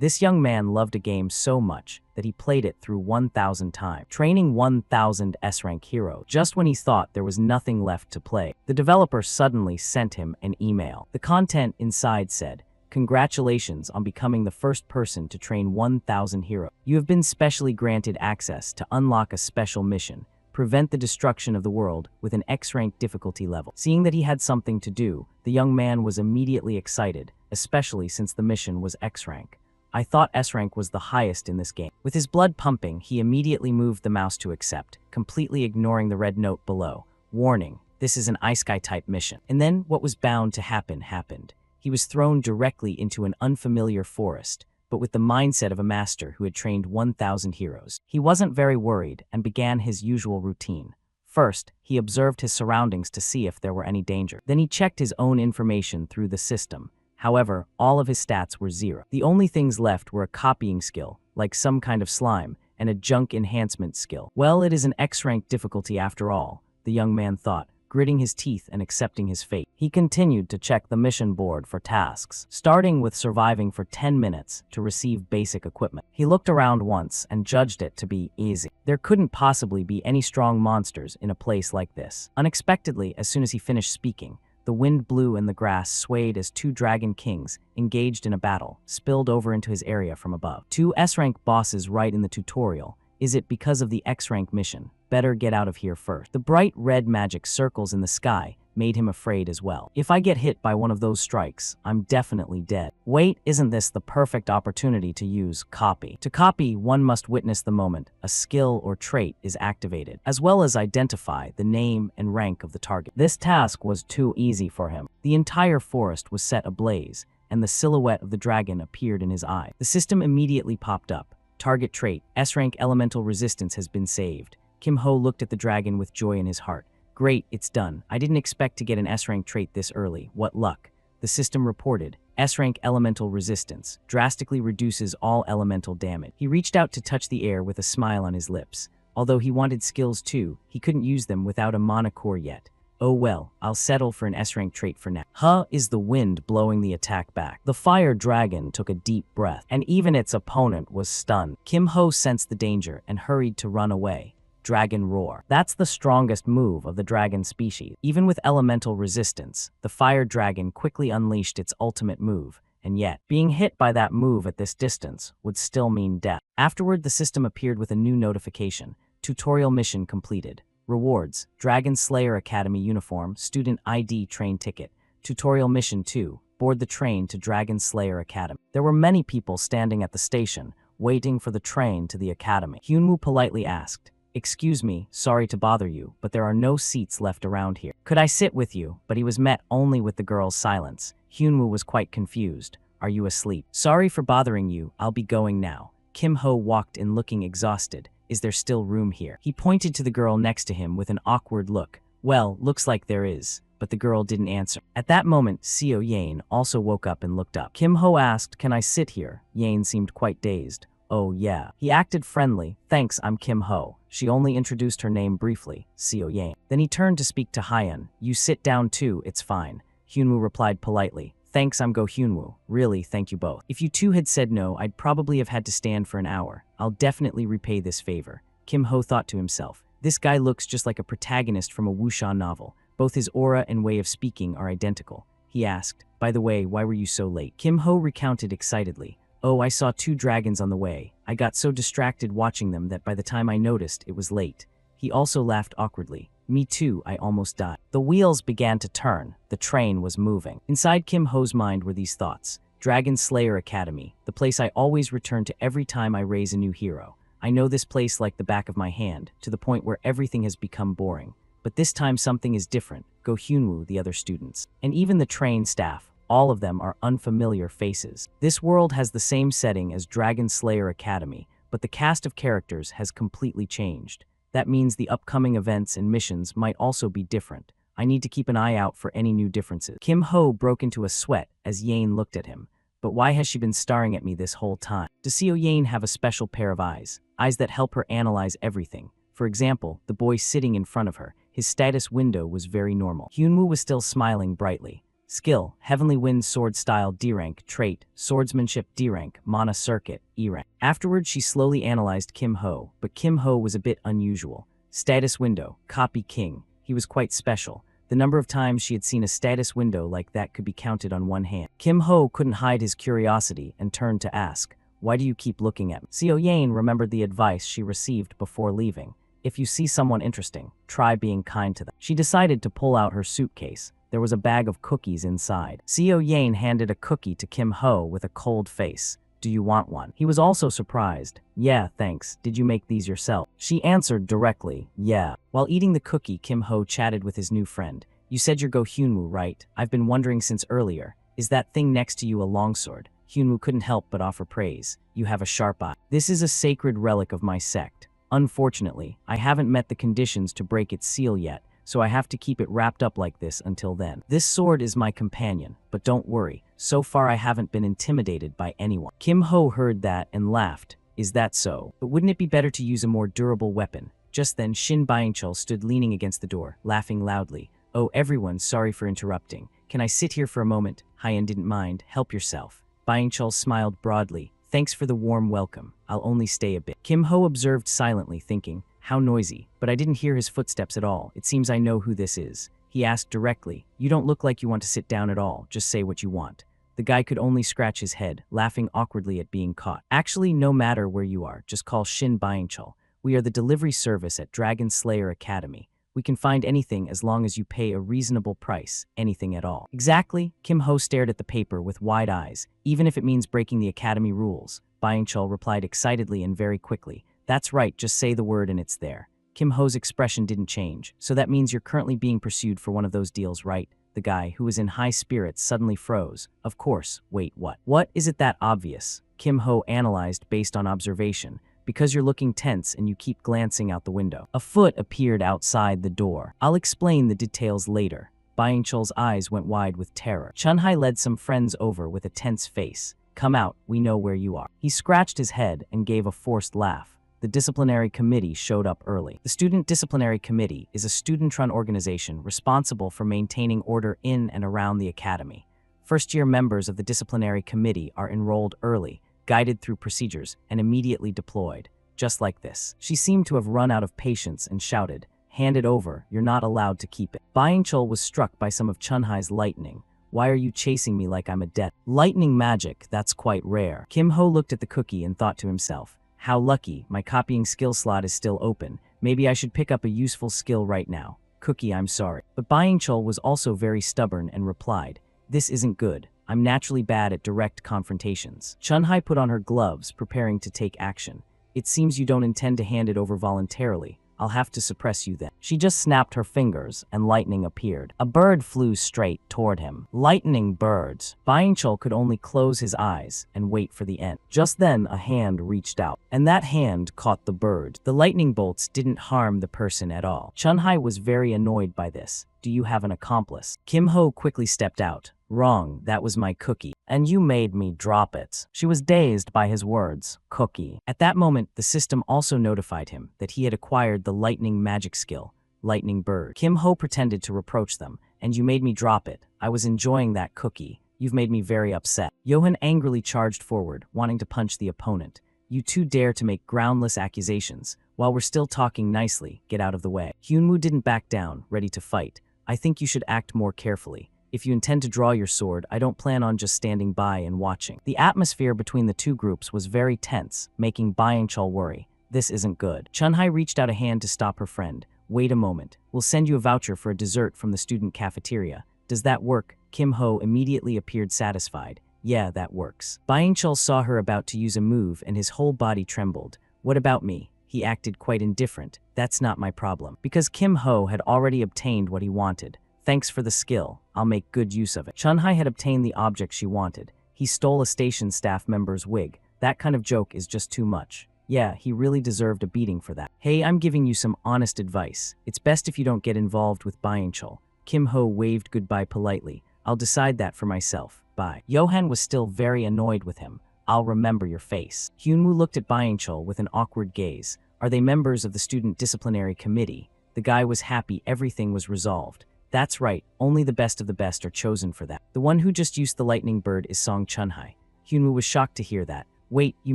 This young man loved a game so much that he played it through 1,000 times, training 1,000 S-rank heroes. Just when he thought there was nothing left to play, the developer suddenly sent him an email. The content inside said, "Congratulations on becoming the first person to train 1,000 heroes. You have been specially granted access to unlock a special mission. Prevent the destruction of the world with an X-rank difficulty level." Seeing that he had something to do, the young man was immediately excited, especially since the mission was X-rank. "I thought S-rank was the highest in this game." With his blood pumping, he immediately moved the mouse to accept, completely ignoring the red note below. "Warning, this is an Isekai type mission." And then what was bound to happen happened. He was thrown directly into an unfamiliar forest, but with the mindset of a master who had trained 1,000 heroes. He wasn't very worried and began his usual routine. First, he observed his surroundings to see if there were any danger. Then he checked his own information through the system. However, all of his stats were 0. The only things left were a copying skill, like some kind of slime, and a junk enhancement skill. Well, it is an X-rank difficulty after all, the young man thought, gritting his teeth and accepting his fate. He continued to check the mission board for tasks, starting with surviving for 10 minutes to receive basic equipment. He looked around once and judged it to be easy. There couldn't possibly be any strong monsters in a place like this. Unexpectedly, as soon as he finished speaking, the wind blew and the grass swayed as 2 dragon kings, engaged in a battle, spilled over into his area from above. 2 S-rank bosses right in the tutorial. Is it because of the X-rank mission? Better get out of here first. The bright red magic circles in the sky made him afraid as well. If I get hit by one of those strikes, I'm definitely dead. Wait, isn't this the perfect opportunity to use copy? To copy, one must witness the moment a skill or trait is activated, as well as identify the name and rank of the target. This task was too easy for him. The entire forest was set ablaze, and the silhouette of the dragon appeared in his eye. The system immediately popped up. Target trait, S-rank elemental resistance has been saved. Kim Ho looked at the dragon with joy in his heart. Great, it's done. I didn't expect to get an S-rank trait this early. What luck. The system reported, S-rank elemental resistance, drastically reduces all elemental damage. He reached out to touch the air with a smile on his lips. Although he wanted skills too, he couldn't use them without a mana core yet. Oh well, I'll settle for an S-rank trait for now. Is the wind blowing the attack back. The fire dragon took a deep breath, and even its opponent was stunned. Kim Ho sensed the danger and hurried to run away. Dragon Roar. That's the strongest move of the dragon species. Even with elemental resistance, the fire dragon quickly unleashed its ultimate move, and yet, being hit by that move at this distance would still mean death. Afterward, the system appeared with a new notification. Tutorial mission completed. Rewards, Dragon Slayer Academy uniform, student ID train ticket. Tutorial mission 2, board the train to Dragon Slayer Academy. There were many people standing at the station, waiting for the train to the academy. Hyunwoo politely asked, "Excuse me, sorry to bother you, but there are no seats left around here. Could I sit with you?" But he was met only with the girl's silence. Hyunwoo was quite confused. "Are you asleep?" "Sorry for bothering you, I'll be going now." Kim Ho walked in looking exhausted. "Is there still room here?" He pointed to the girl next to him with an awkward look. "Well, looks like there is." But the girl didn't answer. At that moment, Seo Yane also woke up and looked up. Kim Ho asked, "Can I sit here?" Yane seemed quite dazed. "Oh yeah." He acted friendly. "Thanks, I'm Kim Ho." She only introduced her name briefly, Seo Yane. Then he turned to speak to Hyun. "You sit down too, it's fine." Hyunwoo replied politely. "Thanks, I'm Go Hyunwoo. Really, thank you both. If you two had said no, I'd probably have had to stand for an hour. I'll definitely repay this favor." Kim Ho thought to himself, "This guy looks just like a protagonist from a wuxia novel. Both his aura and way of speaking are identical." He asked, "By the way, why were you so late?" Kim Ho recounted excitedly. "Oh, I saw 2 dragons on the way. I got so distracted watching them that by the time I noticed, it was late." He also laughed awkwardly. "Me too, I almost died." The wheels began to turn. The train was moving. Inside Kim Ho's mind were these thoughts. Dragon Slayer Academy, the place I always return to every time I raise a new hero. I know this place like the back of my hand, to the point where everything has become boring. But this time something is different. Go Hyunwoo, the other students. And even the train staff. All of them are unfamiliar faces. This world has the same setting as Dragon Slayer Academy, but the cast of characters has completely changed. That means the upcoming events and missions might also be different. I need to keep an eye out for any new differences. Kim Ho broke into a sweat as Yane looked at him. But why has she been staring at me this whole time? Does Seo Yane have a special pair of eyes? Eyes that help her analyze everything. For example, the boy sitting in front of her. His status window was very normal. Hyunwoo was still smiling brightly. Skill, Heavenly Wind Sword Style D rank. Trait, Swordsmanship D rank. Mana Circuit E rank. Afterwards, she slowly analyzed Kim Ho, but Kim Ho was a bit unusual. Status window, Copy King. He was quite special. The number of times she had seen a status window like that could be counted on one hand. Kim Ho couldn't hide his curiosity and turned to ask, "Why do you keep looking at me?" Seo Yane remembered the advice she received before leaving. If you see someone interesting, try being kind to them. She decided to pull out her suitcase. There was a bag of cookies inside. Seo Yane handed a cookie to Kim Ho with a cold face. "Do you want one?" He was also surprised. "Yeah, thanks. Did you make these yourself?" She answered directly, "Yeah." While eating the cookie, Kim Ho chatted with his new friend. "You said you're Go Hyunwoo, right? I've been wondering since earlier. Is that thing next to you a longsword?" Hyunwoo couldn't help but offer praise. "You have a sharp eye." "This is a sacred relic of my sect. Unfortunately, I haven't met the conditions to break its seal yet, so I have to keep it wrapped up like this until then. This sword is my companion, but don't worry, so far I haven't been intimidated by anyone." Kim Ho heard that and laughed. "Is that so? But wouldn't it be better to use a more durable weapon?" Just then, Shin Byung-chul stood leaning against the door, laughing loudly. "Oh, everyone, sorry for interrupting. Can I sit here for a moment?" Hyen didn't mind. "Help yourself." Byung-chul smiled broadly. "Thanks for the warm welcome. I'll only stay a bit." Kim Ho observed silently, thinking, "How noisy, but I didn't hear his footsteps at all. It seems I know who this is." He asked directly, "You don't look like you want to sit down at all. Just say what you want." The guy could only scratch his head, laughing awkwardly at being caught. "Actually, no matter where you are, just call Shin Byung-chul. We are the delivery service at Dragon Slayer Academy. We can find anything as long as you pay a reasonable price, anything at all." "Exactly?" Kim Ho stared at the paper with wide eyes. "Even if it means breaking the academy rules." Byung-chul replied excitedly and very quickly. "That's right, just say the word and it's there." Kim Ho's expression didn't change. "So that means you're currently being pursued for one of those deals, right?" The guy, who was in high spirits, suddenly froze. "Of course. Wait, what? What? Is it that obvious?" Kim Ho analyzed based on observation. "Because you're looking tense and you keep glancing out the window." A foot appeared outside the door. "I'll explain the details later." Byung-chul's eyes went wide with terror. Chun-hai led some friends over with a tense face. "Come out, we know where you are." He scratched his head and gave a forced laugh. The disciplinary committee showed up early. The Student Disciplinary Committee is a student-run organization responsible for maintaining order in and around the academy. First-year members of the disciplinary committee are enrolled early, guided through procedures, and immediately deployed. Just like this. She seemed to have run out of patience and shouted, "Hand it over, you're not allowed to keep it." Byung-chul was struck by some of Chun-hai's lightning. "Why are you chasing me like I'm a debt?" "Lightning magic, that's quite rare." Kim Ho looked at the cookie and thought to himself, "How lucky, my copying skill slot is still open. Maybe I should pick up a useful skill right now. Cookie, I'm sorry." But Byung-chul was also very stubborn and replied, "This isn't good. I'm naturally bad at direct confrontations." Chun-hai put on her gloves, preparing to take action. "It seems you don't intend to hand it over voluntarily. I'll have to suppress you then." She just snapped her fingers, and lightning appeared. A bird flew straight toward him. Lightning birds. Byung-chul could only close his eyes and wait for the end. Just then, a hand reached out, and that hand caught the bird. The lightning bolts didn't harm the person at all. Chun-hai was very annoyed by this. "Do you have an accomplice?" Kim Ho quickly stepped out. "Wrong, that was my cookie. And you made me drop it." She was dazed by his words, cookie. At that moment, the system also notified him that he had acquired the lightning magic skill, Lightning Bird. Kim Ho pretended to reproach them. "And you made me drop it. I was enjoying that cookie. You've made me very upset." Johan angrily charged forward, wanting to punch the opponent. "You two dare to make groundless accusations. While we're still talking nicely, get out of the way." Hyunwoo didn't back down, ready to fight. "I think you should act more carefully. If you intend to draw your sword, I don't plan on just standing by and watching." The atmosphere between the two groups was very tense, making Byung-chul worry. This isn't good. Chun-hai reached out a hand to stop her friend. "Wait a moment. We'll send you a voucher for a dessert from the student cafeteria. Does that work?" Kim Ho immediately appeared satisfied. "Yeah, that works." Byung-chul saw her about to use a move and his whole body trembled. "What about me?" He acted quite indifferent. "That's not my problem." Because Kim Ho had already obtained what he wanted. "Thanks for the skill. I'll make good use of it." Chun-hai had obtained the object she wanted. He stole a station staff member's wig. That kind of joke is just too much. Yeah, he really deserved a beating for that. "Hey, I'm giving you some honest advice. It's best if you don't get involved with Byung-chul." Kim Ho waved goodbye politely. "I'll decide that for myself. Bye." Johan was still very annoyed with him. "I'll remember your face." Hyunwoo looked at Byung-chul with an awkward gaze. "Are they members of the Student Disciplinary Committee?" The guy was happy everything was resolved. That's right, only the best of the best are chosen for that. The one who just used the lightning bird is Song Chunhai. Hyunwoo was shocked to hear that. Wait, you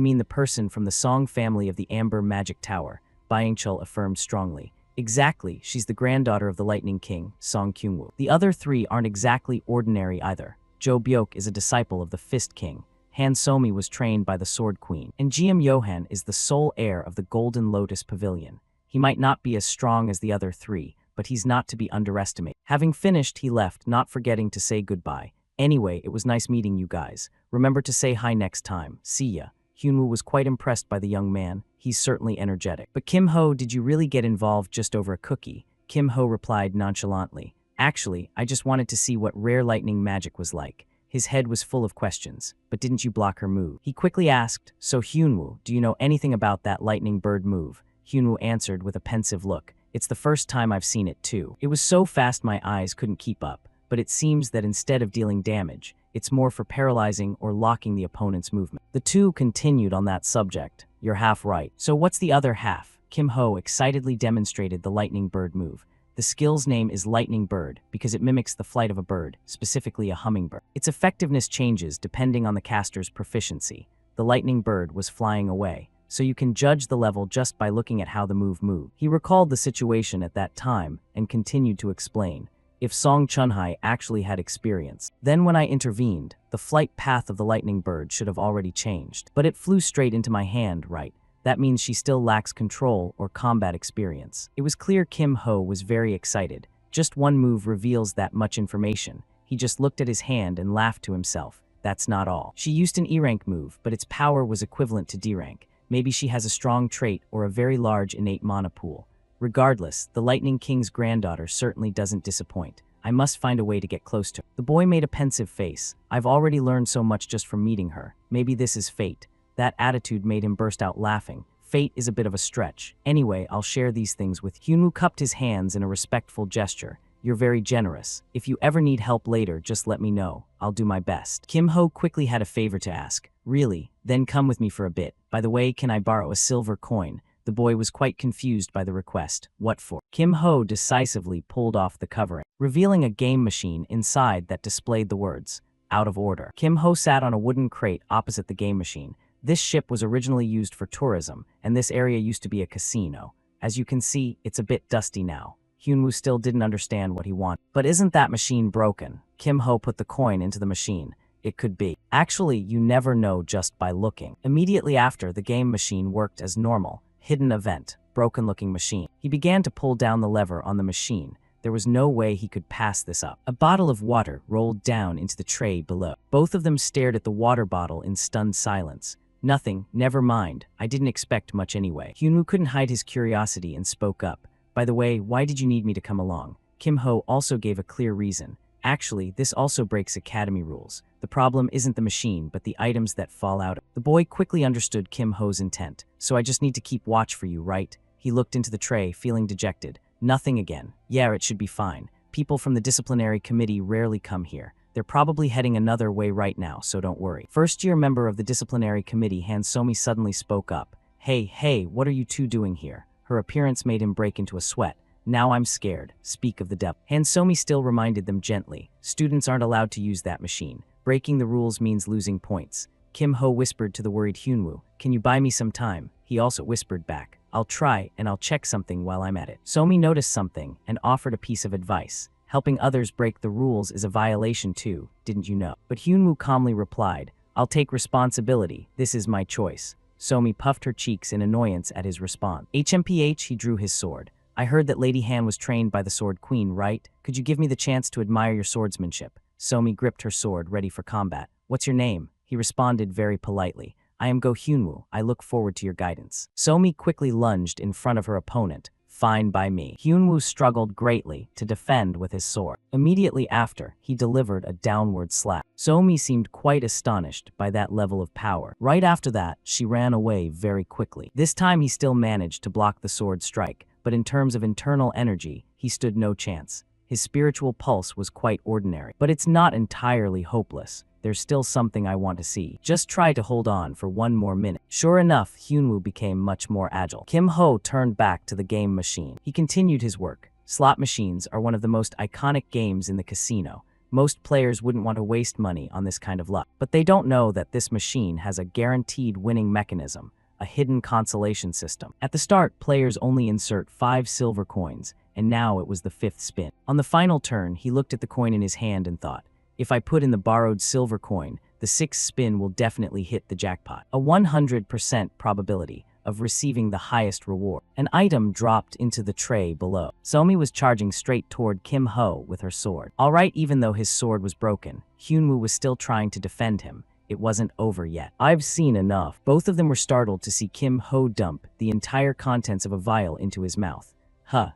mean the person from the Song family of the Amber Magic Tower? Byung-chul affirmed strongly. Exactly, she's the granddaughter of the Lightning King, Song Kyungwoo. The other three aren't exactly ordinary either. Jo Byok is a disciple of the Fist King. Han Somi was trained by the Sword Queen. And Jiam Yohan is the sole heir of the Golden Lotus Pavilion. He might not be as strong as the other three, but he's not to be underestimated. Having finished, he left, not forgetting to say goodbye. Anyway, it was nice meeting you guys. Remember to say hi next time. See ya. Hyunwoo was quite impressed by the young man. He's certainly energetic. But Kim Ho, did you really get involved just over a cookie? Kim Ho replied nonchalantly. Actually, I just wanted to see what rare lightning magic was like. His head was full of questions. But didn't you block her move? He quickly asked, so Hyunwoo, do you know anything about that lightning bird move? Hyunwoo answered with a pensive look. It's the first time I've seen it too. It was so fast my eyes couldn't keep up. But it seems that instead of dealing damage, it's more for paralyzing or locking the opponent's movement. The two continued on that subject. You're half right. So what's the other half? Kim Ho excitedly demonstrated the lightning bird move. The skill's name is Lightning Bird because it mimics the flight of a bird, specifically a hummingbird. Its effectiveness changes depending on the caster's proficiency. The lightning bird was flying away, so you can judge the level just by looking at how the move moved. He recalled the situation at that time and continued to explain. If Song Chunhai actually had experience. Then when I intervened, the flight path of the lightning bird should have already changed. But it flew straight into my hand, right? That means she still lacks control or combat experience. It was clear Kim Ho was very excited. Just one move reveals that much information. He just looked at his hand and laughed to himself. That's not all. She used an E-rank move, but its power was equivalent to D-rank. Maybe she has a strong trait or a very large innate mana pool. Regardless, the Lightning King's granddaughter certainly doesn't disappoint. I must find a way to get close to her. The boy made a pensive face. I've already learned so much just from meeting her. Maybe this is fate. That attitude made him burst out laughing. Fate is a bit of a stretch. Anyway, I'll share these things with you. Hyunwoo cupped his hands in a respectful gesture. You're very generous. If you ever need help later, just let me know. I'll do my best. Kim Ho quickly had a favor to ask. Really? Then come with me for a bit. By the way, can I borrow a silver coin? The boy was quite confused by the request. What for? Kim Ho decisively pulled off the covering, revealing a game machine inside that displayed the words, out of order. Kim Ho sat on a wooden crate opposite the game machine. This ship was originally used for tourism, and this area used to be a casino. As you can see, it's a bit dusty now. Hyunwoo still didn't understand what he wanted. But isn't that machine broken? Kim Ho put the coin into the machine. It could be. Actually, you never know just by looking. Immediately after, the game machine worked as normal. Hidden event, broken-looking machine. He began to pull down the lever on the machine. There was no way he could pass this up. A bottle of water rolled down into the tray below. Both of them stared at the water bottle in stunned silence. Nothing, never mind. I didn't expect much anyway. Hyunwoo couldn't hide his curiosity and spoke up. By the way, why did you need me to come along? Kim Ho also gave a clear reason. Actually, this also breaks academy rules. The problem isn't the machine, but the items that fall out. The boy quickly understood Kim Ho's intent. So I just need to keep watch for you, right? He looked into the tray, feeling dejected. Nothing again. Yeah, it should be fine. People from the disciplinary committee rarely come here. They're probably heading another way right now, so don't worry. First-year member of the disciplinary committee, Han Somi, suddenly spoke up. Hey, what are you two doing here? Her appearance made him break into a sweat. Now I'm scared. Speak of the devil. Han Somi still reminded them gently. Students aren't allowed to use that machine. Breaking the rules means losing points. Kim Ho whispered to the worried Hyunwoo. Can you buy me some time? He also whispered back. I'll try, and I'll check something while I'm at it. Somi noticed something and offered a piece of advice. Helping others break the rules is a violation too, didn't you know? But Hyunwoo calmly replied, I'll take responsibility. This is my choice. Somi puffed her cheeks in annoyance at his response. HMPH, he drew his sword. I heard that Lady Han was trained by the Sword Queen, right? Could you give me the chance to admire your swordsmanship? Somi gripped her sword, ready for combat. What's your name? He responded very politely. I am Go Hyunwoo. I look forward to your guidance. Somi quickly lunged in front of her opponent. Fine by me. Hyunwoo struggled greatly to defend with his sword. Immediately after, he delivered a downward slap. Somi seemed quite astonished by that level of power. Right after that, she ran away very quickly. This time he still managed to block the sword strike, but in terms of internal energy, he stood no chance. His spiritual pulse was quite ordinary. But it's not entirely hopeless. There's still something I want to see. Just try to hold on for one more minute. Sure enough, Hyunwoo became much more agile. Kim Ho turned back to the game machine. He continued his work. Slot machines are one of the most iconic games in the casino. Most players wouldn't want to waste money on this kind of luck. But they don't know that this machine has a guaranteed winning mechanism, a hidden consolation system. At the start, players only insert 5 silver coins, and now it was the 5th spin. On the final turn, he looked at the coin in his hand and thought, if I put in the borrowed silver coin, the 6th spin will definitely hit the jackpot. A 100% probability of receiving the highest reward. An item dropped into the tray below. Somi was charging straight toward Kim Ho with her sword. Alright, even though his sword was broken, Hyunwoo was still trying to defend him. It wasn't over yet. I've seen enough. Both of them were startled to see Kim Ho dump the entire contents of a vial into his mouth.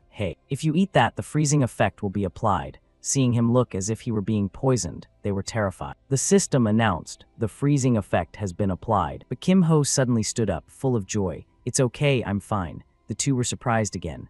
Hey. If you eat that, the freezing effect will be applied. Seeing him look as if he were being poisoned, they were terrified. The system announced, the freezing effect has been applied, but Kim Ho suddenly stood up, full of joy. It's okay, I'm fine. The two were surprised again.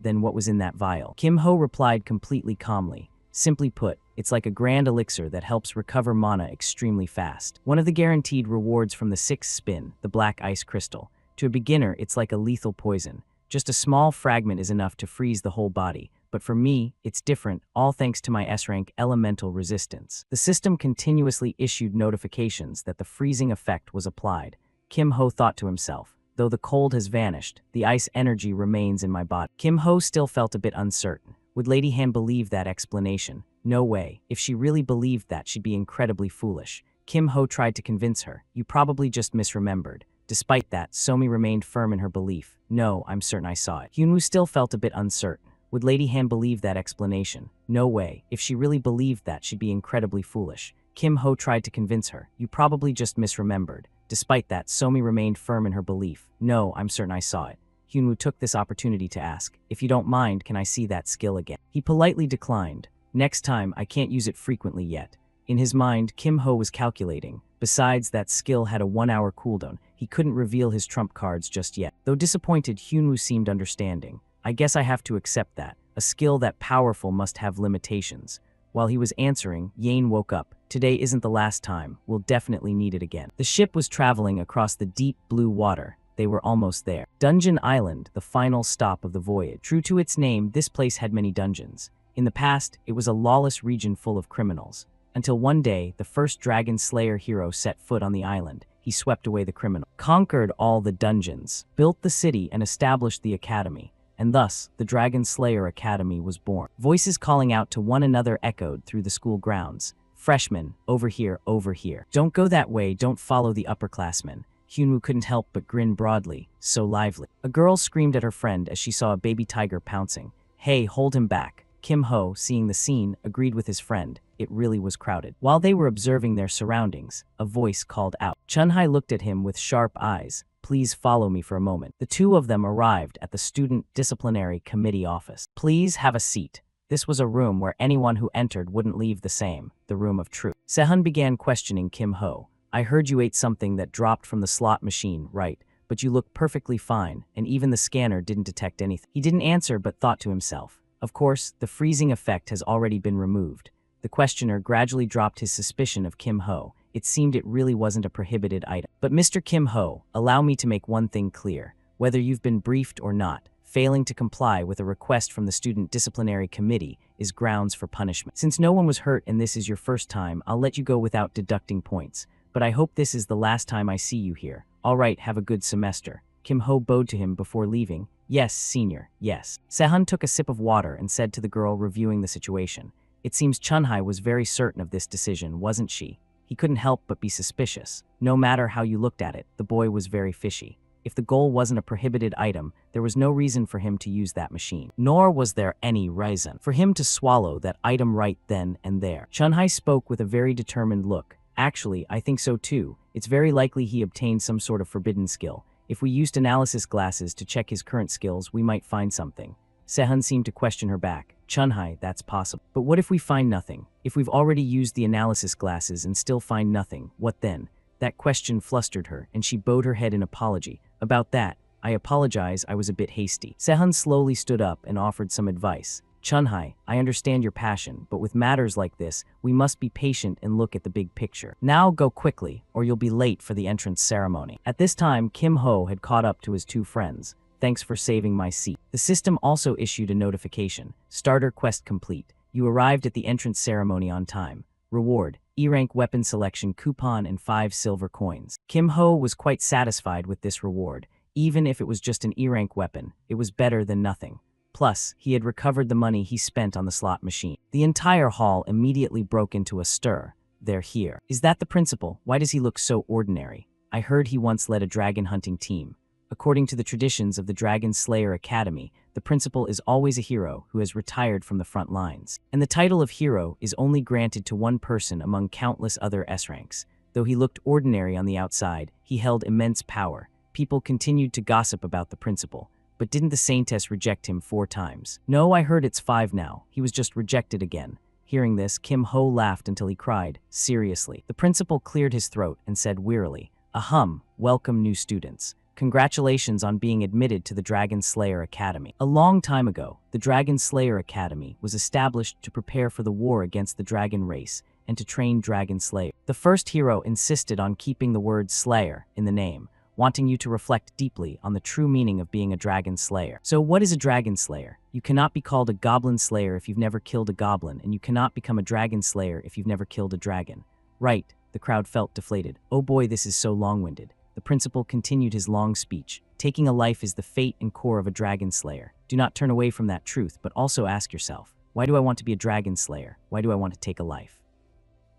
Then what was in that vial? Kim Ho replied completely calmly. Simply put, it's like a grand elixir that helps recover mana extremely fast. One of the guaranteed rewards from the 6th spin, the black ice crystal. To a beginner, it's like a lethal poison. Just a small fragment is enough to freeze the whole body. But for me, it's different, all thanks to my S-rank elemental resistance. The system continuously issued notifications that the freezing effect was applied. Kim Ho thought to himself, though the cold has vanished, the ice energy remains in my body. Kim Ho still felt a bit uncertain. Would Lady Han believe that explanation? No way. If she really believed that, she'd be incredibly foolish. Kim Ho tried to convince her. You probably just misremembered. Despite that, Somi remained firm in her belief. No, I'm certain I saw it. Hyunwoo still felt a bit uncertain. Would Lady Han believe that explanation? No way. If she really believed that, she'd be incredibly foolish. Kim Ho tried to convince her. You probably just misremembered. Despite that, Somi remained firm in her belief. No, I'm certain I saw it. Hyunwoo took this opportunity to ask, if you don't mind, can I see that skill again? He politely declined. Next time, I can't use it frequently yet. In his mind, Kim Ho was calculating. Besides, that skill had a 1-hour cooldown. He couldn't reveal his trump cards just yet. Though disappointed, Hyunwoo seemed understanding. I guess I have to accept that. A skill that powerful must have limitations. While he was answering, Yane woke up. Today isn't the last time. We'll definitely need it again. The ship was traveling across the deep blue water. They were almost there. Dungeon Island, the final stop of the voyage. True to its name, this place had many dungeons. In the past, it was a lawless region full of criminals. Until one day, the first Dragon Slayer hero set foot on the island. He swept away the criminal, conquered all the dungeons, built the city, and established the academy. And thus, the Dragon Slayer Academy was born. Voices calling out to one another echoed through the school grounds. Freshmen, over here, over here. Don't go that way, don't follow the upperclassmen. Hyunwoo couldn't help but grin broadly, so lively. A girl screamed at her friend as she saw a baby tiger pouncing. Hey, hold him back. Kim Ho, seeing the scene, agreed with his friend. It really was crowded. While they were observing their surroundings, a voice called out. Chunhai looked at him with sharp eyes. Please follow me for a moment. The two of them arrived at the Student Disciplinary Committee office. Please have a seat. This was a room where anyone who entered wouldn't leave the same, the room of truth. Sehun began questioning Kim Ho. I heard you ate something that dropped from the slot machine, right? But you look perfectly fine, and even the scanner didn't detect anything. He didn't answer but thought to himself. Of course, the freezing effect has already been removed. The questioner gradually dropped his suspicion of Kim Ho. It seemed it really wasn't a prohibited item. But Mr. Kim Ho, allow me to make one thing clear. Whether you've been briefed or not, failing to comply with a request from the Student Disciplinary Committee is grounds for punishment. Since no one was hurt and this is your first time, I'll let you go without deducting points. But I hope this is the last time I see you here. All right, have a good semester. Kim Ho bowed to him before leaving. Yes, senior, yes. Sehun took a sip of water and said to the girl reviewing the situation. It seems Chunhai was very certain of this decision, wasn't she? He couldn't help but be suspicious. No matter how you looked at it, the boy was very fishy. If the goal wasn't a prohibited item, there was no reason for him to use that machine. Nor was there any reason for him to swallow that item right then and there. Chunhai spoke with a very determined look. Actually, I think so too. It's very likely he obtained some sort of forbidden skill. If we used analysis glasses to check his current skills, we might find something. Sehun seemed to question her back. Chunhai, that's possible. But what if we find nothing? If we've already used the analysis glasses and still find nothing, what then? That question flustered her, and she bowed her head in apology. About that, I apologize, I was a bit hasty. Sehun slowly stood up and offered some advice. Chunhai, I understand your passion, but with matters like this, we must be patient and look at the big picture. Now go quickly, or you'll be late for the entrance ceremony. At this time, Kim Ho had caught up to his two friends. Thanks for saving my seat. The system also issued a notification. Starter quest complete. You arrived at the entrance ceremony on time. Reward: E-rank weapon selection coupon and 5 silver coins. Kim Ho was quite satisfied with this reward. Even if it was just an E-rank weapon, it was better than nothing. Plus, he had recovered the money he spent on the slot machine. The entire hall immediately broke into a stir. They're here. Is that the principal? Why does he look so ordinary? I heard he once led a dragon hunting team. According to the traditions of the Dragon Slayer Academy, the principal is always a hero who has retired from the front lines. And the title of hero is only granted to one person among countless other S-ranks. Though he looked ordinary on the outside, he held immense power. People continued to gossip about the principal. But didn't the Saintess reject him 4 times? No, I heard it's 5 now. He was just rejected again. Hearing this, Kim Ho laughed until he cried. Seriously. The principal cleared his throat and said wearily, "Ahem, welcome new students. Congratulations on being admitted to the Dragon Slayer Academy." A long time ago, the Dragon Slayer Academy was established to prepare for the war against the dragon race and to train dragon slayers. The first hero insisted on keeping the word Slayer in the name, wanting you to reflect deeply on the true meaning of being a dragon slayer. So what is a dragon slayer? You cannot be called a goblin slayer if you've never killed a goblin, and you cannot become a dragon slayer if you've never killed a dragon. Right, the crowd felt deflated. Oh boy, this is so long-winded. The principal continued his long speech. Taking a life is the fate and core of a dragon slayer. Do not turn away from that truth, but also ask yourself, why do I want to be a dragon slayer? Why do I want to take a life?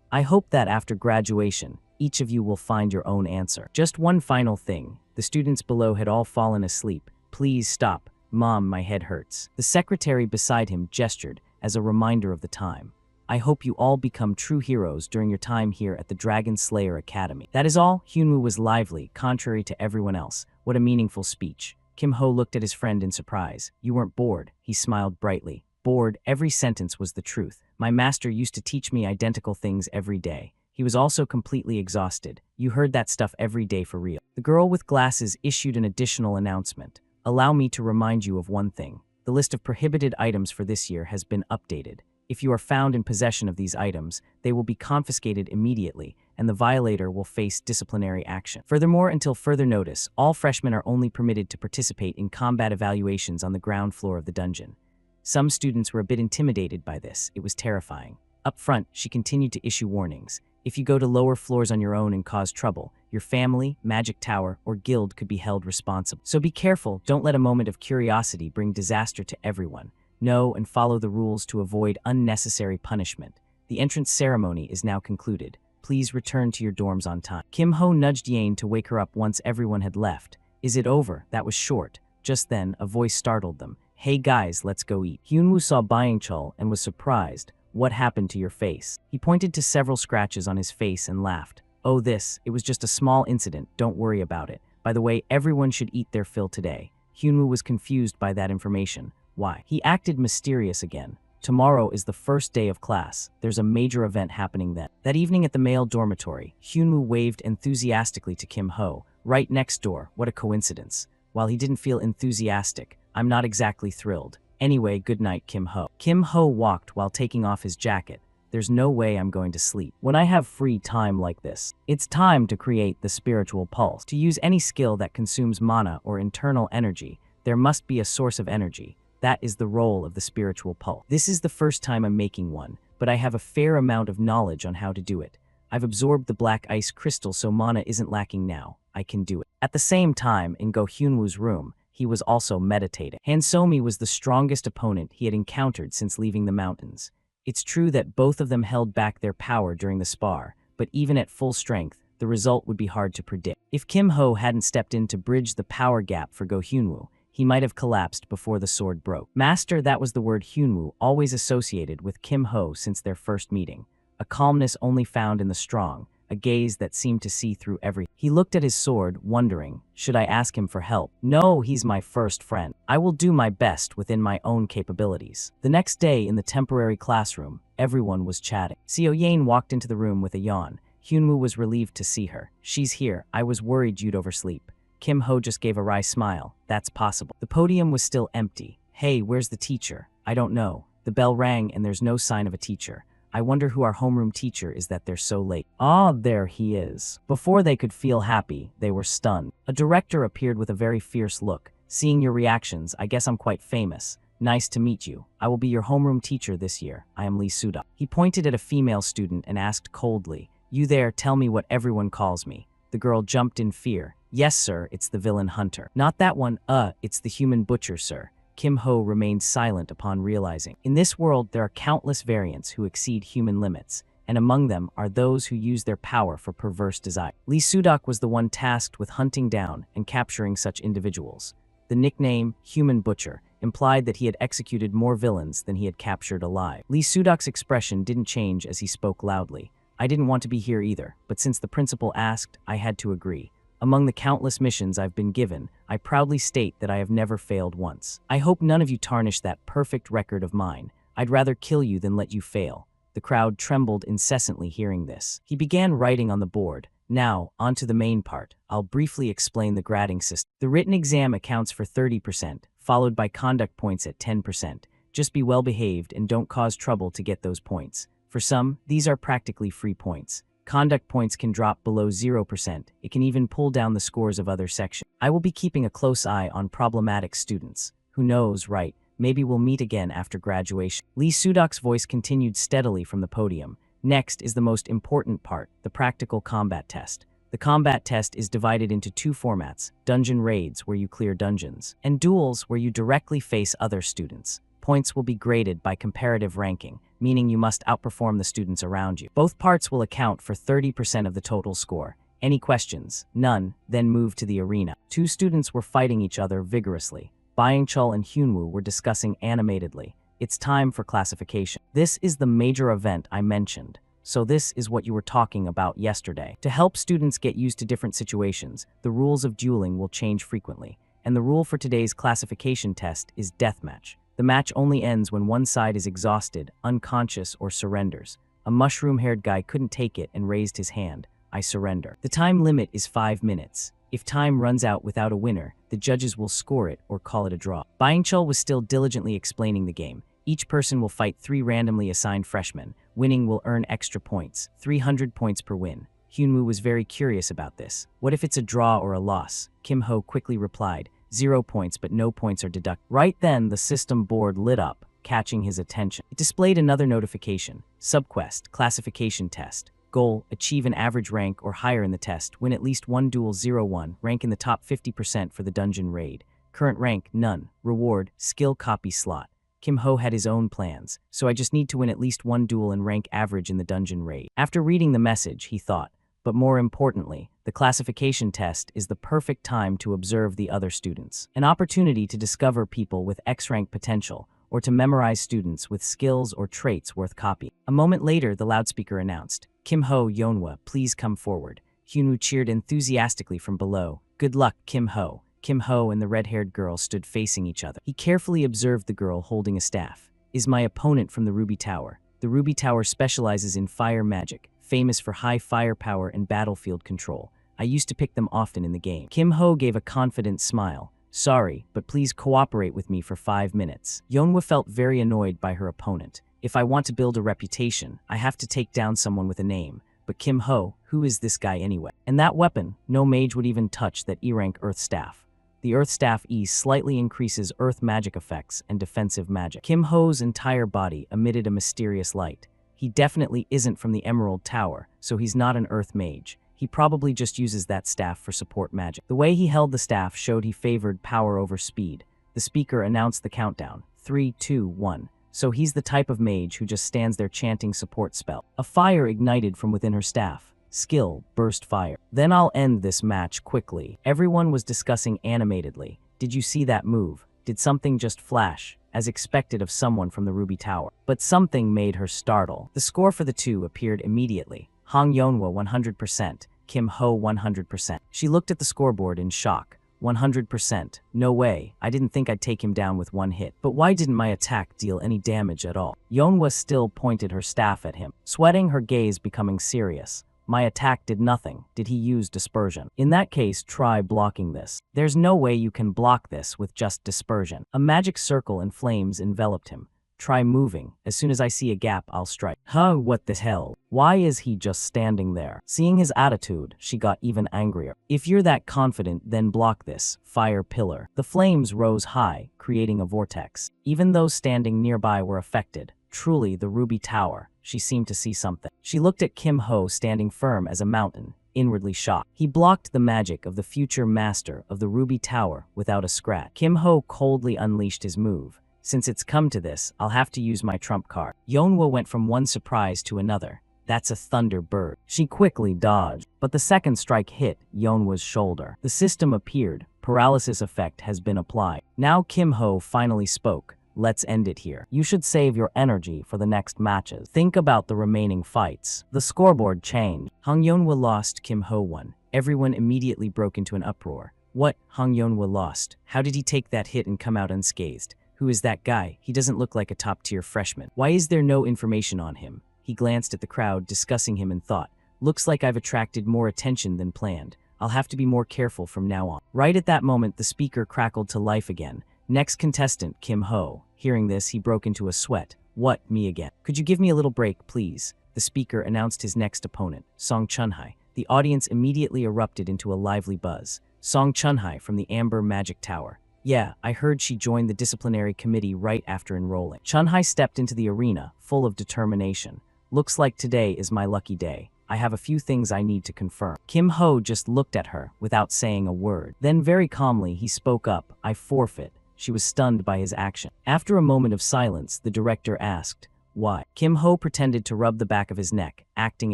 I hope that after graduation, each of you will find your own answer. Just one final thing. The students below had all fallen asleep. Please stop. Mom, my head hurts. The secretary beside him gestured as a reminder of the time. I hope you all become true heroes during your time here at the Dragon Slayer Academy. That is all. Hyunwoo was lively, contrary to everyone else. What a meaningful speech. Kim Ho looked at his friend in surprise. You weren't bored. He smiled brightly. Bored, every sentence was the truth. My master used to teach me identical things every day. He was also completely exhausted. You heard that stuff every day for real. The girl with glasses issued an additional announcement. Allow me to remind you of one thing. The list of prohibited items for this year has been updated. If you are found in possession of these items, they will be confiscated immediately, and the violator will face disciplinary action. Furthermore, until further notice, all freshmen are only permitted to participate in combat evaluations on the ground floor of the dungeon. Some students were a bit intimidated by this. It was terrifying. Up front, she continued to issue warnings. If you go to lower floors on your own and cause trouble, your family, magic tower, or guild could be held responsible. So be careful, don't let a moment of curiosity bring disaster to everyone. Know and follow the rules to avoid unnecessary punishment. The entrance ceremony is now concluded. Please return to your dorms on time. Kim Ho nudged Yane to wake her up once everyone had left. Is it over? That was short. Just then, a voice startled them. Hey guys, let's go eat. Hyunwoo saw Byung-chul and was surprised. What happened to your face? He pointed to several scratches on his face and laughed. Oh it was just a small incident, don't worry about it. By the way, everyone should eat their fill today. Hyunwoo was confused by that information. Why? He acted mysterious again. Tomorrow is the first day of class. There's a major event happening then. That evening at the male dormitory, Hyunwoo waved enthusiastically to Kim Ho. Right next door, what a coincidence. While he didn't feel enthusiastic, I'm not exactly thrilled. Anyway, good night, Kim Ho. Kim Ho walked while taking off his jacket. There's no way I'm going to sleep. When I have free time like this, it's time to create the spiritual pulse. To use any skill that consumes mana or internal energy, there must be a source of energy. That is the role of the spiritual pulse. This is the first time I'm making one, but I have a fair amount of knowledge on how to do it. I've absorbed the black ice crystal so mana isn't lacking now. I can do it. At the same time, in Go Hyunwoo's room, he was also meditating. Hansomi was the strongest opponent he had encountered since leaving the mountains. It's true that both of them held back their power during the spar, but even at full strength, the result would be hard to predict. If Kim Ho hadn't stepped in to bridge the power gap for Go Hyunwoo, he might have collapsed before the sword broke. Master, that was the word Hyunwoo always associated with Kim Ho since their first meeting. A calmness only found in the strong, a gaze that seemed to see through everything. He looked at his sword, wondering, should I ask him for help? No, he's my first friend. I will do my best within my own capabilities. The next day in the temporary classroom, everyone was chatting. Seo Yane walked into the room with a yawn. Hyunwoo was relieved to see her. She's here. I was worried you'd oversleep. Kim Ho just gave a wry smile. That's possible. The podium was still empty. Hey, where's the teacher? I don't know. The bell rang and there's no sign of a teacher. I wonder who our homeroom teacher is that they're so late. Ah, there he is. Before they could feel happy, they were stunned. A director appeared with a very fierce look. Seeing your reactions, I guess I'm quite famous. Nice to meet you. I will be your homeroom teacher this year. I am Lee Sudok. He pointed at a female student and asked coldly, "You there, tell me what everyone calls me." The girl jumped in fear. "Yes, sir, it's the villain hunter." "Not that one, it's the human butcher, sir." Kim Ho remained silent upon realizing. In this world, there are countless variants who exceed human limits, and among them are those who use their power for perverse desire. Lee Sudok was the one tasked with hunting down and capturing such individuals. The nickname, Human Butcher, implied that he had executed more villains than he had captured alive. Lee Sudok's expression didn't change as he spoke loudly. "I didn't want to be here either, but since the principal asked, I had to agree. Among the countless missions I've been given, I proudly state that I have never failed once. I hope none of you tarnish that perfect record of mine. I'd rather kill you than let you fail." The crowd trembled incessantly hearing this. He began writing on the board. "Now, on to the main part. I'll briefly explain the grading system. The written exam accounts for 30%, followed by conduct points at 10%. Just be well behaved and don't cause trouble to get those points. For some, these are practically free points. Conduct points can drop below 0%. It can even pull down the scores of other sections. I will be keeping a close eye on problematic students. Who knows, right? Maybe we'll meet again after graduation." Lee Sudok's voice continued steadily from the podium. "Next is the most important part, the practical combat test. The combat test is divided into two formats: dungeon raids, where you clear dungeons, and duels, where you directly face other students. Points will be graded by comparative ranking, meaning you must outperform the students around you. Both parts will account for 30% of the total score. Any questions? None, then move to the arena." Two students were fighting each other vigorously. Byung-chul and Hyunwoo were discussing animatedly. "It's time for classification. This is the major event I mentioned. So this is what you were talking about yesterday. To help students get used to different situations, the rules of dueling will change frequently, and the rule for today's classification test is deathmatch. The match only ends when one side is exhausted, unconscious, or surrenders. A mushroom-haired guy couldn't take it and raised his hand. "I surrender." The time limit is 5 minutes. If time runs out without a winner, the judges will score it or call it a draw. Byung-chul was still diligently explaining the game. Each person will fight 3 randomly assigned freshmen. Winning will earn extra points, 300 points per win. Hyunwoo was very curious about this. "What if it's a draw or a loss?" Kim Ho quickly replied, 0 points, but no points are deducted." Right then, the system board lit up, catching his attention. It displayed another notification: Subquest, Classification Test. Goal: achieve an average rank or higher in the test, win at least one duel 0-1, rank in the top 50% for the dungeon raid. Current rank: none. Reward: skill copy slot. Kim Ho had his own plans, so I just need to win at least one duel and rank average in the dungeon raid. After reading the message, he thought, but more importantly, the classification test is the perfect time to observe the other students. An opportunity to discover people with X-rank potential, or to memorize students with skills or traits worth copying. A moment later, the loudspeaker announced, "Kim Ho, Yeonhwa, please come forward." Hyunwoo cheered enthusiastically from below. "Good luck, Kim Ho." Kim Ho and the red-haired girl stood facing each other. He carefully observed the girl holding a staff. "Is my opponent from the Ruby Tower. The Ruby Tower specializes in fire magic, famous for high firepower and battlefield control. I used to pick them often in the game." Kim Ho gave a confident smile. "Sorry, but please cooperate with me for 5 minutes." Yeonhwa felt very annoyed by her opponent. "If I want to build a reputation, I have to take down someone with a name. But Kim Ho, who is this guy anyway? And that weapon, no mage would even touch that E-rank Earth Staff. The Earth Staff E slightly increases Earth magic effects and defensive magic." Kim Ho's entire body emitted a mysterious light. He definitely isn't from the Emerald Tower, so he's not an Earth mage. He probably just uses that staff for support magic. The way he held the staff showed he favored power over speed. The speaker announced the countdown, 3, 2, 1. So he's the type of mage who just stands there chanting support spell. A fire ignited from within her staff. Skill, burst fire. "Then I'll end this match quickly." Everyone was discussing animatedly. "Did you see that move? Did something just flash?" As expected of someone from the Ruby Tower. But something made her startle. The score for the two appeared immediately. Hong Yeonhwa 100%, Kim Ho 100%. She looked at the scoreboard in shock. 100%. No way, I didn't think I'd take him down with one hit. But why didn't my attack deal any damage at all? Yeonhwa still pointed her staff at him, sweating, her gaze becoming serious. "My attack did nothing. Did he use dispersion? In that case, try blocking this." "There's no way you can block this with just dispersion." A magic circle and flames enveloped him. Try moving. As soon as I see a gap, I'll strike. Huh, what the hell? Why is he just standing there? Seeing his attitude, she got even angrier. If you're that confident, then block this fire pillar. The flames rose high, creating a vortex. Even those standing nearby were affected. Truly the Ruby Tower. She seemed to see something. She looked at Kim Ho standing firm as a mountain, inwardly shocked. He blocked the magic of the future master of the Ruby Tower without a scratch. Kim Ho coldly unleashed his move. Since it's come to this, I'll have to use my trump card. Yeonwoo went from one surprise to another. That's a thunder bird. She quickly dodged, but the second strike hit Yeonwoo's shoulder. The system appeared. Paralysis effect has been applied. Now Kim Ho finally spoke. Let's end it here. You should save your energy for the next matches. Think about the remaining fights. The scoreboard changed. Hong Yeonwoo lost, Kim Ho won. Everyone immediately broke into an uproar. What? Hong Yeonwoo lost? How did he take that hit and come out unscathed? Who is that guy? He doesn't look like a top-tier freshman. Why is there no information on him? He glanced at the crowd, discussing him, and thought, looks like I've attracted more attention than planned. I'll have to be more careful from now on. Right at that moment, the speaker crackled to life again. Next contestant, Kim Ho. Hearing this, he broke into a sweat. What, me again? Could you give me a little break, please? The speaker announced his next opponent, Song Chunhai. The audience immediately erupted into a lively buzz. Song Chunhai from the Amber Magic Tower. Yeah, I heard she joined the disciplinary committee right after enrolling. Chunhai stepped into the arena, full of determination. Looks like today is my lucky day. I have a few things I need to confirm. Kim Ho just looked at her without saying a word. Then very calmly, he spoke up. I forfeit. She was stunned by his action. After a moment of silence, the director asked, why? Kim Ho pretended to rub the back of his neck, acting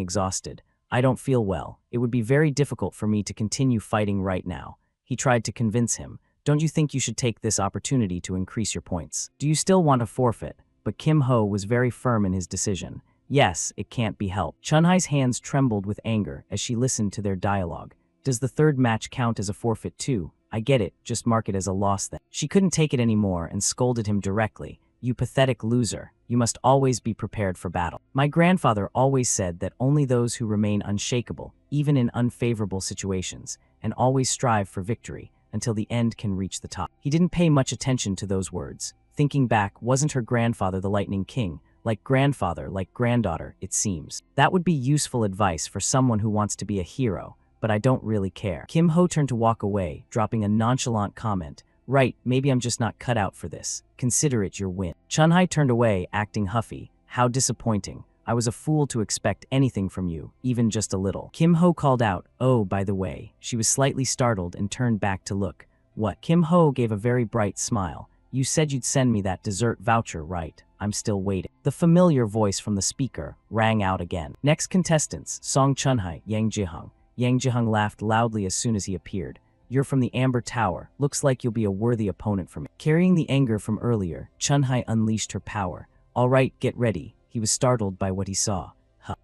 exhausted. I don't feel well. It would be very difficult for me to continue fighting right now. He tried to convince him. Don't you think you should take this opportunity to increase your points? Do you still want to forfeit? But Kim Ho was very firm in his decision. Yes, it can't be helped. Chunhai's hands trembled with anger as she listened to their dialogue. Does the third match count as a forfeit too? I get it, just mark it as a loss then. She couldn't take it anymore and scolded him directly. You pathetic loser. You must always be prepared for battle. My grandfather always said that only those who remain unshakable, even in unfavorable situations, and always strive for victory, until the end can reach the top. He didn't pay much attention to those words. Thinking back, wasn't her grandfather the Lightning King? Like grandfather, like granddaughter, it seems. That would be useful advice for someone who wants to be a hero, but I don't really care. Kim Ho turned to walk away, dropping a nonchalant comment. Right, maybe I'm just not cut out for this. Consider it your win. Chunhai turned away, acting huffy. How disappointing. I was a fool to expect anything from you, even just a little. Kim Ho called out, oh, by the way. She was slightly startled and turned back to look. What? Kim Ho gave a very bright smile. You said you'd send me that dessert voucher, right? I'm still waiting. The familiar voice from the speaker rang out again. Next contestants, Song Chunhai, Yang Jihung. Yang Jihung laughed loudly as soon as he appeared. You're from the Amber Tower. Looks like you'll be a worthy opponent for me. Carrying the anger from earlier, Chunhai unleashed her power. All right, get ready. He was startled by what he saw.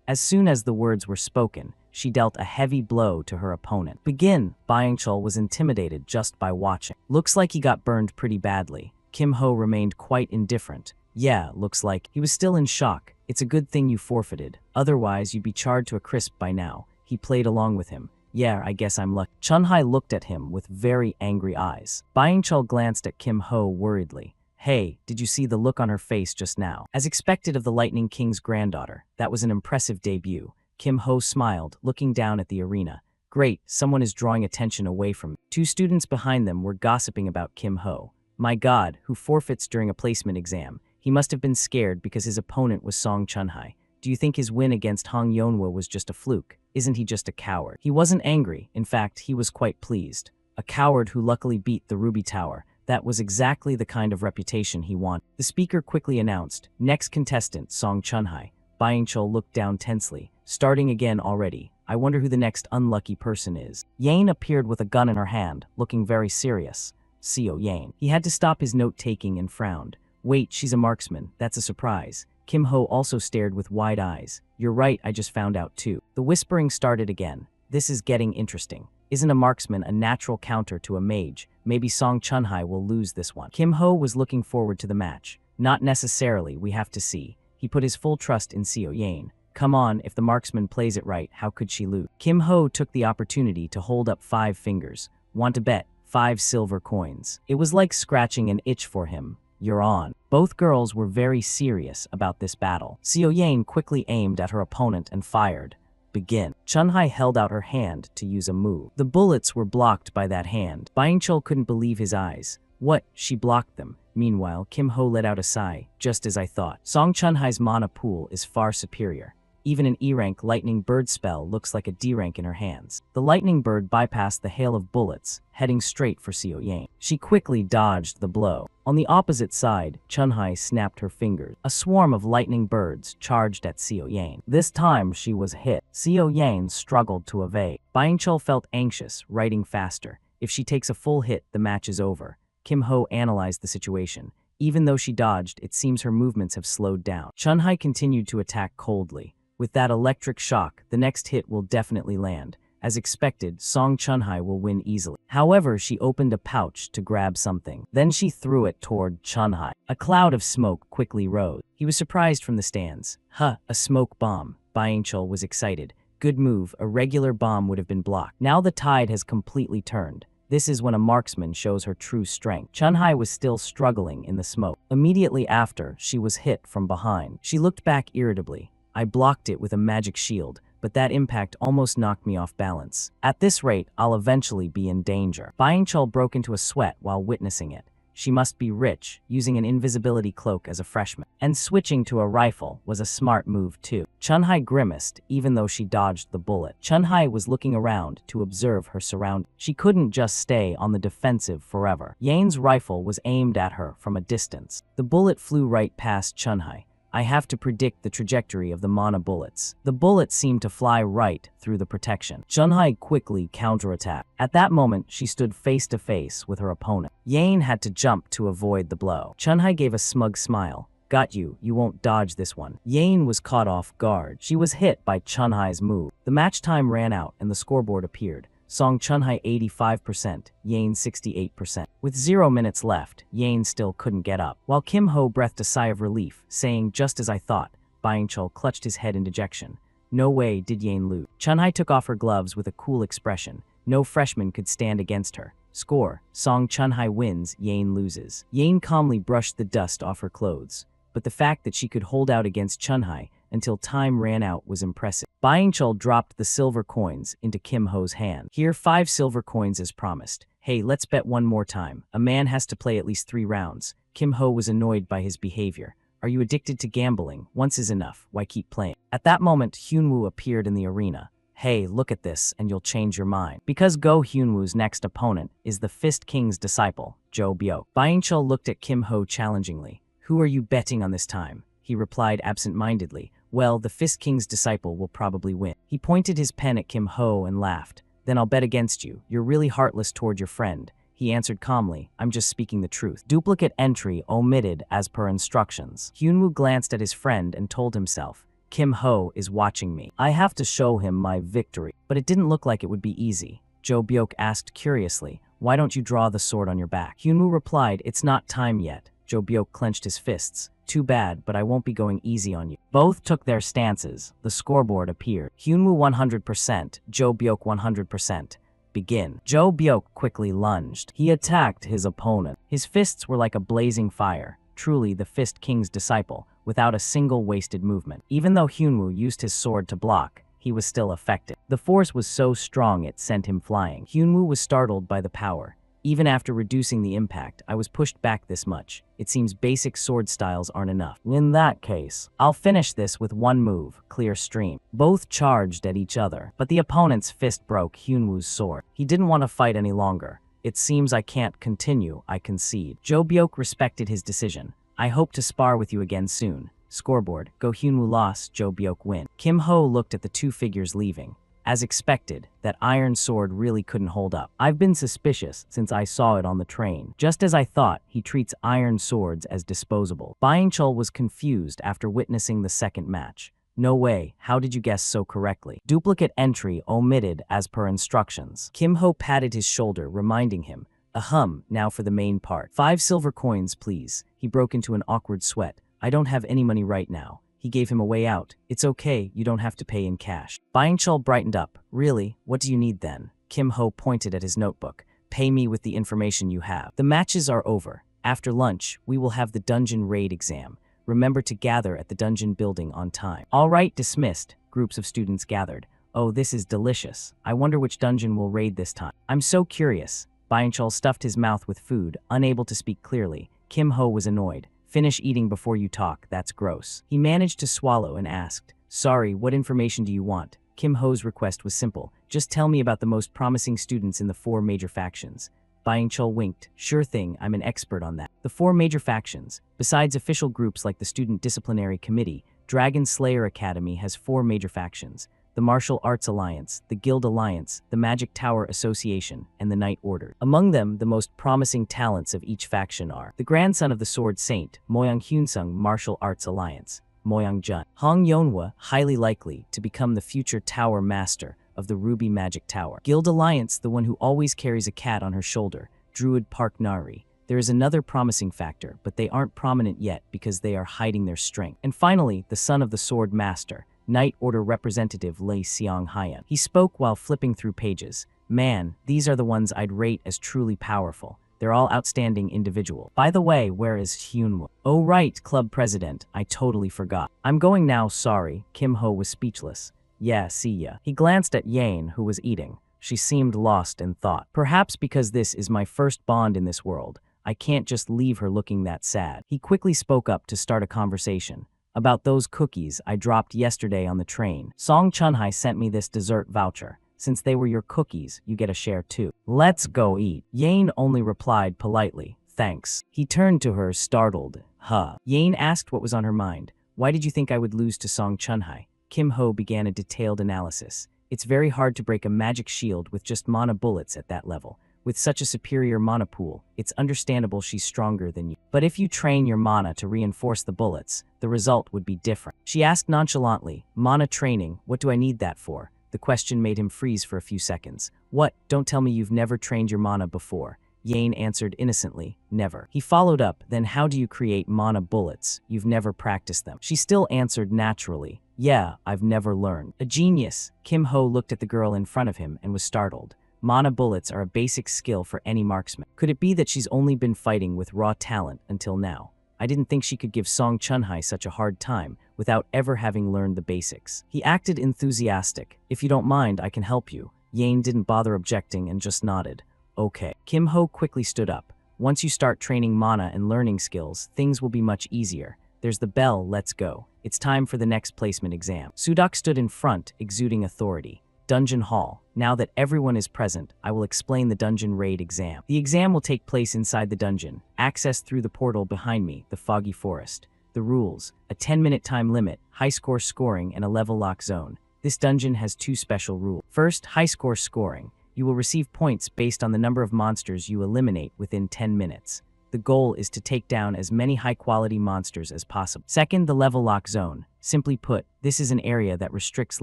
As soon as the words were spoken, she dealt a heavy blow to her opponent. Begin. Byung-chul was intimidated just by watching. Looks like he got burned pretty badly. Kim Ho remained quite indifferent. Yeah, looks like. He was still in shock. It's a good thing you forfeited. Otherwise, you'd be charred to a crisp by now. He played along with him. Yeah, I guess I'm lucky. Chunhai looked at him with very angry eyes. Byung-chul glanced at Kim Ho worriedly. Hey, did you see the look on her face just now? As expected of the Lightning King's granddaughter, that was an impressive debut. Kim Ho smiled, looking down at the arena. Great, someone is drawing attention away from me. Two students behind them were gossiping about Kim Ho. My God, who forfeits during a placement exam? He must have been scared because his opponent was Song Chunhai. Do you think his win against Hong Yeonwoo was just a fluke? Isn't he just a coward? He wasn't angry. In fact, he was quite pleased. A coward who luckily beat the Ruby Tower. That was exactly the kind of reputation he wanted. The speaker quickly announced, next contestant, Song Chunhai. Byung-chul looked down tensely. Starting again already. I wonder who the next unlucky person is. Yane appeared with a gun in her hand, looking very serious. Seo Yane. He had to stop his note-taking and frowned. Wait, she's a marksman. That's a surprise. Kim Ho also stared with wide eyes. You're right, I just found out too. The whispering started again. This is getting interesting. Isn't a marksman a natural counter to a mage? Maybe Song Chunhai will lose this one. Kim Ho was looking forward to the match. Not necessarily, we have to see. He put his full trust in Seo Yane. Come on, if the marksman plays it right, how could she lose? Kim Ho took the opportunity to hold up 5 fingers. Want to bet? 5 silver coins. It was like scratching an itch for him. you're on. Both girls were very serious about this battle. Seo Yane quickly aimed at her opponent and fired. Begin. Chunhai held out her hand to use a move. The bullets were blocked by that hand. Byung-chul couldn't believe his eyes. What? She blocked them. Meanwhile, Kim Ho let out a sigh, just as I thought. Song Chunhai's mana pool is far superior. Even an E-rank lightning bird spell looks like a D-rank in her hands. The lightning bird bypassed the hail of bullets, heading straight for Seo Yane. She quickly dodged the blow. On the opposite side, Chunhai snapped her fingers. A swarm of lightning birds charged at Seo Yane. This time she was hit. Seo Yane struggled to evade. Byung-chul felt anxious, writing faster. If she takes a full hit, the match is over. Kim Ho analyzed the situation. Even though she dodged, it seems her movements have slowed down. Chunhai continued to attack coldly. With that electric shock, the next hit will definitely land. As expected, Song Chunhai will win easily. However, she opened a pouch to grab something. Then she threw it toward Chunhai. A cloud of smoke quickly rose. He was surprised from the stands. Huh, a smoke bomb. Byung-chul was excited. Good move, a regular bomb would have been blocked. Now the tide has completely turned. This is when a marksman shows her true strength. Chunhai was still struggling in the smoke. Immediately after, she was hit from behind. She looked back irritably. I blocked it with a magic shield, but that impact almost knocked me off balance. At this rate, I'll eventually be in danger. Byung-chul broke into a sweat while witnessing it. She must be rich, using an invisibility cloak as a freshman. And switching to a rifle was a smart move too. Chunhai grimaced, even though she dodged the bullet. Chunhai was looking around to observe her surroundings. She couldn't just stay on the defensive forever. Yane's rifle was aimed at her from a distance. The bullet flew right past Chunhai. I have to predict the trajectory of the mana bullets. The bullets seemed to fly right through the protection. Chunhai quickly counterattacked. At that moment, she stood face to face with her opponent. Yane had to jump to avoid the blow. Chunhai gave a smug smile. Got you, you won't dodge this one. Yane was caught off guard. She was hit by Chunhai's move. The match time ran out and the scoreboard appeared. Song Chunhai 85%, Yane 68%. With 0 minutes left, Yane still couldn't get up. While Kim Ho breathed a sigh of relief, saying, just as I thought, Byung-chul clutched his head in dejection. No way did Yane lose. Chunhai took off her gloves with a cool expression. No freshman could stand against her. Score, Song Chunhai wins, Yane loses. Yane calmly brushed the dust off her clothes. But the fact that she could hold out against Chunhai until time ran out was impressive. Byung-chul dropped the silver coins into Kim Ho's hand. Here, 5 silver coins as promised. Hey, let's bet one more time. A man has to play at least 3 rounds. Kim Ho was annoyed by his behavior. Are you addicted to gambling? Once is enough. Why keep playing? At that moment, Hyunwoo appeared in the arena. Hey, look at this, and you'll change your mind. Because Go Hyunwoo's next opponent is the Fist King's disciple, Jo Byok. Byung-chul looked at Kim Ho challengingly. Who are you betting on this time? He replied absent-mindedly. Well, the Fist King's disciple will probably win. He pointed his pen at Kim Ho and laughed. Then I'll bet against you. You're really heartless toward your friend. He answered calmly, I'm just speaking the truth. Duplicate entry omitted as per instructions. Hyunwoo glanced at his friend and told himself, Kim Ho is watching me. I have to show him my victory. But it didn't look like it would be easy. Jo Byok asked curiously, why don't you draw the sword on your back? Hyunwoo replied, it's not time yet. Jo Byok clenched his fists. Too bad, but I won't be going easy on you. Both took their stances. The scoreboard appeared. Hyunwoo 100%, Jo Byok 100%. Begin. Jo Byok quickly lunged. He attacked his opponent. His fists were like a blazing fire. Truly the Fist King's disciple, without a single wasted movement. Even though Hyunwoo used his sword to block, he was still effective. The force was so strong it sent him flying. Hyunwoo was startled by the power. Even after reducing the impact, I was pushed back this much. It seems basic sword styles aren't enough. In that case, I'll finish this with one move, Clear Stream. Both charged at each other, but the opponent's fist broke Hyunwoo's sword. He didn't want to fight any longer. It seems I can't continue, I concede. Jo Byok respected his decision. I hope to spar with you again soon. Scoreboard, Go Hyunwoo loss, Jo Byok win. Kim Ho looked at the 2 figures leaving. As expected, that iron sword really couldn't hold up. I've been suspicious since I saw it on the train. Just as I thought, he treats iron swords as disposable. Byung-chul was confused after witnessing the second match. No way, how did you guess so correctly? Duplicate entry omitted as per instructions. Kim Ho patted his shoulder, reminding him, ahem, now for the main part. 5 silver coins, please. He broke into an awkward sweat. I don't have any money right now. He gave him a way out. It's okay, you don't have to pay in cash. Byung-chul brightened up. Really? What do you need then? Kim Ho pointed at his notebook. Pay me with the information you have. The matches are over. After lunch, we will have the dungeon raid exam. Remember to gather at the dungeon building on time. All right, dismissed. Groups of students gathered. Oh, this is delicious. I wonder which dungeon will raid this time. I'm so curious. Byung-chul stuffed his mouth with food, unable to speak clearly. Kim Ho was annoyed. Finish eating before you talk, that's gross. He managed to swallow and asked, sorry, what information do you want? Kim Ho's request was simple. Just tell me about the most promising students in the 4 major factions. Byung-chul winked. Sure thing, I'm an expert on that. The 4 major factions. Besides official groups like the Student Disciplinary Committee, Dragon Slayer Academy has 4 major factions. The Martial Arts Alliance, the Guild Alliance, the Magic Tower Association, and the Knight Order. Among them, the most promising talents of each faction are the grandson of the Sword Saint, Moyang Hyunsung Martial Arts Alliance, Moyang Jun. Hong Yeonhwa, highly likely to become the future Tower Master of the Ruby Magic Tower. Guild Alliance, the one who always carries a cat on her shoulder, Druid Park Nari. There is another promising factor, but they aren't prominent yet because they are hiding their strength. And finally, the son of the Sword Master, Knight Order Representative Lei Seong-hyeon. He spoke while flipping through pages. Man, these are the ones I'd rate as truly powerful. They're all outstanding individuals. By the way, where is Hyunwoo? Oh right, club president, I totally forgot. I'm going now, sorry. Kim Ho was speechless. Yeah, see ya. He glanced at Yane, who was eating. She seemed lost in thought. Perhaps because this is my first bond in this world, I can't just leave her looking that sad. He quickly spoke up to start a conversation. About those cookies I dropped yesterday on the train. Song Chunhai sent me this dessert voucher. Since they were your cookies, you get a share too. Let's go eat. Yane only replied politely, thanks. He turned to her, startled. Huh. Yane asked what was on her mind. Why did you think I would lose to Song Chunhai? Kim Ho began a detailed analysis. It's very hard to break a magic shield with just mana bullets at that level. With such a superior mana pool, it's understandable she's stronger than you. But if you train your mana to reinforce the bullets, the result would be different. She asked nonchalantly, mana training, what do I need that for? The question made him freeze for a few seconds. What? Don't tell me you've never trained your mana before. Yane answered innocently, never. He followed up, then how do you create mana bullets? You've never practiced them. She still answered naturally, yeah, I've never learned. A genius. Kim Ho looked at the girl in front of him and was startled. Mana bullets are a basic skill for any marksman. Could it be that she's only been fighting with raw talent until now? I didn't think she could give Song Chunhai such a hard time without ever having learned the basics. He acted enthusiastic. If you don't mind, I can help you. Yane didn't bother objecting and just nodded. Okay. Kim Ho quickly stood up. Once you start training mana and learning skills, things will be much easier. There's the bell, let's go. It's time for the next placement exam. Sudok stood in front, exuding authority. Dungeon Hall. Now that everyone is present, I will explain the dungeon raid exam. The exam will take place inside the dungeon. Access through the portal behind me, the Foggy Forest. The rules: a 10-minute time limit, high score scoring, and a level lock zone. This dungeon has 2 special rules. First, high score scoring. You will receive points based on the number of monsters you eliminate within 10 minutes. The goal is to take down as many high-quality monsters as possible. Second, the level lock zone. Simply put, this is an area that restricts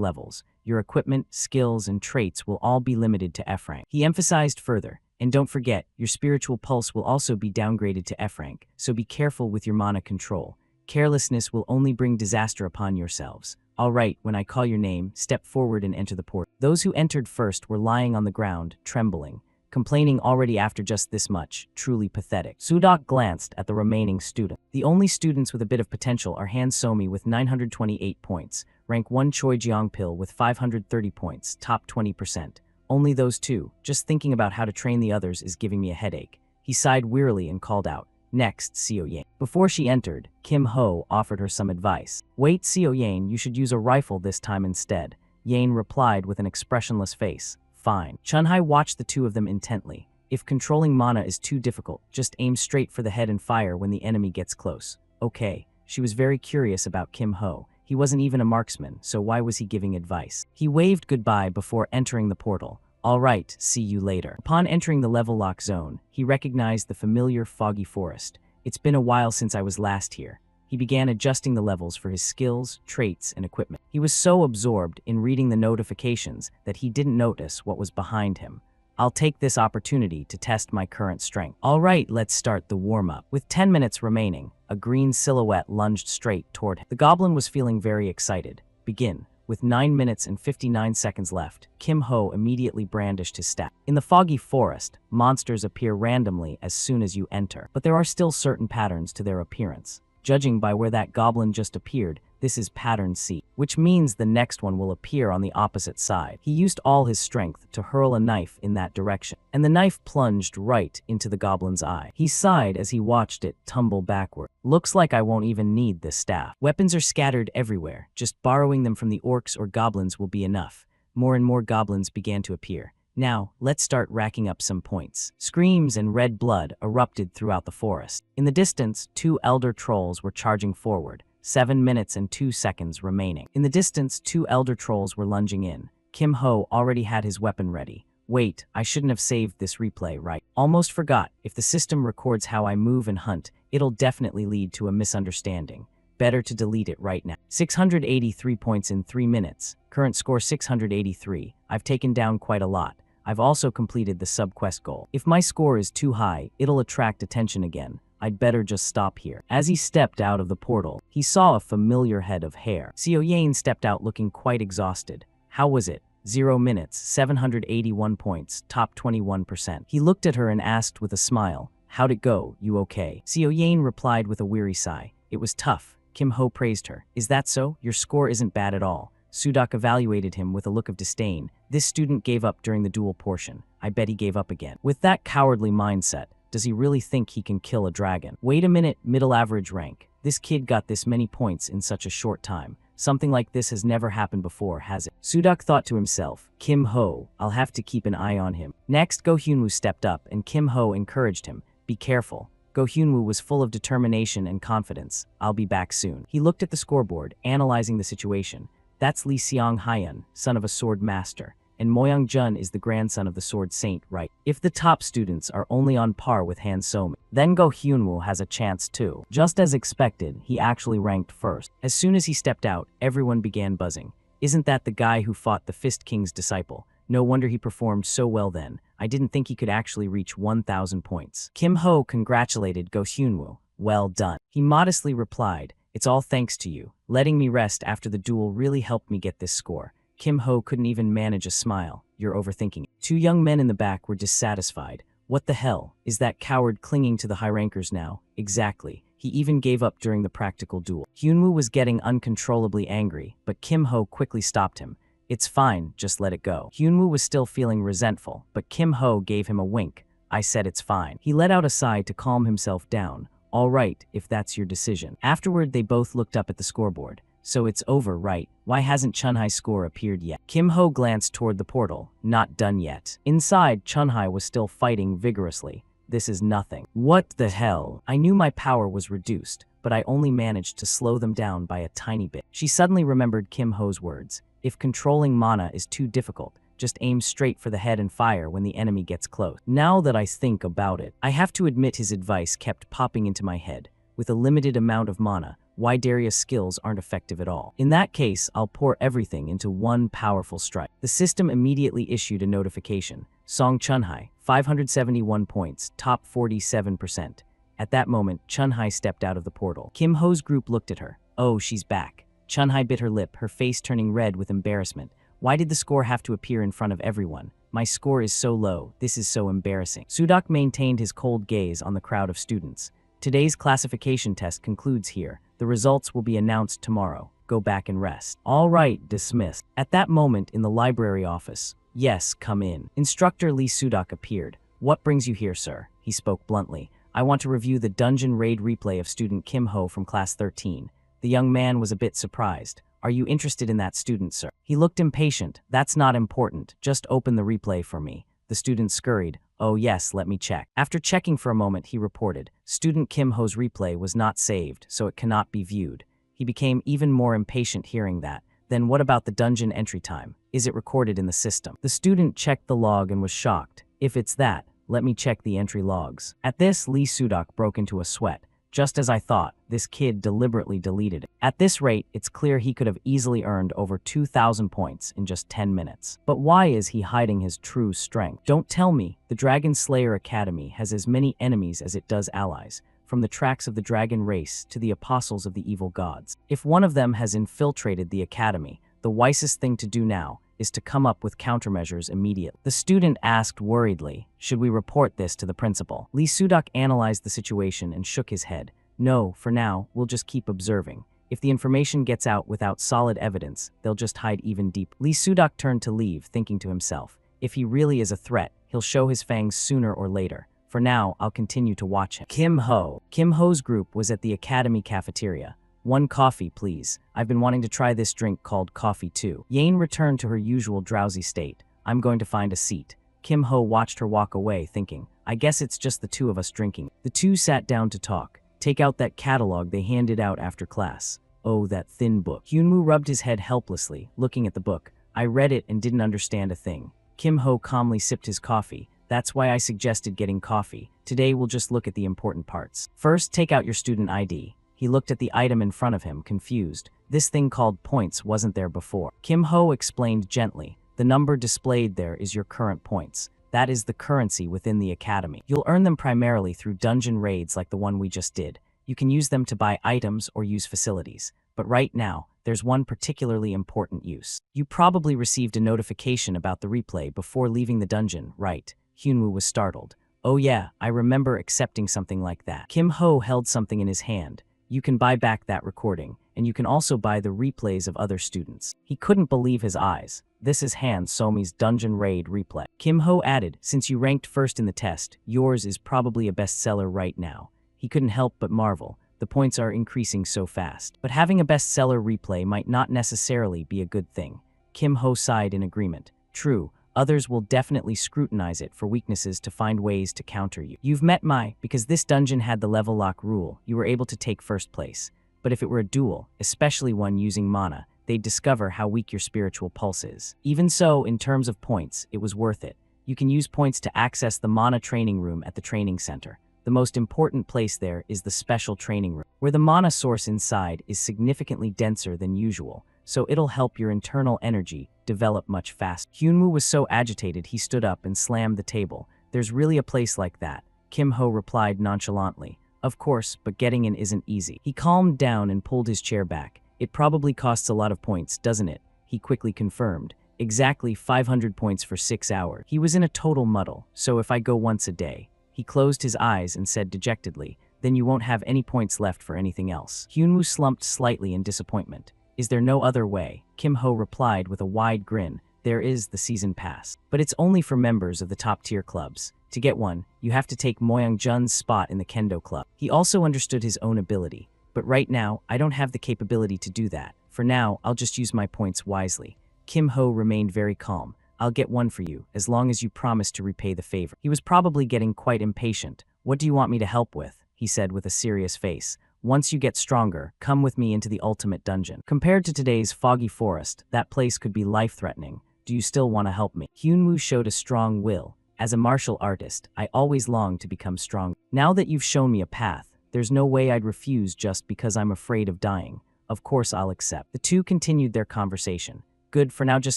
levels. Your equipment, skills, and traits will all be limited to F rank. He emphasized further, and don't forget, your spiritual pulse will also be downgraded to F rank, so be careful with your mana control. Carelessness will only bring disaster upon yourselves. All right, when I call your name, step forward and enter the portal. Those who entered first were lying on the ground, trembling. Complaining already after just this much, truly pathetic. Sudok glanced at the remaining students. The only students with a bit of potential are Han Somi with 928 points, rank 1 Choi Jeongpil with 530 points, top 20%. Only those 2. Just thinking about how to train the others is giving me a headache. He sighed wearily and called out, next, Seo Yang. Before she entered, Kim Ho offered her some advice. Wait, Seo Yang, you should use a rifle this time instead. Yang replied with an expressionless face. Fine. Chunhai watched the 2 of them intently. If controlling mana is too difficult, just aim straight for the head and fire when the enemy gets close. Okay. She was very curious about Kim Ho. He wasn't even a marksman, so why was he giving advice? He waved goodbye before entering the portal. All right, see you later. Upon entering the level lock zone, he recognized the familiar Foggy Forest. It's been a while since I was last here. He began adjusting the levels for his skills, traits, and equipment. He was so absorbed in reading the notifications that he didn't notice what was behind him. I'll take this opportunity to test my current strength. All right, let's start the warm-up. With 10 minutes remaining, a green silhouette lunged straight toward him. The goblin was feeling very excited. Begin. With 9 minutes and 59 seconds left, Kim Ho immediately brandished his staff. In the foggy forest, monsters appear randomly as soon as you enter, but there are still certain patterns to their appearance. Judging by where that goblin just appeared, this is pattern C, which means the next one will appear on the opposite side. He used all his strength to hurl a knife in that direction, and the knife plunged right into the goblin's eye. He sighed as he watched it tumble backward. Looks like I won't even need this staff. Weapons are scattered everywhere. Just borrowing them from the orcs or goblins will be enough. More and more goblins began to appear. Now, let's start racking up some points. Screams and red blood erupted throughout the forest. In the distance, 2 elder trolls were charging forward. 7 minutes and 2 seconds remaining. In the distance, 2 elder trolls were lunging in. Kim Ho already had his weapon ready. Wait, I shouldn't have saved this replay, right? Almost forgot. If the system records how I move and hunt, it'll definitely lead to a misunderstanding. Better to delete it right now. 683 points in 3 minutes. Current score 683. I've taken down quite a lot. I've also completed the sub-quest goal. If my score is too high, it'll attract attention again. I'd better just stop here. As he stepped out of the portal, he saw a familiar head of hair. Xiao Yan stepped out looking quite exhausted. How was it? 0 minutes, 781 points, top 21%. He looked at her and asked with a smile, "How'd it go? You okay?" Xiao Yan replied with a weary sigh. "It was tough." Kim Ho praised her. "Is that so? Your score isn't bad at all." Sudak evaluated him with a look of disdain. This student gave up during the duel portion. I bet he gave up again. With that cowardly mindset, does he really think he can kill a dragon? Wait a minute, middle average rank. This kid got this many points in such a short time. Something like this has never happened before, has it? Sudak thought to himself, Kim Ho, I'll have to keep an eye on him. Next, Go Hyunwoo stepped up and Kim Ho encouraged him. Be careful. Go Hyunwoo was full of determination and confidence. I'll be back soon. He looked at the scoreboard, analyzing the situation. That's Lee Seong Hyun, son of a sword master. And Moyoung Jun is the grandson of the Sword Saint, right? If the top students are only on par with Han So-min, then Go Hyunwoo has a chance too. Just as expected, he actually ranked first. As soon as he stepped out, everyone began buzzing. Isn't that the guy who fought the Fist King's disciple? No wonder he performed so well then. I didn't think he could actually reach 1,000 points. Kim Ho congratulated Go Hyunwoo. Well done. He modestly replied, it's all thanks to you. Letting me rest after the duel really helped me get this score. Kim Ho couldn't even manage a smile. You're overthinking it. 2 young men in the back were dissatisfied. What the hell? Is that coward clinging to the high rankers now? Exactly. He even gave up during the practical duel. Hyunwoo was getting uncontrollably angry, but Kim Ho quickly stopped him. It's fine, just let it go. Hyunwoo was still feeling resentful, but Kim Ho gave him a wink. I said it's fine. He let out a sigh to calm himself down. All right, if that's your decision. Afterward, they both looked up at the scoreboard. So it's over, right? Why hasn't Chunhai's score appeared yet? Kim Ho glanced toward the portal. Not done yet. Inside, Chunhai was still fighting vigorously. This is nothing. What the hell? I knew my power was reduced, but I only managed to slow them down by a tiny bit. She suddenly remembered Kim Ho's words. If controlling mana is too difficult, just aim straight for the head and fire when the enemy gets close. Now that I think about it, I have to admit his advice kept popping into my head. With a limited amount of mana, why Darius' skills aren't effective at all. In that case, I'll pour everything into one powerful strike. The system immediately issued a notification. Song Chunhai, 571 points, top 47%. At that moment, Chunhai stepped out of the portal. Kim Ho's group looked at her. Oh, she's back. Chunhai bit her lip, her face turning red with embarrassment. Why did the score have to appear in front of everyone? My score is so low. This is so embarrassing. Sudak maintained his cold gaze on the crowd of students. Today's classification test concludes here. The results will be announced tomorrow. Go back and rest. All right, dismissed. At that moment in the library office, yes, come in. Instructor Lee Sudak appeared. What brings you here, sir? He spoke bluntly. I want to review the dungeon raid replay of student Kim Ho from class 13. The young man was a bit surprised. Are you interested in that student, sir? He looked impatient. That's not important. Just open the replay for me. The student scurried. Oh yes, let me check. After checking for a moment, he reported, student Kim Ho's replay was not saved, so it cannot be viewed. He became even more impatient hearing that. Then what about the dungeon entry time? Is it recorded in the system? The student checked the log and was shocked. If it's that, let me check the entry logs. At this, Lee Sudak broke into a sweat. Just as I thought, this kid deliberately deleted it. At this rate, it's clear he could have easily earned over 2,000 points in just 10 minutes. But why is he hiding his true strength? Don't tell me. The Dragon Slayer Academy has as many enemies as it does allies, from the tracks of the dragon race to the apostles of the evil gods. If one of them has infiltrated the academy, The wisest thing to do now is to come up with countermeasures immediately. The student asked worriedly, should we report this to the principal? Lee Sudok analyzed the situation and shook his head. No, for now, we'll just keep observing. If the information gets out without solid evidence, they'll just hide even deeper. Lee Sudok turned to leave, thinking to himself, if he really is a threat, he'll show his fangs sooner or later. For now, I'll continue to watch him. Kim Ho. Kim Ho's group was at the academy cafeteria. 1 coffee, please. I've been wanting to try this drink called coffee too. Yane returned to her usual drowsy state. I'm going to find a seat. Kim Ho watched her walk away, thinking, I guess it's just the two of us drinking. The two sat down to talk. Take out that catalog they handed out after class. Oh, that thin book. Hyunwoo rubbed his head helplessly, looking at the book. I read it and didn't understand a thing. Kim Ho calmly sipped his coffee. That's why I suggested getting coffee. Today we'll just look at the important parts. First, take out your student ID. He looked at the item in front of him, confused. This thing called points wasn't there before. Kim Ho explained gently. The number displayed there is your current points. That is the currency within the academy. You'll earn them primarily through dungeon raids like the one we just did. You can use them to buy items or use facilities. But right now, there's one particularly important use. You probably received a notification about the replay before leaving the dungeon, right? Hyunwoo was startled. Oh yeah, I remember accepting something like that. Kim Ho held something in his hand. You can buy back that recording, and you can also buy the replays of other students. He couldn't believe his eyes. This is Han Somi's Dungeon Raid replay. Kim Ho added, since you ranked first in the test, yours is probably a bestseller right now. He couldn't help but marvel. The points are increasing so fast. But having a bestseller replay might not necessarily be a good thing. Kim Ho sighed in agreement. True, others will definitely scrutinize it for weaknesses to find ways to counter you. You've met because this dungeon had the level lock rule, you were able to take first place. But if it were a duel, especially one using mana, they'd discover how weak your spiritual pulse is. Even so, in terms of points, it was worth it. You can use points to access the mana training room at the training center. The most important place there is the special training room, where the mana source inside is significantly denser than usual, so it'll help your internal energy develop much faster. Hyunwoo was so agitated he stood up and slammed the table. There's really a place like that, Kim Ho replied nonchalantly. Of course, but getting in isn't easy. He calmed down and pulled his chair back. It probably costs a lot of points, doesn't it? He quickly confirmed. Exactly 500 points for 6 hours. He was in a total muddle, so if I go once a day. He closed his eyes and said dejectedly, then you won't have any points left for anything else. Hyunwoo slumped slightly in disappointment. Is there no other way? Kim Ho replied with a wide grin. There is the season pass. But it's only for members of the top-tier clubs. To get one, you have to take Moyoung Jun's spot in the Kendo club. He also understood his own ability. But right now, I don't have the capability to do that. For now, I'll just use my points wisely. Kim Ho remained very calm. I'll get one for you, as long as you promise to repay the favor. He was probably getting quite impatient. What do you want me to help with? He said with a serious face. Once you get stronger, come with me into the ultimate dungeon. Compared to today's foggy forest, that place could be life-threatening. Do you still want to help me? Hyunwoo showed a strong will. As a martial artist, I always longed to become strong. Now that you've shown me a path, there's no way I'd refuse just because I'm afraid of dying. Of course I'll accept. The two continued their conversation. Good, for now just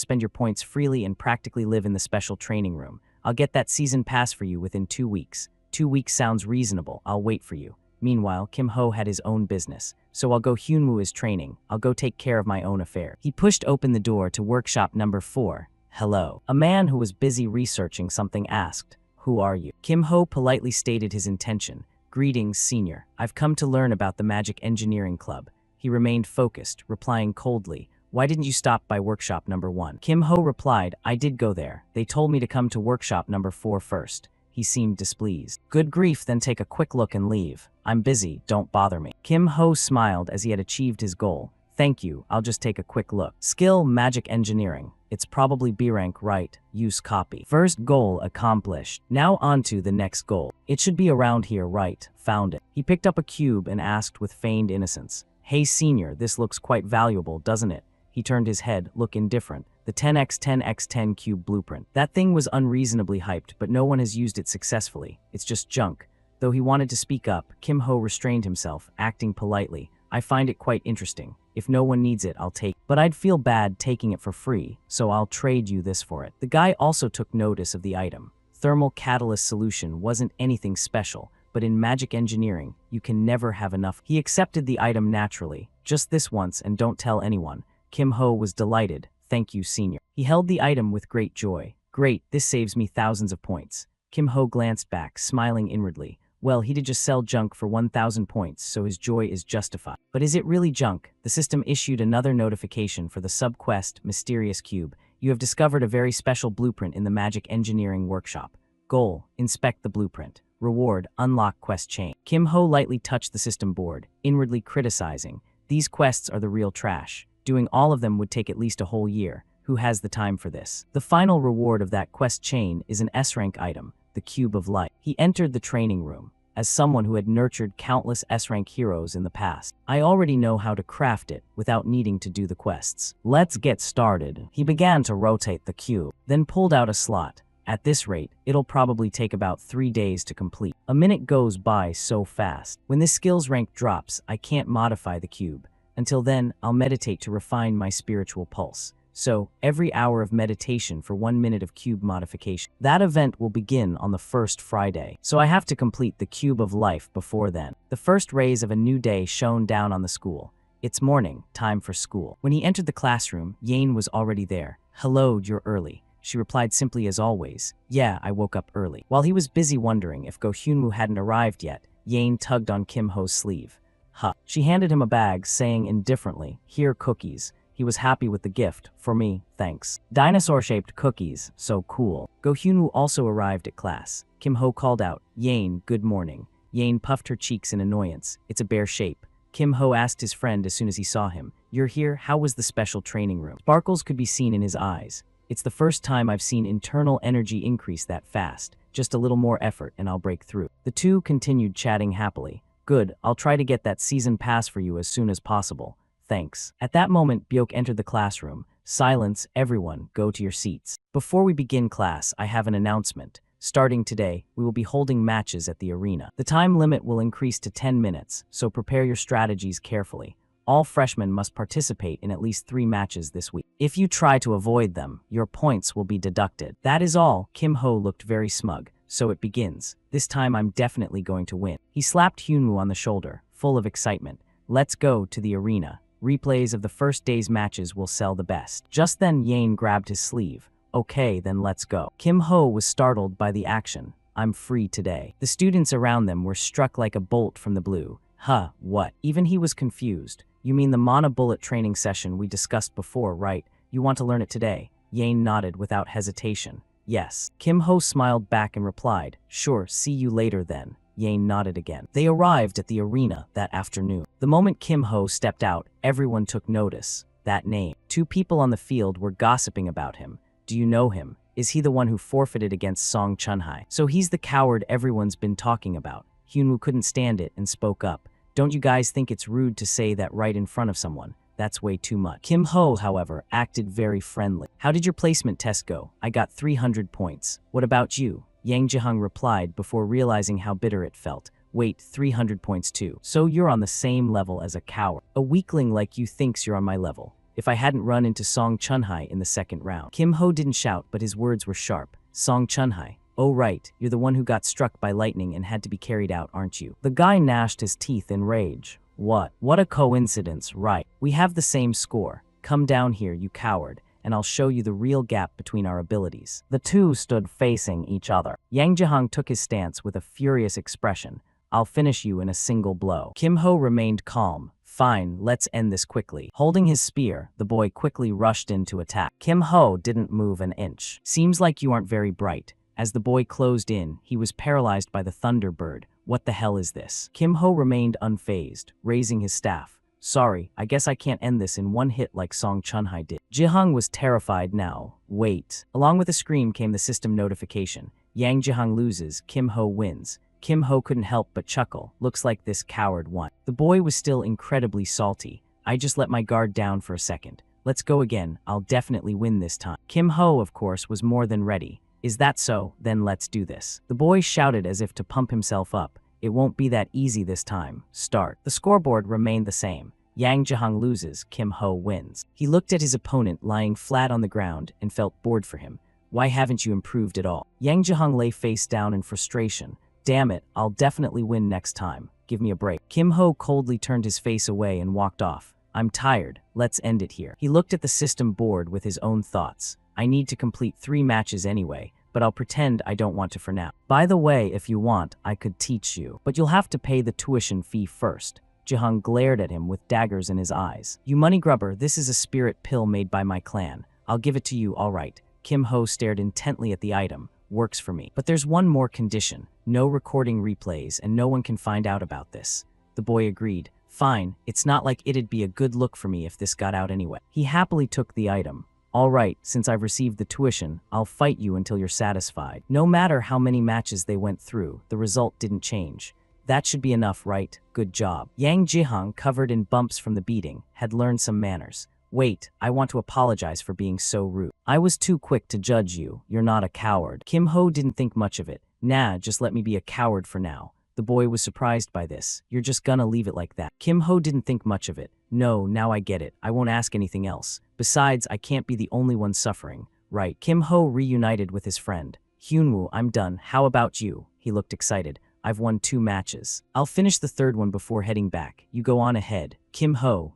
spend your points freely and practically live in the special training room. I'll get that season pass for you within 2 weeks. 2 weeks sounds reasonable, I'll wait for you. Meanwhile, Kim Ho had his own business. So while Hyunwoo is training, I'll go take care of my own affair. He pushed open the door to workshop number 4. Hello. A man who was busy researching something asked, who are you? Kim Ho politely stated his intention. Greetings, senior. I've come to learn about the Magic Engineering Club. He remained focused, replying coldly, why didn't you stop by workshop number 1? Kim Ho replied, I did go there. They told me to come to workshop number 4 first. He seemed displeased. Good grief, then take a quick look and leave. I'm busy, don't bother me. Kim Ho smiled as he had achieved his goal. Thank you, I'll just take a quick look. Skill, Magic Engineering. It's probably B rank, right? Use copy. First goal accomplished. Now on to the next goal. It should be around here, right? Found it. He picked up a cube and asked with feigned innocence. Hey senior, this looks quite valuable, doesn't it? He turned his head, look indifferent. The 10x10x10 cube blueprint. That thing was unreasonably hyped, but no one has used it successfully. It's just junk. Though he wanted to speak up, Kim Ho restrained himself, acting politely. I find it quite interesting. If no one needs it, I'll take it. But I'd feel bad taking it for free, so I'll trade you this for it. The guy also took notice of the item. Thermal catalyst solution wasn't anything special, but in magic engineering, you can never have enough. He accepted the item naturally. Just this once and don't tell anyone. Kim Ho was delighted. Thank you, senior. He held the item with great joy. Great, this saves me thousands of points. Kim Ho glanced back, smiling inwardly. Well, he did just sell junk for 1,000 points, so his joy is justified. But is it really junk? The system issued another notification for the sub-quest, Mysterious Cube. You have discovered a very special blueprint in the Magic Engineering Workshop. Goal: inspect the blueprint. Reward: unlock quest chain. Kim Ho lightly touched the system board, inwardly criticizing. These quests are the real trash. Doing all of them would take at least a whole year. Who has the time for this? The final reward of that quest chain is an S-rank item, the Cube of Light. He entered the training room. As someone who had nurtured countless S-rank heroes in the past, I already know how to craft it without needing to do the quests. Let's get started. He began to rotate the cube, then pulled out a slot. At this rate, it'll probably take about 3 days to complete. A minute goes by so fast. When this skills rank drops, I can't modify the cube. Until then, I'll meditate to refine my spiritual pulse. So, every hour of meditation for 1 minute of cube modification. That event will begin on the first Friday, so I have to complete the Cube of Life before then. The first rays of a new day shone down on the school. It's morning, time for school. When he entered the classroom, Yane was already there. Hello, you're early. She replied simply as always. Yeah, I woke up early. While he was busy wondering if Go Hyunwoo hadn't arrived yet, Yane tugged on Kim Ho's sleeve. Huh. She handed him a bag, saying indifferently, here cookies. He was happy with the gift. For me, thanks. Dinosaur-shaped cookies. So cool. Go Hyunwoo also arrived at class. Kim Ho called out, Yane, good morning. Yane puffed her cheeks in annoyance. It's a bear shape. Kim Ho asked his friend as soon as he saw him. You're here? How was the special training room? Sparkles could be seen in his eyes. It's the first time I've seen internal energy increase that fast. Just a little more effort and I'll break through. The two continued chatting happily. Good, I'll try to get that season pass for you as soon as possible. Thanks. At that moment, Byok entered the classroom. Silence, everyone, go to your seats. Before we begin class, I have an announcement. Starting today, we will be holding matches at the arena. The time limit will increase to 10 minutes, so prepare your strategies carefully. All freshmen must participate in at least 3 matches this week. If you try to avoid them, your points will be deducted. That is all. Kim Ho looked very smug. So it begins. This time I'm definitely going to win. He slapped Hyunwoo on the shoulder, full of excitement. Let's go to the arena. Replays of the first day's matches will sell the best. Just then Yane grabbed his sleeve. Okay, then let's go. Kim Ho was startled by the action. I'm free today. The students around them were struck like a bolt from the blue. Huh, what? Even he was confused. You mean the Mana Bullet training session we discussed before, right? You want to learn it today? Yane nodded without hesitation. Yes. Kim Ho smiled back and replied, sure, see you later then. Yane nodded again. They arrived at the arena that afternoon. The moment Kim Ho stepped out, everyone took notice. That name. 2 people on the field were gossiping about him. Do you know him? Is he the one who forfeited against Song Chunhai? So he's the coward everyone's been talking about. Hyunwoo couldn't stand it and spoke up. Don't you guys think it's rude to say that right in front of someone? That's way too much. Kim Ho, however, acted very friendly. How did your placement test go? I got 300 points. What about you? Yang Jihang replied before realizing how bitter it felt. Wait, 300 points too. So you're on the same level as a coward. A weakling like you thinks you're on my level. If I hadn't run into Song Chunhai in the second round. Kim Ho didn't shout, but his words were sharp. Song Chunhai. Oh right, you're the one who got struck by lightning and had to be carried out, aren't you? The guy gnashed his teeth in rage. What a coincidence, right? We have the same score. Come down here, you coward, and I'll show you the real gap between our abilities. The two stood facing each other. Yang Jihang took his stance with a furious expression. I'll finish you in a single blow. Kim Ho remained calm. Fine, let's end this quickly. Holding his spear, the boy quickly rushed in to attack. Kim Ho didn't move an inch. Seems like you aren't very bright. As the boy closed in, he was paralyzed by the Thunderbird. What the hell is this? Kim Ho remained unfazed, raising his staff. Sorry, I guess I can't end this in one hit like Song Chunhai did. Jihang was terrified now. Wait. Along with a scream came the system notification. Yang Jihang loses, Kim Ho wins. Kim Ho couldn't help but chuckle. Looks like this coward won. The boy was still incredibly salty. I just let my guard down for a second. Let's go again. I'll definitely win this time. Kim Ho, of course, was more than ready. Is that so? Then let's do this. The boy shouted as if to pump himself up. It won't be that easy this time. Start. The scoreboard remained the same. Yang Jihang loses, Kim Ho wins. He looked at his opponent lying flat on the ground and felt bored for him. Why haven't you improved at all? Yang Jihang lay face down in frustration. Damn it, I'll definitely win next time. Give me a break. Kim Ho coldly turned his face away and walked off. I'm tired, let's end it here. He looked at the system board with his own thoughts. I need to complete 3 matches anyway, but I'll pretend I don't want to for now. By the way, if you want, I could teach you, but you'll have to pay the tuition fee first. Jihang glared at him with daggers in his eyes. You money grubber, this is a spirit pill made by my clan. I'll give it to you, all right. Kim Ho stared intently at the item. Works for me. But there's one more condition. No recording replays and no one can find out about this. The boy agreed. Fine, it's not like it'd be a good look for me if this got out anyway. He happily took the item. All right, since I've received the tuition, I'll fight you until you're satisfied. No matter how many matches they went through, the result didn't change. That should be enough, right? Good job. Yang Jihang, covered in bumps from the beating, had learned some manners. Wait, I want to apologize for being so rude. I was too quick to judge you. You're not a coward. Kim Ho didn't think much of it. Nah, just let me be a coward for now. The boy was surprised by this. You're just gonna leave it like that. Kim Ho didn't think much of it. No, now I get it. I won't ask anything else. Besides, I can't be the only one suffering. Right. Kim Ho reunited with his friend. Hyunwoo, I'm done. How about you? He looked excited. I've won 2 matches. I'll finish the 3rd one before heading back. You go on ahead. Kim Ho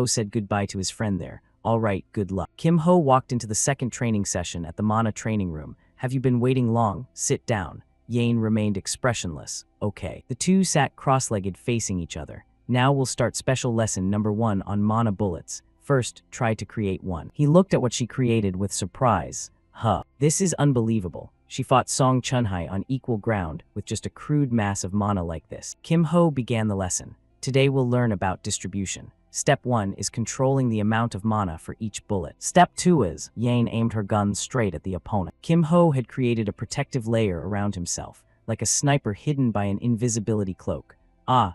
said goodbye to his friend there. All right, good luck. Kim Ho walked into the 2nd training session at the Mana training room. Have you been waiting long? Sit down. Yane remained expressionless. Okay. The two sat cross-legged facing each other. Now we'll start special lesson number 1 on mana bullets. First, try to create one. He looked at what she created with surprise. This is unbelievable. She fought Song Chunhai on equal ground with just a crude mass of mana like this. Kim Ho began the lesson. Today we'll learn about distribution. Step 1 is controlling the amount of mana for each bullet. Step 2 is, Yane aimed her gun straight at the opponent. Kim Ho had created a protective layer around himself, like a sniper hidden by an invisibility cloak.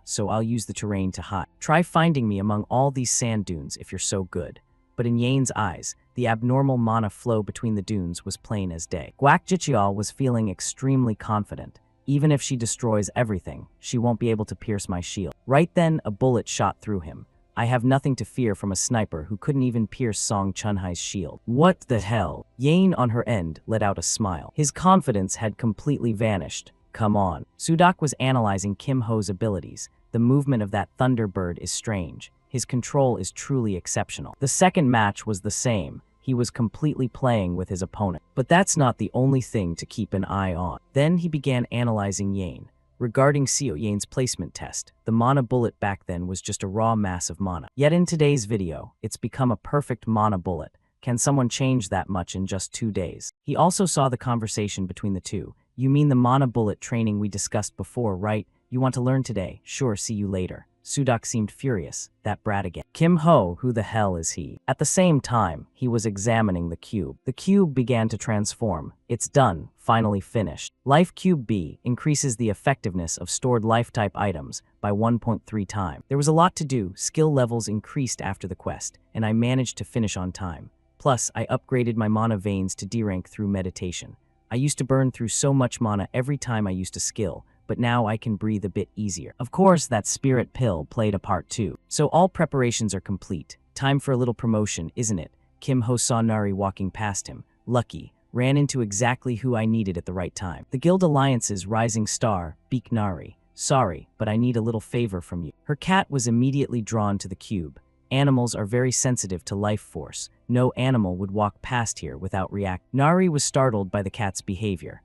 So I'll use the terrain to hide. Try finding me among all these sand dunes if you're so good. But in Yane's eyes, the abnormal mana flow between the dunes was plain as day. Guak Jichial was feeling extremely confident. Even if she destroys everything, she won't be able to pierce my shield. Right then, a bullet shot through him. I have nothing to fear from a sniper who couldn't even pierce Song Chunhai's shield. What the hell? Yane on her end let out a smile. His confidence had completely vanished. Come on. Sudak was analyzing Kim Ho's abilities. The movement of that Thunderbird is strange. His control is truly exceptional. The 2nd match was the same. He was completely playing with his opponent. But that's not the only thing to keep an eye on. Then he began analyzing Yane. Regarding Seo Yane's placement test, the mana bullet back then was just a raw mass of mana. Yet in today's video, it's become a perfect mana bullet. Can someone change that much in just 2 days? He also saw the conversation between the two. You mean the mana bullet training we discussed before, right? You want to learn today? Sure, see you later. Sudak seemed furious. That brat again. Kim Ho, who the hell is he? At the same time, he was examining the cube. The cube began to transform. It's done. Finally finished. Life Cube B increases the effectiveness of stored life-type items by 1.3 times. There was a lot to do. Skill levels increased after the quest, and I managed to finish on time. Plus, I upgraded my mana veins to D rank through meditation. I used to burn through so much mana every time I used a skill, but now I can breathe a bit easier. Of course, that spirit pill played a part too. So all preparations are complete. Time for a little promotion, isn't it? Kim Ho saw Nari walking past him. Lucky. Ran into exactly who I needed at the right time. The Guild Alliance's rising star, Beak Nari. Sorry, but I need a little favor from you. Her cat was immediately drawn to the cube. Animals are very sensitive to life force. No animal would walk past here without reacting. Nari was startled by the cat's behavior.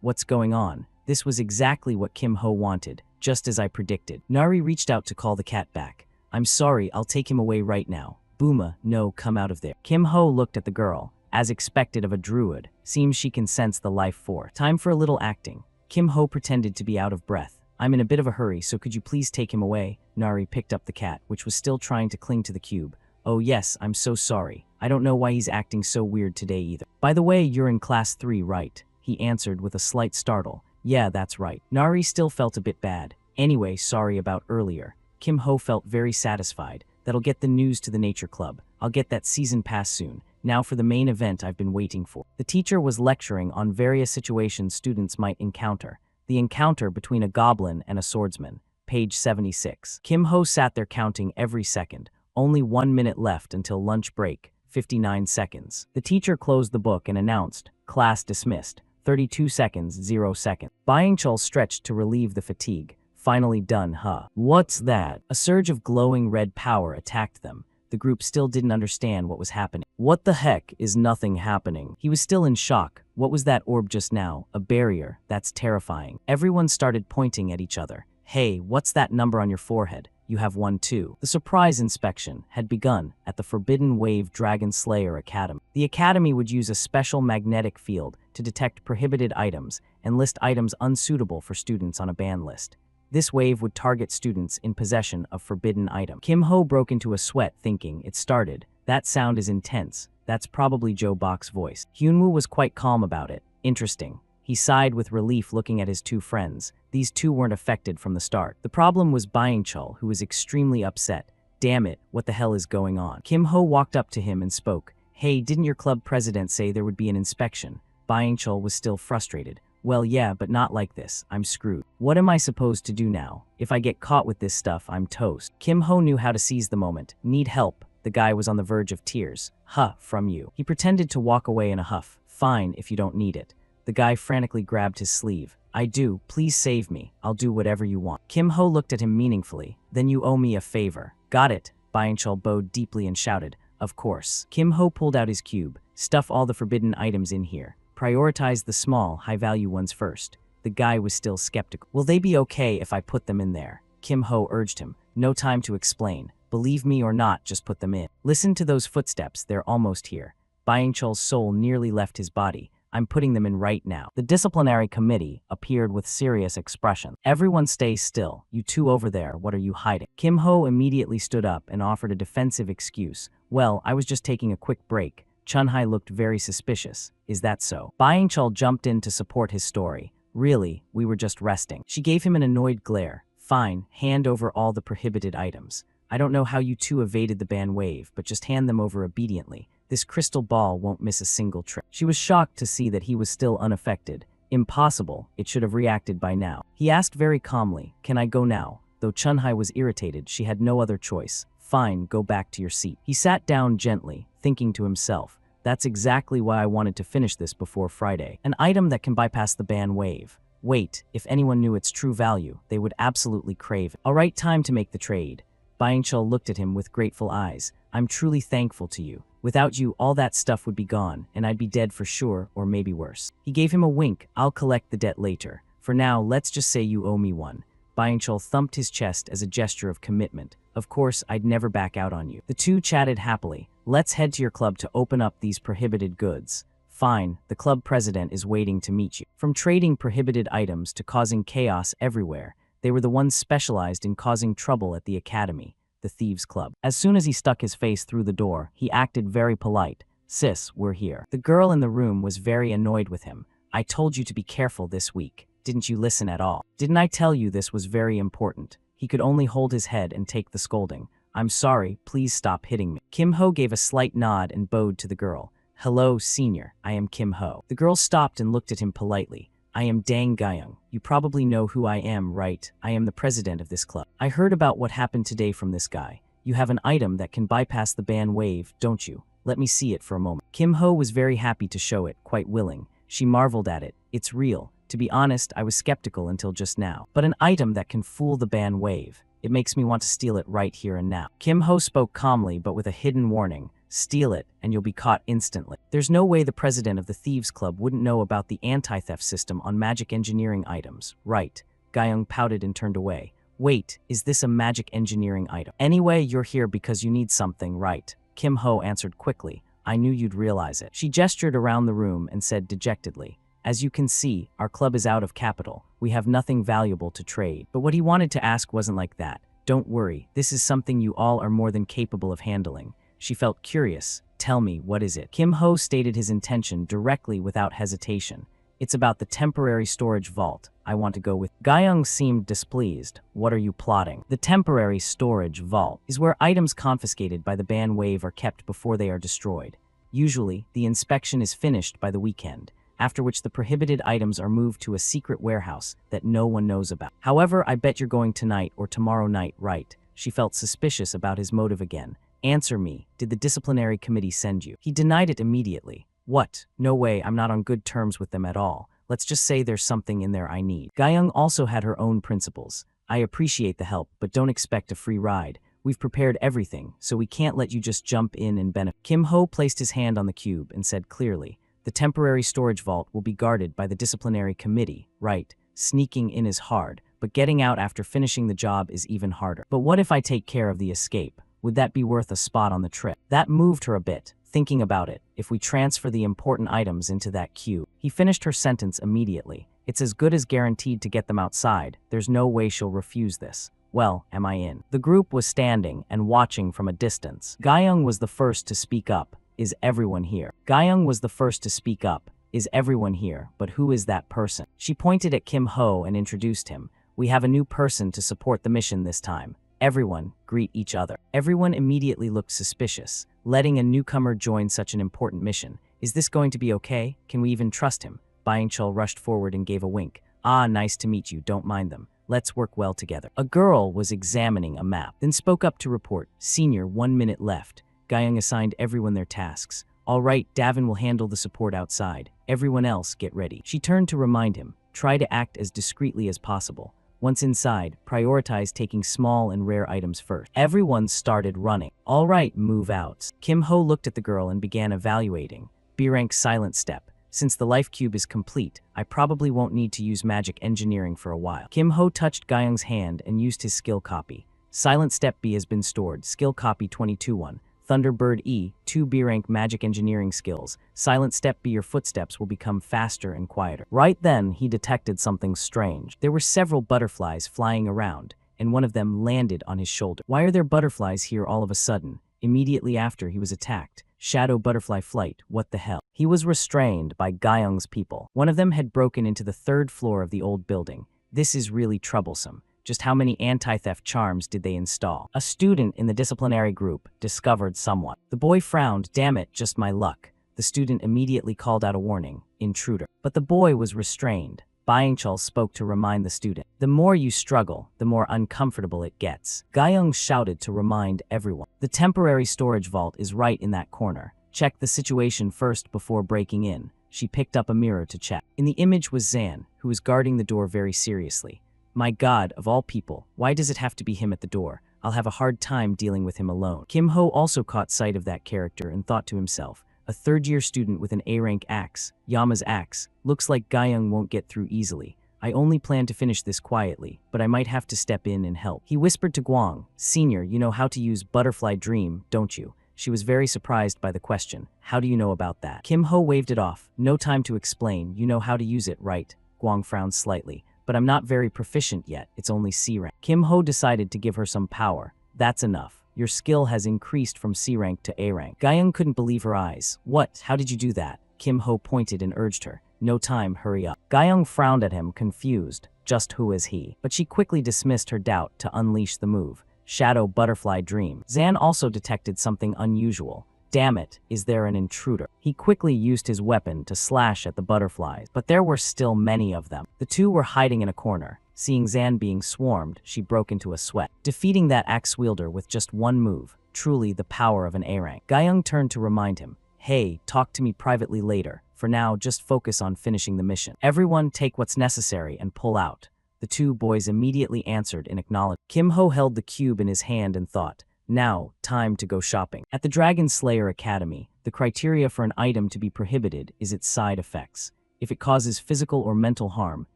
What's going on? This was exactly what Kim Ho wanted, just as I predicted. Nari reached out to call the cat back. I'm sorry, I'll take him away right now. Booma, no, come out of there. Kim Ho looked at the girl. As expected of a druid, seems she can sense the life force. Time for a little acting. Kim Ho pretended to be out of breath. I'm in a bit of a hurry, so could you please take him away? Nari picked up the cat, which was still trying to cling to the cube. Oh yes, I'm so sorry. I don't know why he's acting so weird today either. By the way, you're in class 3, right? He answered with a slight startle. Yeah, that's right. Nari still felt a bit bad. Anyway, sorry about earlier. Kim Ho felt very satisfied. That'll get the news to the nature club. I'll get that season pass soon. Now for the main event I've been waiting for. The teacher was lecturing on various situations students might encounter. The encounter between a goblin and a swordsman. Page 76. Kim Ho sat there counting every second. Only 1 minute left until lunch break. 59 seconds. The teacher closed the book and announced, class dismissed. 32 seconds, 0 seconds. Byingchul stretched to relieve the fatigue. Finally done, huh? What's that? A surge of glowing red power attacked them. The group still didn't understand what was happening. What the heck is nothing happening? He was still in shock. What was that orb just now? A barrier. That's terrifying. Everyone started pointing at each other. Hey, what's that number on your forehead? You have one too. The surprise inspection had begun at the Forbidden Wave Dragon Slayer Academy. The academy would use a special magnetic field to detect prohibited items and list items unsuitable for students on a ban list. This wave would target students in possession of forbidden items. Kim Ho broke into a sweat thinking, it started. That sound is intense. That's probably Joe Bach's voice. Hyunwoo was quite calm about it. Interesting. He sighed with relief looking at his two friends. These two weren't affected from the start. The problem was Byung-chul, who was extremely upset. Damn it, what the hell is going on? Kim Ho walked up to him and spoke. Hey, didn't your club president say there would be an inspection? Byung-chul was still frustrated. Well, yeah, but not like this. I'm screwed. What am I supposed to do now? If I get caught with this stuff, I'm toast. Kim Ho knew how to seize the moment. Need help. The guy was on the verge of tears. Huh, from you. He pretended to walk away in a huff. Fine, if you don't need it. The guy frantically grabbed his sleeve. I do. Please save me. I'll do whatever you want. Kim Ho looked at him meaningfully. Then you owe me a favor. Got it. Byung-chul bowed deeply and shouted. Of course. Kim Ho pulled out his cube. Stuff all the forbidden items in here. Prioritize the small, high-value ones first. The guy was still skeptical. Will they be okay if I put them in there? Kim Ho urged him. No time to explain. Believe me or not, just put them in. Listen to those footsteps. They're almost here. Byung-chul's soul nearly left his body. I'm putting them in right now. The disciplinary committee appeared with serious expression. Everyone stay still. You two over there, what are you hiding? Kim Ho immediately stood up and offered a defensive excuse. Well, I was just taking a quick break. Chun-hai looked very suspicious. Is that so? Byung-chul jumped in to support his story. Really, we were just resting. She gave him an annoyed glare. Fine, hand over all the prohibited items. I don't know how you two evaded the ban wave, but just hand them over obediently. This crystal ball won't miss a single trick. She was shocked to see that he was still unaffected. Impossible, it should have reacted by now. He asked very calmly, can I go now? Though Chun-hai was irritated, she had no other choice. Fine, go back to your seat. He sat down gently, thinking to himself, that's exactly why I wanted to finish this before Friday. An item that can bypass the ban wave. Wait, if anyone knew its true value, they would absolutely crave it. All right, time to make the trade. Byung-chul looked at him with grateful eyes. I'm truly thankful to you. Without you, all that stuff would be gone, and I'd be dead for sure, or maybe worse. He gave him a wink. I'll collect the debt later. For now, let's just say you owe me one. Byung-chul thumped his chest as a gesture of commitment. Of course, I'd never back out on you. The two chatted happily. Let's head to your club to open up these prohibited goods. Fine, the club president is waiting to meet you. From trading prohibited items to causing chaos everywhere, they were the ones specialized in causing trouble at the academy, the Thieves' Club. As soon as he stuck his face through the door, he acted very polite. Sis, we're here. The girl in the room was very annoyed with him. I told you to be careful this week. Didn't you listen at all? Didn't I tell you this was very important? He could only hold his head and take the scolding. I'm sorry, please stop hitting me. Kim Ho gave a slight nod and bowed to the girl. Hello, senior, I am Kim Ho. The girl stopped and looked at him politely. I am Dang Gyeong. You probably know who I am, right? I am the president of this club. I heard about what happened today from this guy. You have an item that can bypass the ban wave, don't you? Let me see it for a moment. Kim Ho was very happy to show it, quite willing. She marveled at it. It's real. To be honest, I was skeptical until just now. But an item that can fool the ban wave. It makes me want to steal it right here and now. Kim Ho spoke calmly but with a hidden warning. Steal it, and you'll be caught instantly. There's no way the president of the Thieves' Club wouldn't know about the anti-theft system on magic engineering items. Right. Gyeong pouted and turned away. Wait, is this a magic engineering item? Anyway, you're here because you need something, right? Kim Ho answered quickly. I knew you'd realize it. She gestured around the room and said dejectedly, as you can see, our club is out of capital. We have nothing valuable to trade. But what he wanted to ask wasn't like that. Don't worry, this is something you all are more than capable of handling. She felt curious. Tell me, what is it? Kim Ho stated his intention directly without hesitation. It's about the temporary storage vault. I want to go with. Gyeong seemed displeased. What are you plotting? The temporary storage vault is where items confiscated by the ban wave are kept before they are destroyed. Usually, the inspection is finished by the weekend, after which the prohibited items are moved to a secret warehouse that no one knows about. However, I bet you're going tonight or tomorrow night, right? She felt suspicious about his motive again. Answer me, did the disciplinary committee send you? He denied it immediately. What? No way, I'm not on good terms with them at all. Let's just say there's something in there I need. Gyeong also had her own principles. I appreciate the help, but don't expect a free ride. We've prepared everything, so we can't let you just jump in and benefit. Kim Ho placed his hand on the cube and said clearly, the temporary storage vault will be guarded by the disciplinary committee, right? Sneaking in is hard, but getting out after finishing the job is even harder. But what if I take care of the escape? Would that be worth a spot on the trip? That moved her a bit, thinking about it. If we transfer the important items into that cube. He finished her sentence immediately. It's as good as guaranteed to get them outside. There's no way she'll refuse this. Well, am I in? The group was standing and watching from a distance. Gyeong was the first to speak up. Is everyone here? Gyeong was the first to speak up. Is everyone here? But who is that person? She pointed at Kim Ho and introduced him. We have a new person to support the mission this time. Everyone, greet each other. Everyone immediately looked suspicious, letting a newcomer join such an important mission. Is this going to be okay? Can we even trust him? Byung-chul rushed forward and gave a wink. Ah, nice to meet you, don't mind them. Let's work well together. A girl was examining a map, then spoke up to report. Senior, 1 minute left. Gyeong assigned everyone their tasks. All right, Davin will handle the support outside. Everyone else, get ready. She turned to remind him. Try to act as discreetly as possible. Once inside, prioritize taking small and rare items first. Everyone started running. All right, move out. Kim Ho looked at the girl and began evaluating. B-rank silent step. Since the life cube is complete, I probably won't need to use magic engineering for a while. Kim Ho touched Gyeong's hand and used his skill copy. Silent step B has been stored. Skill copy 22-1. Thunderbird E, 2 B-rank magic engineering skills. Silent step B, your footsteps will become faster and quieter. Right then, he detected something strange. There were several butterflies flying around, and one of them landed on his shoulder. Why are there butterflies here all of a sudden? Immediately after, he was attacked. Shadow butterfly flight, what the hell? He was restrained by Gyeong's people. One of them had broken into the 3rd floor of the old building. This is really troublesome. Just how many anti-theft charms did they install? A student in the disciplinary group discovered someone. The boy frowned. Damn it, just my luck. The student immediately called out a warning. Intruder. But the boy was restrained. Byung-chul spoke to remind the student. The more you struggle, the more uncomfortable it gets. Gyeong shouted to remind everyone. The temporary storage vault is right in that corner. Check the situation first before breaking in. She picked up a mirror to check. In the image was Zan, who was guarding the door very seriously. My God, of all people, why does it have to be him at the door? I'll have a hard time dealing with him alone. Kim Ho also caught sight of that character and thought to himself, a 3rd-year student with an A-rank axe, Yama's axe, looks like Gyeong won't get through easily. I only plan to finish this quietly, but I might have to step in and help. He whispered to Gwang, Senior, you know how to use Butterfly Dream, don't you? She was very surprised by the question. How do you know about that? Kim Ho waved it off. No time to explain. You know how to use it, right? Gwang frowned slightly. But I'm not very proficient yet. It's only C rank. Kim Ho decided to give her some power. That's enough. Your skill has increased from C rank to A rank. Gyeong couldn't believe her eyes. What? How did you do that? Kim Ho pointed and urged her. No time, hurry up. Gyeong frowned at him, confused. Just who is he? But she quickly dismissed her doubt to unleash the move. Shadow Butterfly Dream. Zan also detected something unusual. Damn it, is there an intruder? He quickly used his weapon to slash at the butterflies, but there were still many of them. The two were hiding in a corner. Seeing Zan being swarmed, she broke into a sweat. Defeating that axe wielder with just one move, truly the power of an A-rank. Gyeong turned to remind him, hey, talk to me privately later. For now, just focus on finishing the mission. Everyone take what's necessary and pull out. The two boys immediately answered in acknowledgement. Kim Ho held the cube in his hand and thought, now, time to go shopping. At the Dragon Slayer Academy, the criteria for an item to be prohibited is its side effects. If it causes physical or mental harm,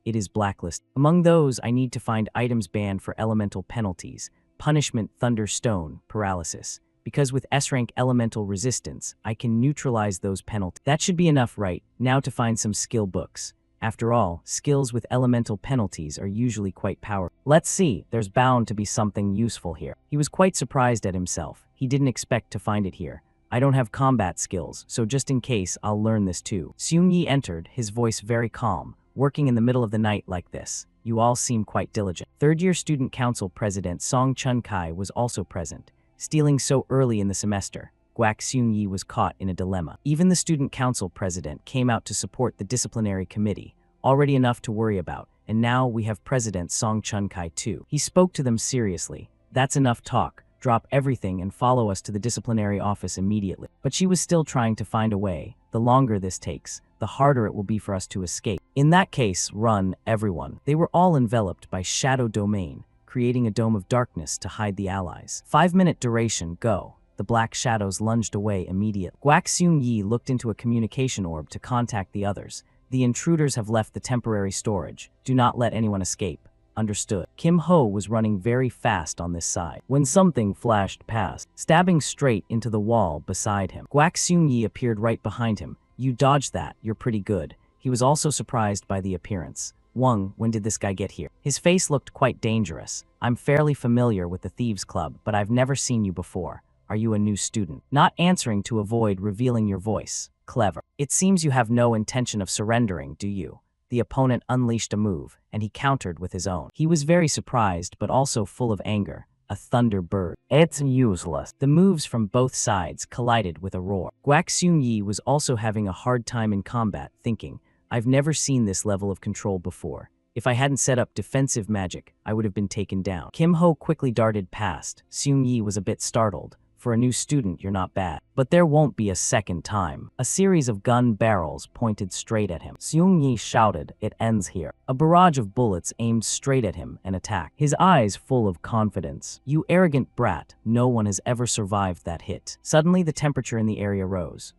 it is blacklisted. Among those, I need to find items banned for elemental penalties, punishment, thunderstone, paralysis. Because with S-rank elemental resistance, I can neutralize those penalties. That should be enough, right? Now to find some skill books. After all, skills with elemental penalties are usually quite powerful. Let's see, there's bound to be something useful here. He was quite surprised at himself. He didn't expect to find it here. I don't have combat skills, so just in case, I'll learn this too. Seung-yi entered, his voice very calm. Working in the middle of the night like this, you all seem quite diligent. 3rd-year Student Council President Song Chun-kai was also present. Stealing so early in the semester, Guak Seung-yi was caught in a dilemma. Even the Student Council President came out to support the disciplinary committee, already enough to worry about, and now we have President Song Chun-kai too. He spoke to them seriously. That's enough talk. Drop everything and follow us to the disciplinary office immediately. But she was still trying to find a way. The longer this takes, the harder it will be for us to escape. In that case, run, everyone. They were all enveloped by shadow domain. creating a dome of darkness to hide the allies. 5-minute duration, go. The black shadows lunged away immediately. Guak Seung Yi looked into a communication orb to contact the others. The intruders have left the temporary storage. Do not let anyone escape. Understood. Kim Ho was running very fast on this side when something flashed past, stabbing straight into the wall beside him. Guak Seung Yi appeared right behind him. You dodged that, you're pretty good. He was also surprised by the appearance. Wang, when did this guy get here? His face looked quite dangerous. I'm fairly familiar with the Thieves Club, but I've never seen you before. Are you a new student? Not answering to avoid revealing your voice. Clever. It seems you have no intention of surrendering, do you? The opponent unleashed a move, and he countered with his own. He was very surprised, but also full of anger. A thunderbird. It's useless. The moves from both sides collided with a roar. Guak Seung Yi was also having a hard time in combat, thinking, I've never seen this level of control before. If I hadn't set up defensive magic, I would have been taken down. Kim Ho quickly darted past. Seung Yi was a bit startled. For a new student, you're not bad. But there won't be a second time. A series of gun barrels pointed straight at him. Seung Yi shouted, it ends here. A barrage of bullets aimed straight at him and attacked, his eyes full of confidence. You arrogant brat, no one has ever survived that hit. Suddenly the temperature in the area rose.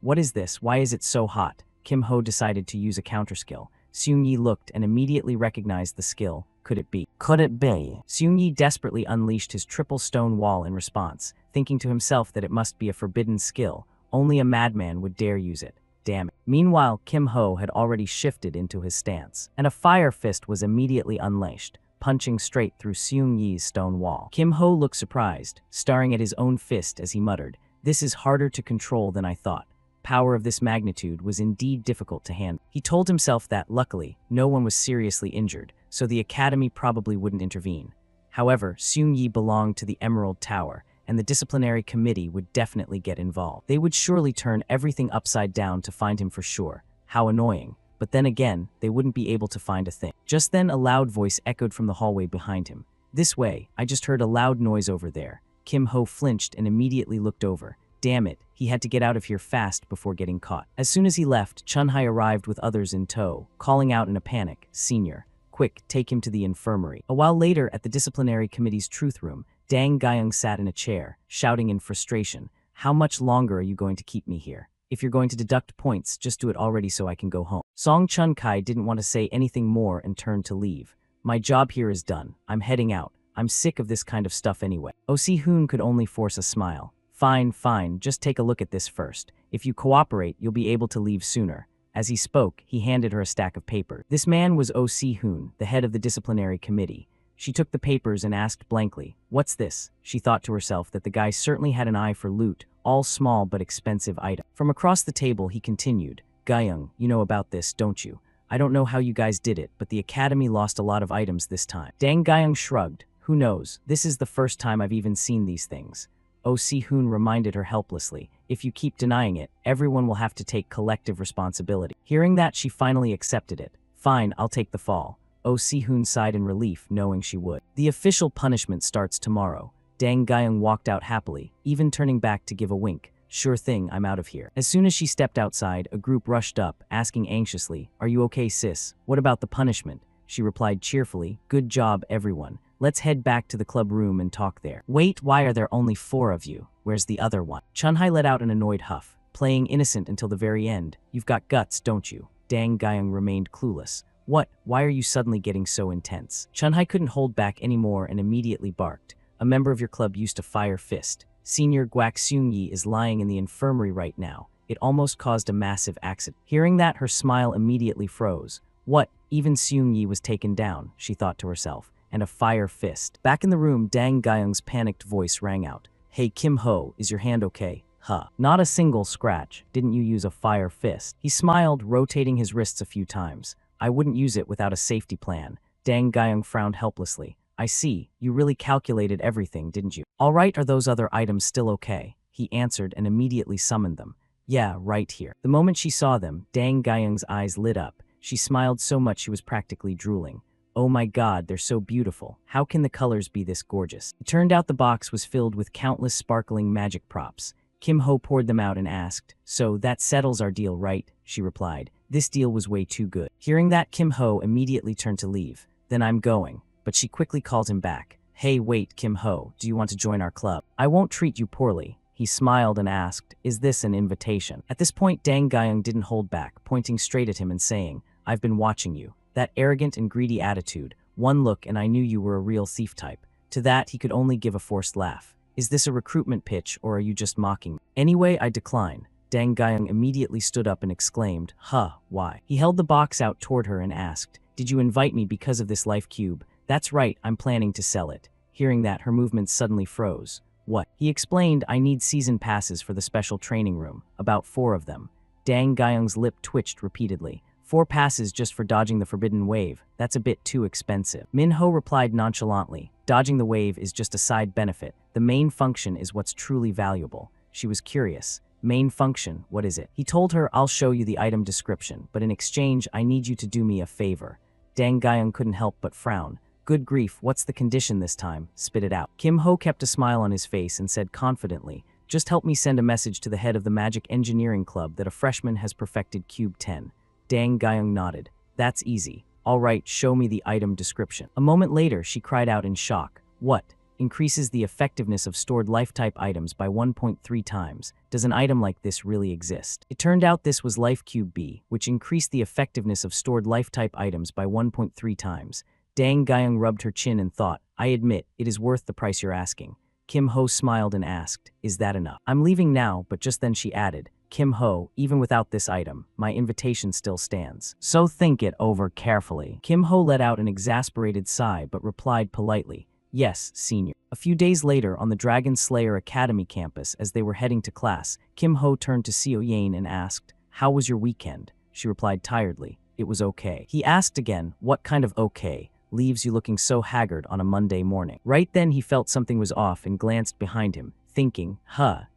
What is this? Why is it so hot? Kim Ho decided to use a counterskill. Seung Yi looked and immediately recognized the skill. Could it be? Could it be? Seung Yi desperately unleashed his triple stone wall in response, thinking to himself that it must be a forbidden skill. Only a madman would dare use it. Damn it. Meanwhile, Kim Ho had already shifted into his stance, and a fire fist was immediately unleashed, punching straight through Seung Yi's stone wall. Kim Ho looked surprised, staring at his own fist as he muttered, this is harder to control than I thought. Power of this magnitude was indeed difficult to handle. He told himself that, luckily, no one was seriously injured, so the academy probably wouldn't intervene. However, Seung Yi belonged to the Emerald Tower, and the disciplinary committee would definitely get involved. They would surely turn everything upside down to find him for sure. How annoying. But then again, they wouldn't be able to find a thing. Just then a loud voice echoed from the hallway behind him. This way, I just heard a loud noise over there. Kim Ho flinched and immediately looked over. Damn it, he had to get out of here fast before getting caught. As soon as he left, Chun-Hai arrived with others in tow, calling out in a panic, Senior, quick, take him to the infirmary. A while later, at the disciplinary committee's truth room, Dang Guyung sat in a chair, shouting in frustration, how much longer are you going to keep me here? If you're going to deduct points, just do it already so I can go home. Song Chun-Kai didn't want to say anything more and turned to leave. My job here is done. I'm heading out. I'm sick of this kind of stuff anyway. Oh Si-hoon could only force a smile. Fine, just take a look at this first. If you cooperate, you'll be able to leave sooner. As he spoke, he handed her a stack of papers. This man was Oh Si-hoon, the head of the disciplinary committee. She took the papers and asked blankly, what's this? She thought to herself that the guy certainly had an eye for loot, all small but expensive items. From across the table, he continued, Guyung, you know about this, don't you? I don't know how you guys did it, but the academy lost a lot of items this time. Dang Guyung shrugged. Who knows? This is the first time I've even seen these things. Oh Si-hoon reminded her helplessly, if you keep denying it, everyone will have to take collective responsibility. Hearing that, she finally accepted it. Fine, I'll take the fall. Oh Si-hoon sighed in relief, knowing she would. The official punishment starts tomorrow. Dang Guyung walked out happily, even turning back to give a wink. Sure thing, I'm out of here. As soon as she stepped outside, a group rushed up, asking anxiously, are you okay, sis? What about the punishment? She replied cheerfully, good job, everyone. Let's head back to the club room and talk there. Wait, why are there only 4 of you? Where's the other one? Chun-Hai let out an annoyed huff, playing innocent until the very end. You've got guts, don't you? Dang Guyung remained clueless. What? Why are you suddenly getting so intense? Chun-Hai couldn't hold back anymore and immediately barked. A member of your club used to fire fist. Senior Guak Seung Yi is lying in the infirmary right now. It almost caused a massive accident. Hearing that, her smile immediately froze. What? Even Seung Yi was taken down, she thought to herself. And a fire fist. Back in the room, Dang Guyung's panicked voice rang out. Hey Kim Ho, is your hand okay? Not a single scratch. Didn't you use a fire fist? He smiled, rotating his wrists a few times. I wouldn't use it without a safety plan. Dang Guyung frowned helplessly. I see, you really calculated everything, didn't you? All right, are those other items still okay? He answered and immediately summoned them. Yeah, right here. The moment she saw them, Dang Guyung's eyes lit up. She smiled so much she was practically drooling. Oh my god, they're so beautiful. How can the colors be this gorgeous? It turned out the box was filled with countless sparkling magic props. Kim Ho poured them out and asked, so that settles our deal, right? She replied. This deal was way too good. Hearing that, Kim Ho immediately turned to leave. Then I'm going. but she quickly called him back. Hey, wait, Kim Ho, do you want to join our club? I won't treat you poorly. He smiled and asked, is this an invitation? At this point, Dang Guyung didn't hold back, pointing straight at him and saying, I've been watching you. That arrogant and greedy attitude. One look and I knew you were a real thief type. To that, he could only give a forced laugh. Is this a recruitment pitch or are you just mocking me? Anyway, I decline. Dang Guyung immediately stood up and exclaimed, why? He held the box out toward her and asked, did you invite me because of this life cube? That's right, I'm planning to sell it. Hearing that, her movements suddenly froze. What? He explained, I need season passes for the special training room, about 4 of them. Dang Guyung's lip twitched repeatedly. 4 passes just for dodging the forbidden wave, that's a bit too expensive. Min Ho replied nonchalantly, dodging the wave is just a side benefit. The main function is what's truly valuable. She was curious. Main function, what is it? He told her, I'll show you the item description, but in exchange, I need you to do me a favor. Dang Guyung couldn't help but frown. Good grief, what's the condition this time? Spit it out. Kim Ho kept a smile on his face and said confidently, just help me send a message to the head of the Magic Engineering Club that a freshman has perfected Cube 10. Dang Guyung nodded. That's easy. All right, show me the item description. A moment later, she cried out in shock. What? Increases the effectiveness of stored life-type items by 1.3 times. Does an item like this really exist? It turned out this was Life Cube B, which increased the effectiveness of stored life-type items by 1.3 times. Dang Guyung rubbed her chin and thought, I admit, it is worth the price you're asking. Kim Ho smiled and asked, is that enough? I'm leaving now, but just then she added, Kim Ho, even without this item, my invitation still stands. So think it over carefully. Kim Ho let out an exasperated sigh but replied politely, yes, senior. A few days later, on the Dragon Slayer Academy campus, as they were heading to class, Kim Ho turned to Seo Yain and asked, how was your weekend? She replied tiredly, it was okay. He asked again, what kind of okay? Leaves you looking so haggard on a Monday morning. Right then he felt something was off and glanced behind him, thinking,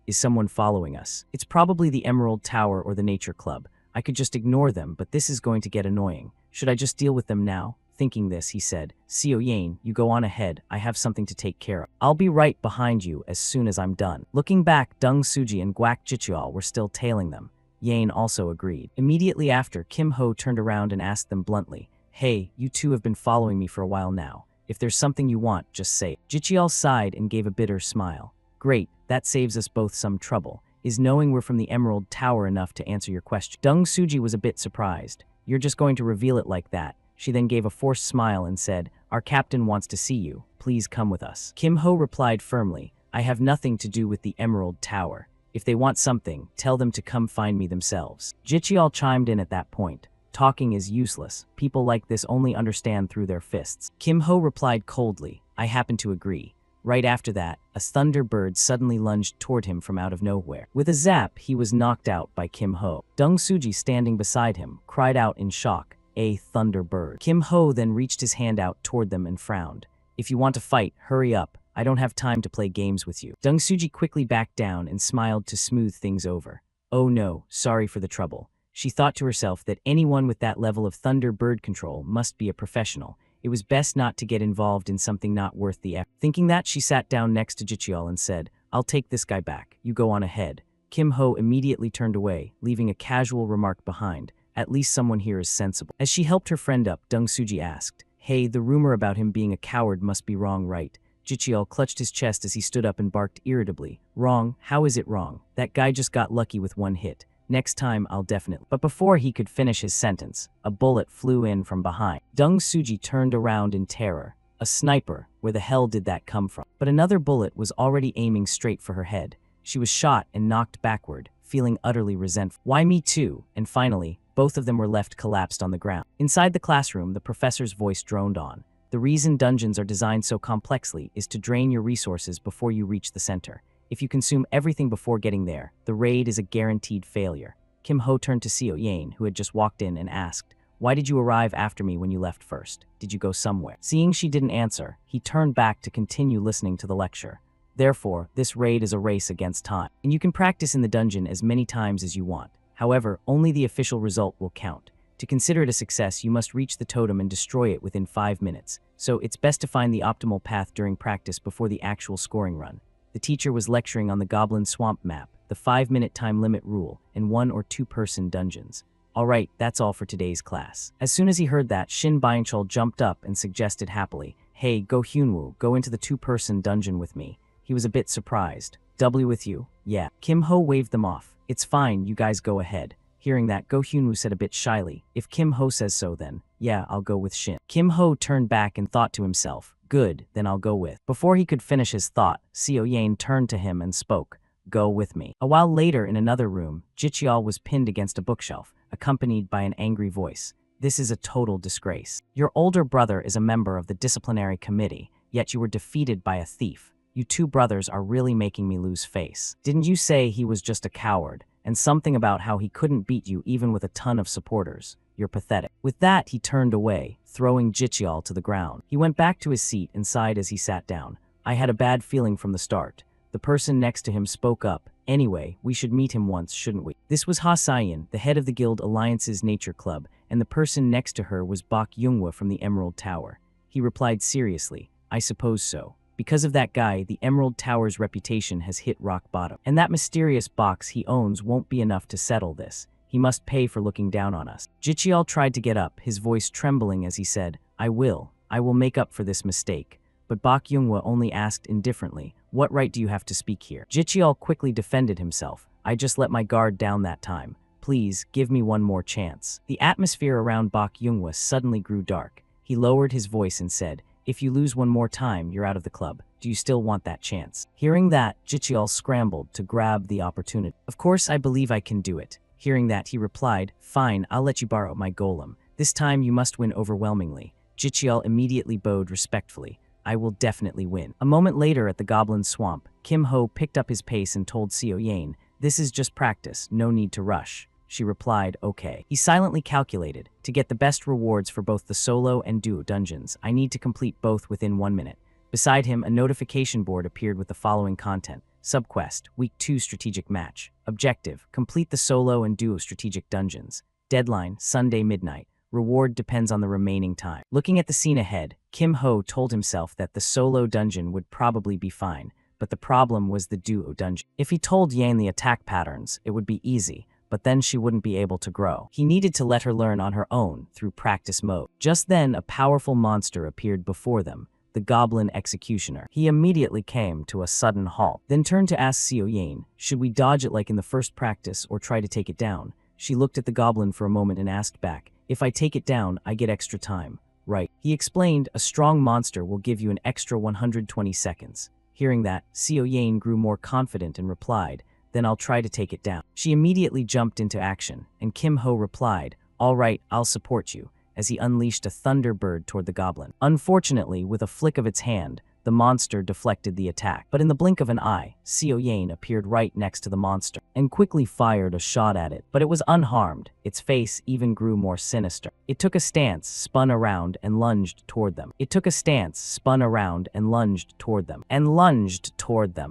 is someone following us? It's probably the Emerald Tower or the Nature Club. I could just ignore them, but this is going to get annoying. Should I just deal with them now? Thinking this, he said, Seo Yain, you go on ahead, I have something to take care of. I'll be right behind you as soon as I'm done. Looking back, Deng Suji and Guak Jichial were still tailing them. Yain also agreed. Immediately after, Kim Ho turned around and asked them bluntly, hey, you two have been following me for a while now. If there's something you want, just say it. Jichial sighed and gave a bitter smile. Great, that saves us both some trouble. Is knowing we're from the Emerald Tower enough to answer your question? Deng Suji was a bit surprised. You're just going to reveal it like that? She then gave a forced smile and said, our captain wants to see you. Please come with us. Kim Ho replied firmly, I have nothing to do with the Emerald Tower. If they want something, tell them to come find me themselves. Jichial chimed in at that point. Talking is useless. People like this only understand through their fists. Kim Ho replied coldly, I happen to agree. Right after that, a thunderbird suddenly lunged toward him from out of nowhere. With a zap, he was knocked out by Kim Ho. Deng Suji, standing beside him, cried out in shock, a thunderbird. Kim Ho then reached his hand out toward them and frowned. If you want to fight, hurry up. I don't have time to play games with you. Deng Suji quickly backed down and smiled to smooth things over. Oh no, sorry for the trouble. She thought to herself that anyone with that level of thunder bird control must be a professional. It was best not to get involved in something not worth the effort. Thinking that, she sat down next to Jichial and said, I'll take this guy back. You go on ahead. Kim Ho immediately turned away, leaving a casual remark behind. At least someone here is sensible. As she helped her friend up, Deng Suji asked, hey, the rumor about him being a coward must be wrong, right? Jichial clutched his chest as he stood up and barked irritably. Wrong? How is it wrong? That guy just got lucky with one hit. Next time, I'll definitely. But before he could finish his sentence, a bullet flew in from behind. Deng Suji turned around in terror. A sniper? Where the hell did that come from? But another bullet was already aiming straight for her head. She was shot and knocked backward, feeling utterly resentful. Why me too? And finally, both of them were left collapsed on the ground. Inside the classroom, the professor's voice droned on. The reason dungeons are designed so complexly is to drain your resources before you reach the center. If you consume everything before getting there, the raid is a guaranteed failure. Kim Ho turned to Seo Yain, who had just walked in, and asked, why did you arrive after me when you left first? Did you go somewhere? Seeing she didn't answer, he turned back to continue listening to the lecture. Therefore, this raid is a race against time, and you can practice in the dungeon as many times as you want. However, only the official result will count. To consider it a success, you must reach the totem and destroy it within 5 minutes. So it's best to find the optimal path during practice before the actual scoring run. The teacher was lecturing on the Goblin Swamp map, the 5-minute time limit rule, and 1- or 2-person dungeons. Alright, that's all for today's class. As soon as he heard that, Shin Byung-chul jumped up and suggested happily, "Hey, Go Hyunwoo, go into the two-person dungeon with me." He was a bit surprised. "W with you?" "Yeah." Kim Ho waved them off. "It's fine, you guys go ahead." Hearing that, Go Hyunwoo said a bit shyly, "If Kim Ho says so then, yeah, I'll go with Shin." Kim Ho turned back and thought to himself, "Good, then I'll go with." Before he could finish his thought, Seo Yane turned to him and spoke, "Go with me." A while later in another room, Jicheol was pinned against a bookshelf, accompanied by an angry voice. "This is a total disgrace. Your older brother is a member of the disciplinary committee, yet you were defeated by a thief. You two brothers are really making me lose face. Didn't you say he was just a coward? And something about how he couldn't beat you even with a ton of supporters. You're pathetic." With that, he turned away, throwing Jicheol to the ground. He went back to his seat and sighed as he sat down. "I had a bad feeling from the start." The person next to him spoke up. "Anyway, we should meet him once, shouldn't we?" This was Ha Sayan, the head of the Guild Alliance's Nature Club, and the person next to her was Bok Yoonghwa from the Emerald Tower. He replied seriously, "I suppose so. Because of that guy, the Emerald Tower's reputation has hit rock bottom. And that mysterious box he owns won't be enough to settle this. He must pay for looking down on us." Jicheol tried to get up, his voice trembling as he said, I will make up for this mistake." But Bok Yoonghwa only asked indifferently, "What right do you have to speak here?" Jicheol quickly defended himself. "I just let my guard down that time. Please, give me one more chance." The atmosphere around Bok Yoonghwa suddenly grew dark. He lowered his voice and said, "If you lose one more time, you're out of the club. Do you still want that chance?" Hearing that, Jicheol scrambled to grab the opportunity. "Of course, I believe I can do it." Hearing that, he replied, "Fine, I'll let you borrow my golem. This time you must win overwhelmingly." Jicheol immediately bowed respectfully. "I will definitely win." A moment later at the Goblin Swamp, Kim Ho picked up his pace and told Seo Yane, "This is just practice, no need to rush." She replied, "Okay." He silently calculated, "To get the best rewards for both the solo and duo dungeons, I need to complete both within 1 minute." Beside him, a notification board appeared with the following content. Subquest, Week 2 Strategic Match. Objective, complete the solo and duo strategic dungeons. Deadline, Sunday midnight. Reward depends on the remaining time. Looking at the scene ahead, Kim Ho told himself that the solo dungeon would probably be fine, but the problem was the duo dungeon. If he told Yang the attack patterns, it would be easy, but then she wouldn't be able to grow. He needed to let her learn on her own through practice mode. Just then, a powerful monster appeared before them, the Goblin Executioner. He immediately came to a sudden halt, then turned to ask Seo Yane, "Should we dodge it like in the first practice or try to take it down?" She looked at the goblin for a moment and asked back, "If I take it down, I get extra time, right?" He explained, "A strong monster will give you an extra 120 seconds. Hearing that, Seo Yane grew more confident and replied, "Then I'll try to take it down." She immediately jumped into action, and Kim Ho replied, "All right, I'll support you," as he unleashed a thunderbird toward the goblin. Unfortunately, with a flick of its hand, the monster deflected the attack. But in the blink of an eye, Seo Yane appeared right next to the monster and quickly fired a shot at it, but it was unharmed. Its face even grew more sinister. It took a stance, spun around, and lunged toward them. It took a stance, spun around, and lunged toward them.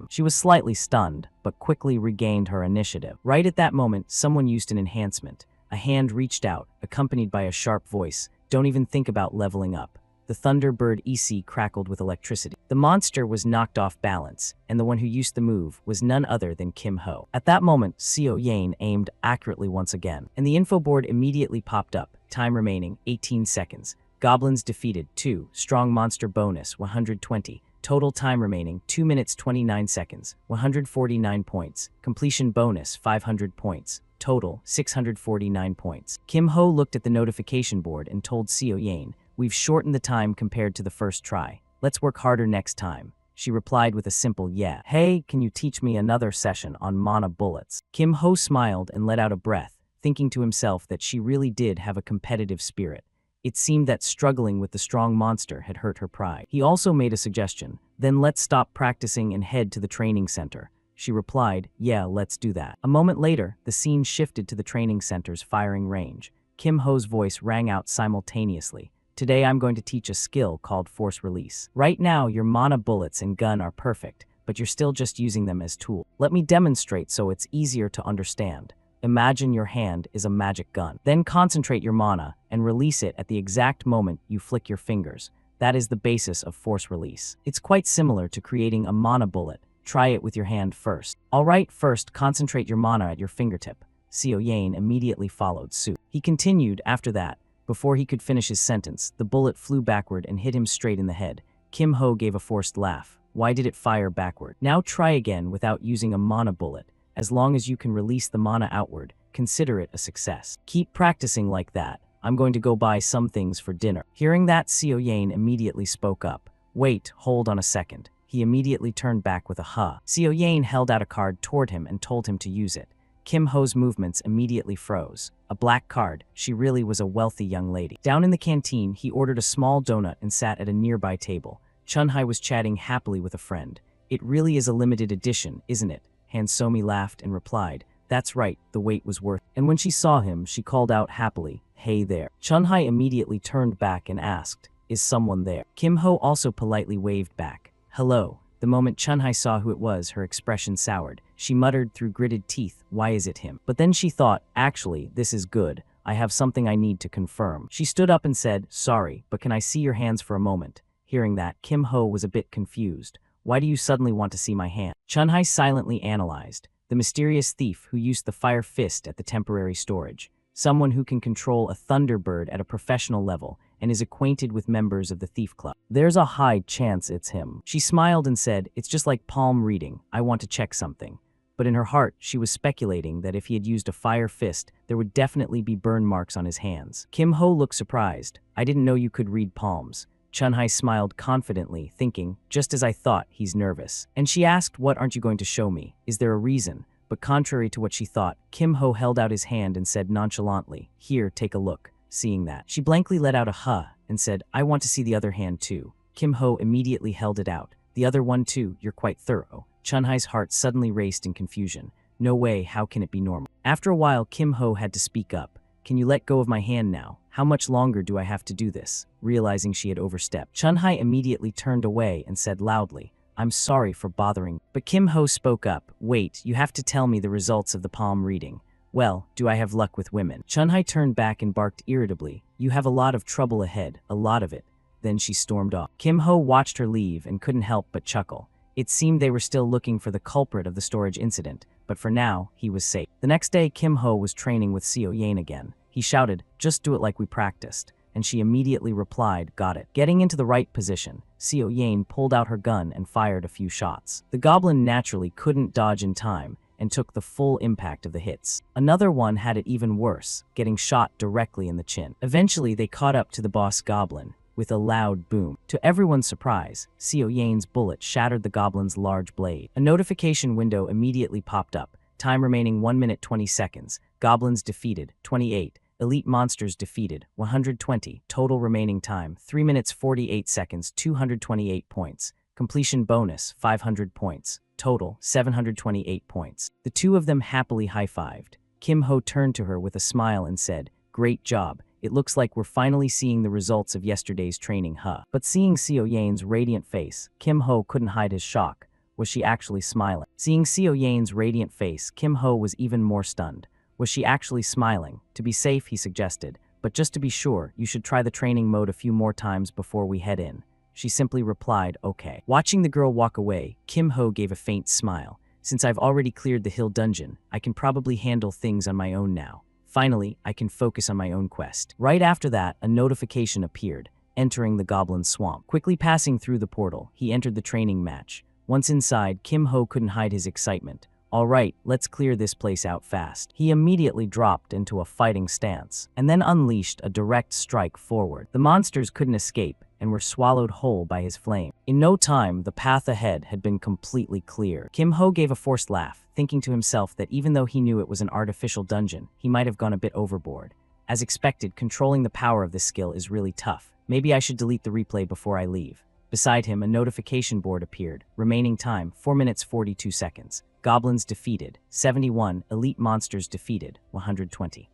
She was slightly stunned, but quickly regained her initiative. Right at that moment, someone used an enhancement. A hand reached out, accompanied by a sharp voice, "Don't even think about leveling up." The Thunderbird EC crackled with electricity. The monster was knocked off balance, and the one who used the move was none other than Kim Ho. At that moment, Seo Yane aimed accurately once again, and the info board immediately popped up. Time remaining, 18 seconds. Goblins defeated, 2. Strong monster bonus, 120. Total time remaining, 2 minutes 29 seconds, 149 points. Completion bonus, 500 points. Total, 649 points. Kim Ho looked at the notification board and told Seo Yane, "We've shortened the time compared to the first try. Let's work harder next time." She replied with a simple yeah. "Hey, can you teach me another session on mana bullets?" Kim Ho smiled and let out a breath, thinking to himself that she really did have a competitive spirit. It seemed that struggling with the strong monster had hurt her pride. He also made a suggestion, "Then let's stop practicing and head to the training center." She replied, "Yeah, let's do that." A moment later, the scene shifted to the training center's firing range. Kim Ho's voice rang out simultaneously. "Today I'm going to teach a skill called Force Release. Right now, your mana bullets and gun are perfect, but you're still just using them as tools. Let me demonstrate so it's easier to understand. Imagine your hand is a magic gun. Then concentrate your mana and release it at the exact moment you flick your fingers. That is the basis of Force Release. It's quite similar to creating a mana bullet. Try it with your hand first." "Alright, first concentrate your mana at your fingertip." Seo Yane immediately followed suit. He continued after that. Before he could finish his sentence, the bullet flew backward and hit him straight in the head. Kim Ho gave a forced laugh. Why did it fire backward? Now try again without using a mana bullet. As long as you can release the mana outward, consider it a success. Keep practicing like that. I'm going to go buy some things for dinner. Hearing that, Seo Yane immediately spoke up. Wait, hold on a second. He immediately turned back with a huh. Seo Yane held out a card toward him and told him to use it. Kim Ho's movements immediately froze. A black card. She really was a wealthy young lady. Down in the canteen, he ordered a small donut and sat at a nearby table. Chun-Hai was chatting happily with a friend. It really is a limited edition, isn't it? Han Somi laughed and replied, that's right, the wait was worth it. And when she saw him, she called out happily, hey there. Chun-Hai immediately turned back and asked, is someone there? Kim Ho also politely waved back, hello. The moment Chun-Hai saw who it was, her expression soured. She muttered through gritted teeth, why is it him? But then she thought, actually, this is good. I have something I need to confirm. She stood up and said, sorry, but can I see your hands for a moment? Hearing that, Kim Ho was a bit confused. Why do you suddenly want to see my hand? Chun-Hai silently analyzed. The mysterious thief who used the fire fist at the temporary storage. Someone who can control a thunderbird at a professional level and is acquainted with members of the thief club. There's a high chance it's him. She smiled and said, it's just like palm reading. I want to check something. But in her heart, she was speculating that if he had used a fire fist, there would definitely be burn marks on his hands. Kim Ho looked surprised. I didn't know you could read palms. Chun-Hai smiled confidently, thinking, just as I thought, he's nervous. And she asked, what aren't you going to show me? Is there a reason? But contrary to what she thought, Kim Ho held out his hand and said nonchalantly, here, take a look. Seeing that, she blankly let out a huh and said, I want to see the other hand too. Kim Ho immediately held it out. The other one too, you're quite thorough. Chun-Hai's heart suddenly raced in confusion. No way, how can it be normal? After a while, Kim Ho had to speak up. Can you let go of my hand now? How much longer do I have to do this? Realizing she had overstepped, Chun-Hai immediately turned away and said loudly, I'm sorry for bothering. But Kim Ho spoke up, wait, you have to tell me the results of the palm reading. Well, do I have luck with women? Chun-Hai turned back and barked irritably, you have a lot of trouble ahead, a lot of it. Then she stormed off. Kim Ho watched her leave and couldn't help but chuckle. It seemed they were still looking for the culprit of the storage incident, but for now, he was safe. The next day, Kim Ho was training with Seo Yane again. He shouted, just do it like we practiced. And she immediately replied, got it. Getting into the right position, Seo Yane pulled out her gun and fired a few shots. The goblin naturally couldn't dodge in time and took the full impact of the hits. Another one had it even worse, getting shot directly in the chin. Eventually, they caught up to the boss goblin with a loud boom. To everyone's surprise, Seo Yane's bullet shattered the goblin's large blade. A notification window immediately popped up. Time remaining 1 minute 20 seconds. Goblins defeated, 28. Elite monsters defeated, 120. Total remaining time, 3 minutes 48 seconds, 228 points. Completion bonus, 500 points. Total, 728 points. The two of them happily high-fived. Kim Ho turned to her with a smile and said, great job. It looks like we're finally seeing the results of yesterday's training, huh? But seeing Seo Yane's radiant face, Kim Ho couldn't hide his shock. Was she actually smiling? Seeing Seo Yane's radiant face, Kim Ho was even more stunned. Was she actually smiling? To be safe, he suggested, but just to be sure, you should try the training mode a few more times before we head in. She simply replied, okay. Watching the girl walk away, Kim Ho gave a faint smile. Since I've already cleared the hill dungeon, I can probably handle things on my own now. Finally, I can focus on my own quest. Right after that, a notification appeared, entering the goblin swamp. Quickly passing through the portal, he entered the training match. Once inside, Kim Ho couldn't hide his excitement. All right, let's clear this place out fast. He immediately dropped into a fighting stance, and then unleashed a direct strike forward. The monsters couldn't escape, and were swallowed whole by his flame. In no time, the path ahead had been completely clear. Kim Ho gave a forced laugh, thinking to himself that even though he knew it was an artificial dungeon, he might have gone a bit overboard. As expected, controlling the power of this skill is really tough. Maybe I should delete the replay before I leave. Beside him, a notification board appeared. Remaining time, 4 minutes 42 seconds. Goblins defeated, 71. Elite monsters defeated, 120.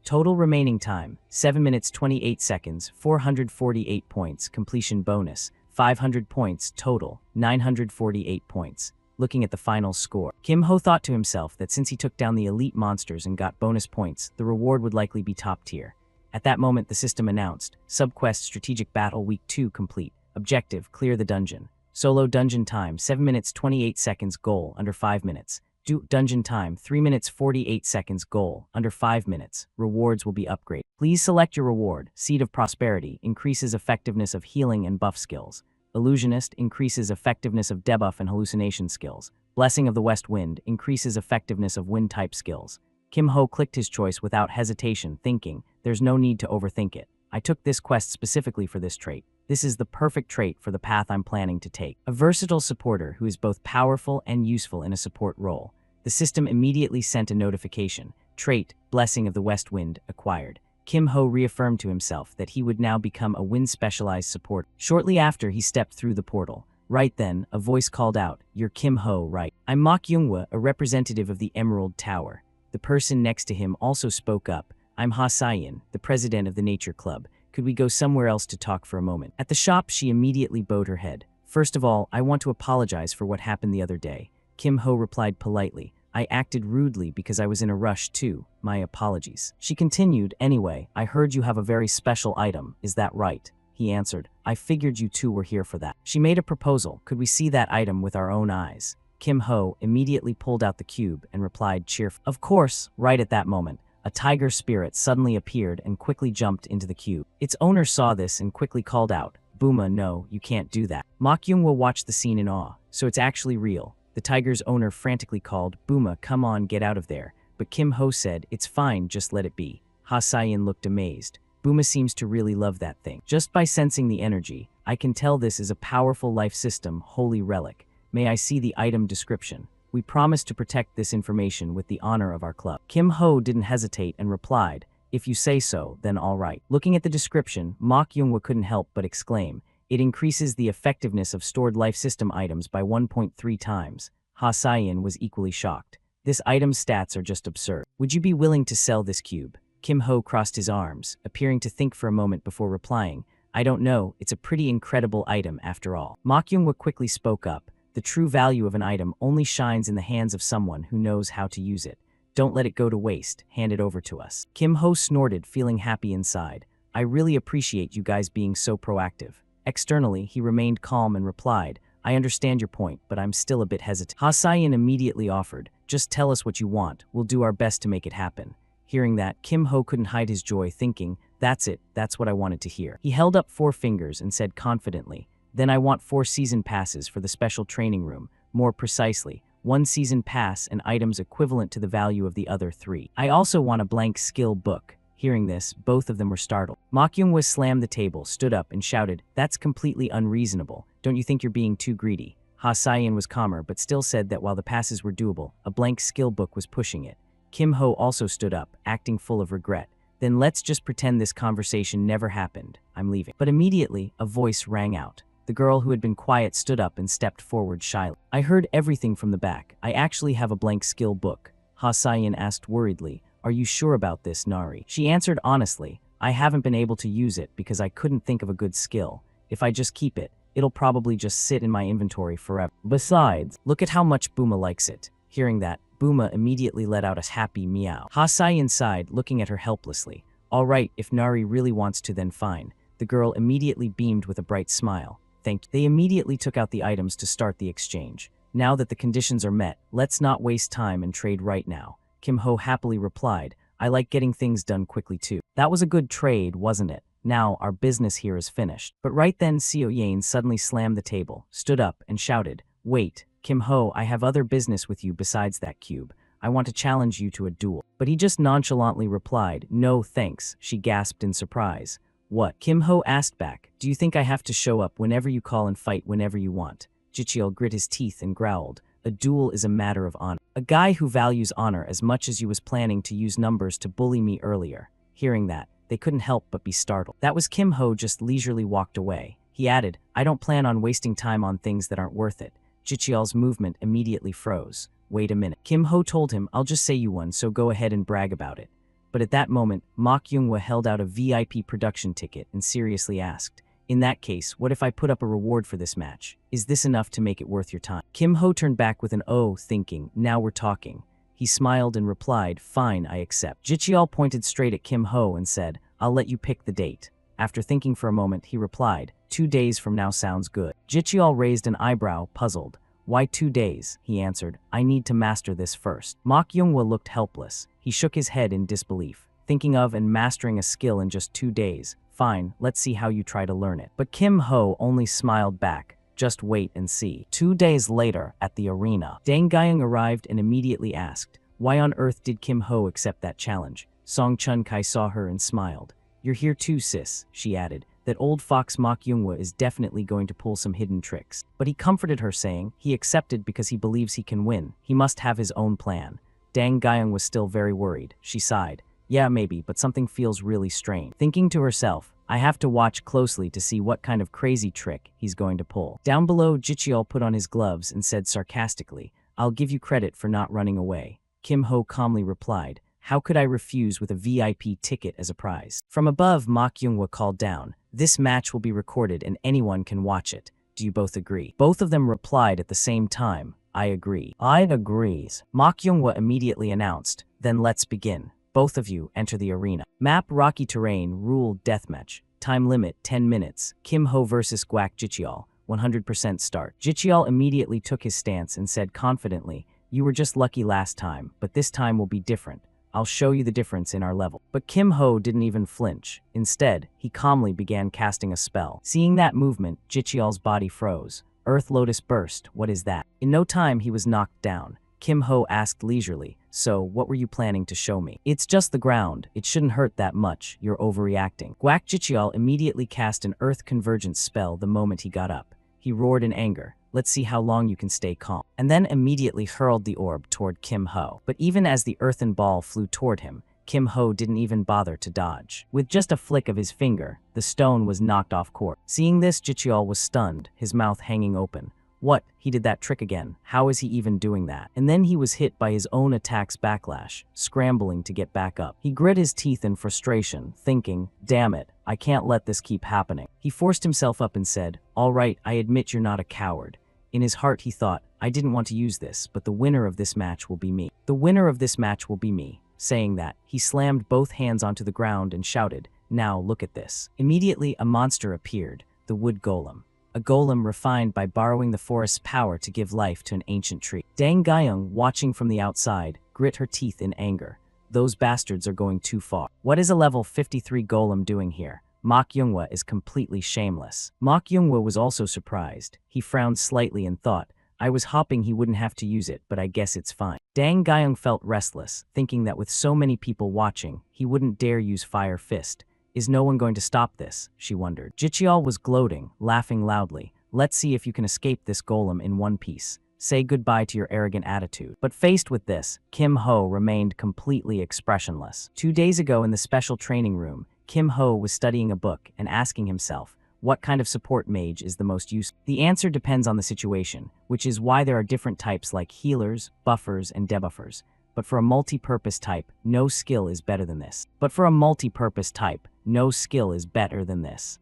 Total remaining time, 7 minutes 28 seconds, 448 points. Completion bonus, 500 points. Total, 948 points. Looking at the final score, Kim Ho thought to himself that since he took down the elite monsters and got bonus points, the reward would likely be top tier. At that moment, the system announced, Subquest Strategic Battle Week 2 complete. Objective, clear the dungeon. Solo dungeon time, 7 minutes 28 seconds. Goal, under 5 minutes. Dungeon time, 3 minutes 48 seconds. Goal, under 5 minutes. Rewards will be upgraded. Please select your reward. Seed of Prosperity increases effectiveness of healing and buff skills. Illusionist increases effectiveness of debuff and hallucination skills. Blessing of the West Wind increases effectiveness of wind-type skills. Kim Ho clicked his choice without hesitation, thinking, there's no need to overthink it. I took this quest specifically for this trait. This is the perfect trait for the path I'm planning to take. A versatile supporter who is both powerful and useful in a support role. The system immediately sent a notification. Trait, Blessing of the West Wind, acquired. Kim Ho reaffirmed to himself that he would now become a wind-specialized support. Shortly after, he stepped through the portal. Right then, a voice called out, "You're Kim Ho, right?" "I'm Mok Yoonghwa, a representative of the Emerald Tower." The person next to him also spoke up. "I'm Ha Sayin, the president of the Nature Club. Could we go somewhere else to talk for a moment?" At the shop, she immediately bowed her head. "First of all, I want to apologize for what happened the other day." Kim Ho replied politely. "I acted rudely because I was in a rush too. My apologies." She continued, "Anyway, I heard you have a very special item, is that right?" He answered, "I figured you two were here for that." She made a proposal. "Could we see that item with our own eyes?" Kim Ho immediately pulled out the cube and replied cheerfully, "Of course." Right at that moment, a tiger spirit suddenly appeared and quickly jumped into the cube. Its owner saw this and quickly called out, "Booma, no, you can't do that." Mok Yoonghwa watched the scene in awe. "So it's actually real." The tiger's owner frantically called, "Booma, come on, get out of there." But Kim Ho said, "It's fine, just let it be." Ha Sayin looked amazed. Booma seems to really love that thing. "Just by sensing the energy, I can tell this is a powerful life system, holy relic. May I see the item description? We promise to protect this information with the honor of our club." Kim Ho didn't hesitate and replied, "If you say so, then all right." Looking at the description, Mok Yoonghwa couldn't help but exclaim, "It increases the effectiveness of stored life system items by 1.3 times. Ha Sayin was equally shocked. "This item's stats are just absurd. Would you be willing to sell this cube?" Kim Ho crossed his arms, appearing to think for a moment before replying, "I don't know, it's a pretty incredible item after all." Mok Yoonghwa quickly spoke up, "The true value of an item only shines in the hands of someone who knows how to use it. Don't let it go to waste, hand it over to us." Kim Ho snorted, feeling happy inside. "I really appreciate you guys being so proactive." Externally, he remained calm and replied, "I understand your point, but I'm still a bit hesitant." Ha Sayin immediately offered, "Just tell us what you want, we'll do our best to make it happen." Hearing that, Kim Ho couldn't hide his joy, thinking, "That's it, that's what I wanted to hear." He held up 4 fingers and said confidently, "Then I want 4 season passes for the special training room, more precisely, 1 season pass and items equivalent to the value of the other 3. I also want a blank skill book." Hearing this, both of them were startled. Mok Yoonghwa slammed the table, stood up, and shouted, "That's completely unreasonable. Don't you think you're being too greedy?" Ha Sayin was calmer but still said that while the passes were doable, a blank skill book was pushing it. Kim Ho also stood up, acting full of regret. "Then let's just pretend this conversation never happened. I'm leaving." But immediately, a voice rang out. The girl who had been quiet stood up and stepped forward shyly. "I heard everything from the back. I actually have a blank skill book." Ha Sayin asked worriedly, "Are you sure about this, Nari?" She answered honestly, "I haven't been able to use it because I couldn't think of a good skill. If I just keep it, it'll probably just sit in my inventory forever. Besides, look at how much Booma likes it." Hearing that, Booma immediately let out a happy meow. Ha Sayin sighed, looking at her helplessly. "All right, if Nari really wants to, then fine." The girl immediately beamed with a bright smile. "Thank you." They immediately took out the items to start the exchange. "Now that the conditions are met, let's not waste time and trade right now." Kim Ho happily replied, "I like getting things done quickly too." "That was a good trade, wasn't it? Now our business here is finished." But right then Seo Yain suddenly slammed the table, stood up, and shouted, "Wait, Kim Ho, I have other business with you besides that cube. I want to challenge you to a duel." But he just nonchalantly replied, "No thanks." She gasped in surprise. "What?" Kim Ho asked back. "Do you think I have to show up whenever you call and fight whenever you want?" Jicheol grit his teeth and growled, "A duel is a matter of honor." "A guy who values honor as much as you was planning to use numbers to bully me earlier." Hearing that, they couldn't help but be startled. That was Kim Ho just leisurely walked away. He added, "I don't plan on wasting time on things that aren't worth it." Jicheol's movement immediately froze. "Wait a minute." Kim Ho told him, "I'll just say you won, so go ahead and brag about it." But at that moment, Mok Yoonghwa held out a VIP production ticket and seriously asked, "In that case, what if I put up a reward for this match? Is this enough to make it worth your time?" Kim Ho turned back with an "oh," thinking, "Now we're talking." He smiled and replied, "Fine, I accept." Jicheol pointed straight at Kim Ho and said, "I'll let you pick the date." After thinking for a moment, he replied, 2 days from now sounds good." Jicheol raised an eyebrow, puzzled. "Why 2 days?" he answered. "I need to master this first." Mok Yoonghwa looked helpless. He shook his head in disbelief. Thinking of and mastering a skill in just 2 days? Fine, let's see how you try to learn it. But Kim Ho only smiled back. Just wait and see. 2 days later, at the arena, Dang Gyung arrived and immediately asked, why on earth did Kim Ho accept that challenge? Song Chun Kai saw her and smiled. You're here too, sis, she added. That old fox Mok Younghwa is definitely going to pull some hidden tricks. But he comforted her, saying he accepted because he believes he can win. He must have his own plan. Dang Gyung was still very worried. She sighed. Yeah, maybe, but something feels really strange. Thinking to herself, I have to watch closely to see what kind of crazy trick he's going to pull. Down below, Jicheol put on his gloves and said sarcastically, I'll give you credit for not running away. Kim Ho calmly replied, how could I refuse with a VIP ticket as a prize? From above, Mok Younghwa called down, this match will be recorded and anyone can watch it. Do you both agree? Both of them replied at the same time, I agree. I agrees. Mok Younghwa immediately announced, then let's begin. Both of you enter the arena. Map Rocky Terrain, Rule Deathmatch. Time limit 10 minutes. Kim Ho vs. Guak Jicheol. 100% start. Jicheol immediately took his stance and said confidently, you were just lucky last time, but this time will be different. I'll show you the difference in our level. But Kim Ho didn't even flinch. Instead, he calmly began casting a spell. Seeing that movement, Jicheol's body froze. Earth Lotus burst, what is that? In no time he was knocked down. Kim Ho asked leisurely, so what were you planning to show me? It's just the ground, it shouldn't hurt that much, you're overreacting. Guak Jicheol immediately cast an earth convergence spell the moment he got up. He roared in anger, let's see how long you can stay calm, and then immediately hurled the orb toward Kim Ho. But even as the earthen ball flew toward him, Kim Ho didn't even bother to dodge. With just a flick of his finger, the stone was knocked off course. Seeing this, Jicheol was stunned, his mouth hanging open. What? He did that trick again. How is he even doing that? And then he was hit by his own attack's backlash, scrambling to get back up. He grit his teeth in frustration, thinking, damn it, I can't let this keep happening. He forced himself up and said, all right, I admit you're not a coward. In his heart he thought, I didn't want to use this, but the winner of this match will be me. The winner of this match will be me. Saying that, he slammed both hands onto the ground and shouted, now look at this. Immediately a monster appeared, the wood golem. A golem refined by borrowing the forest's power to give life to an ancient tree. Dang Gyung, watching from the outside, grit her teeth in anger. Those bastards are going too far. What is a level 53 golem doing here? Mok Younghwa is completely shameless. Mok Younghwa was also surprised. He frowned slightly and thought, I was hoping he wouldn't have to use it, but I guess it's fine. Dang Gyung felt restless, thinking that with so many people watching, he wouldn't dare use Fire Fist. Is no one going to stop this? She wondered. Jicheol was gloating, laughing loudly. Let's see if you can escape this golem in one piece. Say goodbye to your arrogant attitude. But faced with this, Kim Ho remained completely expressionless. 2 days ago in the special training room, Kim Ho was studying a book and asking himself, what kind of support mage is the most useful? The answer depends on the situation, which is why there are different types like healers, buffers, and debuffers. But for a multi-purpose type, no skill is better than this.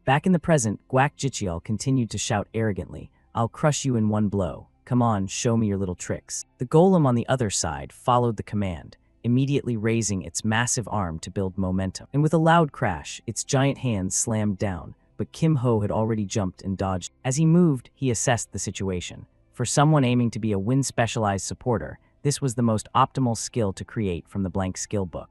Back in the present, Guak Jicheol continued to shout arrogantly, I'll crush you in one blow. Come on, show me your little tricks. The golem on the other side followed the command, immediately raising its massive arm to build momentum. And with a loud crash, its giant hands slammed down, but Kim Ho had already jumped and dodged. As he moved, he assessed the situation. For someone aiming to be a wind-specialized supporter, this was the most optimal skill to create from the blank skill book.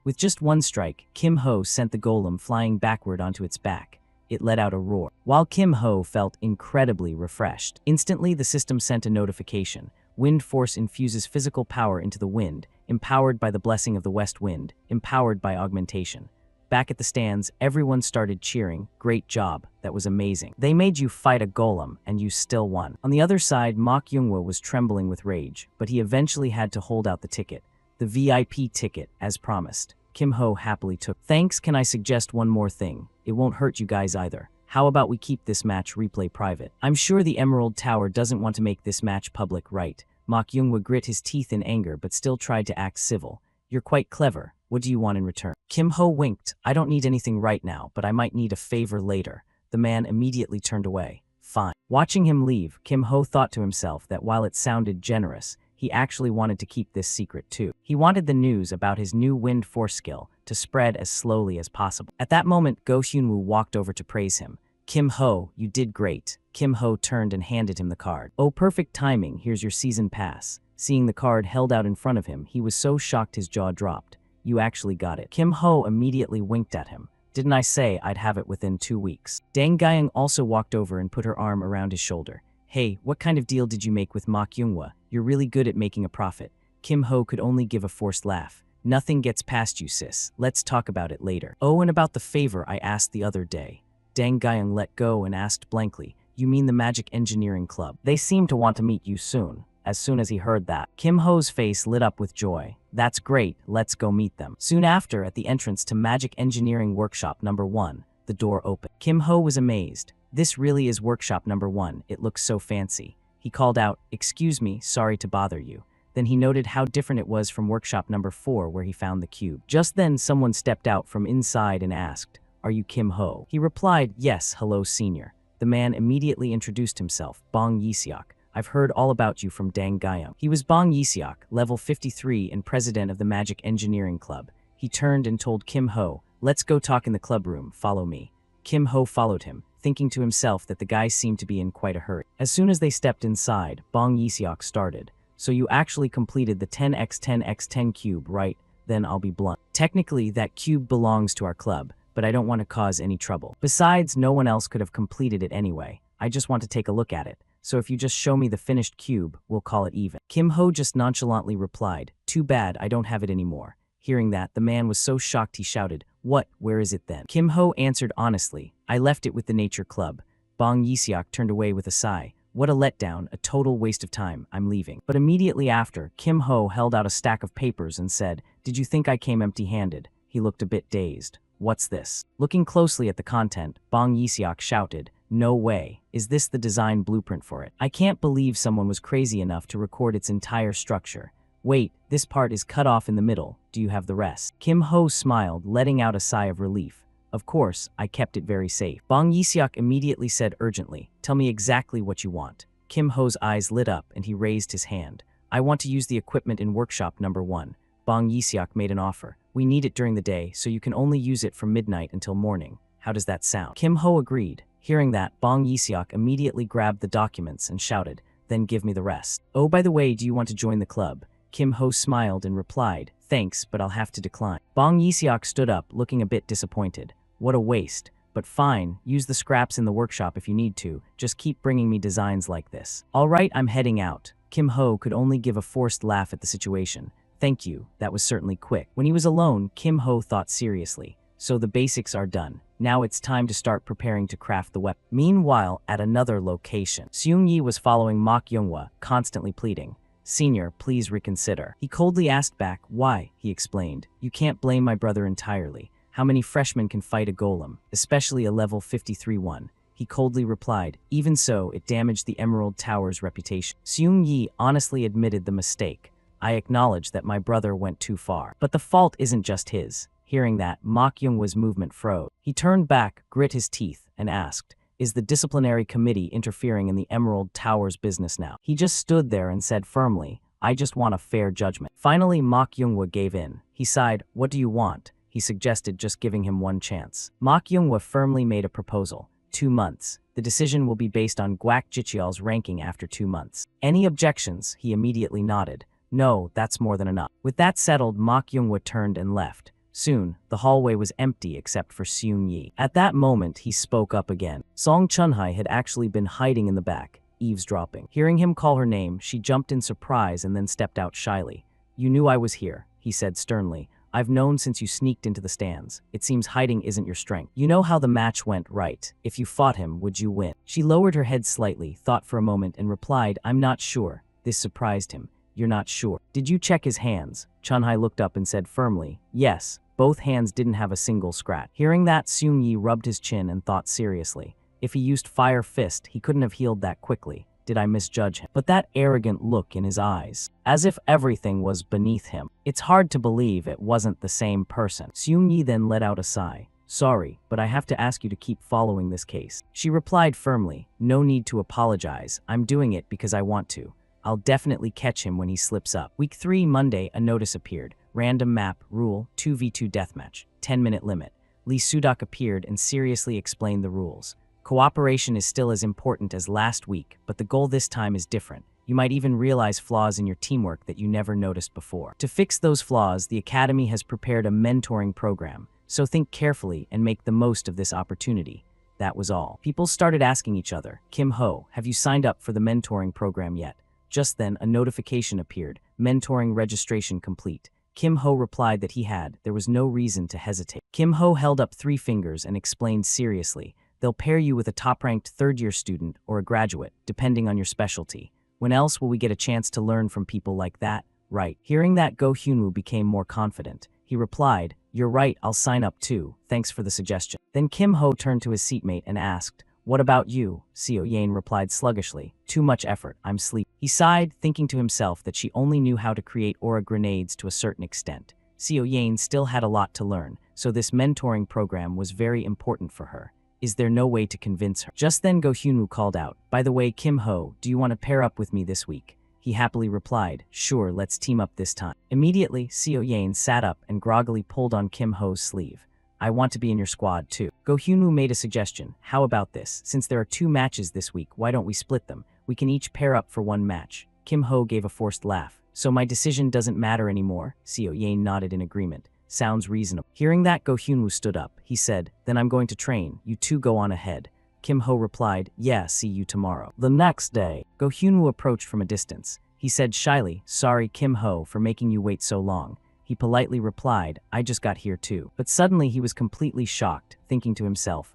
With just one strike, Kim Ho sent the golem flying backward onto its back. It let out a roar. While Kim Ho felt incredibly refreshed, instantly the system sent a notification. Wind force infuses physical power into the wind, empowered by the blessing of the west wind, empowered by augmentation. Back at the stands, everyone started cheering. Great job, that was amazing. They made you fight a golem, and you still won. On the other side, Mok Younghwa was trembling with rage, but he eventually had to hold out the ticket. The VIP ticket, as promised. Kim Ho happily took. Thanks, can I suggest one more thing? It won't hurt you guys either. How about we keep this match replay private? I'm sure the Emerald Tower doesn't want to make this match public, right? Mok Younghwa grit his teeth in anger but still tried to act civil. You're quite clever. What do you want in return? Kim Ho winked. I don't need anything right now, but I might need a favor later. The man immediately turned away. Fine. Watching him leave, Kim Ho thought to himself that while it sounded generous, he actually wanted to keep this secret too. He wanted the news about his new wind force skill to spread as slowly as possible. At that moment, Go Hyunwoo walked over to praise him. Kim Ho, you did great. Kim Ho turned and handed him the card. Oh, perfect timing, here's your season pass. Seeing the card held out in front of him, he was so shocked his jaw dropped. you actually got it. Kim Ho immediately winked at him. Didn't I say I'd have it within 2 weeks? Dang Guyang also walked over and put her arm around his shoulder. Hey, what kind of deal did you make with Ma Kyunghwa? You're really good at making a profit. Kim Ho could only give a forced laugh. Nothing gets past you, sis. Let's talk about it later. Oh, and about the favor I asked the other day. Dang Guyang let go and asked blankly, you mean the Magic Engineering Club? They seem to want to meet you soon. As soon as he heard that, Kim Ho's face lit up with joy. That's great, let's go meet them. Soon after, at the entrance to Magic Engineering Workshop number 1, the door opened. Kim Ho was amazed. This really is Workshop number 1, it looks so fancy. He called out, excuse me, sorry to bother you. Then he noted how different it was from Workshop number 4 where he found the cube. Just then someone stepped out from inside and asked, are you Kim Ho? He replied, yes, hello senior. The man immediately introduced himself, Bong Yisiok. I've heard all about you from Dang Guyang. He was Bong Yisiok, level 53 and president of the Magic Engineering Club. He turned and told Kim Ho, let's go talk in the club room, follow me. Kim Ho followed him, thinking to himself that the guy seemed to be in quite a hurry. As soon as they stepped inside, Bong Yisiok started. So you actually completed the 10x10x10 cube, right? Then I'll be blunt. Technically, that cube belongs to our club, but I don't want to cause any trouble. Besides, no one else could have completed it anyway. I just want to take a look at it. So if you just show me the finished cube, we'll call it even. Kim Ho just nonchalantly replied, too bad, I don't have it anymore. Hearing that, the man was so shocked he shouted, what, where is it then? Kim Ho answered honestly, I left it with the Nature Club. Bong Yisiok turned away with a sigh. What a letdown, a total waste of time, I'm leaving. But immediately after, Kim Ho held out a stack of papers and said, did you think I came empty-handed? He looked a bit dazed. What's this? Looking closely at the content, Bong Yisiok shouted, no way, is this the design blueprint for it? I can't believe someone was crazy enough to record its entire structure. Wait, this part is cut off in the middle, do you have the rest? Kim Ho smiled, letting out a sigh of relief. Of course, I kept it very safe. Bong Yisiok immediately said urgently, tell me exactly what you want. Kim Ho's eyes lit up and he raised his hand. I want to use the equipment in workshop number 1. Bong Yisiok made an offer. We need it during the day, so you can only use it from midnight until morning. How does that sound? Kim Ho agreed. Hearing that, Bong Yisiok immediately grabbed the documents and shouted, then give me the rest. Oh, by the way, do you want to join the club? Kim Ho smiled and replied, thanks, but I'll have to decline. Bong Yisiok stood up, looking a bit disappointed. What a waste. But fine, use the scraps in the workshop if you need to, just keep bringing me designs like this. Alright, I'm heading out. Kim Ho could only give a forced laugh at the situation. Thank you, that was certainly quick. When he was alone, Kim Ho thought seriously. So the basics are done. Now it's time to start preparing to craft the weapon. Meanwhile, at another location, Seung Yi was following Ma Kyunghwa, constantly pleading. Senior, please reconsider. He coldly asked back, why? He explained. You can't blame my brother entirely. How many freshmen can fight a golem, especially a level 53 one? He coldly replied, even so, it damaged the Emerald Tower's reputation. Seung Yi honestly admitted the mistake. I acknowledge that my brother went too far. But the fault isn't just his. Hearing that, Ma Kyunghwa's movement froze. He turned back, grit his teeth, and asked, is the disciplinary committee interfering in the Emerald Tower's business now? He just stood there and said firmly, I just want a fair judgment. Finally, Ma Kyunghwa gave in. He sighed, what do you want? He suggested just giving him one chance. Ma Kyunghwa firmly made a proposal. 2 months. The decision will be based on Guak Jicheol's ranking after 2 months. Any objections? He immediately nodded. No, that's more than enough. With that settled, Ma Kyunghwa turned and left. Soon, the hallway was empty except for Seung Yi. At that moment, he spoke up again. Song Chunhai had actually been hiding in the back, eavesdropping. Hearing him call her name, she jumped in surprise and then stepped out shyly. You knew I was here, he said sternly. I've known since you sneaked into the stands. It seems hiding isn't your strength. You know how the match went, right? If you fought him, would you win? She lowered her head slightly, thought for a moment, and replied, I'm not sure. This surprised him. You're not sure. Did you check his hands? Chunhai looked up and said firmly, yes. Both hands didn't have a single scratch. Hearing that, Seung Yi rubbed his chin and thought seriously. If he used Fire Fist, he couldn't have healed that quickly. Did I misjudge him? But that arrogant look in his eyes, as if everything was beneath him. It's hard to believe it wasn't the same person. Seung Yi then let out a sigh. Sorry, but I have to ask you to keep following this case. She replied firmly, no need to apologize. I'm doing it because I want to. I'll definitely catch him when he slips up. Week 3, Monday, a notice appeared. Random map, rule, 2v2 deathmatch, 10-minute limit. Lee Sudok appeared and seriously explained the rules. Cooperation is still as important as last week, but the goal this time is different. You might even realize flaws in your teamwork that you never noticed before. To fix those flaws, the Academy has prepared a mentoring program, so think carefully and make the most of this opportunity. That was all. People started asking each other, Kim Ho, have you signed up for the mentoring program yet? Just then, a notification appeared, mentoring registration complete. Kim Ho replied that he had. There was no reason to hesitate. Kim Ho held up 3 fingers and explained seriously, they'll pair you with a top-ranked third-year student or a graduate, depending on your specialty. When else will we get a chance to learn from people like that? Right. Hearing that, Go Hyunwoo became more confident. He replied, you're right, I'll sign up too, thanks for the suggestion. Then Kim Ho turned to his seatmate and asked, what about you? Seo Yain replied sluggishly, too much effort, I'm sleepy. He sighed, thinking to himself that she only knew how to create aura grenades to a certain extent. Seo Yain still had a lot to learn, so this mentoring program was very important for her. Is there no way to convince her? Just then Go Hyunwoo called out, by the way, Kim Ho, do you want to pair up with me this week? He happily replied, sure, let's team up this time. Immediately, Seo Yain sat up and groggily pulled on Kim Ho's sleeve. I want to be in your squad too. Go Hyunwoo made a suggestion. How about this? Since there are 2 matches this week, why don't we split them? We can each pair up for 1 match. Kim Ho gave a forced laugh. So my decision doesn't matter anymore? Seo Yain nodded in agreement. Sounds reasonable. Hearing that, Go Hyunwoo stood up. He said, then I'm going to train. You 2 go on ahead. Kim Ho replied, yeah, see you tomorrow. The next day, Go Hyunwoo approached from a distance. He said shyly, sorry Kim Ho for making you wait so long. He politely replied, I just got here too. But suddenly he was completely shocked, thinking to himself,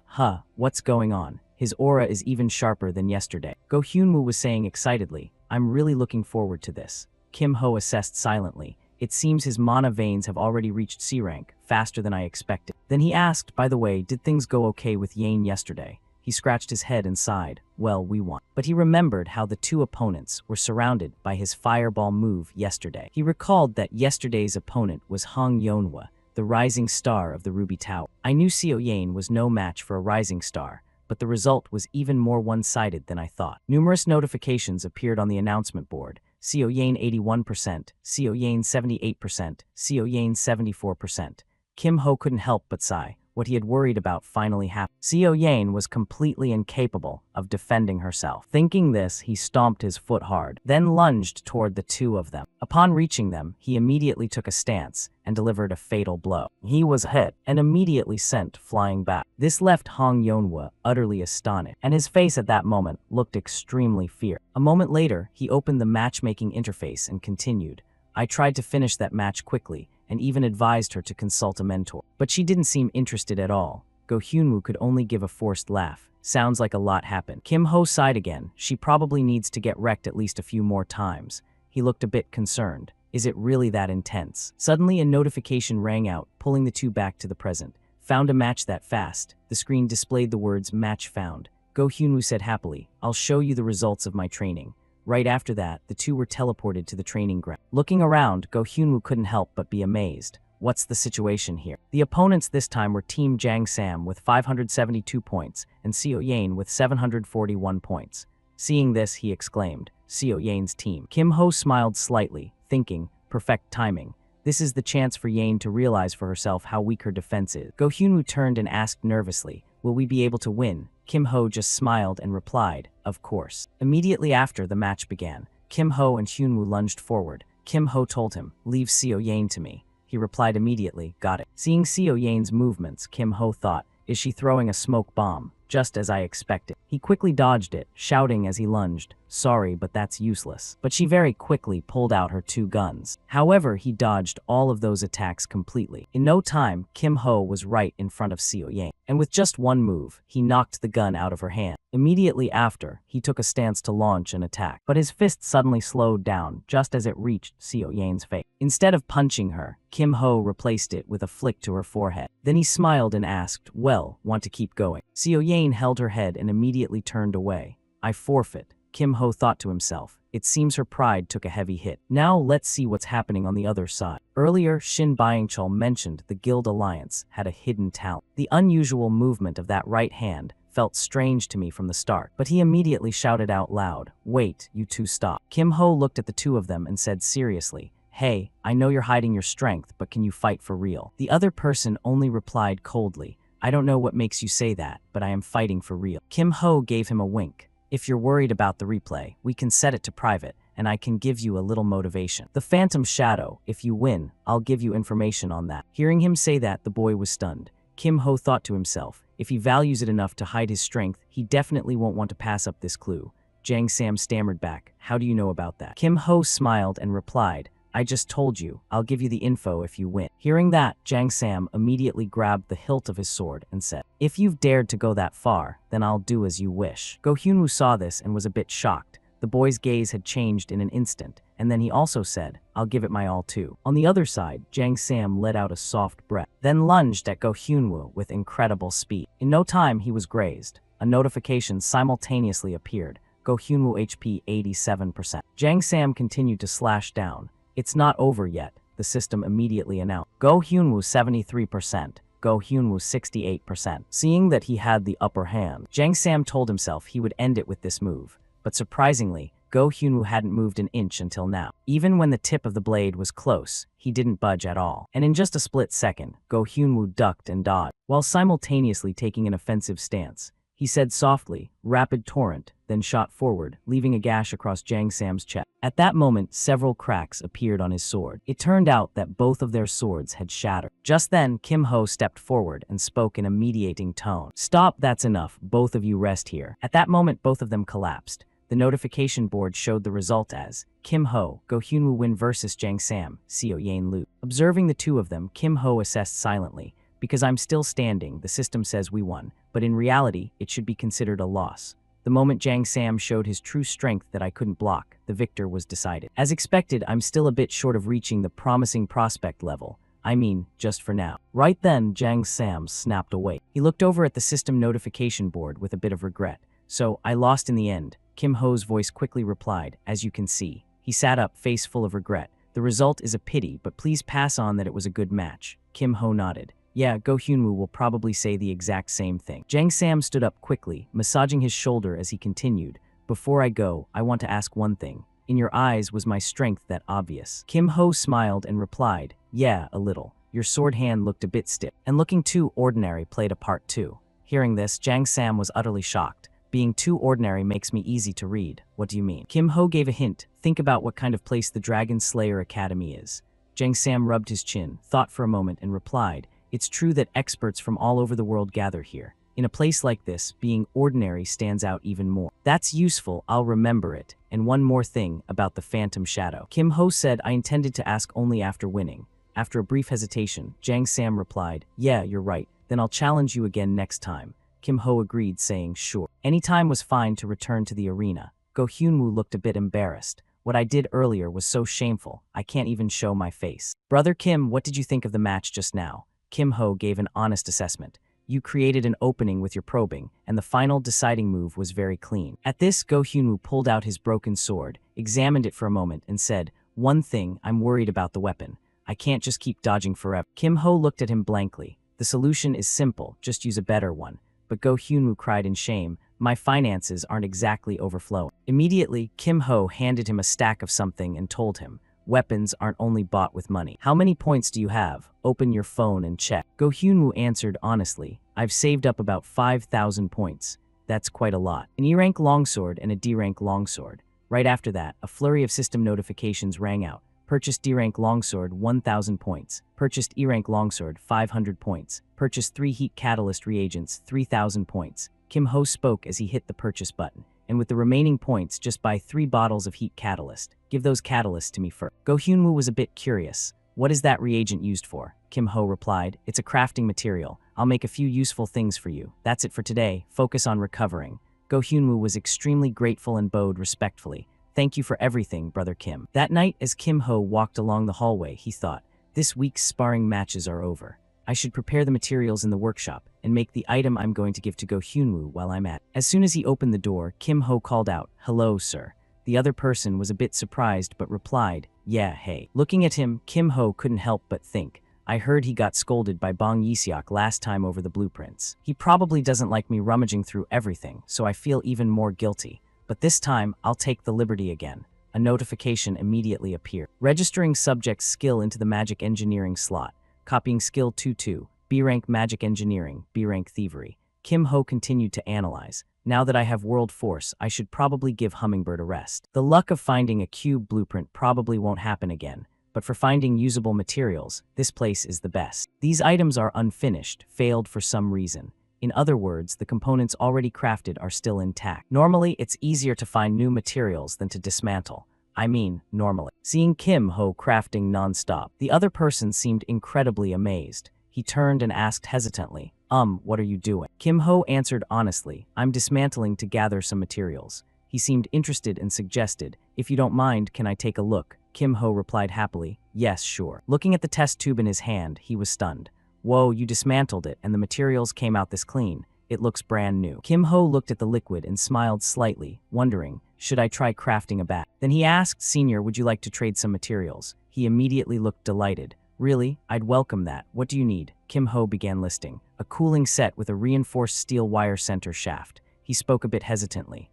what's going on? His aura is even sharper than yesterday. Go Hyunwoo was saying excitedly, I'm really looking forward to this. Kim Ho assessed silently. It seems his mana veins have already reached C rank, faster than I expected. Then he asked, by the way, did things go okay with Yain yesterday? He scratched his head and sighed, well, we won. But he remembered how the 2 opponents were surrounded by his fireball move yesterday. He recalled that yesterday's opponent was Hong Yeonhwa, the rising star of the Ruby Tower. I knew Seo Yain was no match for a rising star, but the result was even more one-sided than I thought. Numerous notifications appeared on the announcement board. Seo Yain 81%, Seo Yain 78%, Seo Yain 74%. Kim Ho couldn't help but sigh. What he had worried about finally happened. Seo Yain was completely incapable of defending herself. Thinking this, he stomped his foot hard, then lunged toward the 2 of them. Upon reaching them, he immediately took a stance and delivered a fatal blow. He was hit and immediately sent flying back. This left Hong Yeonhwa utterly astonished, and his face at that moment looked extremely fierce. A moment later, he opened the matchmaking interface and continued, I tried to finish that match quickly, and even advised her to consult a mentor. But she didn't seem interested at all. Go Hyunwoo could only give a forced laugh. Sounds like a lot happened. Kim Ho sighed again. She probably needs to get wrecked at least a few more times. He looked a bit concerned. Is it really that intense? Suddenly a notification rang out, pulling the 2 back to the present. Found a match that fast. The screen displayed the words match found. Go Hyunwoo said happily, I'll show you the results of my training. Right after that, the 2 were teleported to the training ground. Looking around, Go Hyunwoo couldn't help but be amazed. What's the situation here? The opponents this time were Team Jang Sam with 572 points and Seo Yain with 741 points. Seeing this, he exclaimed, Seo Yain's team. Kim Ho smiled slightly, thinking, perfect timing. This is the chance for Yain to realize for herself how weak her defense is. Go Hyunwoo turned and asked nervously, will we be able to win? Kim Ho just smiled and replied, of course. Immediately after, the match began. Kim Ho and Hyunwoo lunged forward. Kim Ho told him, leave Seo Yain to me. He replied immediately, got it. Seeing Seo Yain's movements, Kim Ho thought, is she throwing a smoke bomb? Just as I expected. He quickly dodged it, shouting as he lunged, sorry, but that's useless. But she very quickly pulled out her 2 guns. However, he dodged all of those attacks completely. In no time, Kim Ho was right in front of Seo Yain, and with just one move, he knocked the gun out of her hand. Immediately after, he took a stance to launch an attack, but his fist suddenly slowed down just as it reached Seo Yain's face. Instead of punching her, Kim Ho replaced it with a flick to her forehead. Then he smiled and asked, well, want to keep going? Seo Yain held her head and immediately turned away. I forfeit, Kim Ho thought to himself. It seems her pride took a heavy hit. Now let's see what's happening on the other side. Earlier, Shin Byung-chul mentioned the Guild Alliance had a hidden talent. The unusual movement of that right hand felt strange to me from the start, but he immediately shouted out loud, wait, you 2 stop. Kim Ho looked at the 2 of them and said seriously, hey, I know you're hiding your strength, but can you fight for real? The other person only replied coldly, I don't know what makes you say that, but I am fighting for real. Kim Ho gave him a wink. If you're worried about the replay, we can set it to private, and I can give you a little motivation. The Phantom Shadow, if you win, I'll give you information on that. Hearing him say that, the boy was stunned. Kim Ho thought to himself, if he values it enough to hide his strength, he definitely won't want to pass up this clue. Jang Sam stammered back, how do you know about that? Kim Ho smiled and replied, I just told you, I'll give you the info if you win. Hearing that, Jang Sam immediately grabbed the hilt of his sword and said, if you've dared to go that far, then I'll do as you wish. Go Hyunwoo saw this and was a bit shocked. The boy's gaze had changed in an instant, and then he also said, I'll give it my all too. On the other side, Jang Sam let out a soft breath, then lunged at Go Hyunwoo with incredible speed. In no time, he was grazed. A notification simultaneously appeared. Go Hyunwoo HP 87%. Jang Sam continued to slash down. It's not over yet, the system immediately announced. Go Hyunwoo 73%. Go Hyunwoo 68%. Seeing that he had the upper hand, Jang Sam told himself he would end it with this move. But surprisingly, Go Hyunwoo hadn't moved an inch until now. Even when the tip of the blade was close, he didn't budge at all. And in just a split second, Go Hyunwoo ducked and dodged, while simultaneously taking an offensive stance. He said softly, rapid torrent, then shot forward, leaving a gash across Jang Sam's chest. At that moment, several cracks appeared on his sword. It turned out that both of their swords had shattered. Just then, Kim Ho stepped forward and spoke in a mediating tone. Stop, that's enough, both of you rest here. At that moment, both of them collapsed. The notification board showed the result as Kim Ho, Go Hyunwoo win versus Jang Sam, Seo Yain Lu. Observing the two of them, Kim Ho assessed silently. Because I'm still standing, the system says we won, but in reality, it should be considered a loss. The moment Jang Sam showed his true strength that I couldn't block, the victor was decided. As expected, I'm still a bit short of reaching the promising prospect level. I mean, just for now. Right then, Jang Sam snapped awake. He looked over at the system notification board with a bit of regret. So, I lost in the end. Kim Ho's voice quickly replied, as you can see. He sat up, face full of regret. The result is a pity, but please pass on that it was a good match. Kim Ho nodded. Yeah, Go Hyunwoo will probably say the exact same thing. Jang Sam stood up quickly, massaging his shoulder as he continued. Before I go, I want to ask one thing. In your eyes, was my strength that obvious? Kim Ho smiled and replied, yeah, a little. Your sword hand looked a bit stiff, and looking too ordinary played a part too. Hearing this, Jang Sam was utterly shocked. Being too ordinary makes me easy to read. What do you mean? Kim Ho gave a hint. Think about what kind of place the Dragon Slayer Academy is. Jang Sam rubbed his chin, thought for a moment, and replied, it's true that experts from all over the world gather here. In a place like this, being ordinary stands out even more. That's useful, I'll remember it. And one more thing about the Phantom Shadow. Kim Ho said I intended to ask only after winning. After a brief hesitation, Jang Sam replied, yeah, you're right. Then I'll challenge you again next time. Kim Ho agreed, saying, sure. Any time was fine to return to the arena. Go Hyunwoo looked a bit embarrassed. What I did earlier was so shameful, I can't even show my face. Brother Kim, what did you think of the match just now? Kim Ho gave an honest assessment. You created an opening with your probing, and the final deciding move was very clean. At this, Go Hyunwoo pulled out his broken sword, examined it for a moment, and said, one thing, I'm worried about the weapon. I can't just keep dodging forever. Kim Ho looked at him blankly. The solution is simple, just use a better one. But Go Hyunwoo cried in shame, my finances aren't exactly overflowing. Immediately, Kim Ho handed him a stack of something and told him, weapons aren't only bought with money. How many points do you have? Open your phone and check. Go Hyunwoo answered honestly, I've saved up about 5,000 points. That's quite a lot. An E-rank longsword and a D-rank longsword. Right after that, a flurry of system notifications rang out. Purchased D-rank longsword 1,000 points. Purchased E-rank longsword 500 points. Purchased 3 heat catalyst reagents 3,000 points. Kim Ho spoke as he hit the purchase button. And with the remaining points, just buy 3 bottles of heat catalyst. Give those catalysts to me first. Go Hyunwoo was a bit curious. What is that reagent used for? Kim Ho replied, it's a crafting material. I'll make a few useful things for you. That's it for today. Focus on recovering. Go Hyunwoo was extremely grateful and bowed respectfully. Thank you for everything, Brother Kim. That night, as Kim Ho walked along the hallway, he thought, this week's sparring matches are over. I should prepare the materials in the workshop and make the item I'm going to give to Go Hyunwoo while I'm at it. As soon as he opened the door, Kim Ho called out, hello, sir. The other person was a bit surprised but replied, yeah, hey. Looking at him, Kim Ho couldn't help but think, I heard he got scolded by Bong Yiseok last time over the blueprints. He probably doesn't like me rummaging through everything, so I feel even more guilty. But this time, I'll take the liberty again. A notification immediately appeared. Registering subject's skill into the magic engineering slot. Copying skill 2-2, B-rank magic engineering, B-rank thievery. Kim Ho continued to analyze. Now that I have world force, I should probably give Hummingbird a rest. The luck of finding a cube blueprint probably won't happen again, but for finding usable materials, this place is the best. These items are unfinished, failed for some reason. In other words, the components already crafted are still intact. Normally, it's easier to find new materials than to dismantle. I mean, normally. Seeing Kim Ho crafting non-stop, the other person seemed incredibly amazed. He turned and asked hesitantly, what are you doing? Kim Ho answered honestly, I'm dismantling to gather some materials. He seemed interested and suggested, if you don't mind, can I take a look? Kim Ho replied happily, yes, sure. Looking at the test tube in his hand, he was stunned. Whoa, you dismantled it and the materials came out this clean. It looks brand new. Kim Ho looked at the liquid and smiled slightly, wondering, should I try crafting a bat? Then he asked, Senior, would you like to trade some materials? He immediately looked delighted. Really? I'd welcome that. What do you need? Kim Ho began listing. A cooling set with a reinforced steel wire center shaft. He spoke a bit hesitantly.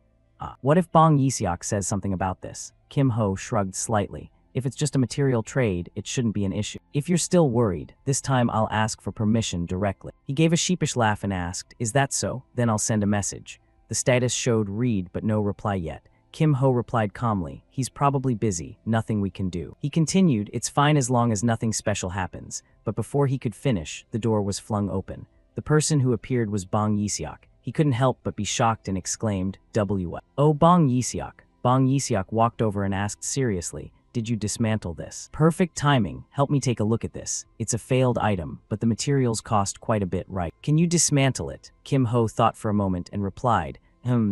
What if Bong Yisiok says something about this? Kim Ho shrugged slightly. If it's just a material trade, it shouldn't be an issue. If you're still worried, this time I'll ask for permission directly. He gave a sheepish laugh and asked, is that so? Then I'll send a message. The status showed read but no reply yet. Kim Ho replied calmly, he's probably busy, nothing we can do. He continued, it's fine as long as nothing special happens, but before he could finish, the door was flung open. The person who appeared was Bong Yisiok. He couldn't help but be shocked and exclaimed, W. Oh, Bong Yisiok. Bong Yisiok walked over and asked seriously, did you dismantle this? Perfect timing, help me take a look at this. It's a failed item, but the materials cost quite a bit, right? Can you dismantle it? Kim Ho thought for a moment and replied,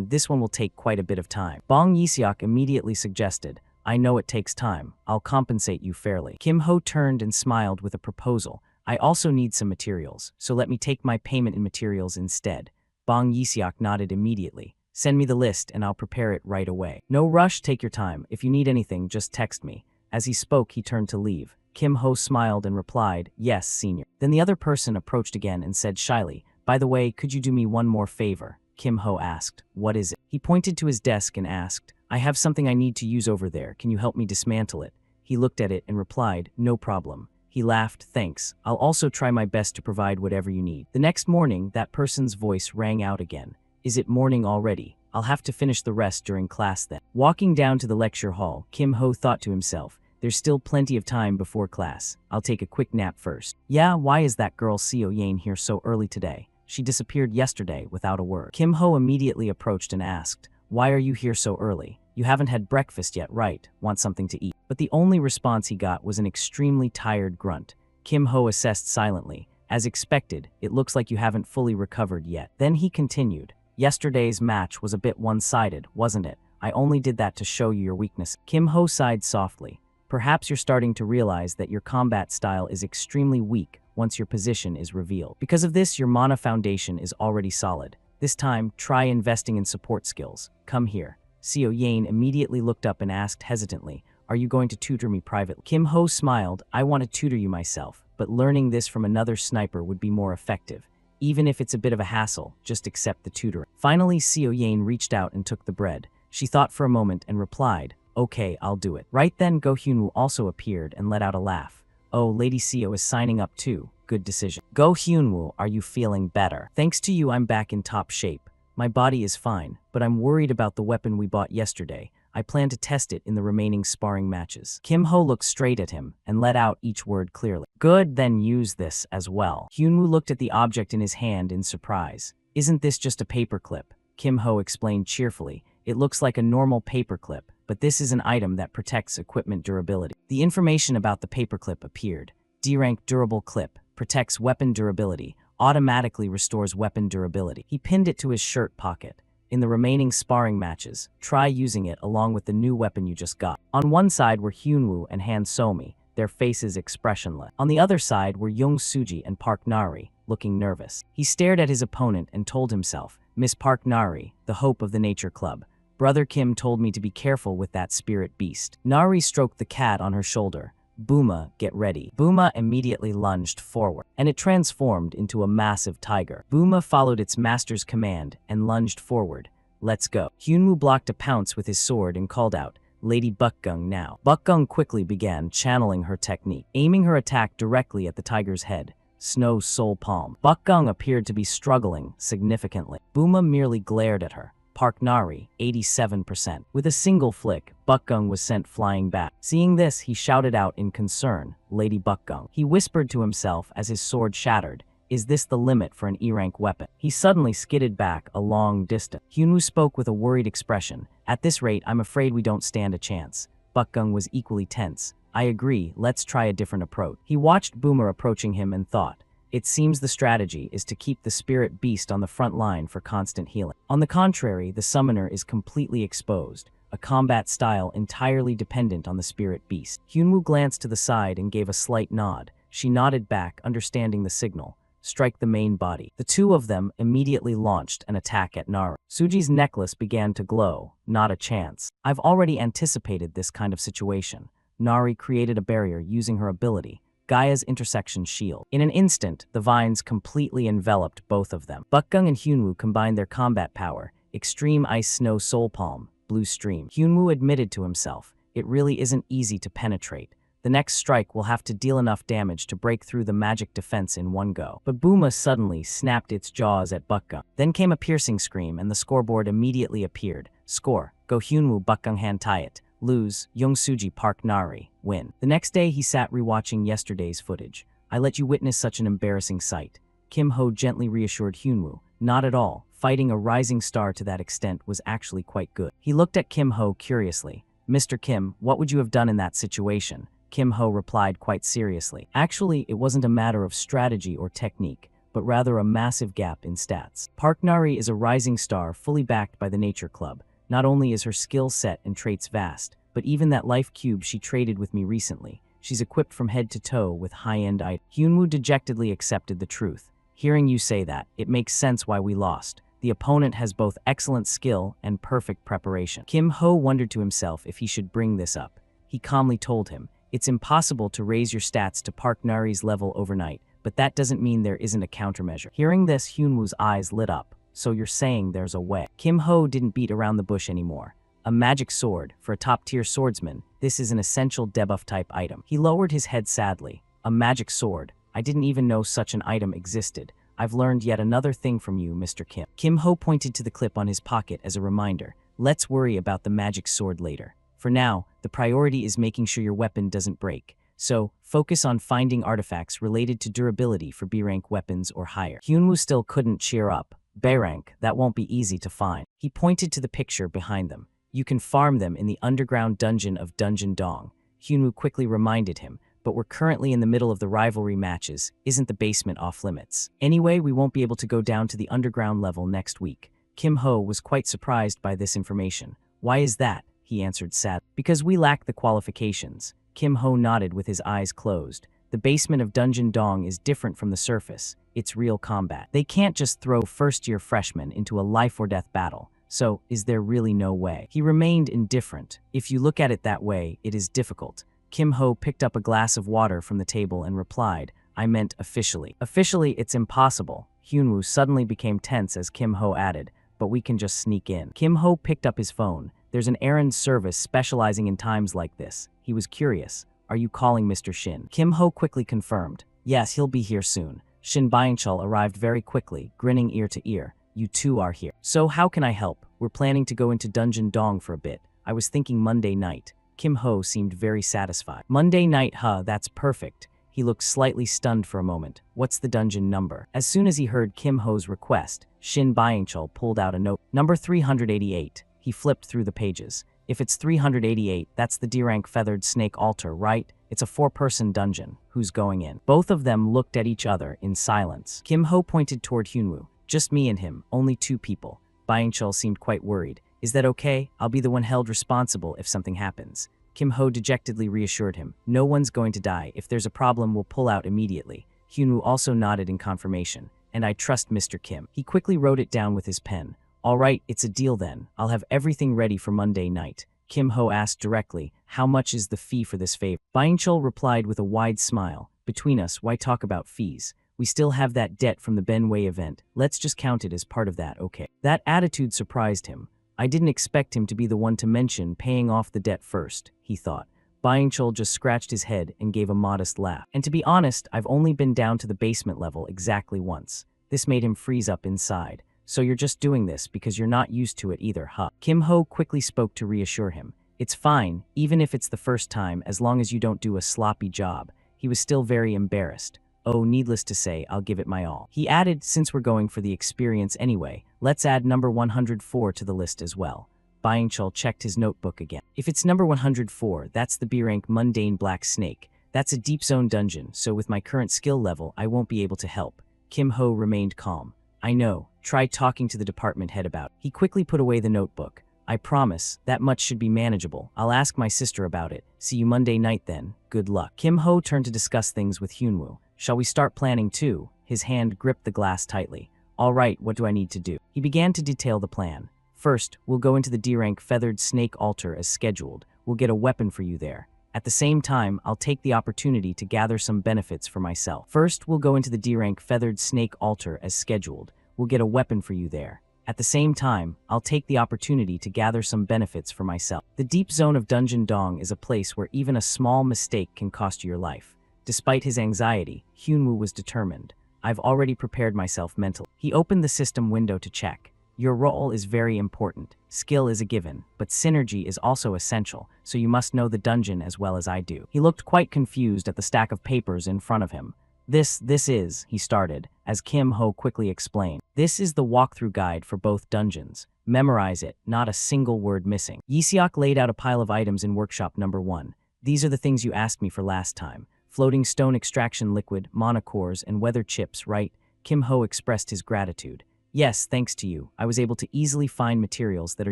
this one will take quite a bit of time. Bong Yisiok immediately suggested, I know it takes time. I'll compensate you fairly. Kim Ho turned and smiled with a proposal. I also need some materials, so let me take my payment in materials instead. Bong Yisiok nodded immediately. Send me the list and I'll prepare it right away. No rush, take your time. If you need anything, just text me. As he spoke, he turned to leave. Kim Ho smiled and replied, yes, Senior. Then the other person approached again and said shyly, by the way, could you do me one more favor? Kim Ho asked, what is it? He pointed to his desk and asked, I have something I need to use over there. Can you help me dismantle it? He looked at it and replied, no problem. He laughed, thanks. I'll also try my best to provide whatever you need. The next morning, that person's voice rang out again. Is it morning already? I'll have to finish the rest during class then. Walking down to the lecture hall, Kim Ho thought to himself, there's still plenty of time before class. I'll take a quick nap first. Yeah, why is that girl Seo Yane here so early today? She disappeared yesterday without a word. Kim Ho immediately approached and asked, why are you here so early? You haven't had breakfast yet, right? Want something to eat? But the only response he got was an extremely tired grunt. Kim Ho assessed silently. As expected, it looks like you haven't fully recovered yet. Then he continued, yesterday's match was a bit one-sided, wasn't it? I only did that to show you your weakness. Kim Ho sighed softly. Perhaps you're starting to realize that your combat style is extremely weak once your position is revealed. Because of this, your mana foundation is already solid. This time, try investing in support skills. Come here. Seo Yane immediately looked up and asked hesitantly, are you going to tutor me privately? Kim Ho smiled, I want to tutor you myself, but learning this from another sniper would be more effective. Even if it's a bit of a hassle, just accept the tutoring. Finally, Seo Yane reached out and took the bread. She thought for a moment and replied, okay, I'll do it. Right then, Go Hyunwoo also appeared and let out a laugh. Oh, Lady Seo is signing up too. Good decision. Go Hyunwoo, are you feeling better? Thanks to you, I'm back in top shape. My body is fine, but I'm worried about the weapon we bought yesterday. I plan to test it in the remaining sparring matches. Kim Ho looked straight at him and let out each word clearly. Good, then use this as well. Hyunwoo looked at the object in his hand in surprise. Isn't this just a paperclip? Kim Ho explained cheerfully. It looks like a normal paperclip, but this is an item that protects equipment durability. The information about the paperclip appeared. D-rank durable clip, protects weapon durability, automatically restores weapon durability. He pinned it to his shirt pocket. In the remaining sparring matches, try using it along with the new weapon you just got. On one side were Hyunwoo and Han Somi, their faces expressionless. On the other side were Young Suji and Park Nari, looking nervous. He stared at his opponent and told himself, Miss Park Nari, the hope of the Nature Club. Brother Kim told me to be careful with that spirit beast. Nari stroked the cat on her shoulder. Booma, get ready. Booma immediately lunged forward, and it transformed into a massive tiger. Booma followed its master's command and lunged forward. Let's go. Hyunwoo blocked a pounce with his sword and called out, Lady Bukgung now. Bukgung quickly began channeling her technique, aiming her attack directly at the tiger's head. snow soul palm. Bakgung appeared to be struggling significantly. Buma merely glared at her. Park Nari, 87%. With a single flick, Bakgung was sent flying back. Seeing this, he shouted out in concern, Lady Bakgung. He whispered to himself as his sword shattered, is this the limit for an E-rank weapon? He suddenly skidded back a long distance. Hyunwoo spoke with a worried expression. At this rate, I'm afraid we don't stand a chance. Bakgung was equally tense. I agree, let's try a different approach. He watched Boomer approaching him and thought, it seems the strategy is to keep the spirit beast on the front line for constant healing. On the contrary, the summoner is completely exposed, a combat style entirely dependent on the spirit beast. Hyunwoo glanced to the side and gave a slight nod. She nodded back, understanding the signal. Strike the main body. The two of them immediately launched an attack at Nara. Suji's necklace began to glow. Not a chance. I've already anticipated this kind of situation. Nari created a barrier using her ability, Gaia's intersection shield. In an instant, the vines completely enveloped both of them. Bakgung and Hyunwoo combined their combat power, Extreme Ice Snow Soul Palm, Blue Stream. Hyunwoo admitted to himself, it really isn't easy to penetrate. The next strike will have to deal enough damage to break through the magic defense in one go. But Buma suddenly snapped its jaws at Bakgung. Then came a piercing scream and the scoreboard immediately appeared. Score, Go Hyunwoo Bakgung Han Tiet. Lose, Youngsuji Park Nari, win. The next day he sat rewatching yesterday's footage. I let you witness such an embarrassing sight. Kim Ho gently reassured Hyunwoo. Not at all. Fighting a rising star to that extent was actually quite good. He looked at Kim Ho curiously. Mr. Kim, what would you have done in that situation? Kim Ho replied quite seriously. Actually, it wasn't a matter of strategy or technique, but rather a massive gap in stats. Park Nari is a rising star fully backed by the Nature Club. Not only is her skill set and traits vast, but even that life cube she traded with me recently, she's equipped from head to toe with high-end items. Hyunwoo dejectedly accepted the truth. Hearing you say that, it makes sense why we lost. The opponent has both excellent skill and perfect preparation. Kim Ho wondered to himself if he should bring this up. He calmly told him, it's impossible to raise your stats to Park Nari's level overnight, but that doesn't mean there isn't a countermeasure. Hearing this, Hyunwoo's eyes lit up. So you're saying there's a way. Kim Ho didn't beat around the bush anymore. A magic sword, for a top-tier swordsman, this is an essential debuff-type item. He lowered his head sadly. A magic sword. I didn't even know such an item existed. I've learned yet another thing from you, Mr. Kim. Kim Ho pointed to the clip on his pocket as a reminder. Let's worry about the magic sword later. For now, the priority is making sure your weapon doesn't break. So, focus on finding artifacts related to durability for B-rank weapons or higher. Hyunwoo still couldn't cheer up. B-rank, that won't be easy to find. He pointed to the picture behind them. You can farm them in the underground dungeon of Dungeon Dong. Hyunwoo quickly reminded him, but we're currently in the middle of the rivalry matches. Isn't the basement off limits? Anyway, we won't be able to go down to the underground level next week. Kim Ho was quite surprised by this information. Why is that? He answered sadly. Because we lack the qualifications. Kim Ho nodded with his eyes closed. The basement of Dungeon Dong is different from the surface. It's real combat. They can't just throw first-year freshmen into a life-or-death battle. So, is there really no way? He remained indifferent. If you look at it that way, it is difficult. Kim Ho picked up a glass of water from the table and replied, I meant officially. Officially, it's impossible. Hyunwoo suddenly became tense as Kim Ho added, but we can just sneak in. Kim Ho picked up his phone. There's an errand service specializing in times like this. He was curious. Are you calling Mr. Shin? Kim Ho quickly confirmed. Yes, he'll be here soon. Shin Byung-chul arrived very quickly, grinning ear to ear. You two are here. So how can I help? We're planning to go into Dungeon Dong for a bit. I was thinking Monday night. Kim Ho seemed very satisfied. Monday night, huh? That's perfect. He looked slightly stunned for a moment. What's the dungeon number? As soon as he heard Kim Ho's request, Shin Byung-chul pulled out a note. Number 388. He flipped through the pages. If it's 388, that's the D-rank feathered snake altar, right? It's a 4-person dungeon. Who's going in? Both of them looked at each other in silence. Kim Ho pointed toward Hyunwoo. Just me and him, only 2 people. Byung-chul seemed quite worried. Is that okay? I'll be the one held responsible if something happens. Kim Ho dejectedly reassured him. No one's going to die. If there's a problem, we'll pull out immediately. Hyunwoo also nodded in confirmation. And I trust Mr. Kim. He quickly wrote it down with his pen. All right, it's a deal then. I'll have everything ready for Monday night. Kim Ho asked directly, how much is the fee for this favor? Byung-chul replied with a wide smile. Between us, why talk about fees? We still have that debt from the Ben Wei event. Let's just count it as part of that, okay? That attitude surprised him. I didn't expect him to be the one to mention paying off the debt first, he thought. Byung-chul just scratched his head and gave a modest laugh. And to be honest, I've only been down to the basement level exactly once. This made him freeze up inside. So you're just doing this because you're not used to it either, huh? Kim Ho quickly spoke to reassure him. It's fine, even if it's the first time, as long as you don't do a sloppy job. He was still very embarrassed. Oh, needless to say, I'll give it my all. He added, since we're going for the experience anyway, let's add number 104 to the list as well. Byung-chul checked his notebook again. If it's number 104, that's the B-rank mundane black snake. That's a deep zone dungeon, so with my current skill level, I won't be able to help. Kim Ho remained calm. I know. Try talking to the department head about it. He quickly put away the notebook. I promise, that much should be manageable. I'll ask my sister about it. See you Monday night then. Good luck. Kim Ho turned to discuss things with Hyunwoo. Shall we start planning too? His hand gripped the glass tightly. All right, what do I need to do? He began to detail the plan. First, we'll go into the D-rank feathered snake altar as scheduled. We'll get a weapon for you there. At the same time, I'll take the opportunity to gather some benefits for myself. First, we'll go into the D-rank feathered snake altar as scheduled. We'll get a weapon for you there. At the same time, I'll take the opportunity to gather some benefits for myself. The deep zone of Dungeon Dong is a place where even a small mistake can cost you your life. Despite his anxiety, Hyunwoo was determined. I've already prepared myself mentally. He opened the system window to check. Your role is very important. Skill is a given, but synergy is also essential, so you must know the dungeon as well as I do. He looked quite confused at the stack of papers in front of him. This is, he started, as Kim Ho quickly explained. This is the walkthrough guide for both dungeons. Memorize it, not a single word missing. Yiseok laid out a pile of items in workshop number 1. These are the things you asked me for last time. Floating stone extraction liquid, monocores, and weather chips, right? Kim Ho expressed his gratitude. Yes, thanks to you, I was able to easily find materials that are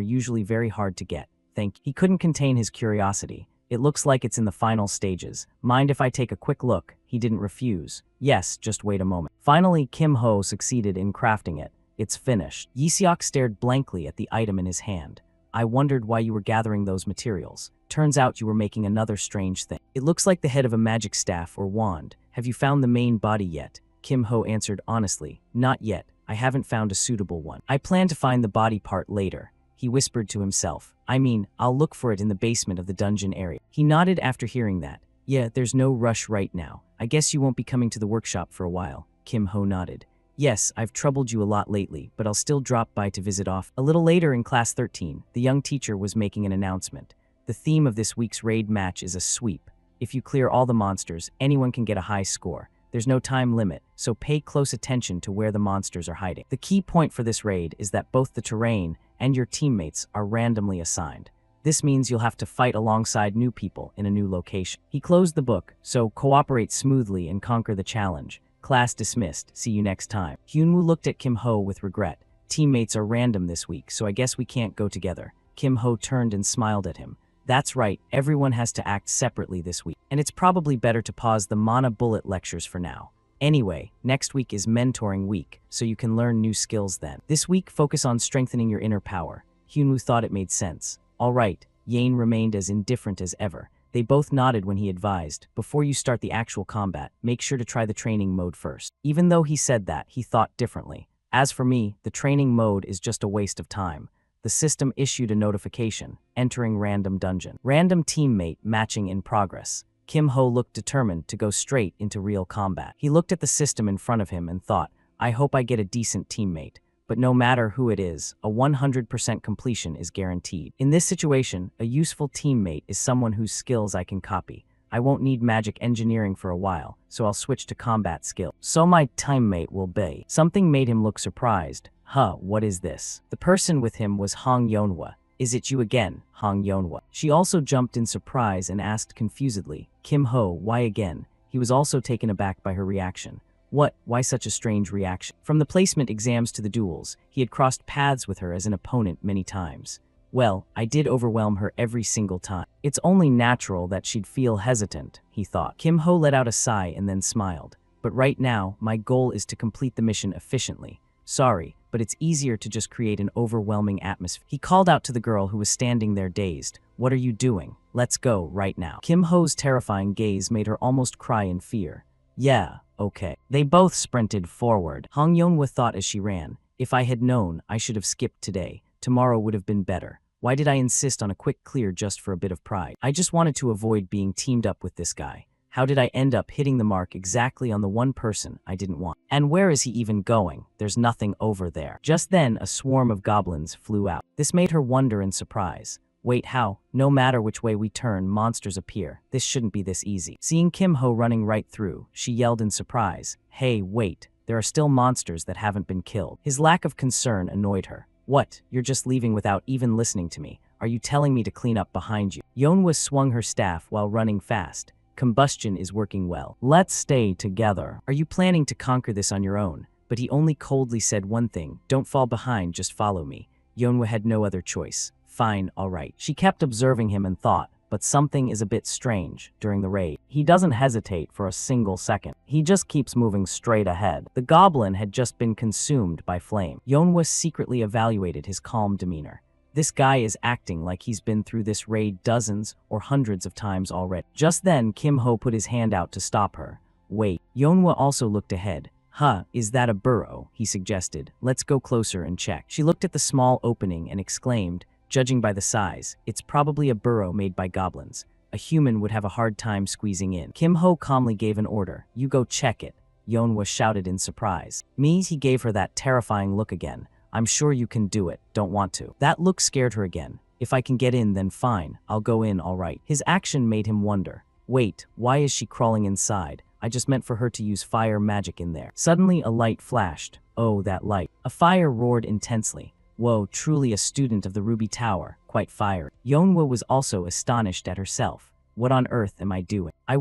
usually very hard to get. He couldn't contain his curiosity. It looks like it's in the final stages. Mind if I take a quick look? He didn't refuse. Yes, just wait a moment. Finally, Kim Ho succeeded in crafting it. It's finished. Yiseok stared blankly at the item in his hand. I wondered why you were gathering those materials. Turns out you were making another strange thing. It looks like the head of a magic staff or wand. Have you found the main body yet? Kim Ho answered honestly. Not yet. I haven't found a suitable one. I plan to find the body part later. He whispered to himself. I mean, I'll look for it in the basement of the dungeon area. He nodded after hearing that. Yeah, there's no rush right now. I guess you won't be coming to the workshop for a while. Kim Ho nodded. Yes, I've troubled you a lot lately, but I'll still drop by to visit off. A little later in class 13, the young teacher was making an announcement. The theme of this week's raid match is a sweep. If you clear all the monsters, anyone can get a high score. There's no time limit, so pay close attention to where the monsters are hiding. The key point for this raid is that both the terrain and your teammates are randomly assigned. This means you'll have to fight alongside new people in a new location. He closed the book, so cooperate smoothly and conquer the challenge. Class dismissed. See you next time. Hyunwoo looked at Kim Ho with regret. Teammates are random this week, so I guess we can't go together. Kim Ho turned and smiled at him. That's right, everyone has to act separately this week. And it's probably better to pause the Mana Bullet lectures for now. Anyway, next week is mentoring week, so you can learn new skills then. This week, focus on strengthening your inner power. Hyunwoo thought it made sense. All right, Yane remained as indifferent as ever. They both nodded when he advised, before you start the actual combat, make sure to try the training mode first. Even though he said that, he thought differently. As for me, the training mode is just a waste of time. The system issued a notification, entering random dungeon. Random teammate matching in progress. Kim Ho looked determined to go straight into real combat. He looked at the system in front of him and thought, I hope I get a decent teammate. But no matter who it is, a 100% completion is guaranteed. In this situation, a useful teammate is someone whose skills I can copy. I won't need magic engineering for a while, so I'll switch to combat skill. So my teammate will be. Something made him look surprised. Huh, what is this? The person with him was Hong Yeonhwa. Is it you again, Hong Yeonhwa? She also jumped in surprise and asked confusedly, Kim Ho, why again? He was also taken aback by her reaction. What? Why such a strange reaction? From the placement exams to the duels, he had crossed paths with her as an opponent many times. Well, I did overwhelm her every single time. It's only natural that she'd feel hesitant, he thought. Kim Ho let out a sigh and then smiled. But right now, my goal is to complete the mission efficiently. Sorry, but it's easier to just create an overwhelming atmosphere. He called out to the girl who was standing there dazed. What are you doing? Let's go, right now. Kim Ho's terrifying gaze made her almost cry in fear. Yeah, okay. They both sprinted forward. Hong Yeonhwa thought as she ran, if I had known, I should have skipped today. Tomorrow would have been better. Why did I insist on a quick clear just for a bit of pride? I just wanted to avoid being teamed up with this guy. How did I end up hitting the mark exactly on the one person I didn't want? And where is he even going? There's nothing over there. Just then, a swarm of goblins flew out. This made her wonder in surprise. Wait, how? No matter which way we turn, monsters appear. This shouldn't be this easy. Seeing Kim Ho running right through, she yelled in surprise, "Hey, wait. There are still monsters that haven't been killed." His lack of concern annoyed her. "What? You're just leaving without even listening to me. Are you telling me to clean up behind you?" Yeonwoo swung her staff while running fast. Combustion is working well. Let's stay together. Are you planning to conquer this on your own? But he only coldly said one thing, don't fall behind, just follow me. Yeonwoo had no other choice. Fine, all right. She kept observing him and thought, but something is a bit strange during the raid. He doesn't hesitate for a single second. He just keeps moving straight ahead. The goblin had just been consumed by flame. Yeonwoo secretly evaluated his calm demeanor. This guy is acting like he's been through this raid dozens or hundreds of times already. Just then, Kim Ho put his hand out to stop her. Wait. Yeonwoo also looked ahead. Is that a burrow? He suggested. Let's go closer and check. She looked at the small opening and exclaimed, judging by the size, it's probably a burrow made by goblins. A human would have a hard time squeezing in. Kim Ho calmly gave an order. You go check it. Yeonwoo shouted in surprise. Me? He gave her that terrifying look again. I'm sure you can do it. Don't want to. That look scared her again. If I can get in, then fine. I'll go in, all right. His action made him wonder. Wait, why is she crawling inside? I just meant for her to use fire magic in there. Suddenly, a light flashed. Oh, that light. A fire roared intensely. Whoa, truly a student of the Ruby Tower. Quite fiery. Yeonwoo was also astonished at herself. What on earth am I doing? I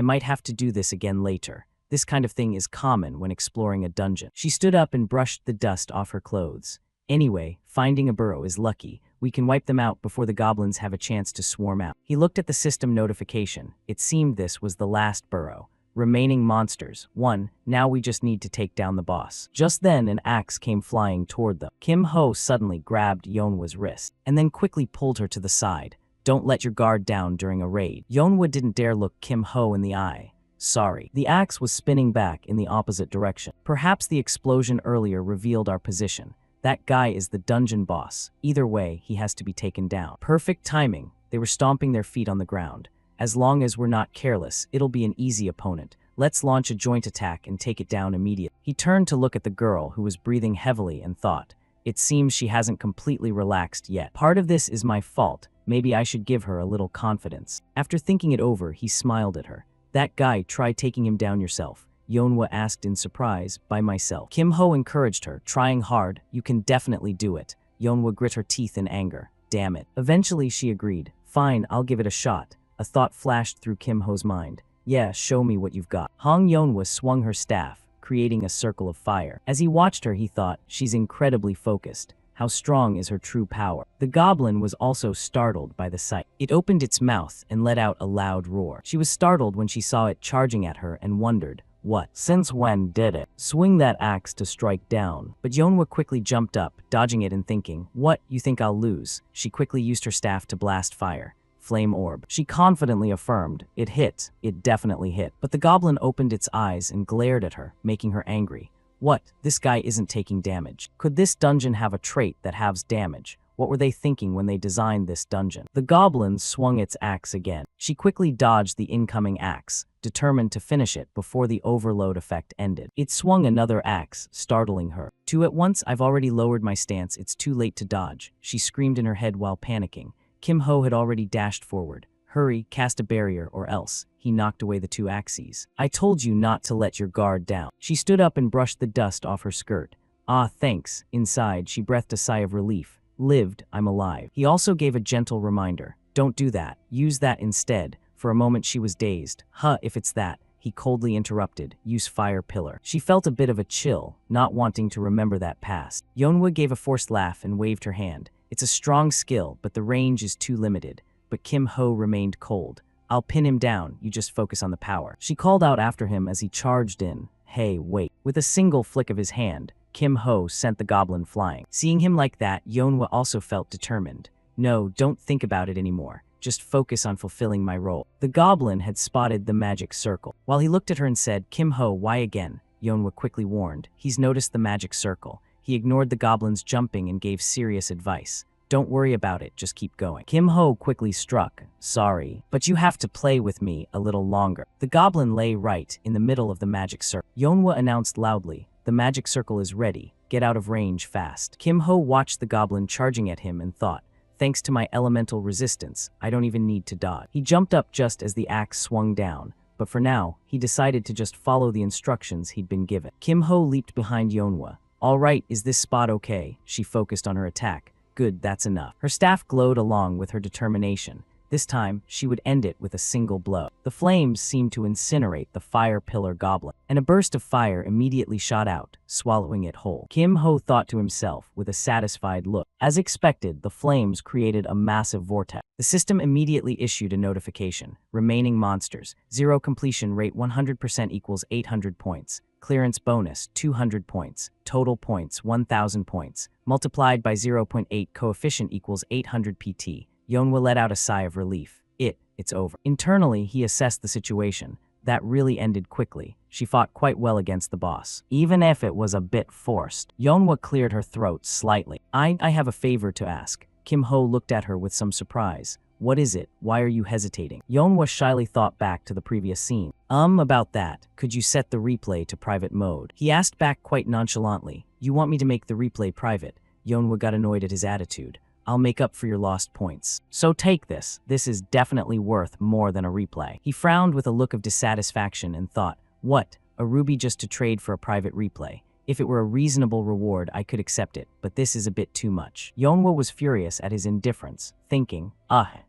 might have to do this again later. This kind of thing is common when exploring a dungeon. She stood up and brushed the dust off her clothes. Anyway, finding a burrow is lucky. We can wipe them out before the goblins have a chance to swarm out. He looked at the system notification. It seemed this was the last burrow. Remaining monsters. 1. Now we just need to take down the boss. Just then, an axe came flying toward them. Kim Ho suddenly grabbed Yeonwoo's wrist and then quickly pulled her to the side. Don't let your guard down during a raid. Yeonwoo didn't dare look Kim Ho in the eye. Sorry. The axe was spinning back in the opposite direction. Perhaps the explosion earlier revealed our position. That guy is the dungeon boss. Either way, he has to be taken down. Perfect timing. They were stomping their feet on the ground. As long as we're not careless, it'll be an easy opponent. Let's launch a joint attack and take it down immediately. He turned to look at the girl who was breathing heavily and thought, it seems she hasn't completely relaxed yet. Part of this is my fault. Maybe I should give her a little confidence. After thinking it over, he smiled at her. That guy, try taking him down yourself. Yeonwoo asked in surprise. By myself. Kim Ho encouraged her, trying hard. You can definitely do it. Yeonwoo grit her teeth in anger. Damn it. Eventually she agreed. Fine, I'll give it a shot. A thought flashed through Kim Ho's mind. Yeah, show me what you've got. Hong Yeonwoo swung her staff, creating a circle of fire. As he watched her, he thought, she's incredibly focused. How strong is her true power? The goblin was also startled by the sight. It opened its mouth and let out a loud roar. She was startled when she saw it charging at her and wondered, what? Since when did it? Swing that axe to strike down. But Yeonwoo quickly jumped up, dodging it and thinking, what, you think I'll lose? She quickly used her staff to blast fire. Flame orb. She confidently affirmed, it hit, it definitely hit. But the goblin opened its eyes and glared at her, making her angry. What? This guy isn't taking damage. Could this dungeon have a trait that halves damage? What were they thinking when they designed this dungeon? The goblin swung its axe again. She quickly dodged the incoming axe, determined to finish it before the overload effect ended. It swung another axe, startling her. Two at once, I've already lowered my stance, it's too late to dodge. She screamed in her head while panicking. Kim Ho had already dashed forward. Hurry, cast a barrier or else. He knocked away the two axes. I told you not to let your guard down. She stood up and brushed the dust off her skirt. Ah, thanks. Inside, she breathed a sigh of relief. Lived, I'm alive. He also gave a gentle reminder. Don't do that. Use that instead. For a moment she was dazed. If it's that. He coldly interrupted. Use fire pillar. She felt a bit of a chill, not wanting to remember that past. Yeonwoo gave a forced laugh and waved her hand. It's a strong skill, but the range is too limited. But Kim Ho remained cold. I'll pin him down, you just focus on the power. She called out after him as he charged in. Hey, wait. With a single flick of his hand, Kim Ho sent the goblin flying. Seeing him like that, Yeonwoo also felt determined. No, don't think about it anymore. Just focus on fulfilling my role. The goblin had spotted the magic circle. While he looked at her and said, Kim Ho, why again? Yeonwoo quickly warned. He's noticed the magic circle. He ignored the goblin's jumping and gave serious advice. Don't worry about it, just keep going. Kim Ho quickly struck. Sorry, but you have to play with me a little longer. The goblin lay right in the middle of the magic circle. Yeonhwa announced loudly, the magic circle is ready. Get out of range fast. Kim Ho watched the goblin charging at him and thought, thanks to my elemental resistance, I don't even need to dodge. He jumped up just as the axe swung down, but for now, he decided to just follow the instructions he'd been given. Kim Ho leaped behind Yeonhwa. All right, is this spot okay? She focused on her attack. Good, that's enough. Her staff glowed along with her determination. This time, she would end it with a single blow. The flames seemed to incinerate the fire pillar goblin, and a burst of fire immediately shot out, swallowing it whole. Kim Ho thought to himself with a satisfied look. As expected, the flames created a massive vortex. The system immediately issued a notification. Remaining monsters. 0 completion rate 100% equals 800 points. Clearance bonus 200 points. Total points 1000 points. Multiplied by 0.8 coefficient equals 800 PT. Yeonhwa let out a sigh of relief. It's over. Internally, he assessed the situation. That really ended quickly. She fought quite well against the boss, even if it was a bit forced. Yeonhwa cleared her throat slightly. I have a favor to ask. Kim Ho looked at her with some surprise. What is it? Why are you hesitating? Yeonhwa shyly thought back to the previous scene. About that. Could you set the replay to private mode? He asked back quite nonchalantly. You want me to make the replay private? Yeonhwa got annoyed at his attitude. I'll make up for your lost points. So take this. This is definitely worth more than a replay. He frowned with a look of dissatisfaction and thought, what? A ruby just to trade for a private replay? If it were a reasonable reward, I could accept it, but this is a bit too much. Yeonhwa was furious at his indifference, thinking,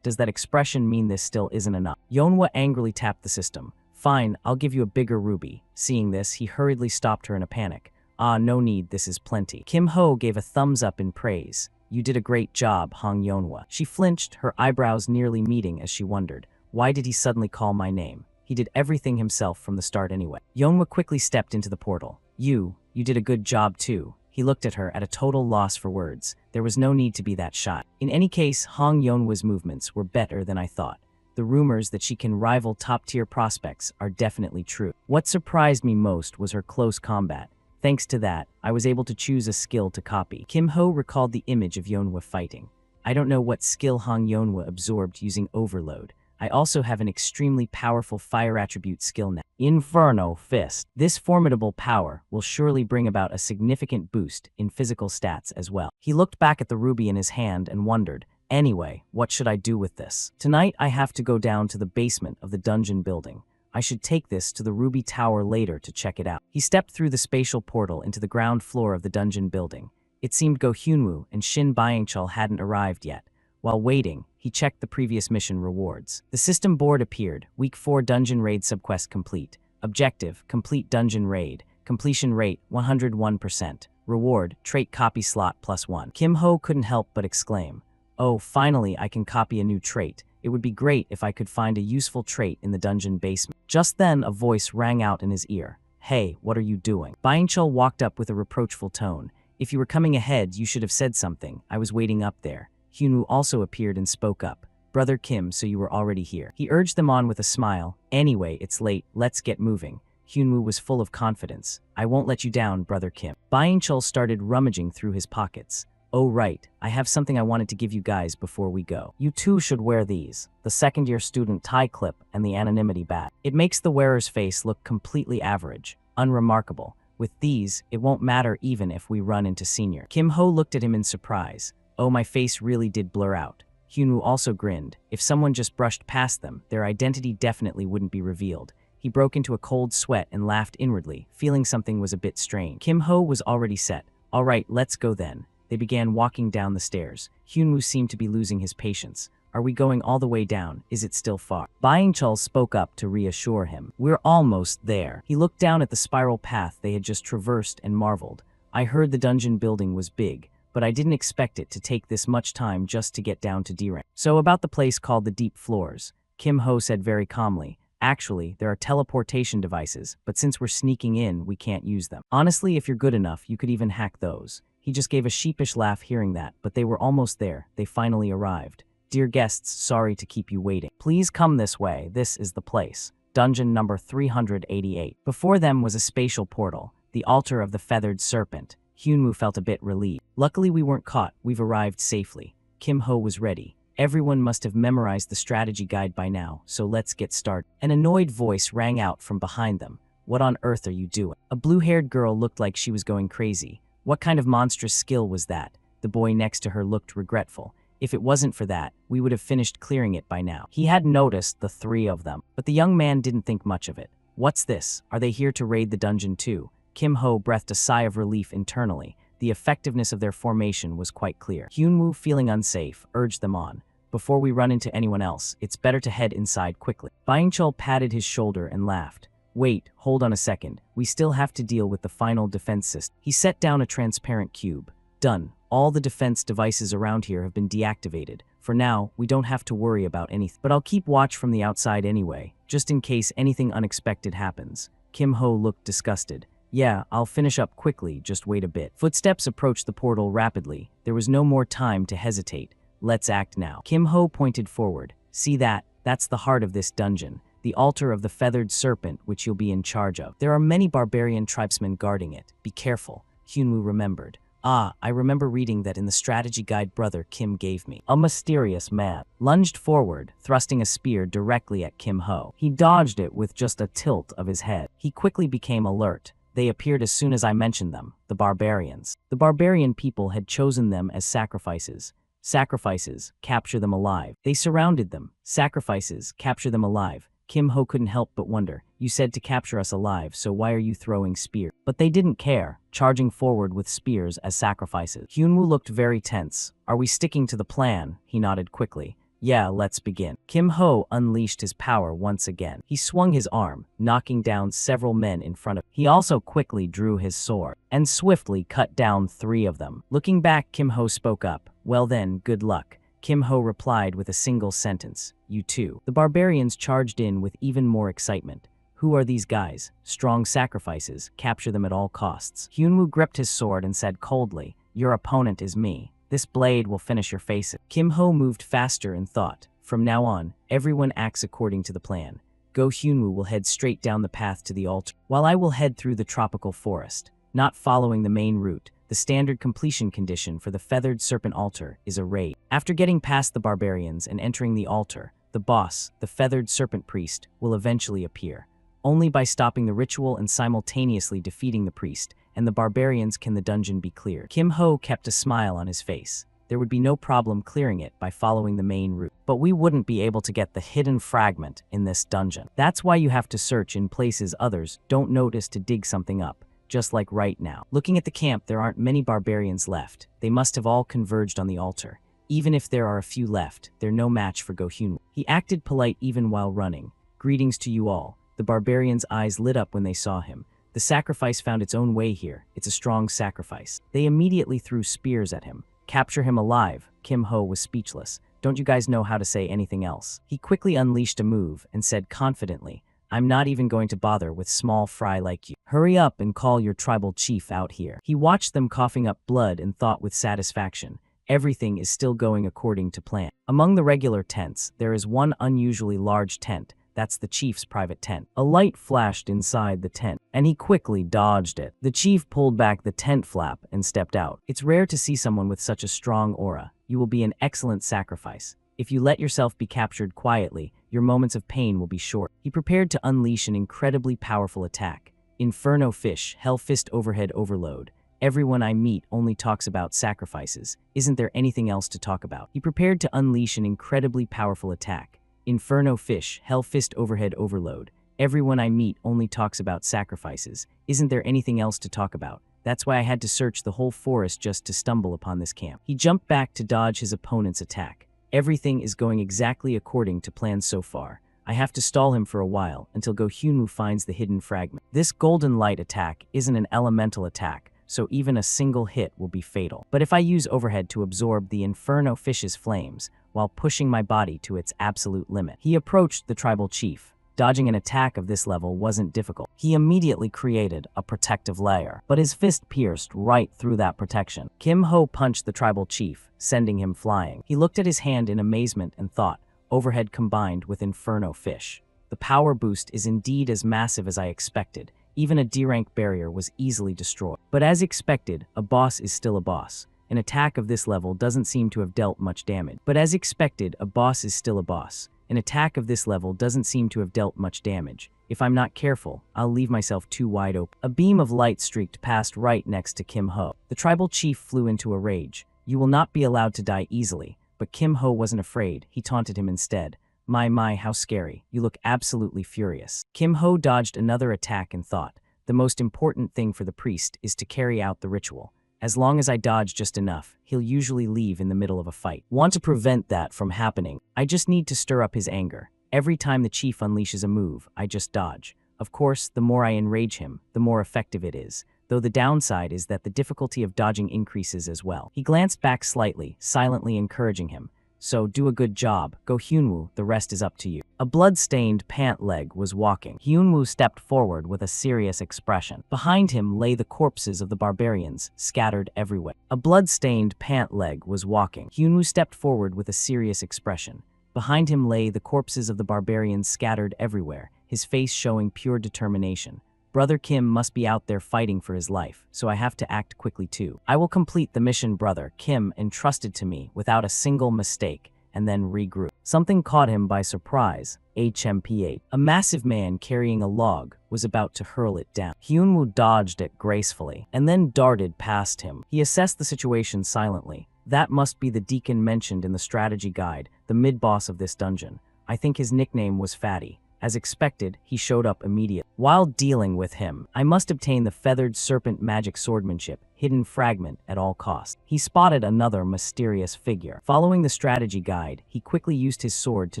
does that expression mean this still isn't enough? Yeonhwa angrily tapped the system. Fine, I'll give you a bigger ruby. Seeing this, he hurriedly stopped her in a panic. No need, this is plenty. Kim Ho gave a thumbs up in praise. You did a great job, Hong Yeonhwa. She flinched, her eyebrows nearly meeting as she wondered, why did he suddenly call my name? He did everything himself from the start anyway. Yeonhwa quickly stepped into the portal. You did a good job too. He looked at her at a total loss for words. There was no need to be that shy. In any case, Hong Yeonhwa's movements were better than I thought. The rumors that she can rival top-tier prospects are definitely true. What surprised me most was her close combat. Thanks to that, I was able to choose a skill to copy. Kim Ho recalled the image of Yeonhwa fighting. I don't know what skill Hong Yeonhwa absorbed using Overload. I also have an extremely powerful fire attribute skill now. Inferno Fist. This formidable power will surely bring about a significant boost in physical stats as well. He looked back at the ruby in his hand and wondered, anyway, what should I do with this? Tonight I have to go down to the basement of the dungeon building. I should take this to the Ruby Tower later to check it out. He stepped through the spatial portal into the ground floor of the dungeon building. It seemed Go Hyunwoo and Shin Byingchul hadn't arrived yet. While waiting, he checked the previous mission rewards. The system board appeared. Week 4 Dungeon Raid Subquest complete. Objective, complete dungeon raid. Completion rate, 101%. Reward, trait copy slot +1. Kim Ho couldn't help but exclaim, oh, finally I can copy a new trait. It would be great if I could find a useful trait in the dungeon basement. Just then, a voice rang out in his ear. Hey, what are you doing? Byingchul walked up with a reproachful tone. If you were coming ahead, you should have said something. I was waiting up there. Hyunwoo also appeared and spoke up. Brother Kim, so you were already here. He urged them on with a smile. Anyway, it's late. Let's get moving. Hyunwoo was full of confidence. I won't let you down, Brother Kim. Byingchul started rummaging through his pockets. Oh right, I have something I wanted to give you guys before we go. You too should wear these. The second-year student tie clip and the anonymity badge. It makes the wearer's face look completely average, unremarkable. With these, it won't matter even if we run into senior. Kim Ho looked at him in surprise. Oh, my face really did blur out. Hyunwoo also grinned. If someone just brushed past them, their identity definitely wouldn't be revealed. He broke into a cold sweat and laughed inwardly, feeling something was a bit strange. Kim Ho was already set. All right, let's go then. They began walking down the stairs. Hyunwoo seemed to be losing his patience. Are we going all the way down? Is it still far? Byingchul spoke up to reassure him. We're almost there. He looked down at the spiral path they had just traversed and marveled. I heard the dungeon building was big, but I didn't expect it to take this much time just to get down to D rank. So about the place called the Deep Floors, Kim Ho said very calmly. Actually, there are teleportation devices, but since we're sneaking in, we can't use them. Honestly, if you're good enough, you could even hack those. He just gave a sheepish laugh hearing that, but they were almost there. They finally arrived. Dear guests, sorry to keep you waiting. Please come this way. This is the place. Dungeon number 388. Before them was a spatial portal, the altar of the feathered serpent. Hyunwoo felt a bit relieved. Luckily we weren't caught. We've arrived safely. Kim Ho was ready. Everyone must have memorized the strategy guide by now, so let's get started. An annoyed voice rang out from behind them. What on earth are you doing? A blue-haired girl looked like she was going crazy. What kind of monstrous skill was that? The boy next to her looked regretful. If it wasn't for that, we would have finished clearing it by now. He had noticed the three of them, but the young man didn't think much of it. What's this? Are they here to raid the dungeon too? Kim Ho breathed a sigh of relief internally. The effectiveness of their formation was quite clear. Hyunwoo, feeling unsafe, urged them on. Before we run into anyone else, it's better to head inside quickly. Byung-chul patted his shoulder and laughed. Wait, hold on a second. We still have to deal with the final defense system. He set down a transparent cube. Done. All the defense devices around here have been deactivated. For now, we don't have to worry about anything. But I'll keep watch from the outside anyway, just in case anything unexpected happens. Kim Ho looked disgusted. Yeah, I'll finish up quickly, just wait a bit. Footsteps approached the portal rapidly. There was no more time to hesitate. Let's act now. Kim Ho pointed forward. See that? That's the heart of this dungeon. The altar of the feathered serpent, which you'll be in charge of. There are many barbarian tribesmen guarding it. Be careful. Hyunwoo remembered. Ah, I remember reading that in the strategy guide brother Kim gave me. A mysterious man lunged forward, thrusting a spear directly at Kim Ho. He dodged it with just a tilt of his head. He quickly became alert. They appeared as soon as I mentioned them, the barbarians. The barbarian people had chosen them as sacrifices. Sacrifices, capture them alive. They surrounded them. Sacrifices, capture them alive. Kim Ho couldn't help but wonder. You said to capture us alive, so why are you throwing spears? But they didn't care, charging forward with spears as sacrifices. Hyunwoo looked very tense. Are we sticking to the plan? He nodded quickly. Yeah, let's begin. Kim Ho unleashed his power once again. He swung his arm, knocking down several men in front of him. He also quickly drew his sword and swiftly cut down 3 of them. Looking back, Kim Ho spoke up. Well then, good luck. Kim Ho replied with a single sentence. You too. The barbarians charged in with even more excitement. Who are these guys? Strong sacrifices. Capture them at all costs. Hyunwoo gripped his sword and said coldly, your opponent is me. This blade will finish your face. Kim Ho moved faster and thought. From now on, everyone acts according to the plan. Go Hyunwoo will head straight down the path to the altar, while I will head through the tropical forest. Not following the main route, the standard completion condition for the feathered serpent altar is a raid. After getting past the barbarians and entering the altar, the boss, the feathered serpent priest, will eventually appear. Only by stopping the ritual and simultaneously defeating the priest and the barbarians can the dungeon be cleared. Kim Ho kept a smile on his face. There would be no problem clearing it by following the main route. But we wouldn't be able to get the hidden fragment in this dungeon. That's why you have to search in places others don't notice to dig something up. Just like right now. Looking at the camp, there aren't many barbarians left. They must have all converged on the altar. Even if there are a few left, they're no match for Go Hyunwoo. He acted polite even while running. Greetings to you all. The barbarians' eyes lit up when they saw him. The sacrifice found its own way here. It's a strong sacrifice. They immediately threw spears at him. Capture him alive. Kim Ho was speechless. Don't you guys know how to say anything else? He quickly unleashed a move and said confidently, I'm not even going to bother with small fry like you. Hurry up and call your tribal chief out here. He watched them coughing up blood and thought with satisfaction. Everything is still going according to plan. Among the regular tents, there is one unusually large tent. That's the chief's private tent. A light flashed inside the tent, and he quickly dodged it. The chief pulled back the tent flap and stepped out. It's rare to see someone with such a strong aura. You will be an excellent sacrifice. If you let yourself be captured quietly, your moments of pain will be short. He prepared to unleash an incredibly powerful attack. Inferno Fish, Hell Fist Overhead Overload. Everyone I meet only talks about sacrifices. Isn't there anything else to talk about? He prepared to unleash an incredibly powerful attack. Inferno Fish, Hell Fist Overhead Overload. Everyone I meet only talks about sacrifices. Isn't there anything else to talk about? That's why I had to search the whole forest just to stumble upon this camp. He jumped back to dodge his opponent's attack. Everything is going exactly according to plan so far. I have to stall him for a while until Go Hyunwoo finds the hidden fragment. This golden light attack isn't an elemental attack, so even a single hit will be fatal. But if I use overhead to absorb the Inferno Fish's flames while pushing my body to its absolute limit. He approached the tribal chief. Dodging an attack of this level wasn't difficult. He immediately created a protective layer, but his fist pierced right through that protection. Kim Ho punched the tribal chief, sending him flying. He looked at his hand in amazement and thought, overhead combined with Inferno Fish. The power boost is indeed as massive as I expected. Even a D-rank barrier was easily destroyed. But as expected, a boss is still a boss. An attack of this level doesn't seem to have dealt much damage. But as expected, a boss is still a boss. An attack of this level doesn't seem to have dealt much damage. If I'm not careful, I'll leave myself too wide open. A beam of light streaked past right next to Kim Ho. The tribal chief flew into a rage. You will not be allowed to die easily. But Kim Ho wasn't afraid. He taunted him instead. My, how scary. You look absolutely furious. Kim Ho dodged another attack and thought, the most important thing for the priest is to carry out the ritual. As long as I dodge just enough, he'll usually leave in the middle of a fight. Want to prevent that from happening, I just need to stir up his anger. Every time the chief unleashes a move, I just dodge. Of course, the more I enrage him, the more effective it is. Though the downside is that the difficulty of dodging increases as well. He glanced back slightly, silently encouraging him. So do a good job. Go Hyunwoo, the rest is up to you. A blood-stained pant leg was walking. Hyunwoo stepped forward with a serious expression. Behind him lay the corpses of the barbarians, scattered everywhere. A blood-stained pant leg was walking. Hyunwoo stepped forward with a serious expression. Behind him lay the corpses of the barbarians scattered everywhere, his face showing pure determination. Brother Kim must be out there fighting for his life, so I have to act quickly too. I will complete the mission Brother Kim entrusted to me without a single mistake, and then regroup. Something caught him by surprise. HMP8. A massive man carrying a log was about to hurl it down. Hyunwoo dodged it gracefully, and then darted past him. He assessed the situation silently. That must be the deacon mentioned in the strategy guide, the mid-boss of this dungeon. I think his nickname was Fatty. As expected, he showed up immediately. While dealing with him, I must obtain the feathered serpent magic swordsmanship, hidden fragment at all costs. He spotted another mysterious figure. Following the strategy guide, he quickly used his sword to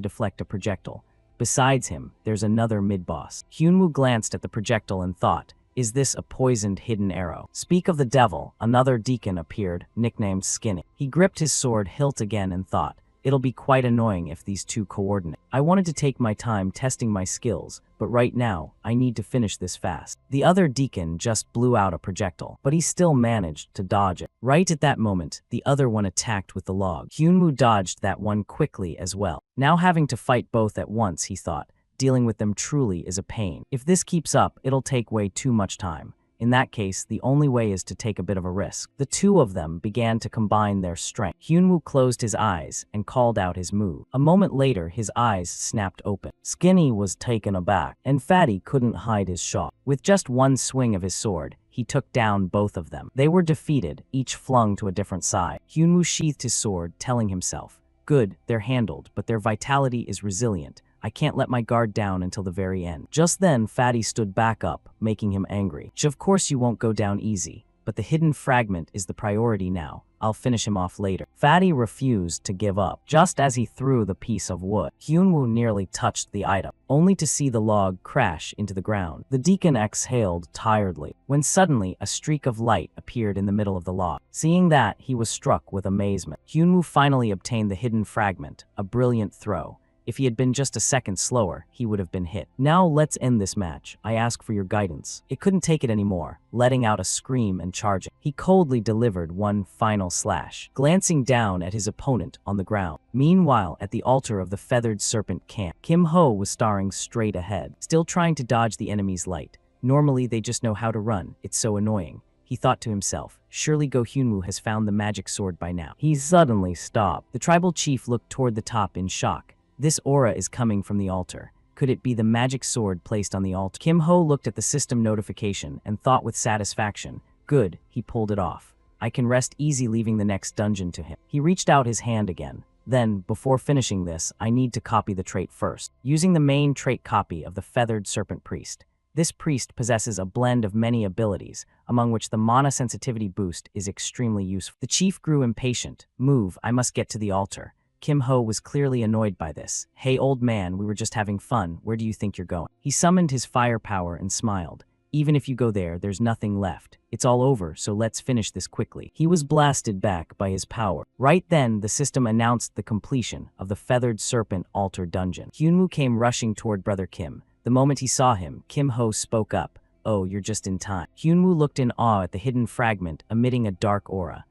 deflect a projectile. Besides him, there's another mid-boss. Hyunwoo glanced at the projectile and thought, is this a poisoned hidden arrow? Speak of the devil, another deacon appeared, nicknamed Skinny. He gripped his sword hilt again and thought, it'll be quite annoying if these two coordinate. I wanted to take my time testing my skills, but right now, I need to finish this fast. The other deacon just blew out a projectile, but he still managed to dodge it. Right at that moment, the other one attacked with the log. Hyunwoo dodged that one quickly as well. Now having to fight both at once, he thought, dealing with them truly is a pain. If this keeps up, it'll take way too much time. In that case, the only way is to take a bit of a risk. The two of them began to combine their strength. Hyunwoo closed his eyes and called out his move. A moment later, his eyes snapped open. Skinny was taken aback, and Fatty couldn't hide his shock. With just one swing of his sword, he took down both of them. They were defeated, each flung to a different side. Hyunwoo sheathed his sword, telling himself, good, they're handled, but their vitality is resilient. I can't let my guard down until the very end. Just then, Fatty stood back up, making him angry. Of course you won't go down easy, but the hidden fragment is the priority now. I'll finish him off later. Fatty refused to give up. Just as he threw the piece of wood, Hyunwoo nearly touched the item, only to see the log crash into the ground. The deacon exhaled tiredly, when suddenly a streak of light appeared in the middle of the log. Seeing that, he was struck with amazement. Hyunwoo finally obtained the hidden fragment, a brilliant throw. If he had been just a second slower, he would have been hit. Now let's end this match. I ask for your guidance. It couldn't take it anymore, letting out a scream and charging. He coldly delivered one final slash, glancing down at his opponent on the ground. Meanwhile, at the altar of the feathered serpent camp, Kim Ho was staring straight ahead, still trying to dodge the enemy's light. Normally, they just know how to run. It's so annoying. He thought to himself, surely Go Hyunwoo has found the magic sword by now. He suddenly stopped. The tribal chief looked toward the top in shock. This aura is coming from the altar. Could it be the magic sword placed on the altar? Kim Ho looked at the system notification and thought with satisfaction, good, he pulled it off. I can rest easy leaving the next dungeon to him. He reached out his hand again. Then, before finishing this, I need to copy the trait first. Using the main trait copy of the Feathered Serpent Priest. This priest possesses a blend of many abilities, among which the mana sensitivity boost is extremely useful. The chief grew impatient. Move, I must get to the altar. Kim Ho was clearly annoyed by this. Hey old man, we were just having fun. Where do you think you're going? He summoned his firepower and smiled. Even if you go there, there's nothing left. It's all over, so let's finish this quickly. He was blasted back by his power. Right then, the system announced the completion of the Feathered Serpent Altar Dungeon. Hyunwoo came rushing toward Brother Kim. The moment he saw him, Kim Ho spoke up. Oh, you're just in time. Hyunwoo looked in awe at the hidden fragment, emitting a dark aura.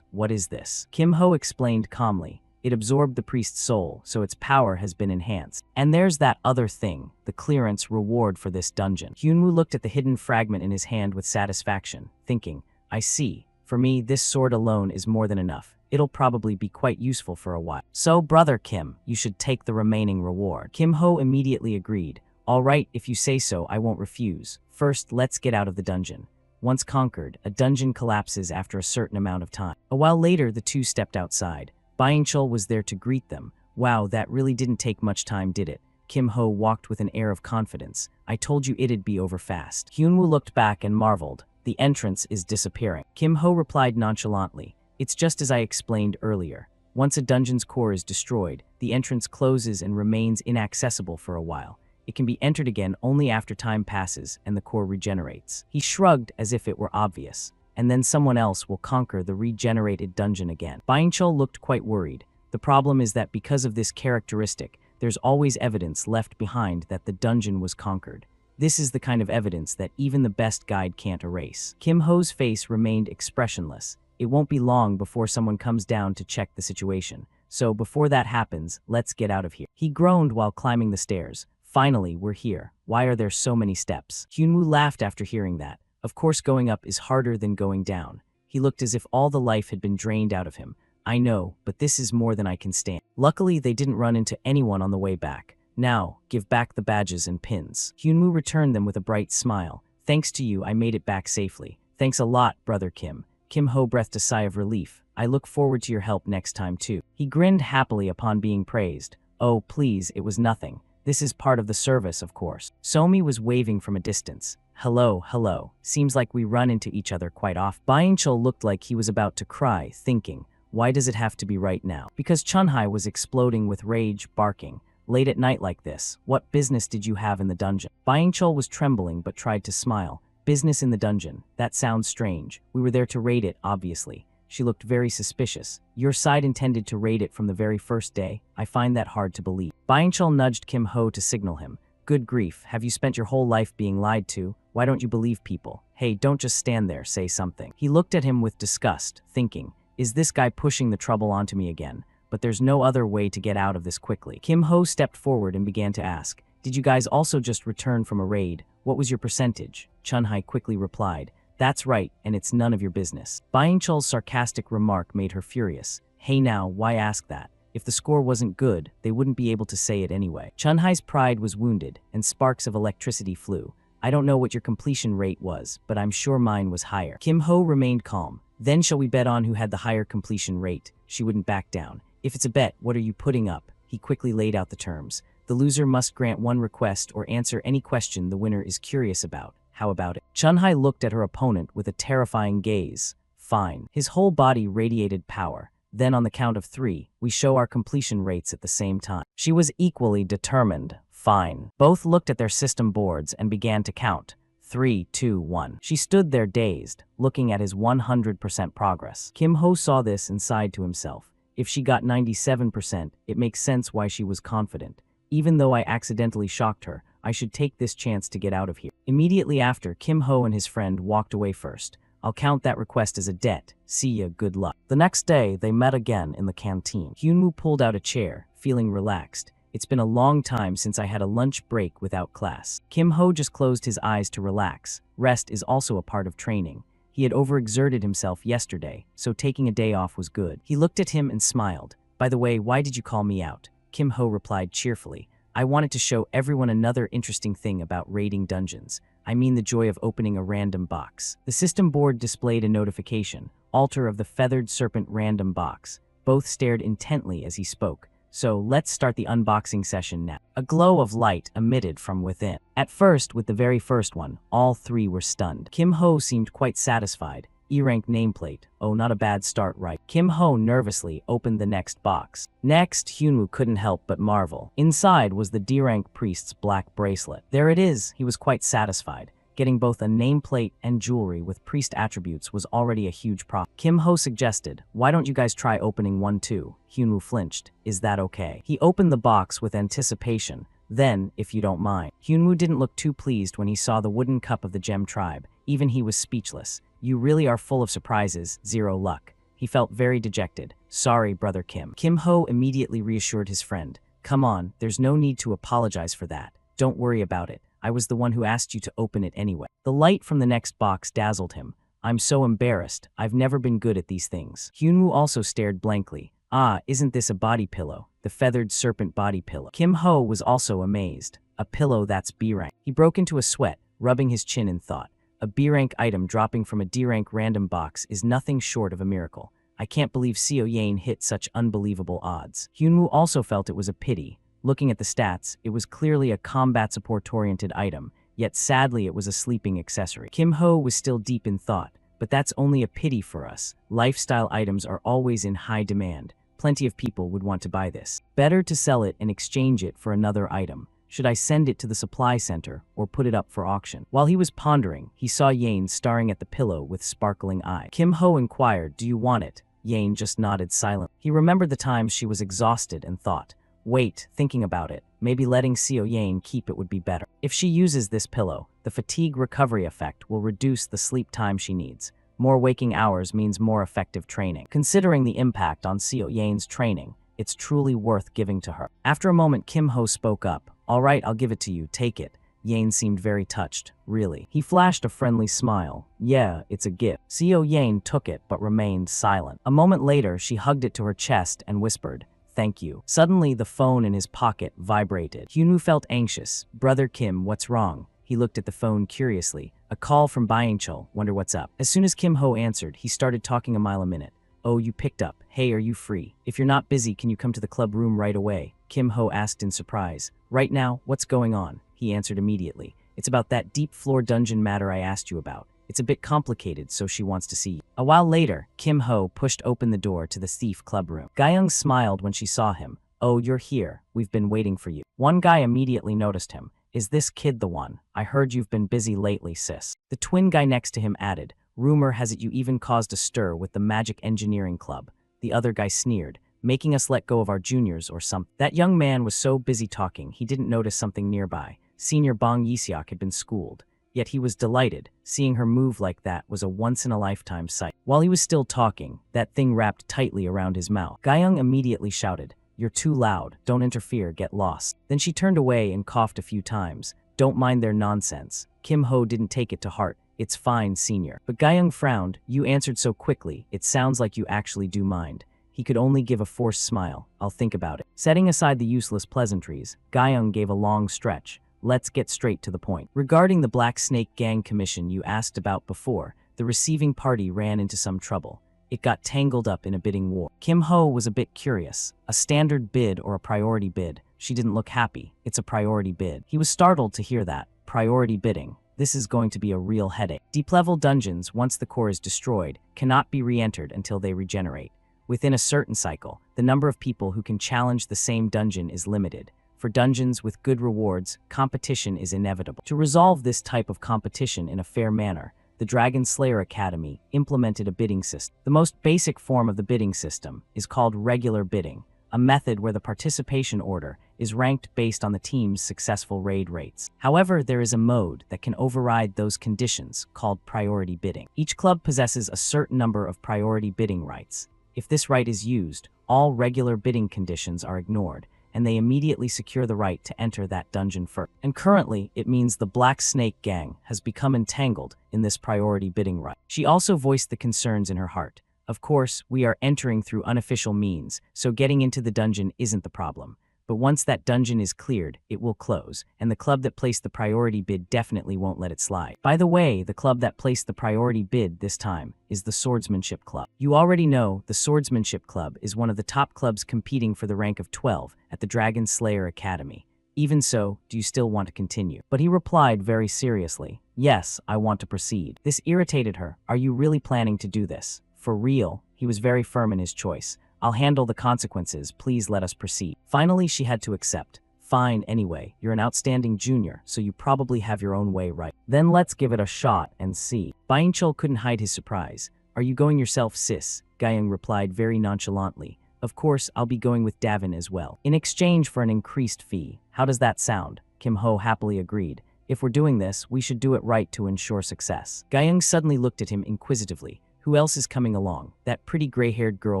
What is this? Kim Ho explained calmly. It absorbed the priest's soul, so its power has been enhanced. And there's that other thing, the clearance reward for this dungeon. Hyunwoo looked at the hidden fragment in his hand with satisfaction, thinking, I see, For me, this sword alone is more than enough. It'll probably be quite useful for a while. So, brother Kim, you should take the remaining reward. Kim Ho immediately agreed. All right, if you say so, I won't refuse. First, let's get out of the dungeon. Once conquered, a dungeon collapses after a certain amount of time. A while later, the two stepped outside. Byung-chul was there to greet them. Wow, that really didn't take much time, did it? Kim Ho walked with an air of confidence. I told you it'd be over fast. Hyunwoo looked back and marveled. The entrance is disappearing. Kim Ho replied nonchalantly. It's just as I explained earlier. Once a dungeon's core is destroyed, the entrance closes and remains inaccessible for a while. It can be entered again only after time passes and the core regenerates. He shrugged as if it were obvious. And then someone else will conquer the regenerated dungeon again. Byung-chul looked quite worried. The problem is that because of this characteristic, there's always evidence left behind that the dungeon was conquered. This is the kind of evidence that even the best guide can't erase. Kim Ho's face remained expressionless. It won't be long before someone comes down to check the situation. So before that happens, let's get out of here. He groaned while climbing the stairs. Finally, we're here. Why are there so many steps? Hyunwoo laughed after hearing that. Of course, going up is harder than going down. He looked as if all the life had been drained out of him. I know, but this is more than I can stand. Luckily, they didn't run into anyone on the way back. Now, give back the badges and pins. Hyunwoo returned them with a bright smile. Thanks to you, I made it back safely. Thanks a lot, brother Kim. Kim Ho breathed a sigh of relief. I look forward to your help next time too. He grinned happily upon being praised. Oh, please, it was nothing. This is part of the service, of course. Somi was waving from a distance. Hello, hello. Seems like we run into each other quite often. Byung-chul looked like he was about to cry, thinking, why does it have to be right now? Because Chunhai was exploding with rage, barking. Late at night like this, what business did you have in the dungeon? Byung-chul was trembling but tried to smile. Business in the dungeon. That sounds strange. We were there to raid it, obviously. She looked very suspicious. Your side intended to raid it from the very first day? I find that hard to believe. Byung-chul nudged Kim Ho to signal him. Good grief, have you spent your whole life being lied to? Why don't you believe people? Hey, don't just stand there, say something. He looked at him with disgust, thinking, is this guy pushing the trouble onto me again? But there's no other way to get out of this quickly. Kim Ho stepped forward and began to ask, did you guys also just return from a raid? What was your percentage? Chunhai quickly replied, that's right, and it's none of your business. Byung-chul's sarcastic remark made her furious. Hey now, why ask that? If the score wasn't good, they wouldn't be able to say it anyway. Chunhai's pride was wounded, and sparks of electricity flew. I don't know what your completion rate was, but I'm sure mine was higher. Kim Ho remained calm. Then shall we bet on who had the higher completion rate? She wouldn't back down. If it's a bet, what are you putting up? He quickly laid out the terms. The loser must grant one request or answer any question the winner is curious about. How about it? Chunhai looked at her opponent with a terrifying gaze. Fine. His whole body radiated power. Then on the count of 3, we show our completion rates at the same time. She was equally determined. Fine. Both looked at their system boards and began to count. 3, 2, 1. She stood there dazed, looking at his 100% progress. Kim Ho saw this and sighed to himself. If she got 97%, it makes sense why she was confident. Even though I accidentally shocked her, I should take this chance to get out of here. Immediately after, Kim Ho and his friend walked away first. I'll count that request as a debt. See ya, good luck. The next day, they met again in the canteen. Hyunwoo pulled out a chair, feeling relaxed. It's been a long time since I had a lunch break without class. Kim Ho just closed his eyes to relax. Rest is also a part of training. He had overexerted himself yesterday, so taking a day off was good. He looked at him and smiled. By the way, why did you call me out? Kim Ho replied cheerfully. I wanted to show everyone another interesting thing about raiding dungeons. I mean the joy of opening a random box. The system board displayed a notification. Altar of the Feathered Serpent random box. Both stared intently as he spoke. So let's start the unboxing session now. A glow of light emitted from within. At first, with the very first one, all 3 were stunned. Kim Ho seemed quite satisfied. E-rank nameplate. Oh, not a bad start, right? Kim Ho nervously opened the next box. Next, Hyunwoo couldn't help but marvel. Inside was the D-rank priest's black bracelet. There it is. He was quite satisfied. Getting both a nameplate and jewelry with priest attributes was already a huge profit. Kim Ho suggested, why don't you guys try opening one too? Hyunwoo flinched. Is that okay? He opened the box with anticipation. Then, if you don't mind. Hyunwoo didn't look too pleased when he saw the wooden cup of the Gem tribe. Even he was speechless. You really are full of surprises, zero luck. He felt very dejected. Sorry, brother Kim. Kim Ho immediately reassured his friend. Come on, there's no need to apologize for that. Don't worry about it. I was the one who asked you to open it anyway. The light from the next box dazzled him. I'm so embarrassed. I've never been good at these things. Hyunwoo also stared blankly. Ah, isn't this a body pillow? The feathered serpent body pillow. Kim Ho was also amazed. A pillow that's B rank. He broke into a sweat, rubbing his chin in thought. A B rank item dropping from a D rank random box is nothing short of a miracle. I can't believe Seo Yane hit such unbelievable odds. Hyunwoo also felt it was a pity. Looking at the stats, it was clearly a combat support-oriented item, yet sadly it was a sleeping accessory. Kim Ho was still deep in thought, but that's only a pity for us. Lifestyle items are always in high demand. Plenty of people would want to buy this. Better to sell it and exchange it for another item. Should I send it to the supply center or put it up for auction? While he was pondering, he saw Yane staring at the pillow with sparkling eyes. Kim Ho inquired, "Do you want it?" Yane just nodded silently. He remembered the times she was exhausted and thought, wait, thinking about it, maybe letting Seo Yane keep it would be better. If she uses this pillow, the fatigue recovery effect will reduce the sleep time she needs. More waking hours means more effective training. Considering the impact on Seo Yane's training, it's truly worth giving to her. After a moment, Kim Ho spoke up. All right, I'll give it to you, take it. Yane seemed very touched. Really? He flashed a friendly smile. Yeah, it's a gift. Seo Yane took it but remained silent. A moment later, she hugged it to her chest and whispered, "Thank you." Suddenly, the phone in his pocket vibrated. Hyunwoo felt anxious. "Brother Kim, what's wrong?" He looked at the phone curiously. A call from Byingchul. Wonder what's up. As soon as Kim Ho answered, he started talking a mile a minute. "Oh, you picked up. Hey, are you free? If you're not busy, can you come to the club room right away?" Kim Ho asked in surprise. "Right now? What's going on?" He answered immediately. "It's about that deep floor dungeon matter I asked you about. It's a bit complicated, so she wants to see you." A while later, Kim Ho pushed open the door to the thief club room. Gayoung smiled when she saw him. "Oh, you're here. We've been waiting for you." One guy immediately noticed him. "Is this kid the one? I heard you've been busy lately, sis." The twin guy next to him added, "Rumor has it you even caused a stir with the Magic Engineering Club." The other guy sneered, "Making us let go of our juniors or something." That young man was so busy talking, he didn't notice something nearby. Senior Bong Yisiok had been schooled, yet he was delighted. Seeing her move like that was a once-in-a-lifetime sight. While he was still talking, that thing wrapped tightly around his mouth. Gayoung immediately shouted, "You're too loud. Don't interfere. Get lost." Then she turned away and coughed a few times. "Don't mind their nonsense." Kim Ho didn't take it to heart. "It's fine, senior." But Gayoung frowned. "You answered so quickly. It sounds like you actually do mind." He could only give a forced smile. "I'll think about it." Setting aside the useless pleasantries, Gayoung gave a long stretch. "Let's get straight to the point. Regarding the Black Snake Gang commission you asked about before, the receiving party ran into some trouble. It got tangled up in a bidding war." Kim Ho was a bit curious. A standard bid or a priority bid? She didn't look happy. "It's a priority bid." He was startled to hear that. Priority bidding. This is going to be a real headache. Deep-level dungeons, once the core is destroyed, cannot be re-entered until they regenerate. Within a certain cycle, the number of people who can challenge the same dungeon is limited. For dungeons with good rewards, competition is inevitable. To resolve this type of competition in a fair manner, the Dragon Slayer Academy implemented a bidding system. The most basic form of the bidding system is called regular bidding, a method where the participation order is ranked based on the team's successful raid rates. However, there is a mode that can override those conditions called priority bidding. Each club possesses a certain number of priority bidding rights. If this right is used, all regular bidding conditions are ignored, and they immediately secure the right to enter that dungeon first. And currently, it means the Black Snake Gang has become entangled in this priority bidding right. She also voiced the concerns in her heart. "Of course, we are entering through unofficial means, so getting into the dungeon isn't the problem. But once that dungeon is cleared, it will close, and the club that placed the priority bid definitely won't let it slide." By the way, the club that placed the priority bid this time is the Swordsmanship Club. You already know the Swordsmanship Club is one of the top clubs competing for the rank of 12 at the Dragon Slayer Academy. Even so, do you still want to continue? But he replied very seriously, "Yes, I want to proceed." This irritated her. "Are you really planning to do this? For real?" He was very firm in his choice. "I'll handle the consequences, please let us proceed." Finally, she had to accept. "Fine, anyway, you're an outstanding junior, so you probably have your own way, right? Then let's give it a shot and see." Byingchul couldn't hide his surprise. "Are you going yourself, sis?" Gayoung replied very nonchalantly. "Of course, I'll be going with Davin as well. In exchange for an increased fee. How does that sound?" Kim Ho happily agreed. "If we're doing this, we should do it right to ensure success." Gayoung suddenly looked at him inquisitively. "Who else is coming along?" "That pretty gray-haired girl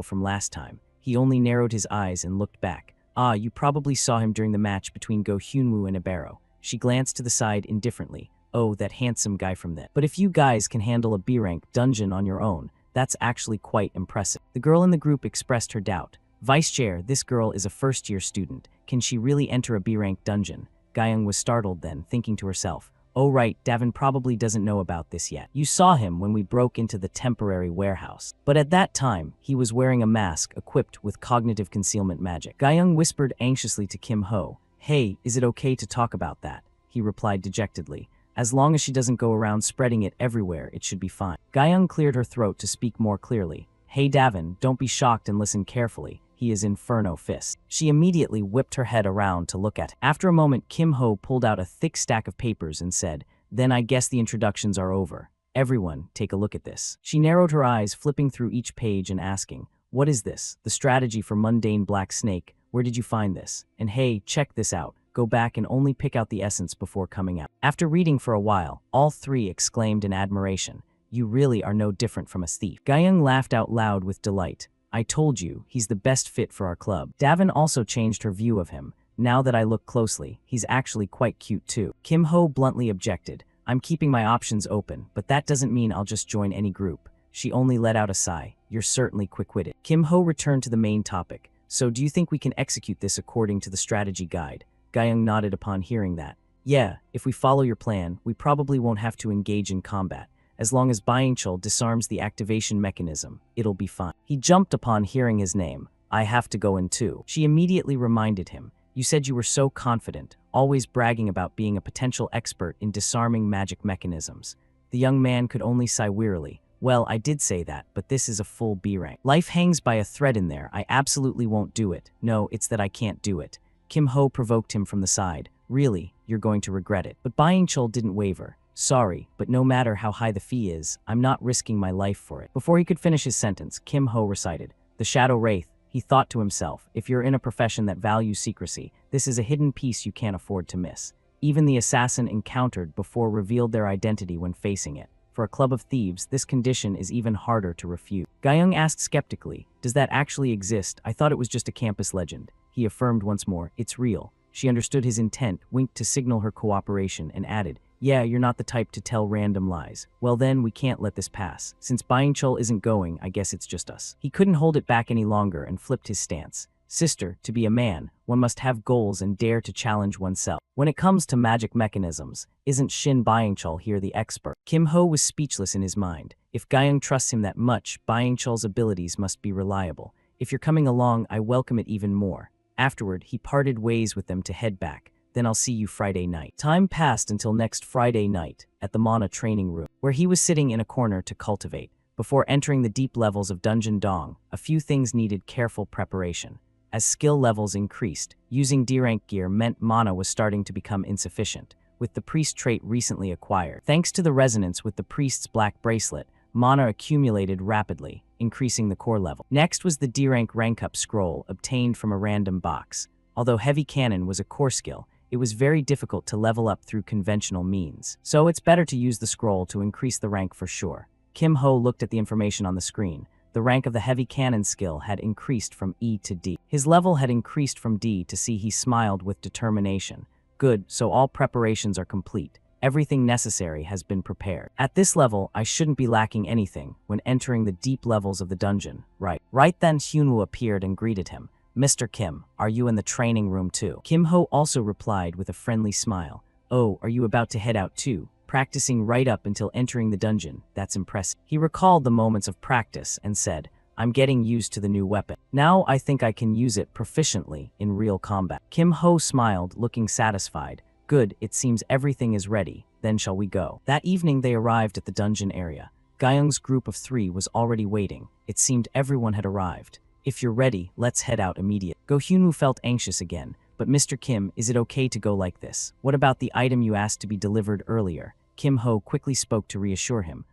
from last time." He only narrowed his eyes and looked back. "Ah, you probably saw him during the match between Go Hyunwoo and Ibero." She glanced to the side indifferently. Oh, that handsome guy from that. But if you guys can handle a B-rank dungeon on your own, that's actually quite impressive. The girl in the group expressed her doubt. Vice Chair, this girl is a first-year student. Can she really enter a B-rank dungeon? Guyung was startled then, thinking to herself, oh right, Davin probably doesn't know about this yet. You saw him when we broke into the temporary warehouse. But at that time, he was wearing a mask equipped with cognitive concealment magic. Guyung whispered anxiously to Kim Ho, hey, is it okay to talk about that? He replied dejectedly. As long as she doesn't go around spreading it everywhere, it should be fine. Guyung cleared her throat to speak more clearly. Hey Davin, don't be shocked and listen carefully. He is Inferno Fist. She immediately whipped her head around to look at him. After a moment, Kim Ho pulled out a thick stack of papers and said, then I guess the introductions are over. Everyone, take a look at this. She narrowed her eyes, flipping through each page and asking, what is this? The strategy for mundane Black Snake. Where did you find this? And hey, check this out. Go back and only pick out the essence before coming out. After reading for a while, all three exclaimed in admiration, you really are no different from a thief. Guyung laughed out loud with delight. I told you, he's the best fit for our club. Davin also changed her view of him. Now that I look closely, he's actually quite cute too. Kim Ho bluntly objected. I'm keeping my options open, but that doesn't mean I'll just join any group. She only let out a sigh. You're certainly quick-witted. Kim Ho returned to the main topic. So do you think we can execute this according to the strategy guide? Guyung nodded upon hearing that. Yeah, if we follow your plan, we probably won't have to engage in combat. As long as Byingchul disarms the activation mechanism, it'll be fine. He jumped upon hearing his name. I have to go in too. She immediately reminded him. You said you were so confident, always bragging about being a potential expert in disarming magic mechanisms. The young man could only sigh wearily. Well, I did say that, but this is a full B rank. Life hangs by a thread in there. I absolutely won't do it. No, it's that I can't do it. Kim Ho provoked him from the side. Really, you're going to regret it. But Byingchul didn't waver. Sorry, but no matter how high the fee is, I'm not risking my life for it. Before he could finish his sentence, Kim Ho recited, the Shadow Wraith. He thought to himself, if you're in a profession that values secrecy, this is a hidden piece you can't afford to miss. Even the assassin encountered before revealed their identity when facing it. For a club of thieves, this condition is even harder to refute. Guyung asked skeptically, does that actually exist? I thought it was just a campus legend. He affirmed once more, it's real. She understood his intent, winked to signal her cooperation, and added, yeah, you're not the type to tell random lies. Well then, we can't let this pass. Since Byingchul isn't going, I guess it's just us. He couldn't hold it back any longer and flipped his stance. Sister, to be a man, one must have goals and dare to challenge oneself. When it comes to magic mechanisms, isn't Shin Byingchul here the expert? Kim Ho was speechless in his mind. If Guyung trusts him that much, Byingchul's abilities must be reliable. If you're coming along, I welcome it even more. Afterward, he parted ways with them to head back. Then I'll see you Friday night. Time passed until next Friday night, at the Mana training room, where he was sitting in a corner to cultivate. Before entering the deep levels of Dungeon Dong, a few things needed careful preparation. As skill levels increased, using D-rank gear meant mana was starting to become insufficient, with the priest trait recently acquired. Thanks to the resonance with the priest's black bracelet, mana accumulated rapidly, increasing the core level. Next was the D-rank rank-up scroll obtained from a random box. Although heavy cannon was a core skill, it was very difficult to level up through conventional means. So it's better to use the scroll to increase the rank for sure. Kim Ho looked at the information on the screen. The rank of the heavy cannon skill had increased from E to D. His level had increased from D to C. He smiled with determination. Good, so all preparations are complete. Everything necessary has been prepared. At this level, I shouldn't be lacking anything when entering the deep levels of the dungeon, right? Right then, Hyunwoo appeared and greeted him. Mr. Kim, are you in the training room too? Kim Ho also replied with a friendly smile. Oh, are you about to head out too? Practicing right up until entering the dungeon. That's impressive. He recalled the moments of practice and said, I'm getting used to the new weapon. Now I think I can use it proficiently in real combat. Kim Ho smiled, looking satisfied. Good, it seems everything is ready. Then shall we go? That evening they arrived at the dungeon area. Guyung's group of 3 was already waiting. It seemed everyone had arrived. If you're ready, let's head out immediately. Go Hyunwoo felt anxious again. But Mr. Kim, is it okay to go like this? What about the item you asked to be delivered earlier? Kim Ho quickly spoke to reassure him.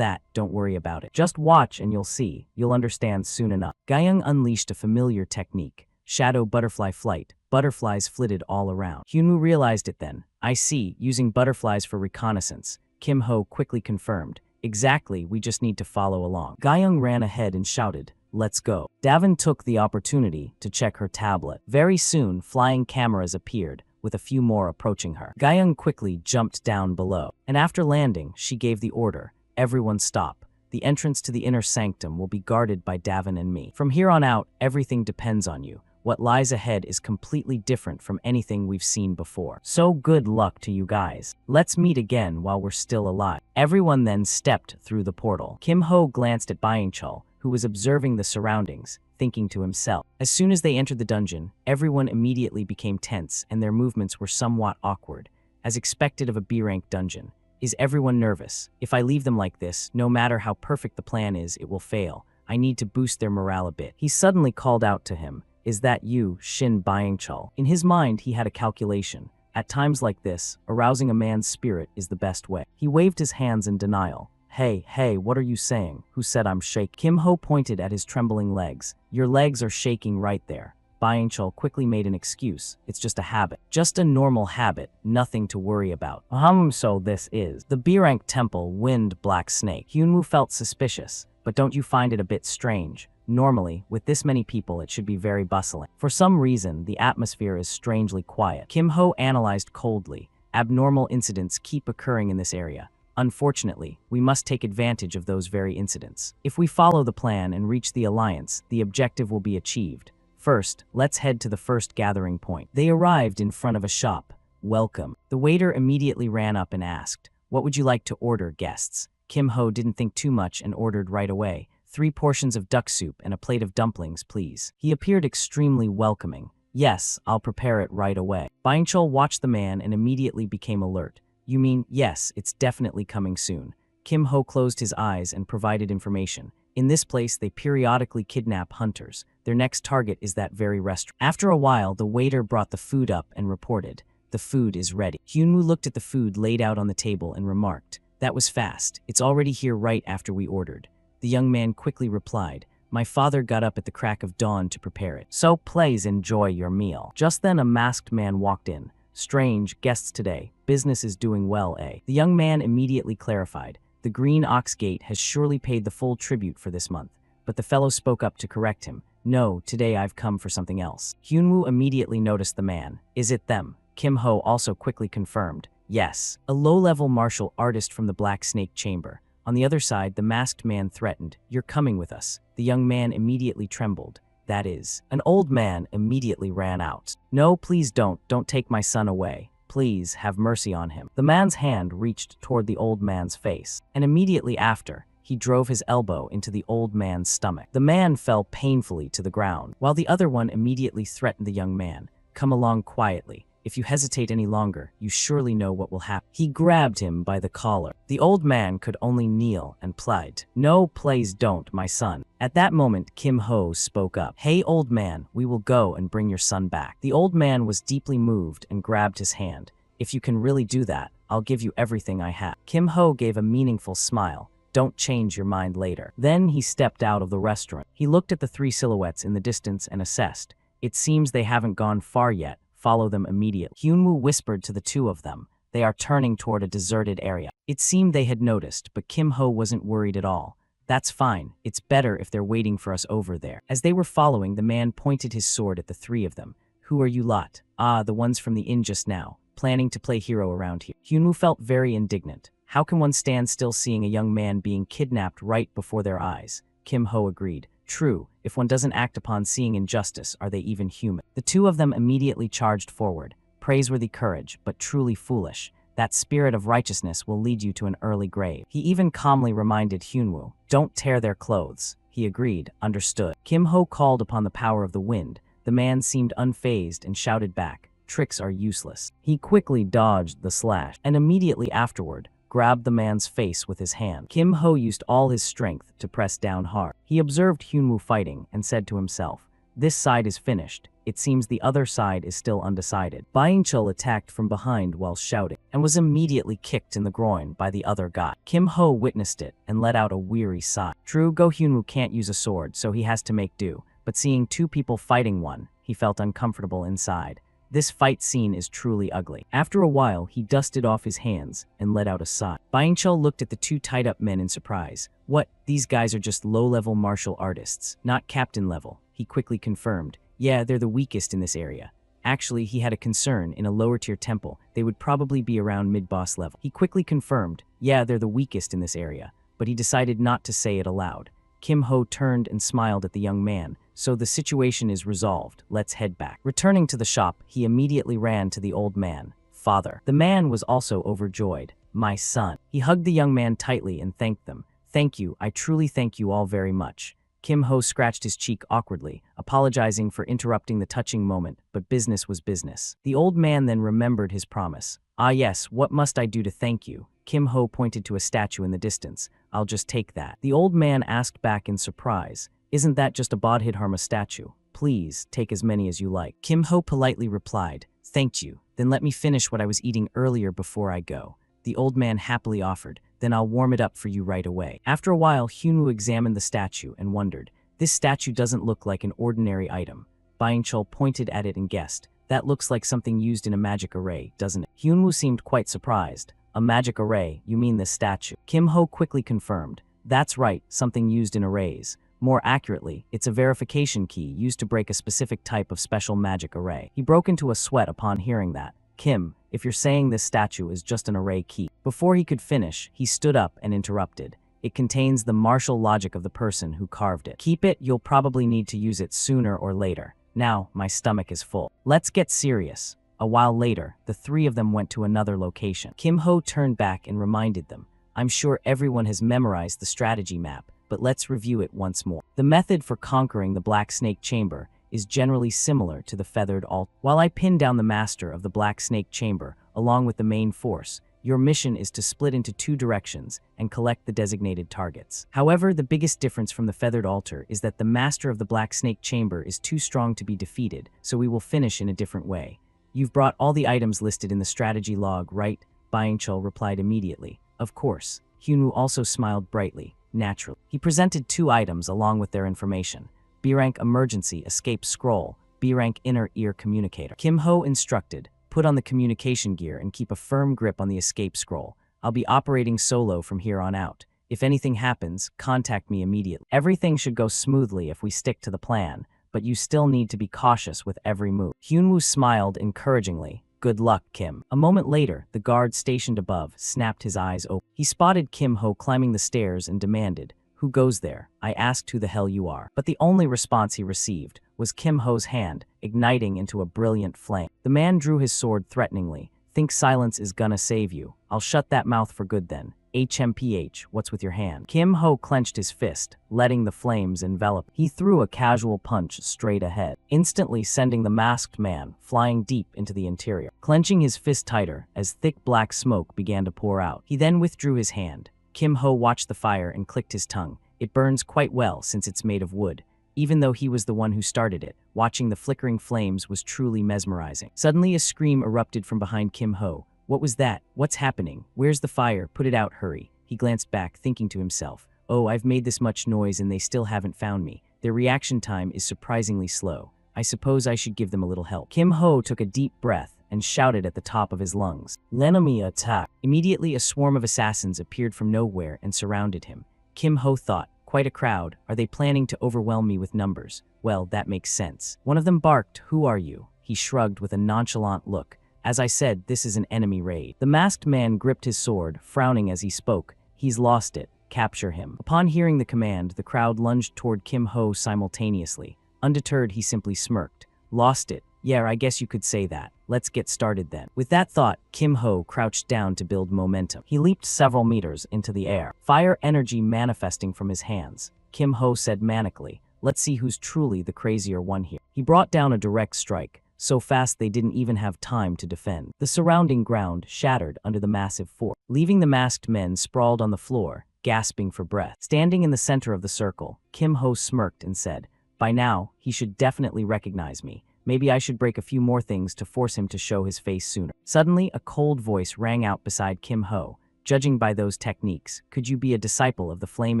Don't worry about it. Just watch and you'll see. You'll understand soon enough. Guyung unleashed a familiar technique. Shadow butterfly flight. Butterflies flitted all around. Hyunwoo realized it then. I see, using butterflies for reconnaissance. Kim Ho quickly confirmed. Exactly, we just need to follow along. Guyung ran ahead and shouted, let's go. Davin took the opportunity to check her tablet. Very soon, flying cameras appeared, with a few more approaching her. Guyung quickly jumped down below, and after landing, she gave the order, "Everyone stop. The entrance to the inner sanctum will be guarded by Davin and me. From here on out, everything depends on you. What lies ahead is completely different from anything we've seen before. So good luck to you guys. Let's meet again while we're still alive." Everyone then stepped through the portal. Kim Ho glanced at Byung-chul, who was observing the surroundings, thinking to himself. As soon as they entered the dungeon, everyone immediately became tense and their movements were somewhat awkward, as expected of a B-rank dungeon. Is everyone nervous? If I leave them like this, no matter how perfect the plan is, it will fail. I need to boost their morale a bit. He suddenly called out to him, "Is that you, Shin Byung-chul?" In his mind, he had a calculation. At times like this, arousing a man's spirit is the best way. He waved his hands in denial. Hey, what are you saying? Who said I'm shaking?" Kim Ho pointed at his trembling legs. "Your legs are shaking right there." Byung-chul quickly made an excuse. "It's just a habit. Just a normal habit, nothing to worry about." So this is the B-rank temple, Wind Black Snake. Hyunwoo felt suspicious, but don't you find it a bit strange? Normally, with this many people, it should be very bustling. For some reason, the atmosphere is strangely quiet. Kim Ho analyzed coldly. Abnormal incidents keep occurring in this area. Unfortunately, we must take advantage of those very incidents. If we follow the plan and reach the alliance, the objective will be achieved. First, let's head to the first gathering point. They arrived in front of a shop. "Welcome." The waiter immediately ran up and asked, "What would you like to order, guests?" Kim Ho didn't think too much and ordered right away. 3 portions of duck soup and a plate of dumplings, please." He appeared extremely welcoming. "Yes, I'll prepare it right away." Byung-chul watched the man and immediately became alert. "You mean, yes, it's definitely coming soon." Kim Ho closed his eyes and provided information. "In this place, they periodically kidnap hunters. Their next target is that very restaurant." After a while, the waiter brought the food up and reported, "The food is ready." Hyunwoo looked at the food laid out on the table and remarked, "That was fast. It's already here right after we ordered." The young man quickly replied, "My father got up at the crack of dawn to prepare it. So please enjoy your meal." Just then a masked man walked in. "Strange guests today. Business is doing well, eh?" The young man immediately clarified, "The Green Ox Gate has surely paid the full tribute for this month." But the fellow spoke up to correct him. "No, today I've come for something else." Hyunwoo immediately noticed the man. "Is it them?" Kim Ho also quickly confirmed, "Yes, a low-level martial artist from the Black Snake Chamber." On the other side, the masked man threatened, "You're coming with us." The young man immediately trembled. "That is." An old man immediately ran out. "No, please don't take my son away. Please have mercy on him." The man's hand reached toward the old man's face, and immediately after, he drove his elbow into the old man's stomach. The man fell painfully to the ground, while the other one immediately threatened the young man, "Come along quietly. If you hesitate any longer, you surely know what will happen." He grabbed him by the collar. The old man could only kneel and plead, "No, please don't, my son." At that moment, Kim Ho spoke up. "Hey, old man, we will go and bring your son back." The old man was deeply moved and grabbed his hand. "If you can really do that, I'll give you everything I have." Kim Ho gave a meaningful smile. "Don't change your mind later." Then he stepped out of the restaurant. He looked at the 3 silhouettes in the distance and assessed, "It seems they haven't gone far yet. Follow them immediately." Hyunwoo whispered to the 2 of them, "They are turning toward a deserted area." It seemed they had noticed, but Kim Ho wasn't worried at all. "That's fine. It's better if they're waiting for us over there." As they were following, the man pointed his sword at the 3 of them. "Who are you lot?" "Ah, the ones from the inn just now, planning to play hero around here." Hyunwoo felt very indignant. How can one stand still seeing a young man being kidnapped right before their eyes? Kim Ho agreed. "True, if one doesn't act upon seeing injustice, are they even human?" The 2 of them immediately charged forward. "Praiseworthy courage, but truly foolish. That spirit of righteousness will lead you to an early grave." He even calmly reminded Hyunwoo, "Don't tear their clothes." He agreed, "Understood." Kim Ho called upon the power of the wind. The man seemed unfazed and shouted back, "Tricks are useless." He quickly dodged the slash, and immediately afterward, grabbed the man's face with his hand. Kim Ho used all his strength to press down hard. He observed Hyunwoo fighting and said to himself, "This side is finished. It seems the other side is still undecided." Byung-chul attacked from behind while shouting, and was immediately kicked in the groin by the other guy. Kim Ho witnessed it and let out a weary sigh. True, Go Hyunwoo can't use a sword, so he has to make do, but seeing 2 people fighting one, he felt uncomfortable inside. This fight scene is truly ugly. After a while, he dusted off his hands and let out a sigh. Byung-chul looked at the 2 tied-up men in surprise. "What? These guys are just low-level martial artists, not captain level," he quickly confirmed. "Yeah, they're the weakest in this area." Actually, he had a concern in a lower-tier temple. They would probably be around mid-boss level. He quickly confirmed, yeah, they're the weakest in this area, but he decided not to say it aloud. Kim Ho turned and smiled at the young man. So the situation is resolved. Let's head back. Returning to the shop, he immediately ran to the old man. Father. The man was also overjoyed. My son. He hugged the young man tightly and thanked them. Thank you, I truly thank you all very much. Kim Ho scratched his cheek awkwardly, apologizing for interrupting the touching moment, but business was business. The old man then remembered his promise. Ah yes, what must I do to thank you? Kim Ho pointed to a statue in the distance. I'll just take that. The old man asked back in surprise. Isn't that just a Bodhidharma statue? Please, take as many as you like. Kim Ho politely replied, thank you. Then let me finish what I was eating earlier before I go. The old man happily offered, then I'll warm it up for you right away. After a while, Hyunwoo examined the statue and wondered, this statue doesn't look like an ordinary item. Byung-chul pointed at it and guessed, that looks like something used in a magic array, doesn't it? Hyunwoo seemed quite surprised. A magic array, you mean this statue? Kim Ho quickly confirmed, that's right, something used in arrays. More accurately, it's a verification key used to break a specific type of special magic array. He broke into a sweat upon hearing that. Kim, if you're saying this statue is just an array key. Before he could finish, he stood up and interrupted. It contains the martial logic of the person who carved it. Keep it, you'll probably need to use it sooner or later. Now, my stomach is full. Let's get serious. A while later, the three of them went to another location. Kim Ho turned back and reminded them. I'm sure everyone has memorized the strategy map, but let's review it once more. The method for conquering the Black Snake Chamber is generally similar to the Feathered Altar. While I pin down the master of the Black Snake Chamber, along with the main force, your mission is to split into two directions and collect the designated targets. However, the biggest difference from the Feathered Altar is that the master of the Black Snake Chamber is too strong to be defeated, so we will finish in a different way. You've brought all the items listed in the strategy log, right? Byung-chul replied immediately. Of course. Hyunwoo also smiled brightly. Naturally. He presented two items along with their information. B-rank emergency escape scroll, B-rank inner ear communicator. Kim Ho instructed, put on the communication gear and keep a firm grip on the escape scroll. I'll be operating solo from here on out. If anything happens, contact me immediately. Everything should go smoothly if we stick to the plan, but you still need to be cautious with every move. Hyunwoo smiled encouragingly. Good luck, Kim. A moment later, the guard stationed above snapped his eyes open. He spotted Kim Ho climbing the stairs and demanded, who goes there? I asked who the hell you are. But the only response he received was Kim Ho's hand, igniting into a brilliant flame. The man drew his sword threateningly. Think silence is gonna save you. I'll shut that mouth for good then. HMPH, what's with your hand? Kim Ho clenched his fist, letting the flames envelop. He threw a casual punch straight ahead, instantly sending the masked man flying deep into the interior. Clenching his fist tighter as thick black smoke began to pour out, he then withdrew his hand. Kim Ho watched the fire and clicked his tongue. It burns quite well since it's made of wood. Even though he was the one who started it, watching the flickering flames was truly mesmerizing. Suddenly a scream erupted from behind Kim Ho. What was that? What's happening? Where's the fire? Put it out, hurry. He glanced back, thinking to himself, oh, I've made this much noise and they still haven't found me. Their reaction time is surprisingly slow. I suppose I should give them a little help. Kim Ho took a deep breath and shouted at the top of his lungs, "L'ennemi attack!" Immediately a swarm of assassins appeared from nowhere and surrounded him. Kim Ho thought, quite a crowd. Are they planning to overwhelm me with numbers? Well, that makes sense. One of them barked, who are you? He shrugged with a nonchalant look. As I said, this is an enemy raid. The masked man gripped his sword, frowning as he spoke. He's lost it. Capture him. Upon hearing the command, the crowd lunged toward Kim Ho simultaneously. Undeterred, he simply smirked. Lost it. Yeah, I guess you could say that. Let's get started then. With that thought, Kim Ho crouched down to build momentum. He leaped several meters into the air, fire energy manifesting from his hands. Kim Ho said manically, let's see who's truly the crazier one here. He brought down a direct strike, so fast they didn't even have time to defend. The surrounding ground shattered under the massive force, leaving the masked men sprawled on the floor, gasping for breath. Standing in the center of the circle, Kim Ho smirked and said, by now, he should definitely recognize me. Maybe I should break a few more things to force him to show his face sooner. Suddenly, a cold voice rang out beside Kim Ho. Judging by those techniques, could you be a disciple of the Flame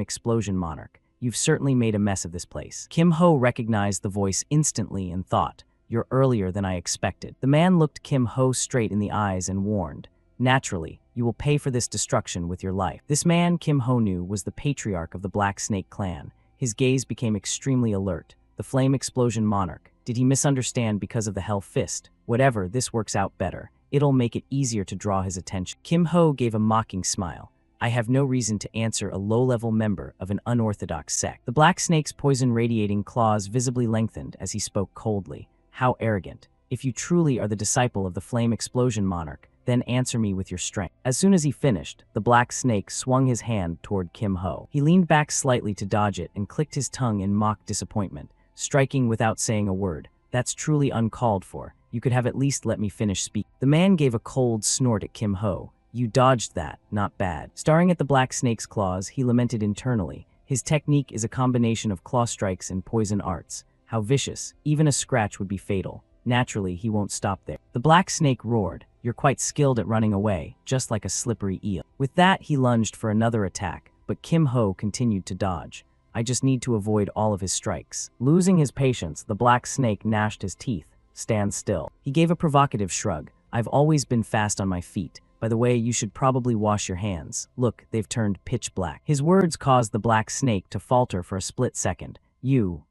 Explosion Monarch? You've certainly made a mess of this place. Kim Ho recognized the voice instantly and thought, you're earlier than I expected. The man looked Kim Ho straight in the eyes and warned, naturally, you will pay for this destruction with your life. This man, Kim Ho knew, was the patriarch of the Black Snake clan. His gaze became extremely alert. The Flame Explosion Monarch. Did he misunderstand because of the Hell Fist? Whatever, this works out better. It'll make it easier to draw his attention. Kim Ho gave a mocking smile. I have no reason to answer a low-level member of an unorthodox sect. The black snake's poison-radiating claws visibly lengthened as he spoke coldly. How arrogant. If you truly are the disciple of the Flame Explosion Monarch, then answer me with your strength. As soon as he finished, the black snake swung his hand toward Kim Ho. He leaned back slightly to dodge it and clicked his tongue in mock disappointment, striking without saying a word. That's truly uncalled for. You could have at least let me finish speaking. The man gave a cold snort at Kim Ho. You dodged that, not bad. Staring at the black snake's claws, he lamented internally. His technique is a combination of claw strikes and poison arts. How vicious. Even a scratch would be fatal. Naturally, he won't stop there. The black snake roared. You're quite skilled at running away, just like a slippery eel. With that, he lunged for another attack, but Kim Ho continued to dodge. I just need to avoid all of his strikes. Losing his patience, the black snake gnashed his teeth. Stand still. He gave a provocative shrug. I've always been fast on my feet. By the way, you should probably wash your hands. Look, they've turned pitch black. His words caused the black snake to falter for a split second.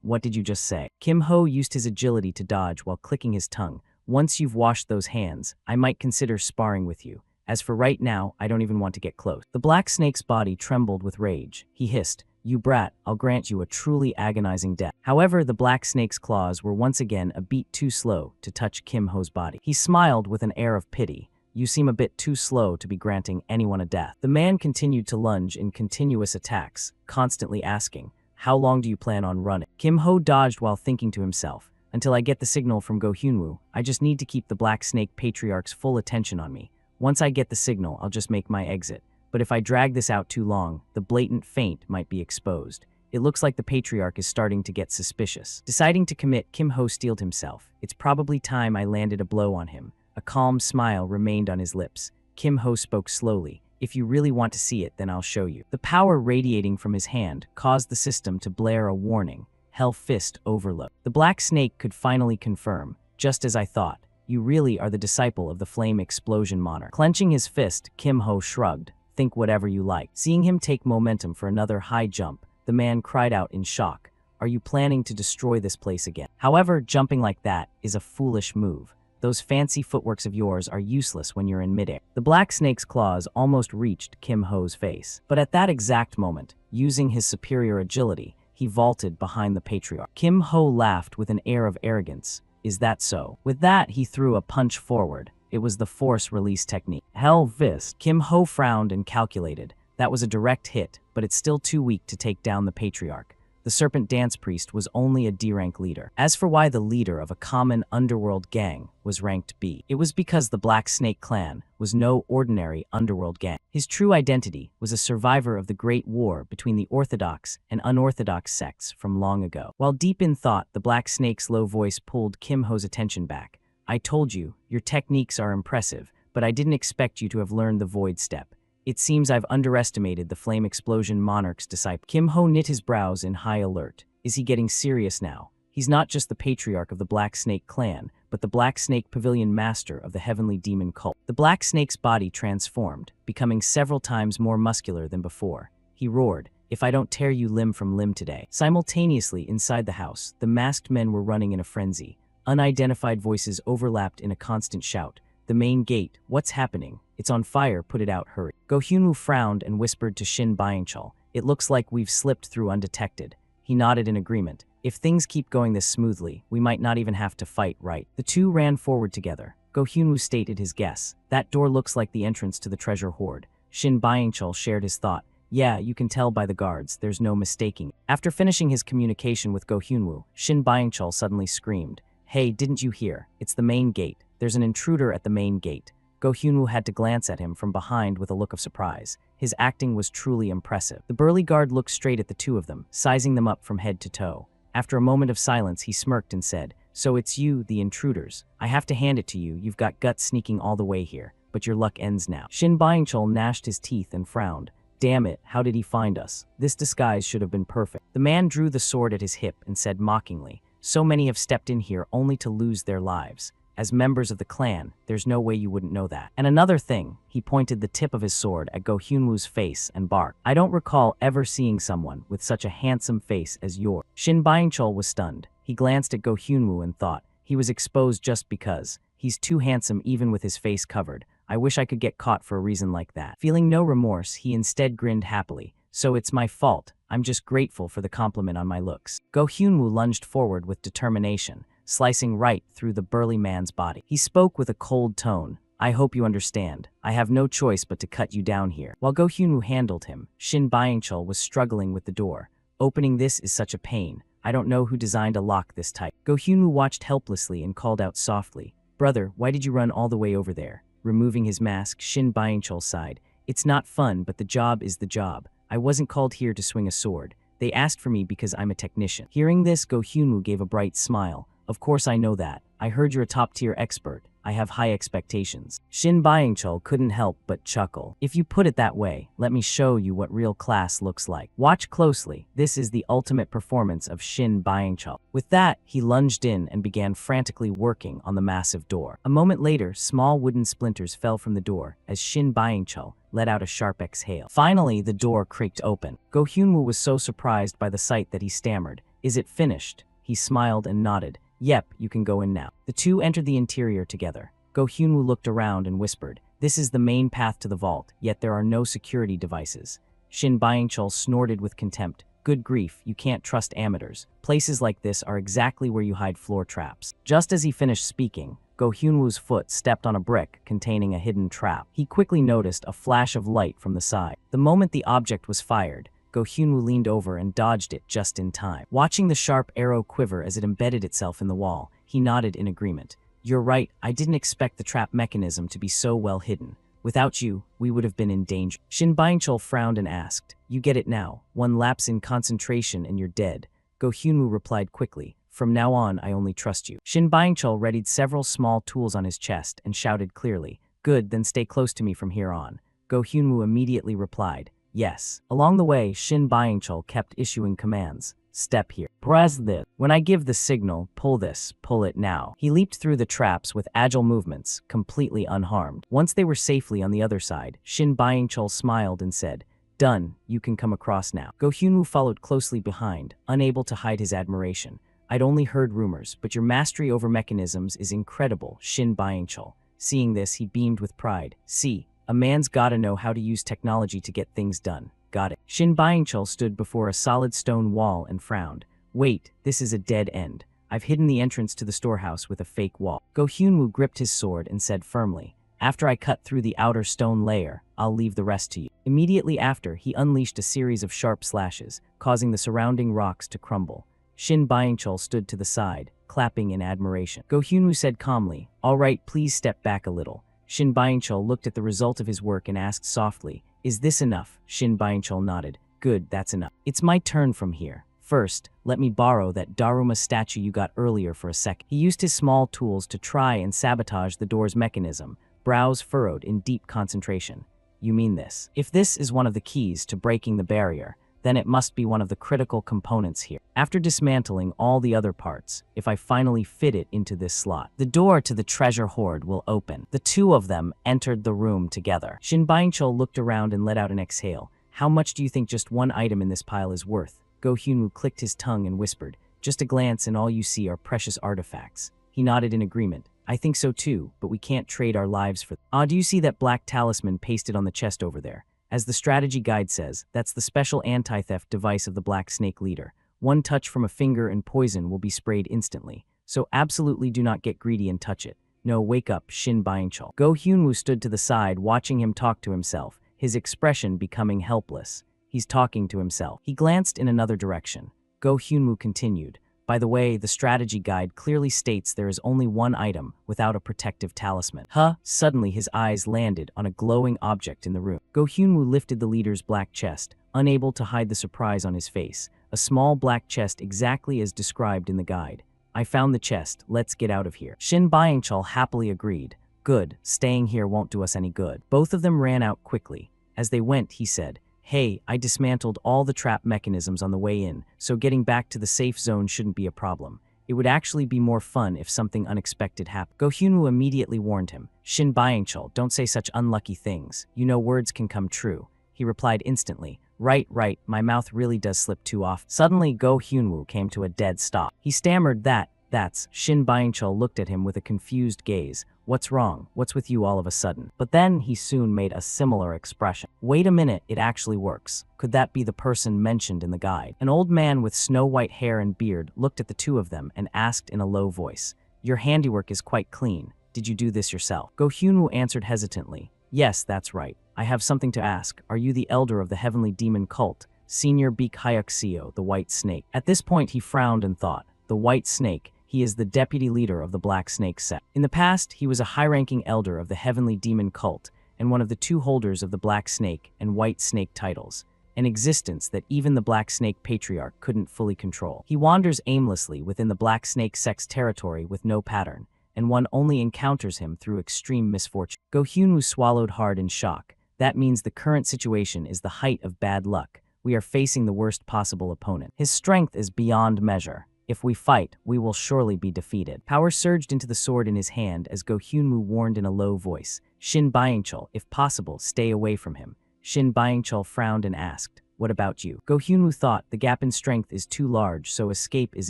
What did you just say? Kim Ho used his agility to dodge while clicking his tongue. Once you've washed those hands, I might consider sparring with you. As for right now, I don't even want to get close. The black snake's body trembled with rage. He hissed, You brat, I'll grant you a truly agonizing death. However, the black snake's claws were once again a beat too slow to touch Kim Ho's body. He smiled with an air of pity. You seem a bit too slow to be granting anyone a death. The man continued to lunge in continuous attacks, constantly asking, How long do you plan on running? Kim Ho dodged while thinking to himself, Until I get the signal from Go Hyunwoo, I just need to keep the Black Snake Patriarch's full attention on me. Once I get the signal, I'll just make my exit. But if I drag this out too long, the blatant feint might be exposed. It looks like the Patriarch is starting to get suspicious. Deciding to commit, Kim Ho steeled himself. It's probably time I landed a blow on him. A calm smile remained on his lips. Kim Ho spoke slowly. If you really want to see it, then I'll show you. The power radiating from his hand caused the system to blare a warning. Hell Fist Overload. The Black Snake could finally confirm, just as I thought. You really are the disciple of the Flame Explosion Monarch. Clenching his fist, Kim Ho shrugged. Think whatever you like. Seeing him take momentum for another high jump, the man cried out in shock. Are you planning to destroy this place again? However, jumping like that is a foolish move. Those fancy footworks of yours are useless when you're in midair. The black snake's claws almost reached Kim Ho's face. But at that exact moment, using his superior agility, he vaulted behind the Patriarch. Kim Ho laughed with an air of arrogance. Is that so? With that, he threw a punch forward. It was the force release technique. Hell Fist. Kim Ho frowned and calculated. That was a direct hit, but it's still too weak to take down the Patriarch. The Serpent Dance Priest was only a D-rank leader. As for why the leader of a common underworld gang was ranked B, it was because the Black Snake clan was no ordinary underworld gang. His true identity was a survivor of the Great War between the orthodox and unorthodox sects from long ago. While deep in thought, the Black Snake's low voice pulled Kim Ho's attention back. I told you, your techniques are impressive, but I didn't expect you to have learned the Void Step. It seems I've underestimated the Flame Explosion Monarch's disciple. Kim Ho knit his brows in high alert. Is he getting serious now? He's not just the Patriarch of the Black Snake clan, but the Black Snake Pavilion Master of the Heavenly Demon Cult. The Black Snake's body transformed, becoming several times more muscular than before. He roared, If I don't tear you limb from limb today. Simultaneously, inside the house, the masked men were running in a frenzy. Unidentified voices overlapped in a constant shout. The main gate, what's happening? It's on fire, put it out, hurry. Go Hyunwoo frowned and whispered to Shin Byingchul. It looks like we've slipped through undetected. He nodded in agreement. If things keep going this smoothly, we might not even have to fight, right? The two ran forward together. Go Hyunwoo stated his guess. That door looks like the entrance to the treasure hoard. Shin Byingchul shared his thought. Yeah, you can tell by the guards, there's no mistaking. After finishing his communication with Go Hyunwoo, Shin Byingchul suddenly screamed. Hey, didn't you hear? It's the main gate. There's an intruder at the main gate. Go Hyunwoo had to glance at him from behind with a look of surprise. His acting was truly impressive. The burly guard looked straight at the two of them, sizing them up from head to toe. After a moment of silence, he smirked and said, So it's you, the intruders. I have to hand it to you, you've got guts sneaking all the way here, but your luck ends now. Shin Byingchul gnashed his teeth and frowned. Damn it, how did he find us? This disguise should have been perfect. The man drew the sword at his hip and said mockingly, So many have stepped in here only to lose their lives. As members of the clan, there's no way you wouldn't know that. And another thing, he pointed the tip of his sword at Go Hyunwoo's face and barked. I don't recall ever seeing someone with such a handsome face as yours. Shin Byingchul was stunned. He glanced at Go Hyunwoo and thought, he was exposed just because. He's too handsome even with his face covered. I wish I could get caught for a reason like that. Feeling no remorse, he instead grinned happily. So it's my fault. I'm just grateful for the compliment on my looks. Go Hyunwoo lunged forward with determination, slicing right through the burly man's body. He spoke with a cold tone. I hope you understand. I have no choice but to cut you down here. While Go Hyunwoo handled him, Shin Byung-chul was struggling with the door. Opening this is such a pain. I don't know who designed a lock this tight. Go Hyunwoo watched helplessly and called out softly. Brother, why did you run all the way over there? Removing his mask, Shin Byung-chul sighed. It's not fun, but the job is the job. I wasn't called here to swing a sword. They asked for me because I'm a technician. Hearing this, Go Hyunwoo gave a bright smile. Of course I know that. I heard you're a top-tier expert. I have high expectations. Shin Byung-chul couldn't help but chuckle. If you put it that way, let me show you what real class looks like. Watch closely. This is the ultimate performance of Shin Byung-chul. With that, he lunged in and began frantically working on the massive door. A moment later, small wooden splinters fell from the door as Shin Byung-chul let out a sharp exhale. Finally, the door creaked open. Go Hyunwoo was so surprised by the sight that he stammered. Is it finished? He smiled and nodded. Yep, you can go in now. The two entered the interior together. Go Hyunwoo looked around and whispered, this is the main path to the vault, yet there are no security devices. Shin Byung-chul snorted with contempt. Good grief, you can't trust amateurs. Places like this are exactly where you hide floor traps. Just as he finished speaking, Go Hyunwoo's foot stepped on a brick containing a hidden trap. He quickly noticed a flash of light from the side. The moment the object was fired, Go Hyunwoo leaned over and dodged it just in time. Watching the sharp arrow quiver as it embedded itself in the wall, he nodded in agreement. You're right, I didn't expect the trap mechanism to be so well hidden. Without you, we would have been in danger. Shin Byung-chul frowned and asked, you get it now. One lapse in concentration and you're dead. Go Hyunwoo replied quickly, from now on, I only trust you. Shin Byung-chul readied several small tools on his chest and shouted clearly, good, then stay close to me from here on. Go Hyunwoo immediately replied, yes. Along the way, Shin Byung-chul kept issuing commands. Step here. Press this. When I give the signal, pull this, pull it now. He leaped through the traps with agile movements, completely unharmed. Once they were safely on the other side, Shin Byung-chul smiled and said, done, you can come across now. Go Hyunwoo followed closely behind, unable to hide his admiration. I'd only heard rumors, but your mastery over mechanisms is incredible, Shin Byung-chul. Seeing this, he beamed with pride. See, a man's gotta know how to use technology to get things done. Got it. Shin Byung-chul stood before a solid stone wall and frowned. Wait, this is a dead end. I've hidden the entrance to the storehouse with a fake wall. Go Hyunwoo gripped his sword and said firmly, after I cut through the outer stone layer, I'll leave the rest to you. Immediately after, he unleashed a series of sharp slashes, causing the surrounding rocks to crumble. Shin Byung-chul stood to the side, clapping in admiration. Go Hyunwoo said calmly, all right, please step back a little. Shin Byung-chul looked at the result of his work and asked softly, is this enough? Shin Byung-chul nodded. Good, that's enough. It's my turn from here. First, let me borrow that Daruma statue you got earlier for a sec. He used his small tools to try and sabotage the door's mechanism, brows furrowed in deep concentration. You mean this? If this is one of the keys to breaking the barrier, then it must be one of the critical components here. After dismantling all the other parts, if I finally fit it into this slot, the door to the treasure hoard will open. The two of them entered the room together. Shin Byung-chul looked around and let out an exhale. How much do you think just one item in this pile is worth? Go Hyunwoo clicked his tongue and whispered, just a glance and all you see are precious artifacts. He nodded in agreement. I think so too, but we can't trade our lives for... do you see that black talisman pasted on the chest over there? As the strategy guide says, that's the special anti-theft device of the Black Snake leader. One touch from a finger and poison will be sprayed instantly. So absolutely do not get greedy and touch it. No, wake up, Shin Byung-chul. Go Hyunwoo stood to the side, watching him talk to himself, his expression becoming helpless. He's talking to himself. He glanced in another direction. Go Hyunwoo continued. By the way, the strategy guide clearly states there is only one item without a protective talisman. Suddenly his eyes landed on a glowing object in the room. Go Hyunwoo lifted the leader's black chest, unable to hide the surprise on his face. A small black chest exactly as described in the guide. I found the chest, let's get out of here. Shin Byung-chul happily agreed. Good, staying here won't do us any good. Both of them ran out quickly. As they went, he said, hey, I dismantled all the trap mechanisms on the way in, so getting back to the safe zone shouldn't be a problem. It would actually be more fun if something unexpected happened. Go Hyunwoo immediately warned him. Shin Byung-chul, don't say such unlucky things. You know words can come true. He replied instantly. Right, my mouth really does slip too often. Suddenly, Go Hyunwoo came to a dead stop. He stammered that's. Shin Byung-chul looked at him with a confused gaze. What's wrong? What's with you all of a sudden? But then he soon made a similar expression. Wait a minute, it actually works. Could that be the person mentioned in the guide? An old man with snow-white hair and beard looked at the two of them and asked in a low voice, "Your handiwork is quite clean. Did you do this yourself?" Go Hyunwoo answered hesitantly, "Yes, that's right. I have something to ask. Are you the elder of the heavenly demon cult, Senior Beak Hyukseo, the White Snake?" At this point he frowned and thought, the White Snake, he is the deputy leader of the Black Snake sect. In the past, he was a high-ranking elder of the heavenly demon cult and one of the two holders of the Black Snake and White Snake titles, an existence that even the Black Snake Patriarch couldn't fully control. He wanders aimlessly within the Black Snake sect's territory with no pattern, and one only encounters him through extreme misfortune. Go Hyunwoo swallowed hard in shock. That means the current situation is the height of bad luck. We are facing the worst possible opponent. His strength is beyond measure. If we fight, we will surely be defeated. Power surged into the sword in his hand as Go Hyunwoo warned in a low voice, "Shin Byung-chul, if possible, stay away from him." Shin Byung-chul frowned and asked, "What about you?" Go Hyunwoo thought the gap in strength is too large, so escape is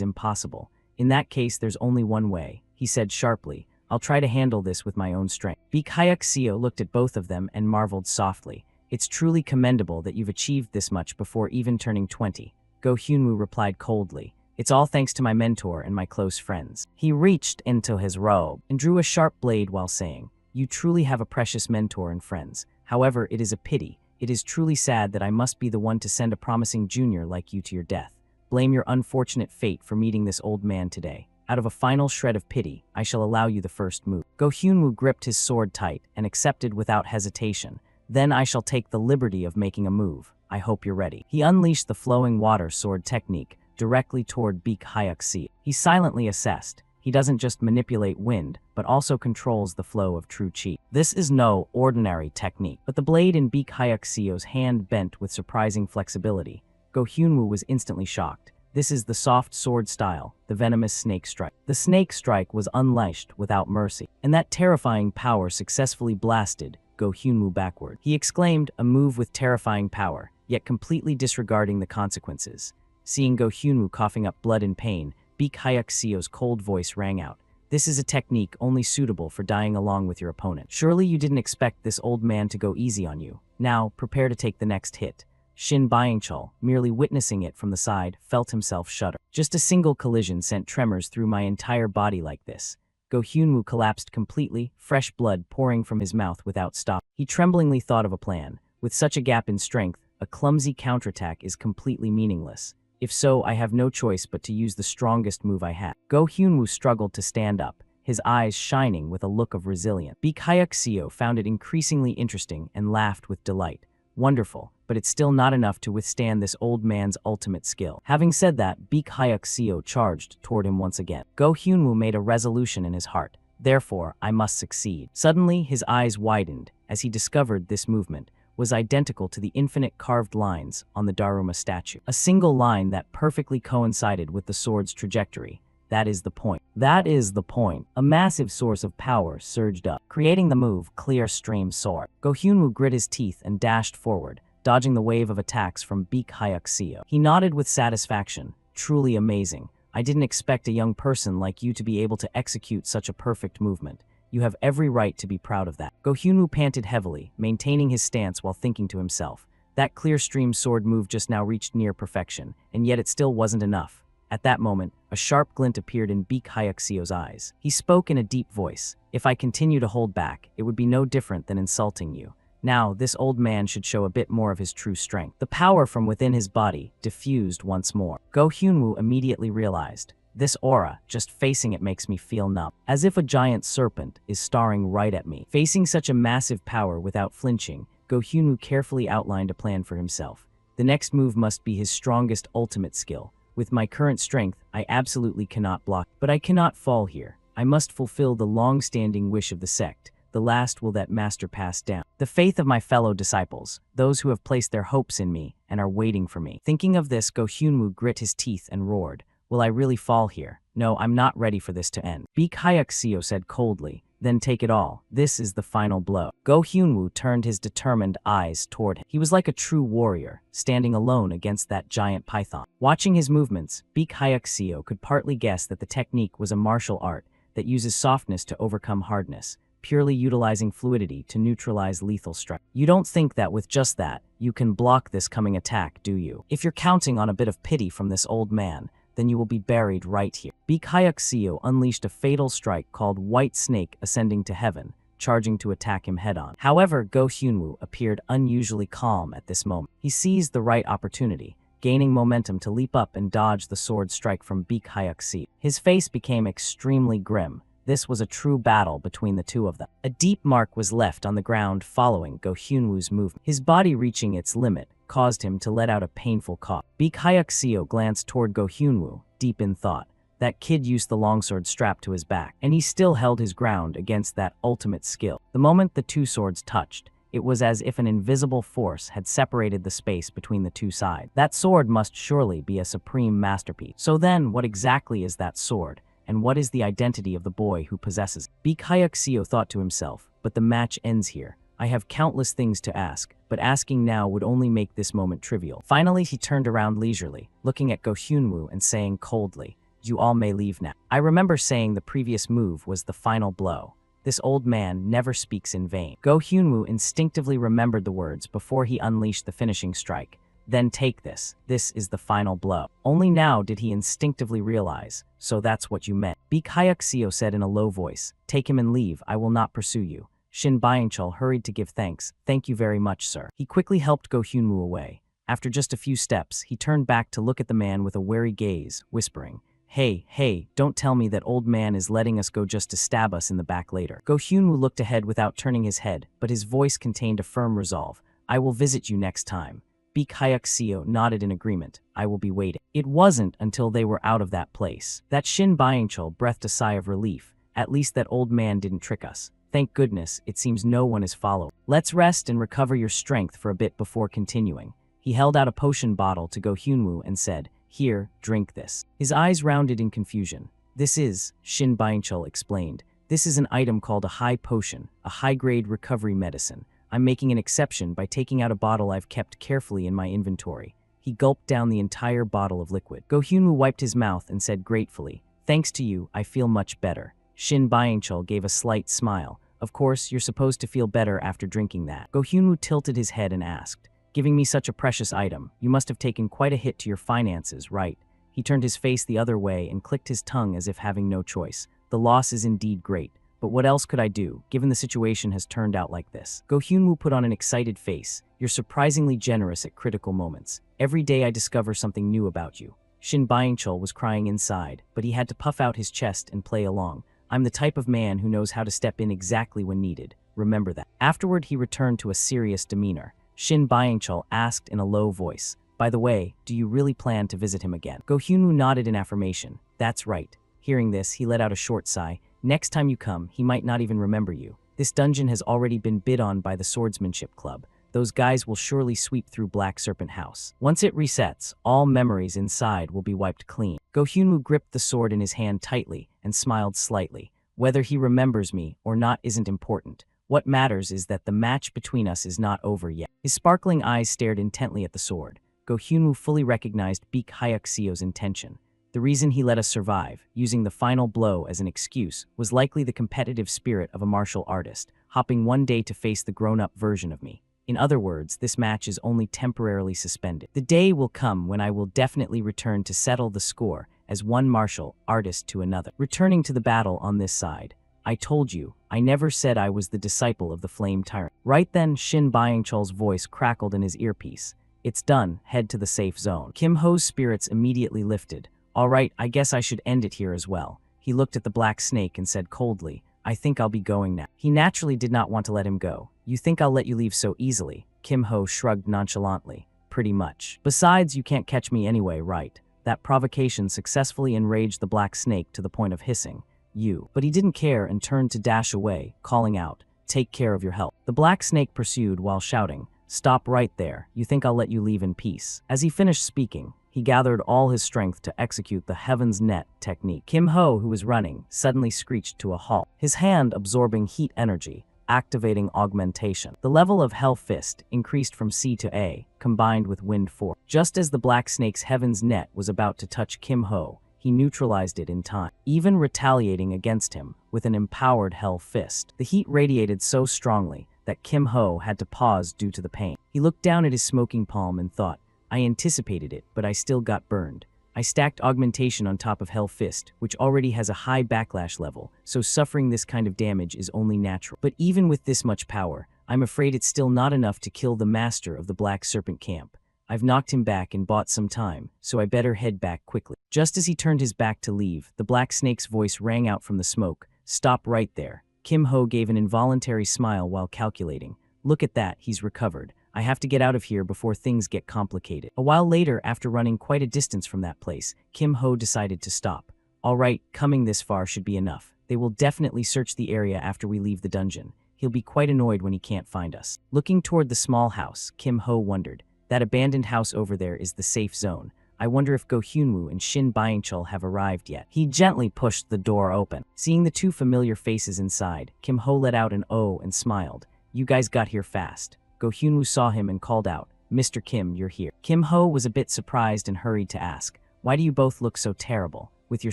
impossible. "In that case, there's only one way," he said sharply. "I'll try to handle this with my own strength." Beak Hyukseo looked at both of them and marveled softly. "It's truly commendable that you've achieved this much before even turning 20. Go Hyunwoo replied coldly, "It's all thanks to my mentor and my close friends." He reached into his robe and drew a sharp blade while saying, "You truly have a precious mentor and friends. However, it is a pity. It is truly sad that I must be the one to send a promising junior like you to your death. Blame your unfortunate fate for meeting this old man today. Out of a final shred of pity, I shall allow you the first move." Go Hyunwoo gripped his sword tight and accepted without hesitation. "Then I shall take the liberty of making a move. I hope you're ready." He unleashed the flowing water sword technique directly toward Beak Hyukseo. He silently assessed. He doesn't just manipulate wind, but also controls the flow of true chi. This is no ordinary technique, but the blade in Beak Hyukseo's hand bent with surprising flexibility. Go Hyunwoo was instantly shocked. This is the soft sword style, the venomous snake strike. The snake strike was unleashed without mercy, and that terrifying power successfully blasted Go Hyunwoo backward. He exclaimed, a move with terrifying power, yet completely disregarding the consequences. Seeing Go Hyunwoo coughing up blood in pain, Beak Hyukseo's cold voice rang out. "This is a technique only suitable for dying along with your opponent. Surely you didn't expect this old man to go easy on you. Now, prepare to take the next hit." Shin Byung-chul, merely witnessing it from the side, felt himself shudder. Just a single collision sent tremors through my entire body like this. Go Hyunwoo collapsed completely, fresh blood pouring from his mouth without stop. He tremblingly thought of a plan. With such a gap in strength, a clumsy counterattack is completely meaningless. If so, I have no choice but to use the strongest move I have. Go Hyunwoo struggled to stand up, his eyes shining with a look of resilience. Beak Hyukseo found it increasingly interesting and laughed with delight. Wonderful, but it's still not enough to withstand this old man's ultimate skill. Having said that, Beak Hyukseo charged toward him once again. Go Hyunwoo made a resolution in his heart. Therefore, I must succeed. Suddenly, his eyes widened as he discovered this movement was identical to the infinite carved lines on the Daruma statue. A single line that perfectly coincided with the sword's trajectory. That is the point. That is the point. A massive source of power surged up, creating the move Clear Stream Sword. Go Hyunwoo grit his teeth and dashed forward, dodging the wave of attacks from Beak Hyukseo. He nodded with satisfaction. Truly amazing. I didn't expect a young person like you to be able to execute such a perfect movement. You have every right to be proud of that. Go Hyunwoo panted heavily, maintaining his stance while thinking to himself. That Clear Stream Sword move just now reached near perfection, and yet it still wasn't enough. At that moment, a sharp glint appeared in Beak Hyukseo's eyes. He spoke in a deep voice. "If I continue to hold back, it would be no different than insulting you. Now, this old man should show a bit more of his true strength." The power from within his body diffused once more. Go Hyunwoo immediately realized. This aura, just facing it makes me feel numb. As if a giant serpent is staring right at me. Facing such a massive power without flinching, Go Hyunwoo carefully outlined a plan for himself. The next move must be his strongest ultimate skill. With my current strength, I absolutely cannot block. But I cannot fall here. I must fulfill the long-standing wish of the sect. The last will that master pass down. The faith of my fellow disciples, those who have placed their hopes in me and are waiting for me. Thinking of this, Go Hyunwoo grit his teeth and roared. Will I really fall here? No, I'm not ready for this to end. Beak Hyukseo said coldly. Then take it all. This is the final blow. Go Hyunwoo turned his determined eyes toward him. He was like a true warrior, standing alone against that giant python. Watching his movements, Baek Hyuk-seo could partly guess that the technique was a martial art that uses softness to overcome hardness, purely utilizing fluidity to neutralize lethal strike. You don't think that with just that, you can block this coming attack, do you? If you're counting on a bit of pity from this old man, then you will be buried right here. Baek Hyuk-seo unleashed a fatal strike called White Snake Ascending to Heaven, charging to attack him head-on. However, Go Hyunwoo appeared unusually calm at this moment. He seized the right opportunity, gaining momentum to leap up and dodge the sword strike from Baek Hyuk-seo. His face became extremely grim. This was a true battle between the two of them. A deep mark was left on the ground following Go Hyunwoo's movement. His body reaching its limit caused him to let out a painful cough. Baek Hyuk-seo glanced toward Go Hyunwoo, deep in thought. That kid used the longsword strapped to his back, and he still held his ground against that ultimate skill. The moment the two swords touched, it was as if an invisible force had separated the space between the two sides. That sword must surely be a supreme masterpiece. So then, what exactly is that sword? And what is the identity of the boy who possesses it? Baek Hyuk-seo thought to himself, but the match ends here. I have countless things to ask, but asking now would only make this moment trivial. Finally, he turned around leisurely, looking at Go Hyunwoo and saying coldly, "You all may leave now." I remember saying the previous move was the final blow. This old man never speaks in vain. Go Hyunwoo instinctively remembered the words before he unleashed the finishing strike. Then take this. This is the final blow. Only now did he instinctively realize, so that's what you meant. Baek Hyuk-seo said in a low voice, "Take him and leave, I will not pursue you." Shin Byung-chul hurried to give thanks. "Thank you very much, sir." He quickly helped Go Hyunwoo away. After just a few steps, he turned back to look at the man with a wary gaze, whispering, Hey, don't tell me that old man is letting us go just to stab us in the back later." Go Hyunwoo looked ahead without turning his head, but his voice contained a firm resolve. "I will visit you next time." Baek Hyuk-seo nodded in agreement. "I will be waiting." It wasn't until they were out of that place that Shin Byung-chul breathed a sigh of relief. At least that old man didn't trick us. Thank goodness, it seems no one is following. Let's rest and recover your strength for a bit before continuing. He held out a potion bottle to Go Hyunwoo and said, "Here, drink this." His eyes rounded in confusion. "This is," Shin Byung-chul explained, "this is an item called a high potion, a high-grade recovery medicine. I'm making an exception by taking out a bottle I've kept carefully in my inventory." He gulped down the entire bottle of liquid. Go Hyunwoo wiped his mouth and said gratefully, "Thanks to you, I feel much better." Shin Byung-chul gave a slight smile. "Of course, you're supposed to feel better after drinking that." Go Hyunwoo tilted his head and asked, "Giving me such a precious item, you must have taken quite a hit to your finances, right?" He turned his face the other way and clicked his tongue as if having no choice. "The loss is indeed great, but what else could I do, given the situation has turned out like this?" Go Hyunwoo put on an excited face. "You're surprisingly generous at critical moments. Every day I discover something new about you." Shin Byung-chul was crying inside, but he had to puff out his chest and play along. "I'm the type of man who knows how to step in exactly when needed. Remember that." Afterward, he returned to a serious demeanor. Shin Byung-chul asked in a low voice, "By the way, do you really plan to visit him again?" Go Hyunwoo nodded in affirmation. "That's right." Hearing this, he let out a short sigh. "Next time you come, he might not even remember you. This dungeon has already been bid on by the Swordsmanship Club. Those guys will surely sweep through Black Serpent House. Once it resets, all memories inside will be wiped clean." Go Hyunwoo gripped the sword in his hand tightly and smiled slightly. "Whether he remembers me or not isn't important. What matters is that the match between us is not over yet." His sparkling eyes stared intently at the sword. Go Hyunwoo fully recognized Baek Hyuk-seo's intention. The reason he let us survive, using the final blow as an excuse, was likely the competitive spirit of a martial artist, hopping one day to face the grown-up version of me. In other words, this match is only temporarily suspended. The day will come when I will definitely return to settle the score as one martial artist to another. Returning to the battle on this side. "I told you, I never said I was the disciple of the Flame Tyrant." Right then, Shin Byung-chul's voice crackled in his earpiece. "It's done, head to the safe zone." Kim Ho's spirits immediately lifted. "All right, I guess I should end it here as well." He looked at the black snake and said coldly, "I think I'll be going now." He naturally did not want to let him go. "You think I'll let you leave so easily?" Kim Ho shrugged nonchalantly. "Pretty much. Besides, you can't catch me anyway, right?" That provocation successfully enraged the black snake to the point of hissing. "You." But he didn't care and turned to dash away, calling out, "Take care of your health." The black snake pursued while shouting, "Stop right there. You think I'll let you leave in peace?" As he finished speaking, He gathered all his strength to execute the Heaven's Net technique. Kim Ho, who was running, suddenly screeched to a halt, his hand absorbing heat energy, activating augmentation. The level of Hell Fist increased from C to A, combined with Wind Force. Just as the Black Snake's Heaven's Net was about to touch Kim Ho, he neutralized it in time, even retaliating against him with an empowered Hell Fist. The heat radiated so strongly that Kim Ho had to pause due to the pain. He looked down at his smoking palm and thought, I anticipated it, but I still got burned. I stacked augmentation on top of Hell Fist, which already has a high backlash level, so suffering this kind of damage is only natural. But even with this much power, I'm afraid it's still not enough to kill the master of the Black Serpent Camp. I've knocked him back and bought some time, so I better head back quickly. Just as he turned his back to leave, the Black Snake's voice rang out from the smoke. Stop right there. Kim Ho gave an involuntary smile while calculating. Look at that, he's recovered. I have to get out of here before things get complicated. A while later, after running quite a distance from that place, Kim Ho decided to stop. All right, coming this far should be enough. They will definitely search the area after we leave the dungeon. He'll be quite annoyed when he can't find us. Looking toward the small house, Kim Ho wondered, that abandoned house over there is the safe zone. I wonder if Go Hyunwoo and Shin Byung-chul have arrived yet. He gently pushed the door open. Seeing the two familiar faces inside, Kim Ho let out an "oh" and smiled. You guys got here fast. Go Hyunwoo saw him and called out, Mr. Kim, you're here. Kim Ho was a bit surprised and hurried to ask, why do you both look so terrible? With your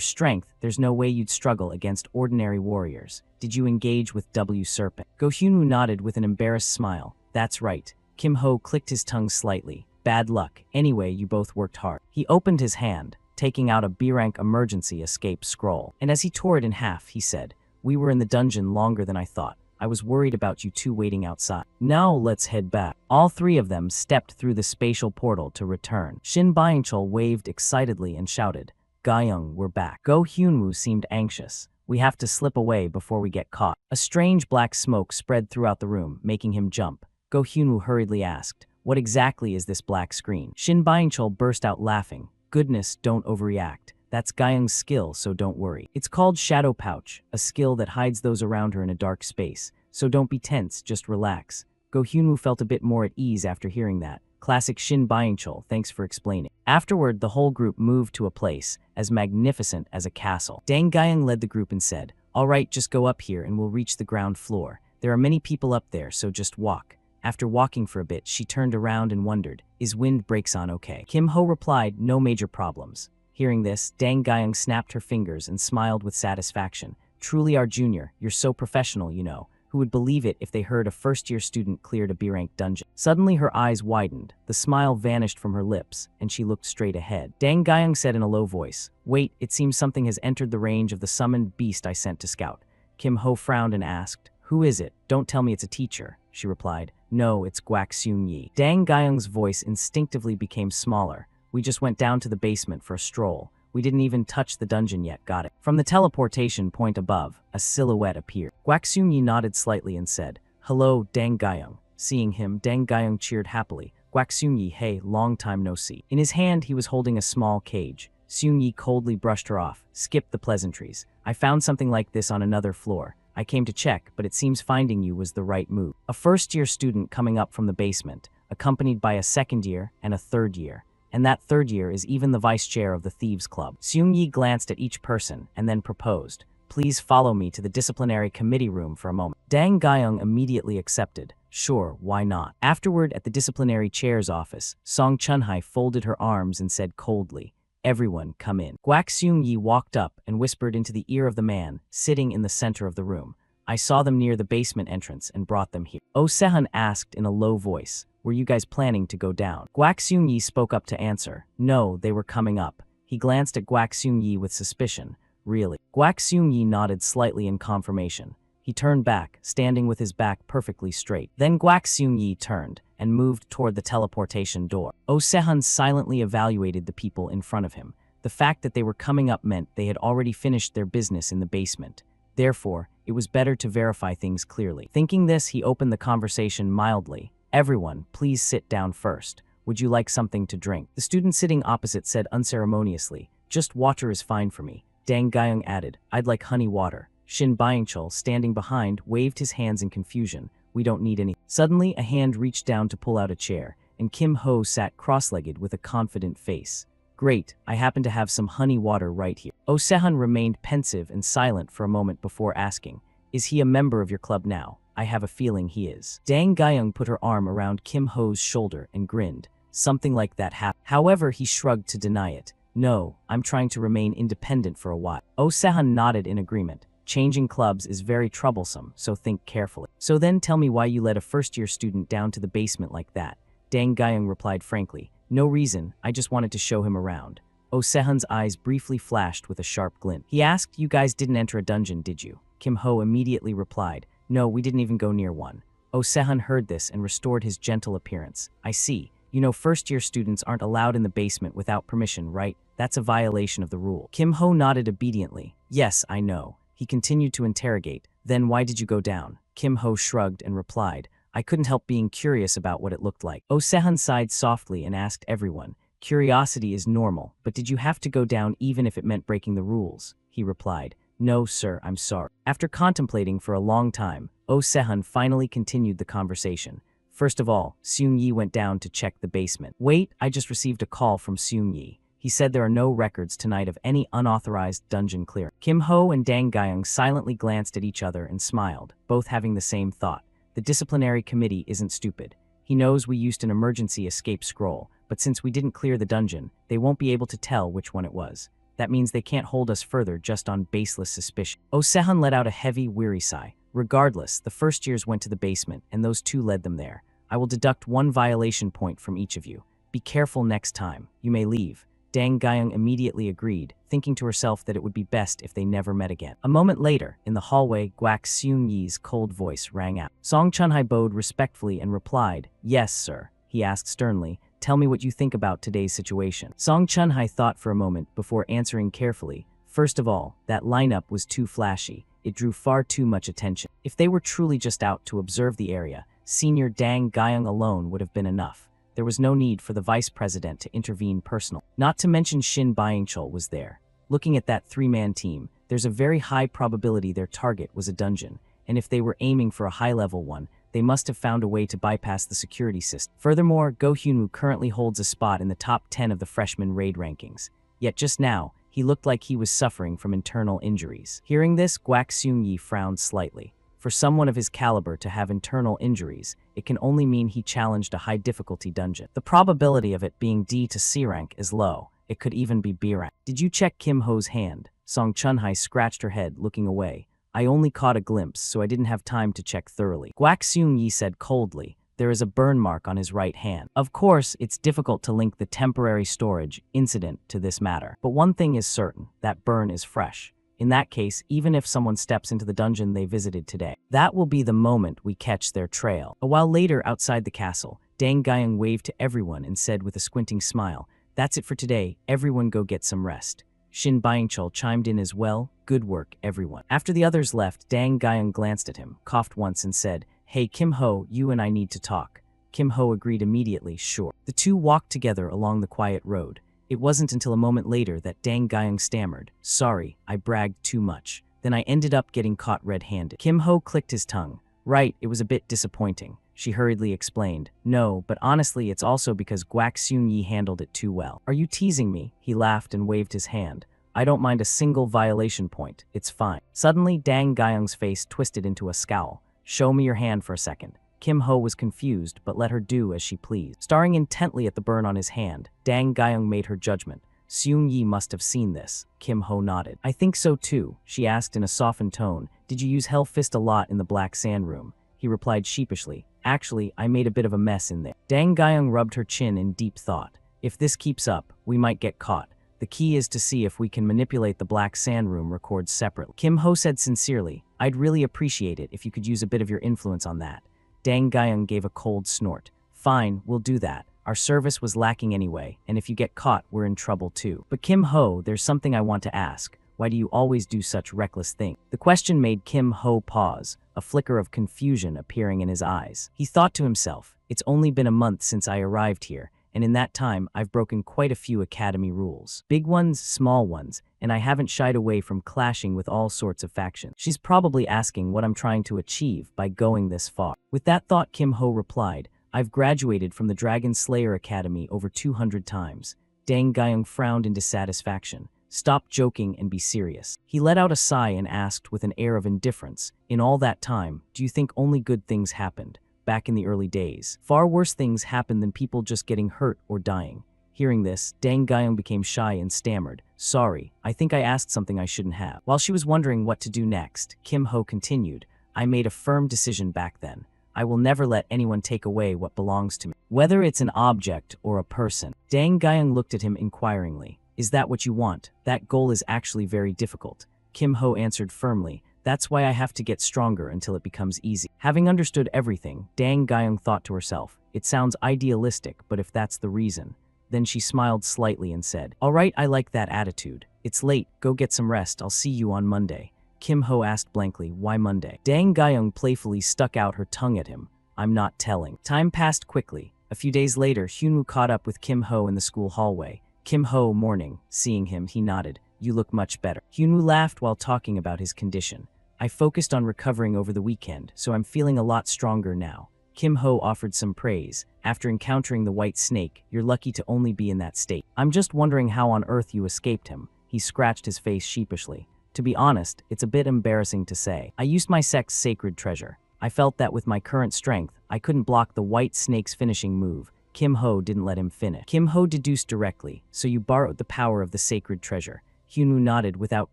strength, there's no way you'd struggle against ordinary warriors. Did you engage with W Serpent? Go Hyunwoo nodded with an embarrassed smile. That's right. Kim Ho clicked his tongue slightly. Bad luck. Anyway, you both worked hard. He opened his hand, taking out a B-rank emergency escape scroll. And as he tore it in half, he said, we were in the dungeon longer than I thought. I was worried about you two waiting outside. Now let's head back. All three of them stepped through the spatial portal to return. Shin Byung-chul waved excitedly and shouted, Ga-young, we're back. Go Hyunwoo seemed anxious. We have to slip away before we get caught. A strange black smoke spread throughout the room, making him jump. Go Hyunwoo hurriedly asked, what exactly is this black screen? Shin Byung-chul burst out laughing. Goodness, don't overreact. That's Ga-young's skill, so don't worry. It's called Shadow Pouch, a skill that hides those around her in a dark space. So don't be tense, just relax. Go Hyunwoo felt a bit more at ease after hearing that. Classic Shin Byung-chul, thanks for explaining. Afterward, the whole group moved to a place as magnificent as a castle. Dang Ga-young led the group and said, all right, just go up here and we'll reach the ground floor. There are many people up there, so just walk. After walking for a bit, she turned around and wondered, is wind brakes on okay? Kim Ho replied, no major problems. Hearing this, Dang Ga-young snapped her fingers and smiled with satisfaction. Truly our junior, you're so professional, you know. Who would believe it if they heard a first-year student cleared a B-rank dungeon? Suddenly her eyes widened, the smile vanished from her lips, and she looked straight ahead. Dang Ga-young said in a low voice, wait, it seems something has entered the range of the summoned beast I sent to scout. Kim Ho frowned and asked, who is it? Don't tell me it's a teacher, she replied. No, it's Gwak Seung-yi. Dang Ga-young's voice instinctively became smaller. We just went down to the basement for a stroll. We didn't even touch the dungeon yet, got it. From the teleportation point above, a silhouette appeared. Gwak Seung-yi nodded slightly and said, hello, Dang Ga-young. Seeing him, Dang Ga-young cheered happily. Gwak Seung-yi, hey, long time no see. In his hand, he was holding a small cage. Seung-yi coldly brushed her off. Skip the pleasantries. I found something like this on another floor. I came to check, but it seems finding you was the right move. A first-year student coming up from the basement, accompanied by a second year and a third year. And that third year is even the vice chair of the Thieves' Club. Seung-yi glanced at each person and then proposed, please follow me to the disciplinary committee room for a moment. Dang Ga-young immediately accepted. Sure, why not? Afterward, at the disciplinary chair's office, Song Chunhai folded her arms and said coldly, everyone, come in. Gwak Seung-yi walked up and whispered into the ear of the man, sitting in the center of the room. I saw them near the basement entrance and brought them here. Oh Sehun asked in a low voice, were you guys planning to go down? Gwak Seung-yi spoke up to answer. No, they were coming up. He glanced at Gwak Seung-yi with suspicion. Really? Gwak Seung-yi nodded slightly in confirmation. He turned back, standing with his back perfectly straight. Then Gwak Seung-yi turned and moved toward the teleportation door. Oh Sehun silently evaluated the people in front of him. The fact that they were coming up meant they had already finished their business in the basement. Therefore, it was better to verify things clearly. Thinking this, he opened the conversation mildly. Everyone, please sit down first. Would you like something to drink? The student sitting opposite said unceremoniously, just water is fine for me. Dang Ga-young added, I'd like honey water. Shin Byung-chul, standing behind, waved his hands in confusion. We don't need any. Suddenly, a hand reached down to pull out a chair, and Kim Ho sat cross-legged with a confident face. Great, I happen to have some honey water right here. Oh Sehun remained pensive and silent for a moment before asking, is he a member of your club now? I have a feeling he is. Dang Guyung put her arm around Kim Ho's shoulder and grinned. Something like that happened. However, he shrugged to deny it. No, I'm trying to remain independent for a while. Oh Sehun nodded in agreement. Changing clubs is very troublesome, so think carefully. So then tell me why you led a first-year student down to the basement like that. Dang Guyung replied frankly. No reason, I just wanted to show him around. Oh Sehun's eyes briefly flashed with a sharp glint. He asked, you guys didn't enter a dungeon, did you? Kim Ho immediately replied, no, we didn't even go near one. Oh Sehun heard this and restored his gentle appearance. I see. You know, first-year students aren't allowed in the basement without permission, right? That's a violation of the rule. Kim Ho nodded obediently. Yes, I know. He continued to interrogate. Then why did you go down? Kim Ho shrugged and replied, I couldn't help being curious about what it looked like. Oh Sehun sighed softly and asked everyone, curiosity is normal, but did you have to go down even if it meant breaking the rules? He replied, no, sir, I'm sorry. After contemplating for a long time, Oh Sehun finally continued the conversation. First of all, Seung Yi went down to check the basement. Wait, I just received a call from Seung Yi. He said there are no records tonight of any unauthorized dungeon clearing. Kim Ho and Dang Guyung silently glanced at each other and smiled, both having the same thought. The disciplinary committee isn't stupid. He knows we used an emergency escape scroll, but since we didn't clear the dungeon, they won't be able to tell which one it was. That means they can't hold us further just on baseless suspicion. Oh Sehun let out a heavy, weary sigh. Regardless, the first years went to the basement, and those two led them there. I will deduct 1 violation point from each of you. Be careful next time. You may leave. Dang Guyung immediately agreed, thinking to herself that it would be best if they never met again. A moment later, in the hallway, Guak Seung Yi's cold voice rang out. Song Chunhai bowed respectfully and replied, yes, sir. He asked sternly, tell me what you think about today's situation. Song Chunhai thought for a moment before answering carefully. First of all, that lineup was too flashy. It drew far too much attention. If they were truly just out to observe the area, Senior Dang Guyung alone would have been enough. There was no need for the vice president to intervene personally. Not to mention Shin Byingchul was there. Looking at that 3-man team, there's a very high probability their target was a dungeon, and if they were aiming for a high-level one, they must have found a way to bypass the security system. Furthermore, Go Hyunwoo currently holds a spot in the top 10 of the freshman raid rankings. Yet just now, he looked like he was suffering from internal injuries. Hearing this, Guak Seung Yi frowned slightly. For someone of his caliber to have internal injuries, it can only mean he challenged a high-difficulty dungeon. The probability of it being D to C rank is low. It could even be B rank. Did you check Kim Ho's hand? Song Chunhai scratched her head, looking away. I only caught a glimpse, so I didn't have time to check thoroughly. Guak Seung Yi said coldly, there is a burn mark on his right hand. Of course, it's difficult to link the temporary storage incident to this matter. But one thing is certain, that burn is fresh. In that case, even if someone steps into the dungeon they visited today, that will be the moment we catch their trail. A while later, outside the castle, Dang Guyung waved to everyone and said with a squinting smile, that's it for today, everyone go get some rest. Shin Byingchul chimed in as well, good work, everyone. After the others left, Dang Guyung glanced at him, coughed once and said, hey Kim Ho, you and I need to talk. Kim Ho agreed immediately, sure. The two walked together along the quiet road. It wasn't until a moment later that Dang Guyung stammered, sorry, I bragged too much. Then I ended up getting caught red-handed. Kim Ho clicked his tongue. Right, it was a bit disappointing. She hurriedly explained, no, but honestly it's also because Guak Seung Yi handled it too well. Are you teasing me? He laughed and waved his hand. I don't mind a single violation point, it's fine. Suddenly, Dang Guyung's face twisted into a scowl. Show me your hand for a second. Kim Ho was confused, but let her do as she pleased. Staring intently at the burn on his hand, Dang Guyung made her judgment. Seung Yi must have seen this. Kim Ho nodded. I think so too, she asked in a softened tone. Did you use Hell Fist a lot in the Black Sand Room? He replied sheepishly. Actually, I made a bit of a mess in there. Dang Guyung rubbed her chin in deep thought. If this keeps up, we might get caught. The key is to see if we can manipulate the Black Sand Room records separately. Kim Ho said sincerely, I'd really appreciate it if you could use a bit of your influence on that. Dang Guyung gave a cold snort. Fine, we'll do that. Our service was lacking anyway, and if you get caught, we're in trouble too. But Kim Ho, there's something I want to ask. Why do you always do such reckless things? The question made Kim Ho pause, a flicker of confusion appearing in his eyes. He thought to himself, it's only been a month since I arrived here, and in that time, I've broken quite a few academy rules. Big ones, small ones, and I haven't shied away from clashing with all sorts of factions. She's probably asking what I'm trying to achieve by going this far. With that thought, Kim Ho replied, I've graduated from the Dragon Slayer Academy over 200 times. Dang Guyung frowned in dissatisfaction. Stop joking and be serious. He let out a sigh and asked with an air of indifference, in all that time, do you think only good things happened? Back in the early days, far worse things happened than people just getting hurt or dying. Hearing this, Dang Guyung became shy and stammered, sorry, I think I asked something I shouldn't have. While she was wondering what to do next, Kim Ho continued, I made a firm decision back then. I will never let anyone take away what belongs to me, whether it's an object or a person. Dang Guyung looked at him inquiringly. Is that what you want? That goal is actually very difficult. Kim Ho answered firmly, that's why I have to get stronger until it becomes easy. Having understood everything, Dang Guyung thought to herself, it sounds idealistic, but if that's the reason. Then she smiled slightly and said, all right, I like that attitude. It's late, go get some rest, I'll see you on Monday. Kim Ho asked blankly, why Monday? Dang Guyung playfully stuck out her tongue at him. I'm not telling. Time passed quickly. A few days later, Hyunwoo caught up with Kim Ho in the school hallway. Kim Ho mourning. Seeing him, he nodded. You look much better. Hyunwoo laughed while talking about his condition. I focused on recovering over the weekend, so I'm feeling a lot stronger now. Kim Ho offered some praise. After encountering the white snake, you're lucky to only be in that state. I'm just wondering how on earth you escaped him. He scratched his face sheepishly. To be honest, it's a bit embarrassing to say. I used my sex's sacred treasure. I felt that with my current strength, I couldn't block the white snake's finishing move. Kim Ho didn't let him finish. Kim Ho deduced directly, so you borrowed the power of the sacred treasure. Hyunwoo nodded without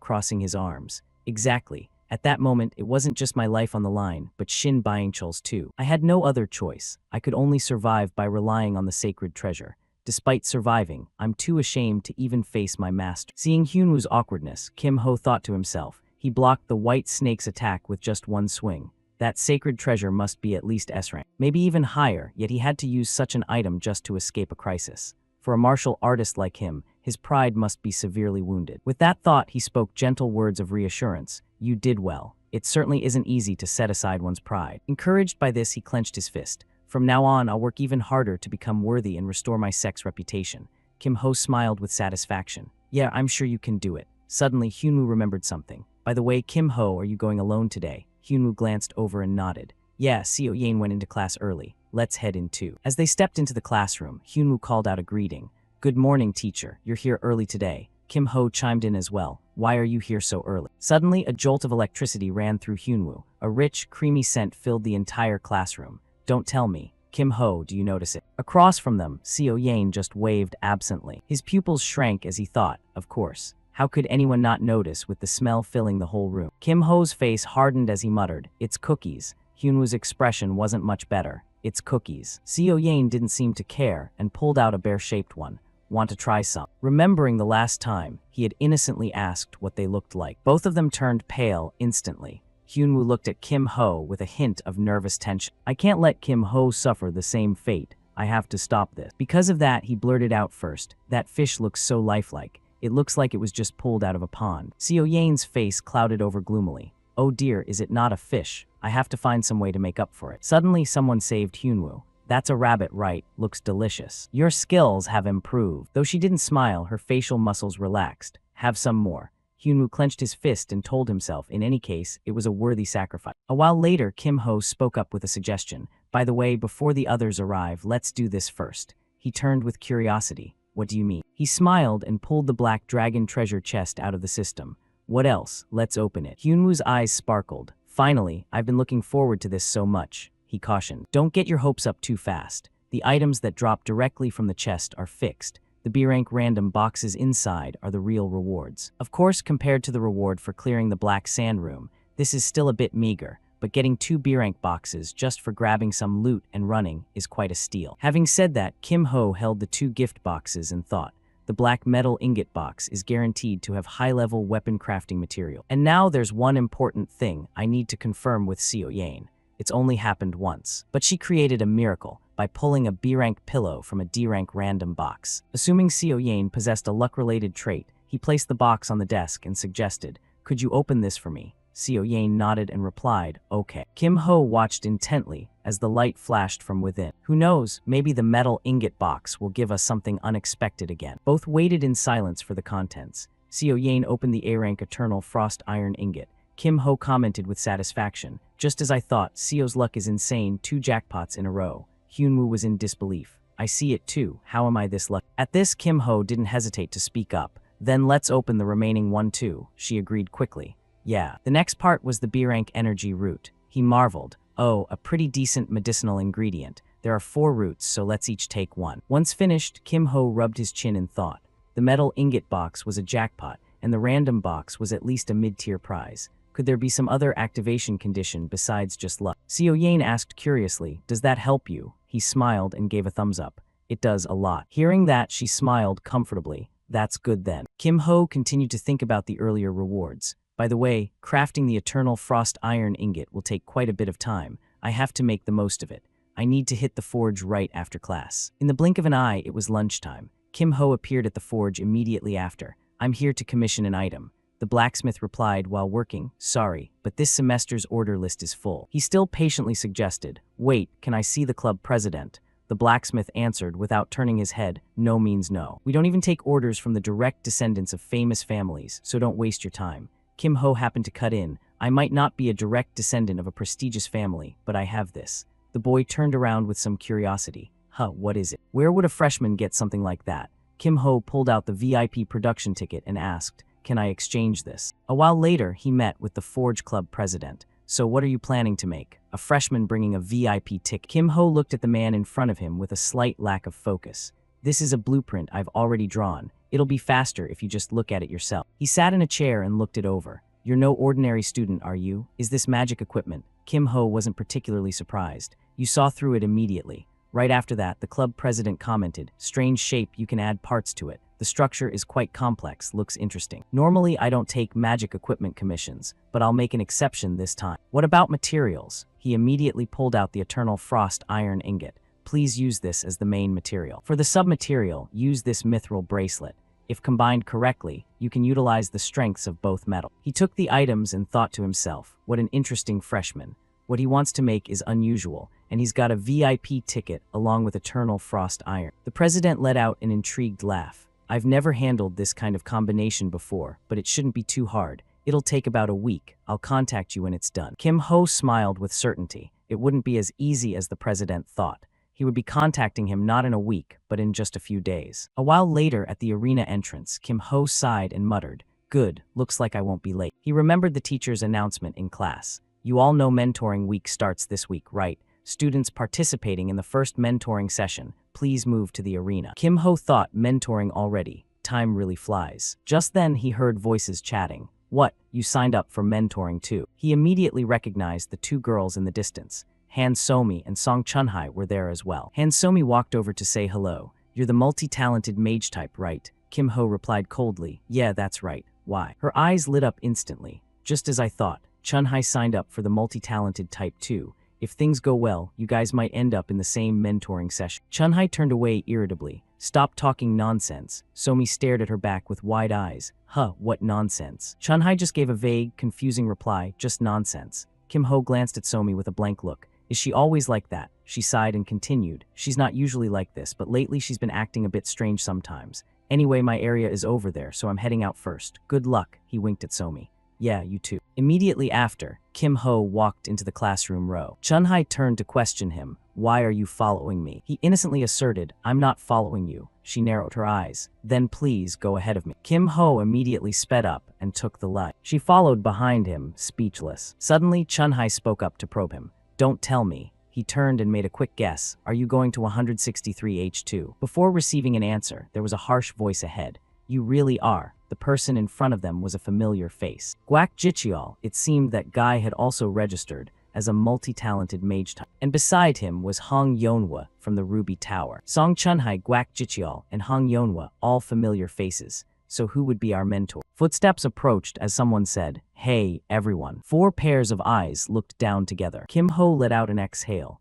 crossing his arms. Exactly. At that moment, it wasn't just my life on the line, but Shin Byung-chul's too. I had no other choice. I could only survive by relying on the sacred treasure. Despite surviving, I'm too ashamed to even face my master. Seeing Hyunwoo's awkwardness, Kim Ho thought to himself, he blocked the white snake's attack with just one swing. That sacred treasure must be at least S rank, maybe even higher, yet he had to use such an item just to escape a crisis. For a martial artist like him, his pride must be severely wounded. With that thought, he spoke gentle words of reassurance. You did well. It certainly isn't easy to set aside one's pride. Encouraged by this, he clenched his fist. From now on, I'll work even harder to become worthy and restore my sex reputation. Kim Ho smiled with satisfaction. Yeah, I'm sure you can do it. Suddenly, Hyunwoo remembered something. By the way, Kim Ho, are you going alone today? Hyunwoo glanced over and nodded. Yeah, Seo Yain went into class early. Let's head in too. As they stepped into the classroom, Hyunwoo called out a greeting. Good morning, teacher. You're here early today. Kim Ho chimed in as well. Why are you here so early? Suddenly, a jolt of electricity ran through Hyunwoo. A rich, creamy scent filled the entire classroom. Don't tell me. Kim Ho, do you notice it? Across from them, Seo Yain just waved absently. His pupils shrank as he thought, of course. How could anyone not notice with the smell filling the whole room? Kim Ho's face hardened as he muttered, it's cookies. Hyunwoo's expression wasn't much better. It's cookies. Seo Yain didn't seem to care and pulled out a bear-shaped one. Want to try some? Remembering the last time, he had innocently asked what they looked like. Both of them turned pale instantly. Hyunwoo looked at Kim Ho with a hint of nervous tension. I can't let Kim Ho suffer the same fate. I have to stop this. Because of that, he blurted out first. That fish looks so lifelike. It looks like it was just pulled out of a pond. Seo Yain's face clouded over gloomily. Oh dear, is it not a fish? I have to find some way to make up for it. Suddenly, someone saved Hyunwoo. That's a rabbit, right? Looks delicious. Your skills have improved. Though she didn't smile, her facial muscles relaxed. Have some more. Hyunwoo clenched his fist and told himself, in any case, it was a worthy sacrifice. A while later, Kim Ho spoke up with a suggestion. By the way, before the others arrive, let's do this first. He turned with curiosity. What do you mean? He smiled and pulled the black dragon treasure chest out of the system. What else? Let's open it. Hyunwoo's eyes sparkled. Finally, I've been looking forward to this so much, he cautioned. Don't get your hopes up too fast. The items that drop directly from the chest are fixed. The B-rank random boxes inside are the real rewards. Of course, compared to the reward for clearing the black sand room, this is still a bit meager, but getting 2 B-rank boxes just for grabbing some loot and running is quite a steal. Having said that, Kim Ho held the 2 gift boxes and thought, the black metal ingot box is guaranteed to have high-level weapon crafting material. And now there's one important thing I need to confirm with Seo Yain. It's only happened once, but she created a miracle by pulling a B-rank pillow from a D-rank random box. Assuming Seo Yain possessed a luck-related trait, he placed the box on the desk and suggested, could you open this for me? Seo Yain nodded and replied, okay. Kim Ho watched intently as the light flashed from within. Who knows, maybe the metal ingot box will give us something unexpected again. Both waited in silence for the contents. Seo Yain opened the A-rank Eternal Frost Iron Ingot. Kim Ho commented with satisfaction, just as I thought, Seo's luck is insane, 2 jackpots in a row. Hyunwoo was in disbelief. I see it too. How am I this lucky? At this, Kim Ho didn't hesitate to speak up. Then let's open the remaining one too, she agreed quickly. Yeah. The next part was the B-rank energy root. He marveled. Oh, a pretty decent medicinal ingredient. There are 4 roots, so let's each take one. Once finished, Kim Ho rubbed his chin in thought. The metal ingot box was a jackpot, and the random box was at least a mid-tier prize. Could there be some other activation condition besides just luck? Seo Yane asked curiously, does that help you? He smiled and gave a thumbs up. It does a lot. Hearing that, she smiled comfortably. That's good then. Kim Ho continued to think about the earlier rewards. By the way, crafting the eternal frost iron ingot will take quite a bit of time. I have to make the most of it. I need to hit the forge right after class. In the blink of an eye, it was lunchtime. Kim Ho appeared at the forge immediately after. I'm here to commission an item. The blacksmith replied while working, sorry, but this semester's order list is full. He still patiently suggested, wait, can I see the club president? The blacksmith answered without turning his head, no means no. We don't even take orders from the direct descendants of famous families, so don't waste your time. Kim Ho happened to cut in. I might not be a direct descendant of a prestigious family, but I have this. The boy turned around with some curiosity. What is it? Where would a freshman get something like that? Kim Ho pulled out the VIP production ticket and asked, can I exchange this? A while later, he met with the Forge Club president. So what are you planning to make? A freshman bringing a VIP ticket. Kim Ho looked at the man in front of him with a slight lack of focus. This is a blueprint I've already drawn. It'll be faster if you just look at it yourself. He sat in a chair and looked it over. You're no ordinary student, are you? Is this magic equipment? Kim Ho wasn't particularly surprised. You saw through it immediately. Right after that, the club president commented, strange shape, you can add parts to it. The structure is quite complex, looks interesting. Normally, I don't take magic equipment commissions, but I'll make an exception this time. What about materials? He immediately pulled out the Eternal Frost iron ingot. Please use this as the main material. For the sub-material, use this mithril bracelet. If combined correctly, you can utilize the strengths of both metal. He took the items and thought to himself, what an interesting freshman. What he wants to make is unusual, and he's got a VIP ticket along with Eternal Frost iron. The president let out an intrigued laugh. I've never handled this kind of combination before, but it shouldn't be too hard. It'll take about a week. I'll contact you when it's done. Kim Ho smiled with certainty. It wouldn't be as easy as the president thought. He would be contacting him not in a week, but in just a few days. A while later, at the arena entrance, Kim Ho sighed and muttered, good, looks like I won't be late. He remembered the teacher's announcement in class. You all know mentoring week starts this week, right? Students participating in the first mentoring session, please move to the arena. Kim Ho thought mentoring already. Time really flies. Just then, he heard voices chatting. What, you signed up for mentoring too? He immediately recognized the 2 girls in the distance. Han Somi and Song Chunhai were there as well. Han Somi walked over to say hello. You're the multi-talented mage type, right? Kim Ho replied coldly. Yeah, that's right. Why? Her eyes lit up instantly. Just as I thought. Chunhai signed up for the multi-talented type too. If things go well, you guys might end up in the same mentoring session. Chunhai turned away irritably. Stop talking nonsense. Somi stared at her back with wide eyes. What nonsense? Chunhai just gave a vague, confusing reply, just nonsense. Kim Ho glanced at Somi with a blank look. Is she always like that? She sighed and continued. She's not usually like this, but lately she's been acting a bit strange sometimes. Anyway, my area is over there, so I'm heading out first. Good luck, he winked at Somi. Yeah, you too. Immediately after, Kim Ho walked into the classroom row. Chunhai turned to question him. Why are you following me? He innocently asserted, I'm not following you. She narrowed her eyes. Then please go ahead of me. Kim Ho immediately sped up and took the light. She followed behind him, speechless. Suddenly, Chunhai spoke up to probe him. Don't tell me. He turned and made a quick guess. Are you going to 163H2? Before receiving an answer, there was a harsh voice ahead. You really are. The person in front of them was a familiar face. Guak Jichial. It seemed that Guy had also registered as a multi-talented mage type. And beside him was Hong Yonhwa from the Ruby Tower. Song Chunhai, Guak Jichial, and Hong Yonhwa, all familiar faces. So who would be our mentor? Footsteps approached as someone said, hey, everyone. 4 pairs of eyes looked down together. Kim Ho let out an exhale.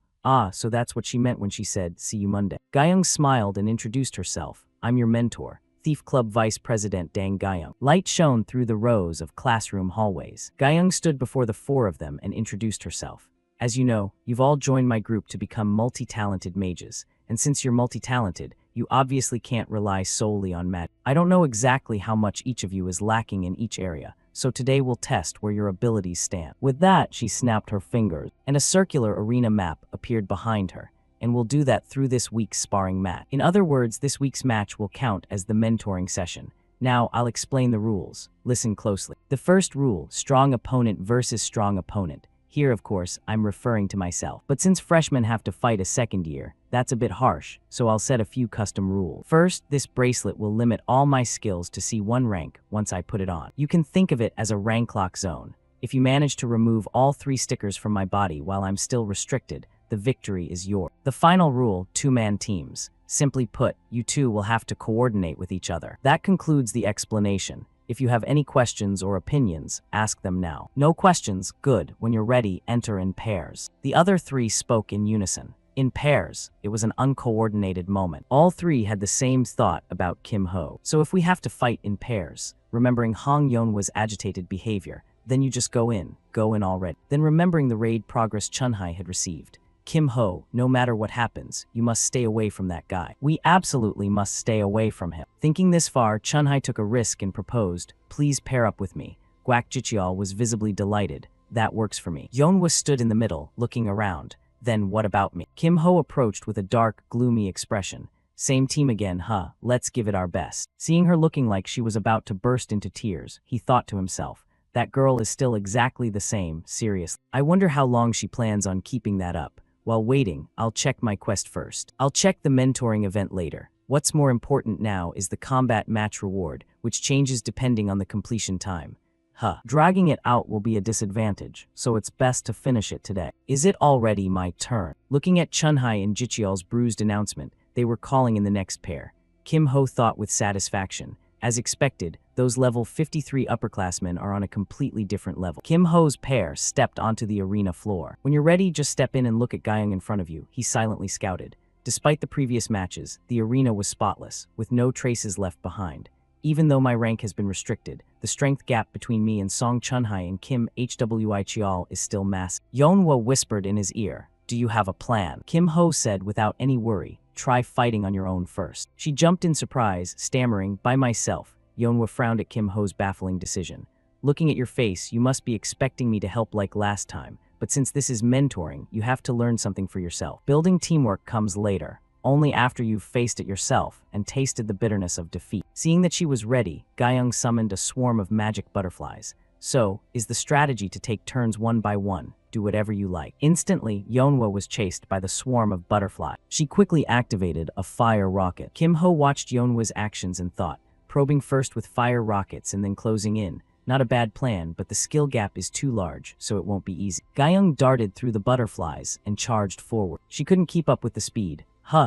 So that's what she meant when she said, see you Monday. Guyung smiled and introduced herself. I'm your mentor. Thief Club Vice President Dang Guyung. Light shone through the rows of classroom hallways. Guyung stood before the 4 of them and introduced herself. As you know, you've all joined my group to become multi-talented mages, and since you're multi-talented, you obviously can't rely solely on magic. I don't know exactly how much each of you is lacking in each area, so today we'll test where your abilities stand. With that, she snapped her fingers, and a circular arena map appeared behind her. and we'll do that through this week's sparring match. In other words, this week's match will count as the mentoring session. Now, I'll explain the rules. Listen closely. The first rule, strong opponent versus strong opponent. Here, of course, I'm referring to myself. But since freshmen have to fight a second year, that's a bit harsh, so I'll set a few custom rules. First, this bracelet will limit all my skills to C1 rank once I put it on. You can think of it as a rank lock zone. If you manage to remove all 3 stickers from my body while I'm still restricted, the victory is yours. The final rule, 2-man teams. Simply put, you two will have to coordinate with each other. That concludes the explanation. If you have any questions or opinions, ask them now. No questions? Good. When you're ready, enter in pairs. The other 3 spoke in unison. In pairs, it was an uncoordinated moment. All 3 had the same thought about Kim Ho. So if we have to fight in pairs, remembering Hong Yeonwa's agitated behavior, then you just go in already. Then remembering the raid progress Chunhai had received. Kim Ho, no matter what happens, you must stay away from that guy. We absolutely must stay away from him. Thinking this far, Chunhai took a risk and proposed, please pair up with me. Guak Jicheol was visibly delighted. That works for me. Yeonwa stood in the middle, looking around. Then what about me? Kim Ho approached with a dark, gloomy expression. Same team again, huh? Let's give it our best. Seeing her looking like she was about to burst into tears, he thought to himself, that girl is still exactly the same, seriously. I wonder how long she plans on keeping that up. While waiting, I'll check my quest first. I'll check the mentoring event later. What's more important now is the combat match reward, which changes depending on the completion time. Dragging it out will be a disadvantage, so it's best to finish it today. Is it already my turn? Looking at Chunhai and Jicheol's bruised announcement, they were calling in the next pair. Kim Ho thought with satisfaction. As expected, those level 53 upperclassmen are on a completely different level. Kim Ho's pair stepped onto the arena floor. When you're ready, just step in and look at Gyeong in front of you, he silently scouted. Despite the previous matches, the arena was spotless, with no traces left behind. Even though my rank has been restricted, the strength gap between me and Song Chunhai and Kim Hwi Cheol is still massive. Yeonwa whispered in his ear, do you have a plan? Kim Ho said without any worry, try fighting on your own first. She jumped in surprise, stammering, by myself. Yeonwa frowned at Kim Ho's baffling decision. Looking at your face, you must be expecting me to help like last time, but since this is mentoring, you have to learn something for yourself. Building teamwork comes later, only after you've faced it yourself and tasted the bitterness of defeat. Seeing that she was ready, Gyeong summoned a swarm of magic butterflies. So, is the strategy to take turns one by one? Do whatever you like. Instantly, Yeonwa was chased by the swarm of butterflies. She quickly activated a fire rocket. Kim Ho watched Yeonwa's actions and thought, probing first with fire rockets and then closing in. Not a bad plan, but the skill gap is too large, so it won't be easy. Gyeong darted through the butterflies and charged forward. She couldn't keep up with the speed.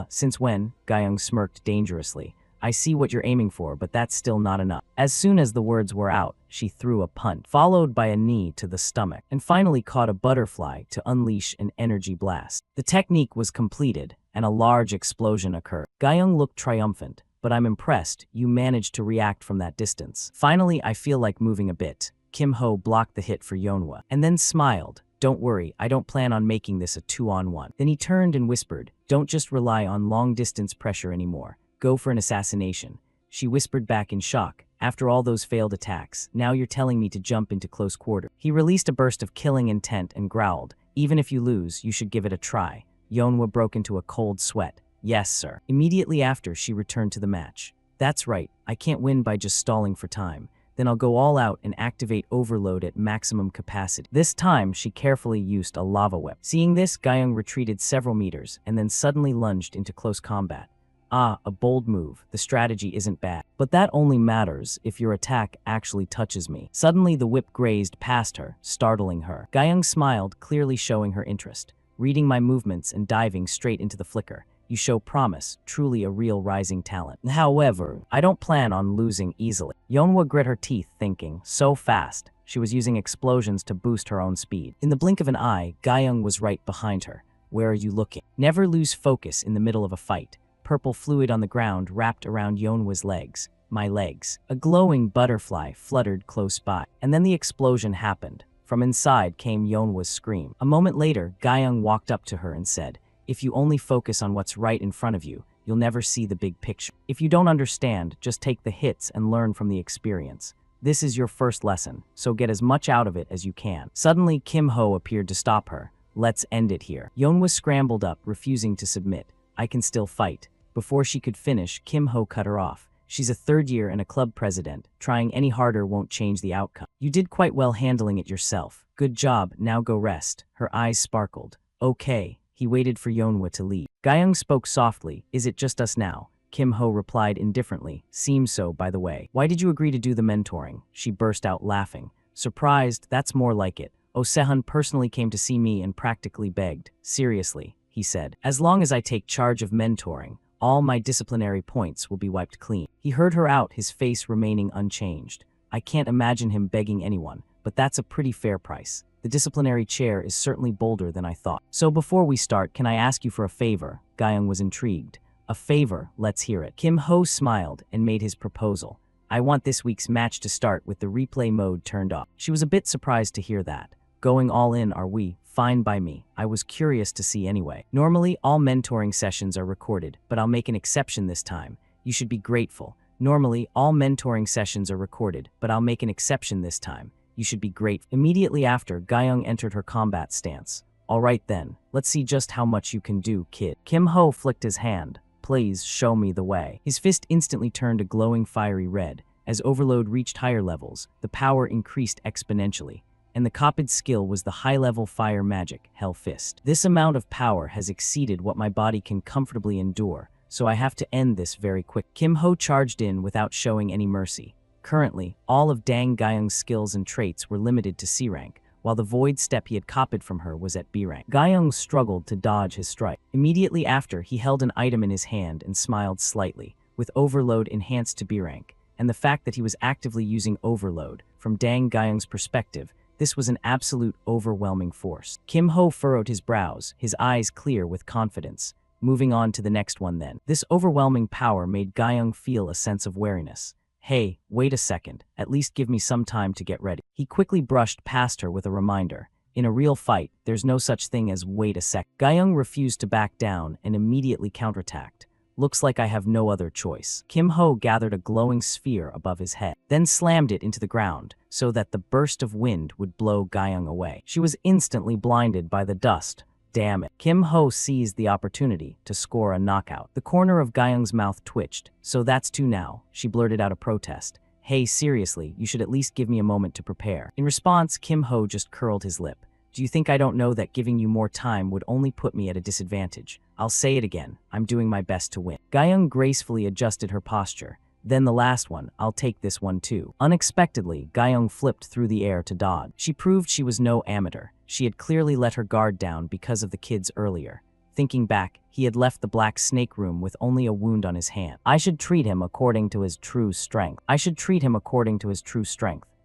Since when? Gyeong smirked dangerously. I see what you're aiming for, but that's still not enough. As soon as the words were out, she threw a punt, followed by a knee to the stomach, and finally caught a butterfly to unleash an energy blast. The technique was completed, and a large explosion occurred. Gyeong looked triumphant, but I'm impressed you managed to react from that distance. Finally, I feel like moving a bit. Kim Ho blocked the hit for Yeonwa, and then smiled. Don't worry, I don't plan on making this a 2-on-1. Then he turned and whispered, don't just rely on long-distance pressure anymore. Go for an assassination. She whispered back in shock. After all those failed attacks, now you're telling me to jump into close quarter. He released a burst of killing intent and growled, even if you lose, you should give it a try. Yeonwa broke into a cold sweat. Yes, sir. Immediately after, she returned to the match. That's right, I can't win by just stalling for time. Then I'll go all out and activate overload at maximum capacity. This time, she carefully used a lava whip. Seeing this, Gyeong retreated several meters and then suddenly lunged into close combat. A bold move. The strategy isn't bad. But that only matters if your attack actually touches me. Suddenly, the whip grazed past her, startling her. Gyeong smiled, clearly showing her interest. Reading my movements and diving straight into the flicker. You show promise, truly a real rising talent. However, I don't plan on losing easily. Yeonwa grit her teeth, thinking, so fast. She was using explosions to boost her own speed. In the blink of an eye, Gyeong was right behind her. Where are you looking? Never lose focus in the middle of a fight. Purple fluid on the ground wrapped around Yeonwa's legs. My legs. A glowing butterfly fluttered close by. And then the explosion happened. From inside came Yeonwa's scream. A moment later, Gyeong walked up to her and said, if you only focus on what's right in front of you, you'll never see the big picture. If you don't understand, just take the hits and learn from the experience. This is your first lesson, so get as much out of it as you can. Suddenly, Kim Ho appeared to stop her. Let's end it here. Yeonwa scrambled up, refusing to submit. I can still fight. Before she could finish, Kim Ho cut her off. She's a third year and a club president. Trying any harder won't change the outcome. You did quite well handling it yourself. Good job, now go rest. Her eyes sparkled. Okay. He waited for Yeonwa to leave. Gyeong spoke softly. Is it just us now? Kim Ho replied indifferently. Seems so, by the way. Why did you agree to do the mentoring? She burst out laughing. Surprised, that's more like it. Oh Sehun personally came to see me and practically begged. Seriously, he said. As long as I take charge of mentoring, all my disciplinary points will be wiped clean. He heard her out, his face remaining unchanged. I can't imagine him begging anyone, but that's a pretty fair price. The disciplinary chair is certainly bolder than I thought. So before we start, can I ask you for a favor? Gyeong was intrigued. A favor, let's hear it. Kim Ho smiled and made his proposal. I want this week's match to start with the replay mode turned off. She was a bit surprised to hear that. Going all in, are we? Fine by me. I was curious to see anyway. Normally, all mentoring sessions are recorded, but I'll make an exception this time. You should be grateful. Normally, all mentoring sessions are recorded, but I'll make an exception this time. You should be grateful. Immediately after, Gyeong entered her combat stance. All right then, let's see just how much you can do, kid. Kim Ho flicked his hand. Please show me the way. His fist instantly turned a glowing fiery red. As overload reached higher levels, the power increased exponentially, and the copied skill was the high-level fire magic, Hell Fist. This amount of power has exceeded what my body can comfortably endure, so I have to end this very quick. Kim Ho charged in without showing any mercy. Currently, all of Dang Gyeong's skills and traits were limited to C rank, while the void step he had copied from her was at B rank. Gyeong struggled to dodge his strike. Immediately after, he held an item in his hand and smiled slightly, with overload enhanced to B rank, and the fact that he was actively using overload, from Dang Gyeong's perspective, this was an absolute overwhelming force. Kim Ho furrowed his brows, his eyes clear with confidence. Moving on to the next one then. This overwhelming power made Gyeong feel a sense of wariness. Hey, wait a second, at least give me some time to get ready. He quickly brushed past her with a reminder. In a real fight, there's no such thing as wait a sec. Gyeong refused to back down and immediately counterattacked. Looks like I have no other choice. Kim Ho gathered a glowing sphere above his head, then slammed it into the ground so that the burst of wind would blow Gyeong away. She was instantly blinded by the dust. Damn it. Kim Ho seized the opportunity to score a knockout. The corner of Gyeong's mouth twitched. So that's two now, she blurted out a protest. Hey, seriously, you should at least give me a moment to prepare. In response, Kim Ho just curled his lip. Do you think I don't know that giving you more time would only put me at a disadvantage? I'll say it again, I'm doing my best to win. Gyeong gracefully adjusted her posture. Then the last one, I'll take this one too. Unexpectedly, Gyeong flipped through the air to dodge. She proved she was no amateur. She had clearly let her guard down because of the kids earlier. Thinking back, he had left the black snake room with only a wound on his hand. I should treat him according to his true strength.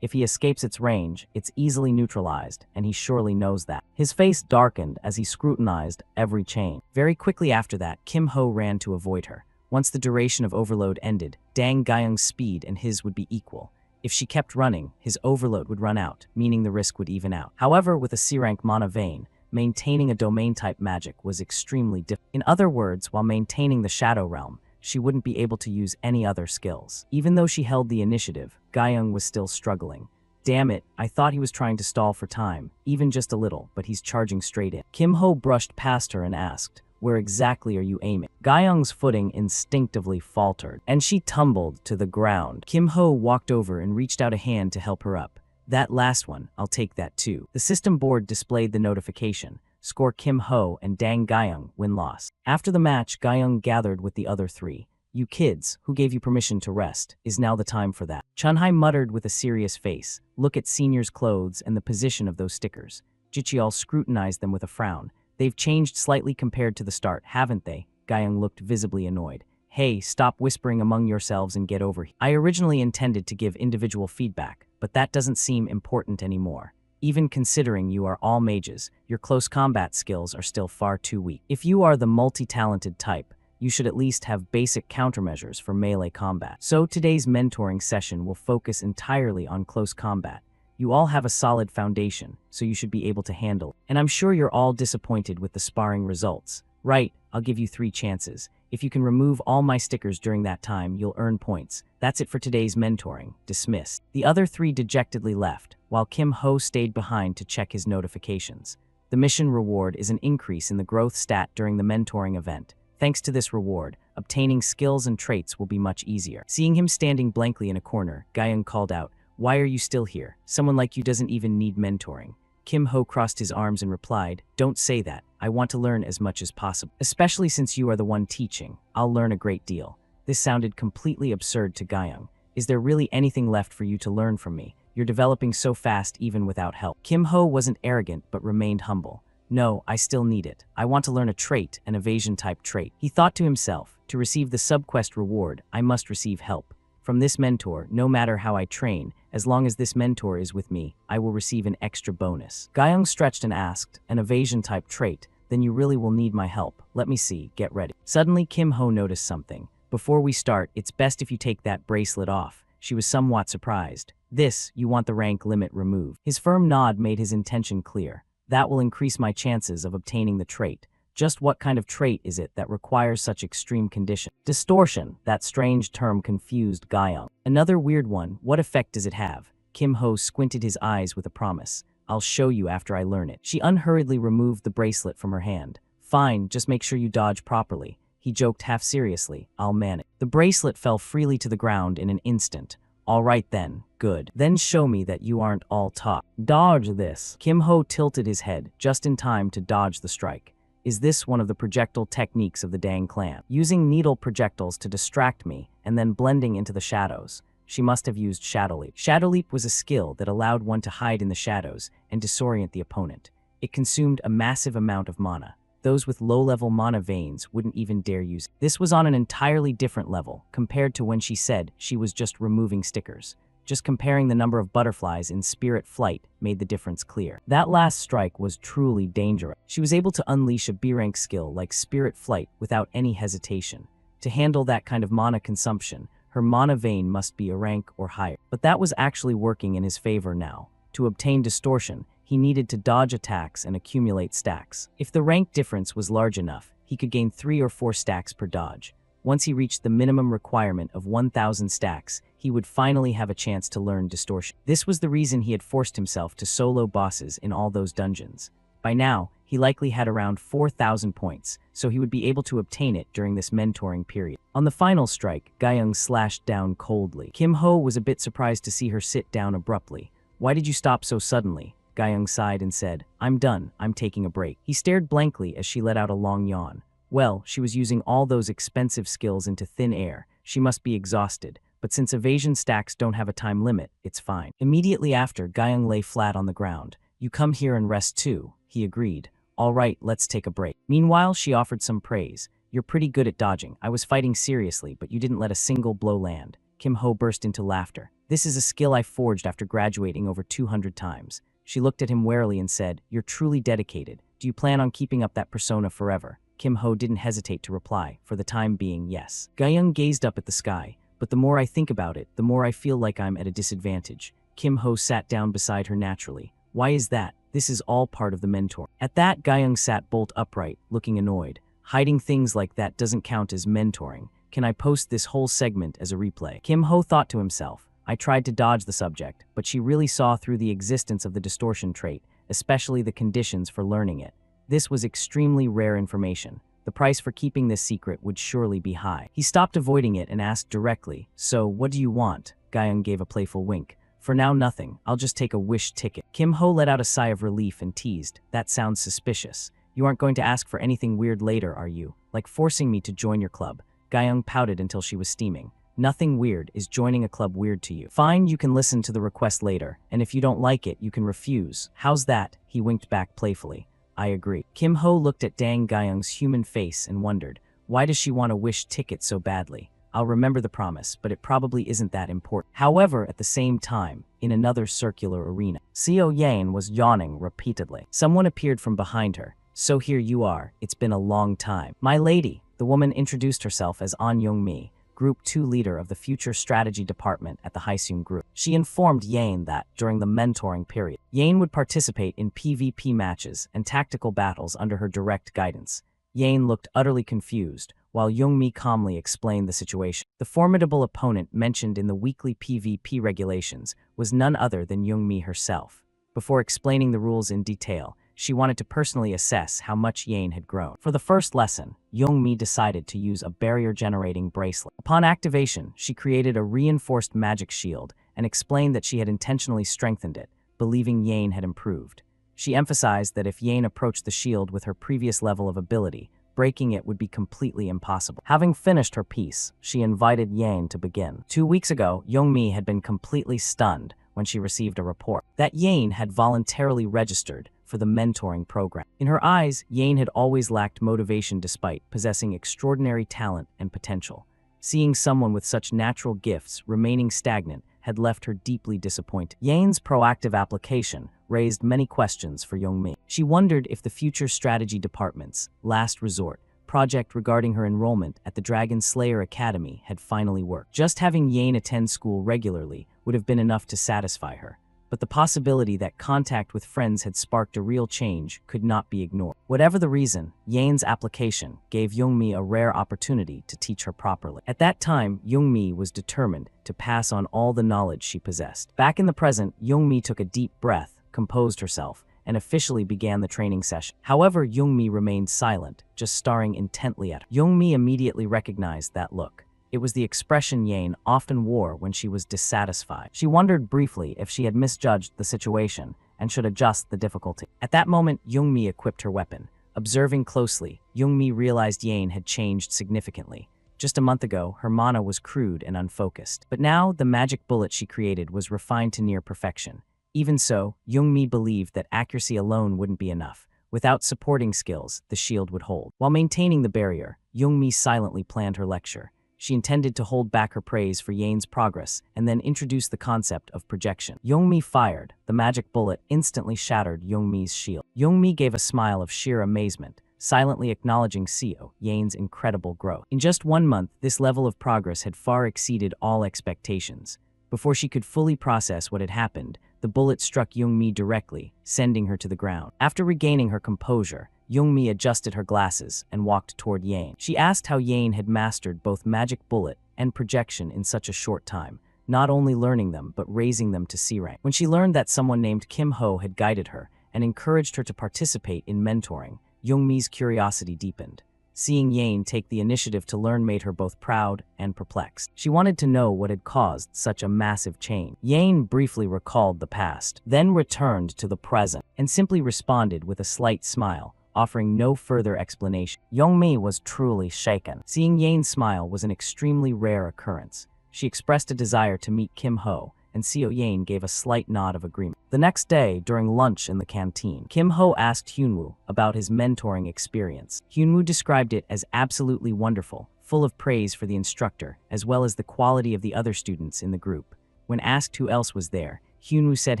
If he escapes its range, it's easily neutralized, and he surely knows that. His face darkened as he scrutinized every chain. Very quickly after that, Kim Ho ran to avoid her. Once the duration of overload ended, Dang Gyeong's speed and his would be equal. If she kept running, his overload would run out, meaning the risk would even out. However, with a C-rank mana vein, maintaining a domain-type magic was extremely difficult. In other words, while maintaining the Shadow Realm, she wouldn't be able to use any other skills. Even though she held the initiative, Gyeong was still struggling. Damn it, I thought he was trying to stall for time, even just a little, but he's charging straight in. Kim Ho brushed past her and asked, where exactly are you aiming? Gyeong's footing instinctively faltered, and she tumbled to the ground. Kim Ho walked over and reached out a hand to help her up. That last one, I'll take that too. The system board displayed the notification. Score Kim Ho and Dang Gyeong, win-loss. After the match, Gyeong gathered with the other three. You kids, who gave you permission to rest, is now the time for that. Chunhai muttered with a serious face. Look at senior's clothes and the position of those stickers. Jicheol scrutinized them with a frown. They've changed slightly compared to the start, haven't they? Gyeong looked visibly annoyed. Hey, stop whispering among yourselves and get over here. I originally intended to give individual feedback, but that doesn't seem important anymore. Even considering you are all mages, your close combat skills are still far too weak. If you are the multi-talented type, you should at least have basic countermeasures for melee combat. So today's mentoring session will focus entirely on close combat. You all have a solid foundation, so you should be able to handle it. And I'm sure you're all disappointed with the sparring results. Right, I'll give you 3 chances. If you can remove all my stickers during that time, you'll earn points. That's it for today's mentoring. Dismissed. The other 3 dejectedly left, while Kim Ho stayed behind to check his notifications. The mission reward is an increase in the growth stat during the mentoring event. Thanks to this reward, obtaining skills and traits will be much easier. Seeing him standing blankly in a corner, Guyung called out, "Why are you still here? Someone like you doesn't even need mentoring." Kim Ho crossed his arms and replied, "Don't say that. I want to learn as much as possible. Especially since you are the one teaching. I'll learn a great deal." This sounded completely absurd to Guyung. "Is there really anything left for you to learn from me? You're developing so fast even without help." Kim Ho wasn't arrogant but remained humble. "No, I still need it. I want to learn a trait, an evasion-type trait." He thought to himself, "To receive the subquest reward, I must receive help. From this mentor, no matter how I train, as long as this mentor is with me, I will receive an extra bonus." Guyung stretched and asked, "An evasion-type trait? Then you really will need my help. Let me see, get ready." Suddenly, Kim Ho noticed something. "Before we start, it's best if you take that bracelet off." She was somewhat surprised. "This, you want the rank limit removed." His firm nod made his intention clear. "That will increase my chances of obtaining the trait. Just what kind of trait is it that requires such extreme condition?" Distortion, that strange term confused Guyung. "Another weird one, what effect does it have?" Kim Ho squinted his eyes with a promise. "I'll show you after I learn it." She unhurriedly removed the bracelet from her hand. "Fine, just make sure you dodge properly." He joked half seriously, "I'll manage." The bracelet fell freely to the ground in an instant. "All right then, good. Then show me that you aren't all talk. Dodge this." Kim Ho tilted his head, just in time to dodge the strike. "Is this one of the projectile techniques of the Dang clan? Using needle projectiles to distract me, and then blending into the shadows." She must have used Shadow Leap. Shadow Leap was a skill that allowed one to hide in the shadows and disorient the opponent. It consumed a massive amount of mana. Those with low-level mana veins wouldn't even dare use it. This was on an entirely different level compared to when she said she was just removing stickers. Just comparing the number of butterflies in Spirit Flight made the difference clear. That last strike was truly dangerous. She was able to unleash a B-rank skill like Spirit Flight without any hesitation. To handle that kind of mana consumption, her mana vein must be a rank or higher. But that was actually working in his favor now. To obtain distortion, he needed to dodge attacks and accumulate stacks. If the rank difference was large enough, he could gain 3 or 4 stacks per dodge. Once he reached the minimum requirement of 1,000 stacks, he would finally have a chance to learn distortion. This was the reason he had forced himself to solo bosses in all those dungeons. By now, he likely had around 4,000 points, so he would be able to obtain it during this mentoring period. On the final strike, Guyung slashed down coldly. Kim Ho was a bit surprised to see her sit down abruptly. "Why did you stop so suddenly?" Guyung sighed and said, "I'm done, I'm taking a break." He stared blankly as she let out a long yawn. Well, she was using all those expensive skills into thin air. She must be exhausted, but since evasion stacks don't have a time limit, it's fine. Immediately after, Guyung lay flat on the ground. "You come here and rest too," he agreed. "All right, let's take a break." Meanwhile, she offered some praise. "You're pretty good at dodging. I was fighting seriously, but you didn't let a single blow land." Kim Ho burst into laughter. "This is a skill I forged after graduating over 200 times. She looked at him warily and said, "You're truly dedicated. Do you plan on keeping up that persona forever?" Kim Ho didn't hesitate to reply, for the time being, yes. Guyung gazed up at the sky, "But the more I think about it, the more I feel like I'm at a disadvantage." Kim Ho sat down beside her naturally. "Why is that? This is all part of the mentor." At that, Guyung sat bolt upright, looking annoyed. "Hiding things like that doesn't count as mentoring. Can I post this whole segment as a replay?" Kim Ho thought to himself. I tried to dodge the subject, but she really saw through the existence of the distortion trait, especially the conditions for learning it. This was extremely rare information. The price for keeping this secret would surely be high. He stopped avoiding it and asked directly, "So, what do you want?" Guyung gave a playful wink. "For now, nothing. I'll just take a wish ticket." Kim Ho let out a sigh of relief and teased, "That sounds suspicious. You aren't going to ask for anything weird later, are you? Like forcing me to join your club?" Guyung pouted until she was steaming. "Nothing weird. Is joining a club weird to you?" "Fine, you can listen to the request later, and if you don't like it, you can refuse. How's that?" He winked back playfully. "I agree." Kim Ho looked at Dang Guyung's human face and wondered, why does she want a wish ticket so badly? I'll remember the promise, but it probably isn't that important. However, at the same time, in another circular arena, Seo Yan was yawning repeatedly. Someone appeared from behind her. "So here you are. It's been a long time." "My lady." The woman introduced herself as An Young-mi, Group 2 leader of the Future Strategy Department at the Haeseum Group. She informed Yane that, during the mentoring period, Yane would participate in PvP matches and tactical battles under her direct guidance. Yane looked utterly confused, while Young-mi calmly explained the situation. The formidable opponent mentioned in the weekly PvP regulations was none other than Young-mi herself. Before explaining the rules in detail, She wanted to personally assess how much Yane had grown. For the first lesson, Youngmi decided to use a barrier-generating bracelet. Upon activation, she created a reinforced magic shield and explained that she had intentionally strengthened it, believing Yane had improved. She emphasized that if Yane approached the shield with her previous level of ability, breaking it would be completely impossible. Having finished her piece, she invited Yane to begin. 2 weeks ago, Youngmi had been completely stunned when she received a report that Yane had voluntarily registered for the mentoring program. In her eyes, Yane had always lacked motivation despite possessing extraordinary talent and potential. Seeing someone with such natural gifts remaining stagnant had left her deeply disappointed. Yane's proactive application raised many questions for Youngmi. She wondered if the future strategy department's last resort project regarding her enrollment at the Dragon Slayer Academy had finally worked. Just having Yane attend school regularly would have been enough to satisfy her, but the possibility that contact with friends had sparked a real change could not be ignored. Whatever the reason, Yane's application gave Youngmi a rare opportunity to teach her properly. At that time, Youngmi was determined to pass on all the knowledge she possessed. Back in the present, Youngmi took a deep breath, composed herself, and officially began the training session. However, Youngmi remained silent, just staring intently at her. Youngmi immediately recognized that look. It was the expression Yane often wore when she was dissatisfied. She wondered briefly if she had misjudged the situation and should adjust the difficulty. At that moment, Youngmi equipped her weapon. Observing closely, Youngmi realized Yane had changed significantly. Just a month ago, her mana was crude and unfocused. But now, the magic bullet she created was refined to near perfection. Even so, Youngmi believed that accuracy alone wouldn't be enough. Without supporting skills, the shield would hold. While maintaining the barrier, Youngmi silently planned her lecture. She intended to hold back her praise for Yane's progress and then introduce the concept of projection. Youngmi fired. The magic bullet instantly shattered Youngmi's shield. Youngmi gave a smile of sheer amazement, silently acknowledging Yane's incredible growth. In just 1 month, this level of progress had far exceeded all expectations. Before she could fully process what had happened, the bullet struck Youngmi directly, sending her to the ground. After regaining her composure, Youngmi adjusted her glasses and walked toward Yane. She asked how Yane had mastered both magic bullet and projection in such a short time, not only learning them but raising them to C rank. When she learned that someone named Kim Ho had guided her and encouraged her to participate in mentoring, Youngmi's curiosity deepened. Seeing Yane take the initiative to learn made her both proud and perplexed. She wanted to know what had caused such a massive change. Yane briefly recalled the past, then returned to the present, and simply responded with a slight smile, offering no further explanation. Youngmi was truly shaken. Seeing Yane's smile was an extremely rare occurrence. She expressed a desire to meet Kim Ho, and Yane gave a slight nod of agreement. The next day, during lunch in the canteen, Kim Ho asked Hyunwoo about his mentoring experience. Hyunwoo described it as absolutely wonderful, full of praise for the instructor, as well as the quality of the other students in the group. When asked who else was there, Hyunwoo said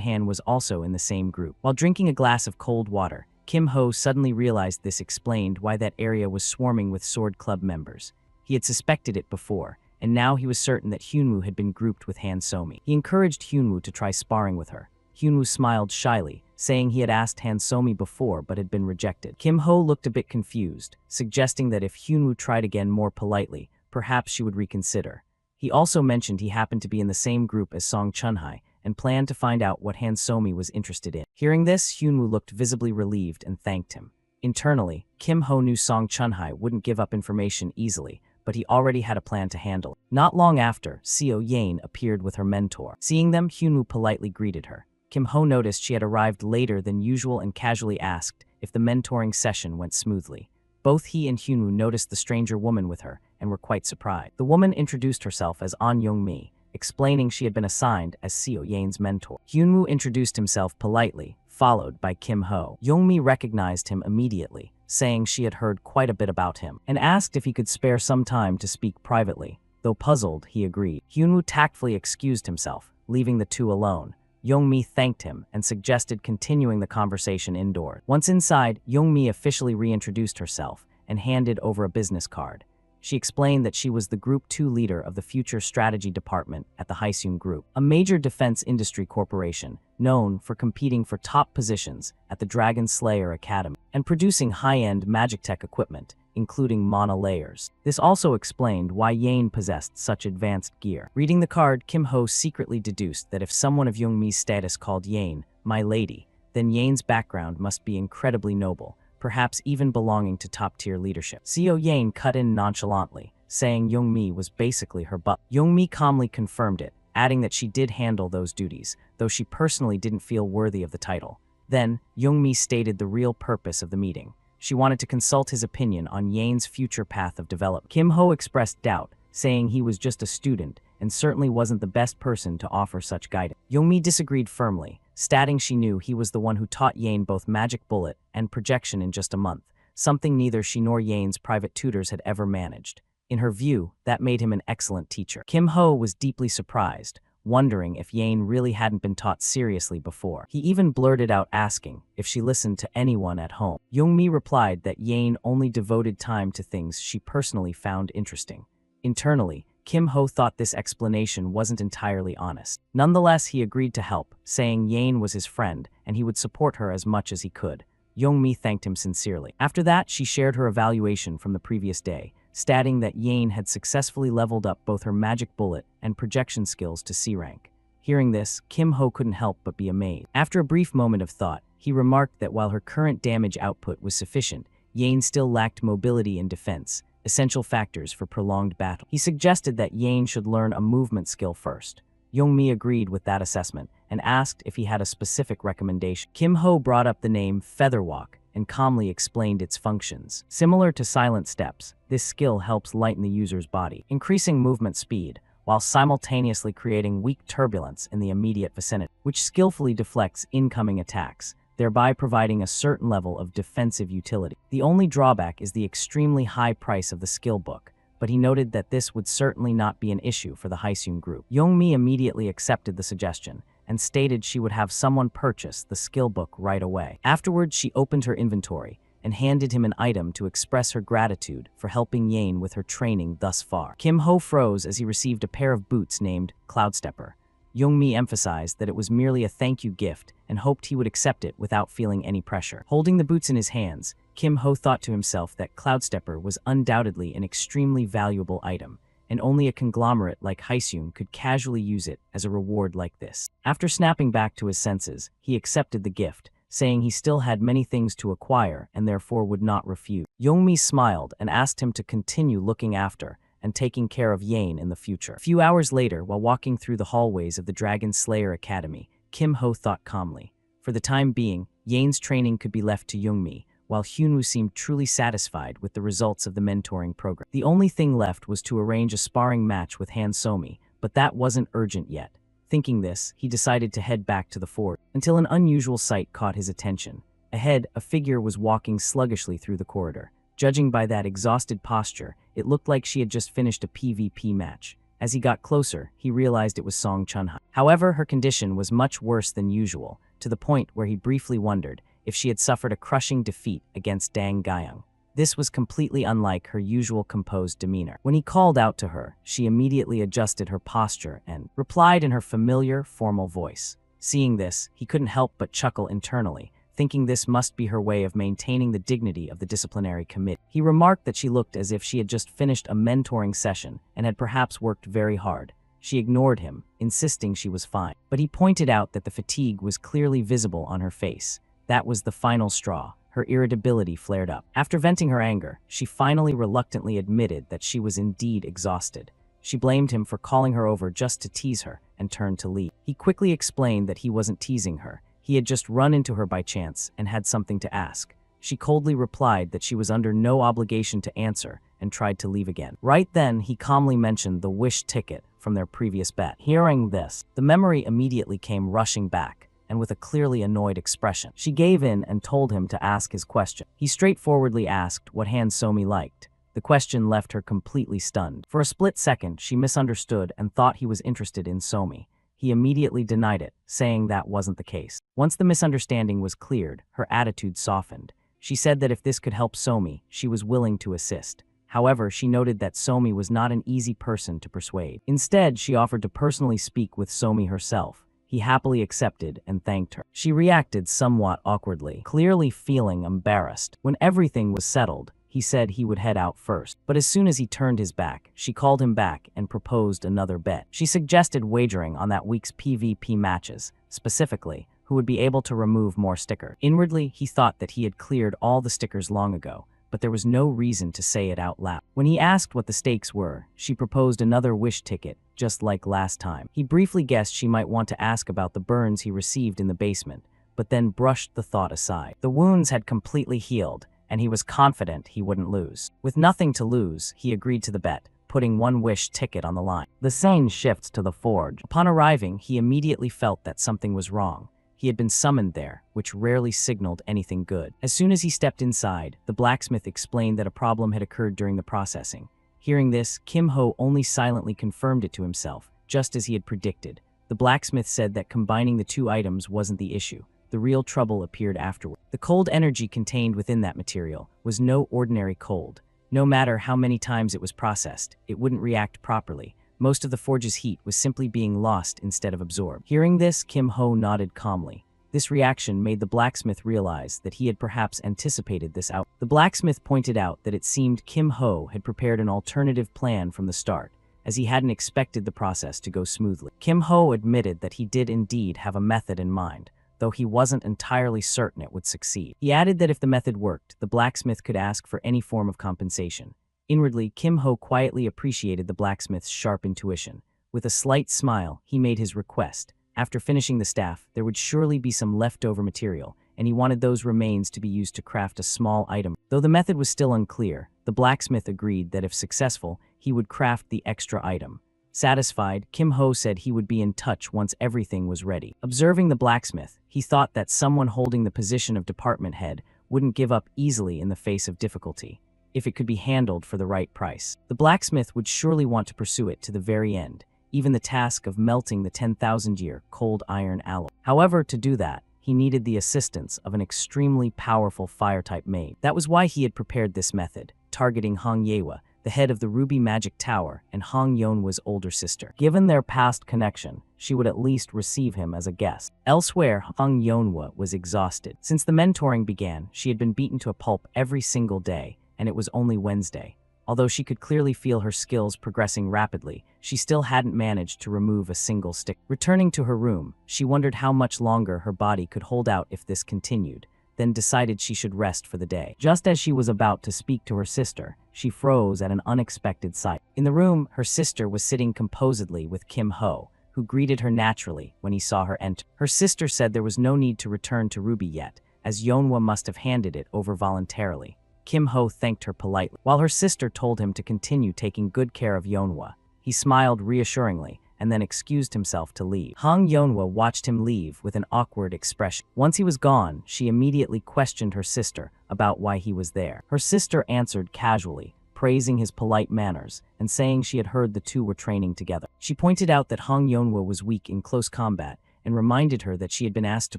Han was also in the same group. While drinking a glass of cold water, Kim Ho suddenly realized this explained why that area was swarming with Sword Club members. He had suspected it before, and now he was certain that Hyunwoo had been grouped with Han Somi. He encouraged Hyunwoo to try sparring with her. Hyunwoo smiled shyly, saying he had asked Han Somi before but had been rejected. Kim Ho looked a bit confused, suggesting that if Hyunwoo tried again more politely, perhaps she would reconsider. He also mentioned he happened to be in the same group as Song Chunhai and planned to find out what Han Somi was interested in. Hearing this, Hyunwoo looked visibly relieved and thanked him. Internally, Kim Ho knew Song Chunhai wouldn't give up information easily, but he already had a plan to handle it. Not long after, Yane appeared with her mentor. Seeing them, Hyunwoo politely greeted her. Kim Ho noticed she had arrived later than usual and casually asked if the mentoring session went smoothly. Both he and Hyunwoo noticed the stranger woman with her and were quite surprised. The woman introduced herself as An Youngmi, explaining she had been assigned as Yane's mentor. Hyunwoo introduced himself politely, followed by Kim Ho. Youngmi recognized him immediately, saying she had heard quite a bit about him, and asked if he could spare some time to speak privately. Though puzzled, he agreed. Hyunwoo tactfully excused himself, leaving the two alone. Youngmi thanked him and suggested continuing the conversation indoors. Once inside, Youngmi officially reintroduced herself and handed over a business card. She explained that she was the Group 2 leader of the Future Strategy Department at the Hyseung Group, a major defense industry corporation known for competing for top positions at the Dragon Slayer Academy and producing high-end magic tech equipment, including mana layers. This also explained why Yane possessed such advanced gear. Reading the card, Kim Ho secretly deduced that if someone of Youngmi's status called Yane "my lady," then Yane's background must be incredibly noble, perhaps even belonging to top-tier leadership. Seo Yane cut in nonchalantly, saying Youngmi was basically her butler. Youngmi calmly confirmed it, adding that she did handle those duties, though she personally didn't feel worthy of the title. Then, Youngmi stated the real purpose of the meeting. She wanted to consult his opinion on Yane's future path of development. Kim Ho expressed doubt, saying he was just a student and certainly wasn't the best person to offer such guidance. Youngmi disagreed firmly, stating she knew he was the one who taught Yane both magic bullet and projection in just a month, something neither she nor Yane's private tutors had ever managed. In her view, that made him an excellent teacher. Kim Ho was deeply surprised, wondering if Yane really hadn't been taught seriously before. He even blurted out asking if she listened to anyone at home. Youngmi replied that Yane only devoted time to things she personally found interesting. Internally, Kim Ho thought this explanation wasn't entirely honest. Nonetheless, he agreed to help, saying Yane was his friend and he would support her as much as he could. Youngmi thanked him sincerely. After that, she shared her evaluation from the previous day, stating that Yane had successfully leveled up both her magic bullet and projection skills to C rank. Hearing this, Kim Ho couldn't help but be amazed. After a brief moment of thought, he remarked that while her current damage output was sufficient, Yane still lacked mobility and defense, essential factors for prolonged battle. He suggested that Yane should learn a movement skill first. Youngmi agreed with that assessment and asked if he had a specific recommendation. Kim Ho brought up the name Featherwalk and calmly explained its functions. Similar to silent steps, this skill helps lighten the user's body, increasing movement speed, while simultaneously creating weak turbulence in the immediate vicinity, which skillfully deflects incoming attacks, thereby providing a certain level of defensive utility. The only drawback is the extremely high price of the skill book, but he noted that this would certainly not be an issue for the Haeseung group. Youngmi immediately accepted the suggestion and stated she would have someone purchase the skill book right away. Afterwards, she opened her inventory and handed him an item to express her gratitude for helping Yane with her training thus far. Kim Ho froze as he received a pair of boots named Cloudstepper. Youngmi emphasized that it was merely a thank you gift and hoped he would accept it without feeling any pressure. Holding the boots in his hands, Kim Ho thought to himself that Cloudstepper was undoubtedly an extremely valuable item, and only a conglomerate like Haeseung could casually use it as a reward like this. After snapping back to his senses, he accepted the gift, saying he still had many things to acquire and therefore would not refuse. Youngmi smiled and asked him to continue looking after and taking care of Yane in the future. A few hours later, while walking through the hallways of the Dragon Slayer Academy, Kim Ho thought calmly. For the time being, Yane's training could be left to Youngmi, while Hyunwoo seemed truly satisfied with the results of the mentoring program. The only thing left was to arrange a sparring match with Han Somi, but that wasn't urgent yet. Thinking this, he decided to head back to the fort, until an unusual sight caught his attention. Ahead, a figure was walking sluggishly through the corridor. Judging by that exhausted posture, it looked like she had just finished a PvP match. As he got closer, he realized it was Song Chunha. However, her condition was much worse than usual, to the point where he briefly wondered if she had suffered a crushing defeat against Dang Gyeong. This was completely unlike her usual composed demeanor. When he called out to her, she immediately adjusted her posture and replied in her familiar, formal voice. Seeing this, he couldn't help but chuckle internally, thinking this must be her way of maintaining the dignity of the disciplinary committee. He remarked that she looked as if she had just finished a mentoring session and had perhaps worked very hard. She ignored him, insisting she was fine. But he pointed out that the fatigue was clearly visible on her face. That was the final straw. Her irritability flared up. After venting her anger, she finally reluctantly admitted that she was indeed exhausted. She blamed him for calling her over just to tease her and turned to leave. He quickly explained that he wasn't teasing her. He had just run into her by chance and had something to ask. She coldly replied that she was under no obligation to answer and tried to leave again. Right then, he calmly mentioned the wish ticket from their previous bet. Hearing this, the memory immediately came rushing back, and with a clearly annoyed expression. She gave in and told him to ask his question. He straightforwardly asked what Han Somi liked. The question left her completely stunned. For a split second, she misunderstood and thought he was interested in Somi. He immediately denied it, saying that wasn't the case. Once the misunderstanding was cleared, her attitude softened. She said that if this could help Somi, she was willing to assist. However, she noted that Somi was not an easy person to persuade. Instead, she offered to personally speak with Somi herself. He happily accepted and thanked her. She reacted somewhat awkwardly, clearly feeling embarrassed. When everything was settled, he said he would head out first. But as soon as he turned his back, she called him back and proposed another bet. She suggested wagering on that week's PvP matches, specifically, who would be able to remove more stickers. Inwardly, he thought that he had cleared all the stickers long ago, but there was no reason to say it out loud. When he asked what the stakes were, she proposed another wish ticket, just like last time. He briefly guessed she might want to ask about the burns he received in the basement, but then brushed the thought aside. The wounds had completely healed, and he was confident he wouldn't lose. With nothing to lose, he agreed to the bet, putting one wish ticket on the line. The scene shifts to the forge. Upon arriving, he immediately felt that something was wrong. He had been summoned there, which rarely signaled anything good. As soon as he stepped inside, the blacksmith explained that a problem had occurred during the processing. Hearing this, Kim Ho only silently confirmed it to himself, just as he had predicted. The blacksmith said that combining the two items wasn't the issue. The real trouble appeared afterward. The cold energy contained within that material was no ordinary cold. No matter how many times it was processed, it wouldn't react properly. Most of the forge's heat was simply being lost instead of absorbed. Hearing this, Kim Ho nodded calmly. This reaction made the blacksmith realize that he had perhaps anticipated this out. The blacksmith pointed out that it seemed Kim Ho had prepared an alternative plan from the start, as he hadn't expected the process to go smoothly. Kim Ho admitted that he did indeed have a method in mind, though he wasn't entirely certain it would succeed. He added that if the method worked, the blacksmith could ask for any form of compensation. Inwardly, Kim Ho quietly appreciated the blacksmith's sharp intuition. With a slight smile, he made his request. After finishing the staff, there would surely be some leftover material, and he wanted those remains to be used to craft a small item. Though the method was still unclear, the blacksmith agreed that if successful, he would craft the extra item. Satisfied, Kim Ho said he would be in touch once everything was ready. Observing the blacksmith, he thought that someone holding the position of department head wouldn't give up easily in the face of difficulty, if it could be handled for the right price. The blacksmith would surely want to pursue it to the very end, even the task of melting the 10,000-year cold iron alloy. However, to do that, he needed the assistance of an extremely powerful fire-type maid. That was why he had prepared this method, targeting Hong Yewa, the head of the Ruby Magic Tower, and Hong Yonhwa's older sister. Given their past connection, she would at least receive him as a guest. Elsewhere, Hong Yonhwa was exhausted. Since the mentoring began, she had been beaten to a pulp every single day, and it was only Wednesday. Although she could clearly feel her skills progressing rapidly, she still hadn't managed to remove a single stick. Returning to her room, she wondered how much longer her body could hold out if this continued, then decided she should rest for the day. Just as she was about to speak to her sister, she froze at an unexpected sight. In the room, her sister was sitting composedly with Kim Ho, who greeted her naturally when he saw her enter. Her sister said there was no need to return to Ruby yet, as Yonhwa must have handed it over voluntarily. Kim Ho thanked her politely. While her sister told him to continue taking good care of Yonhwa, he smiled reassuringly and then excused himself to leave. Hong Yonhwa watched him leave with an awkward expression. Once he was gone, she immediately questioned her sister about why he was there. Her sister answered casually, praising his polite manners and saying she had heard the two were training together. She pointed out that Hong Yonhwa was weak in close combat and reminded her that she had been asked to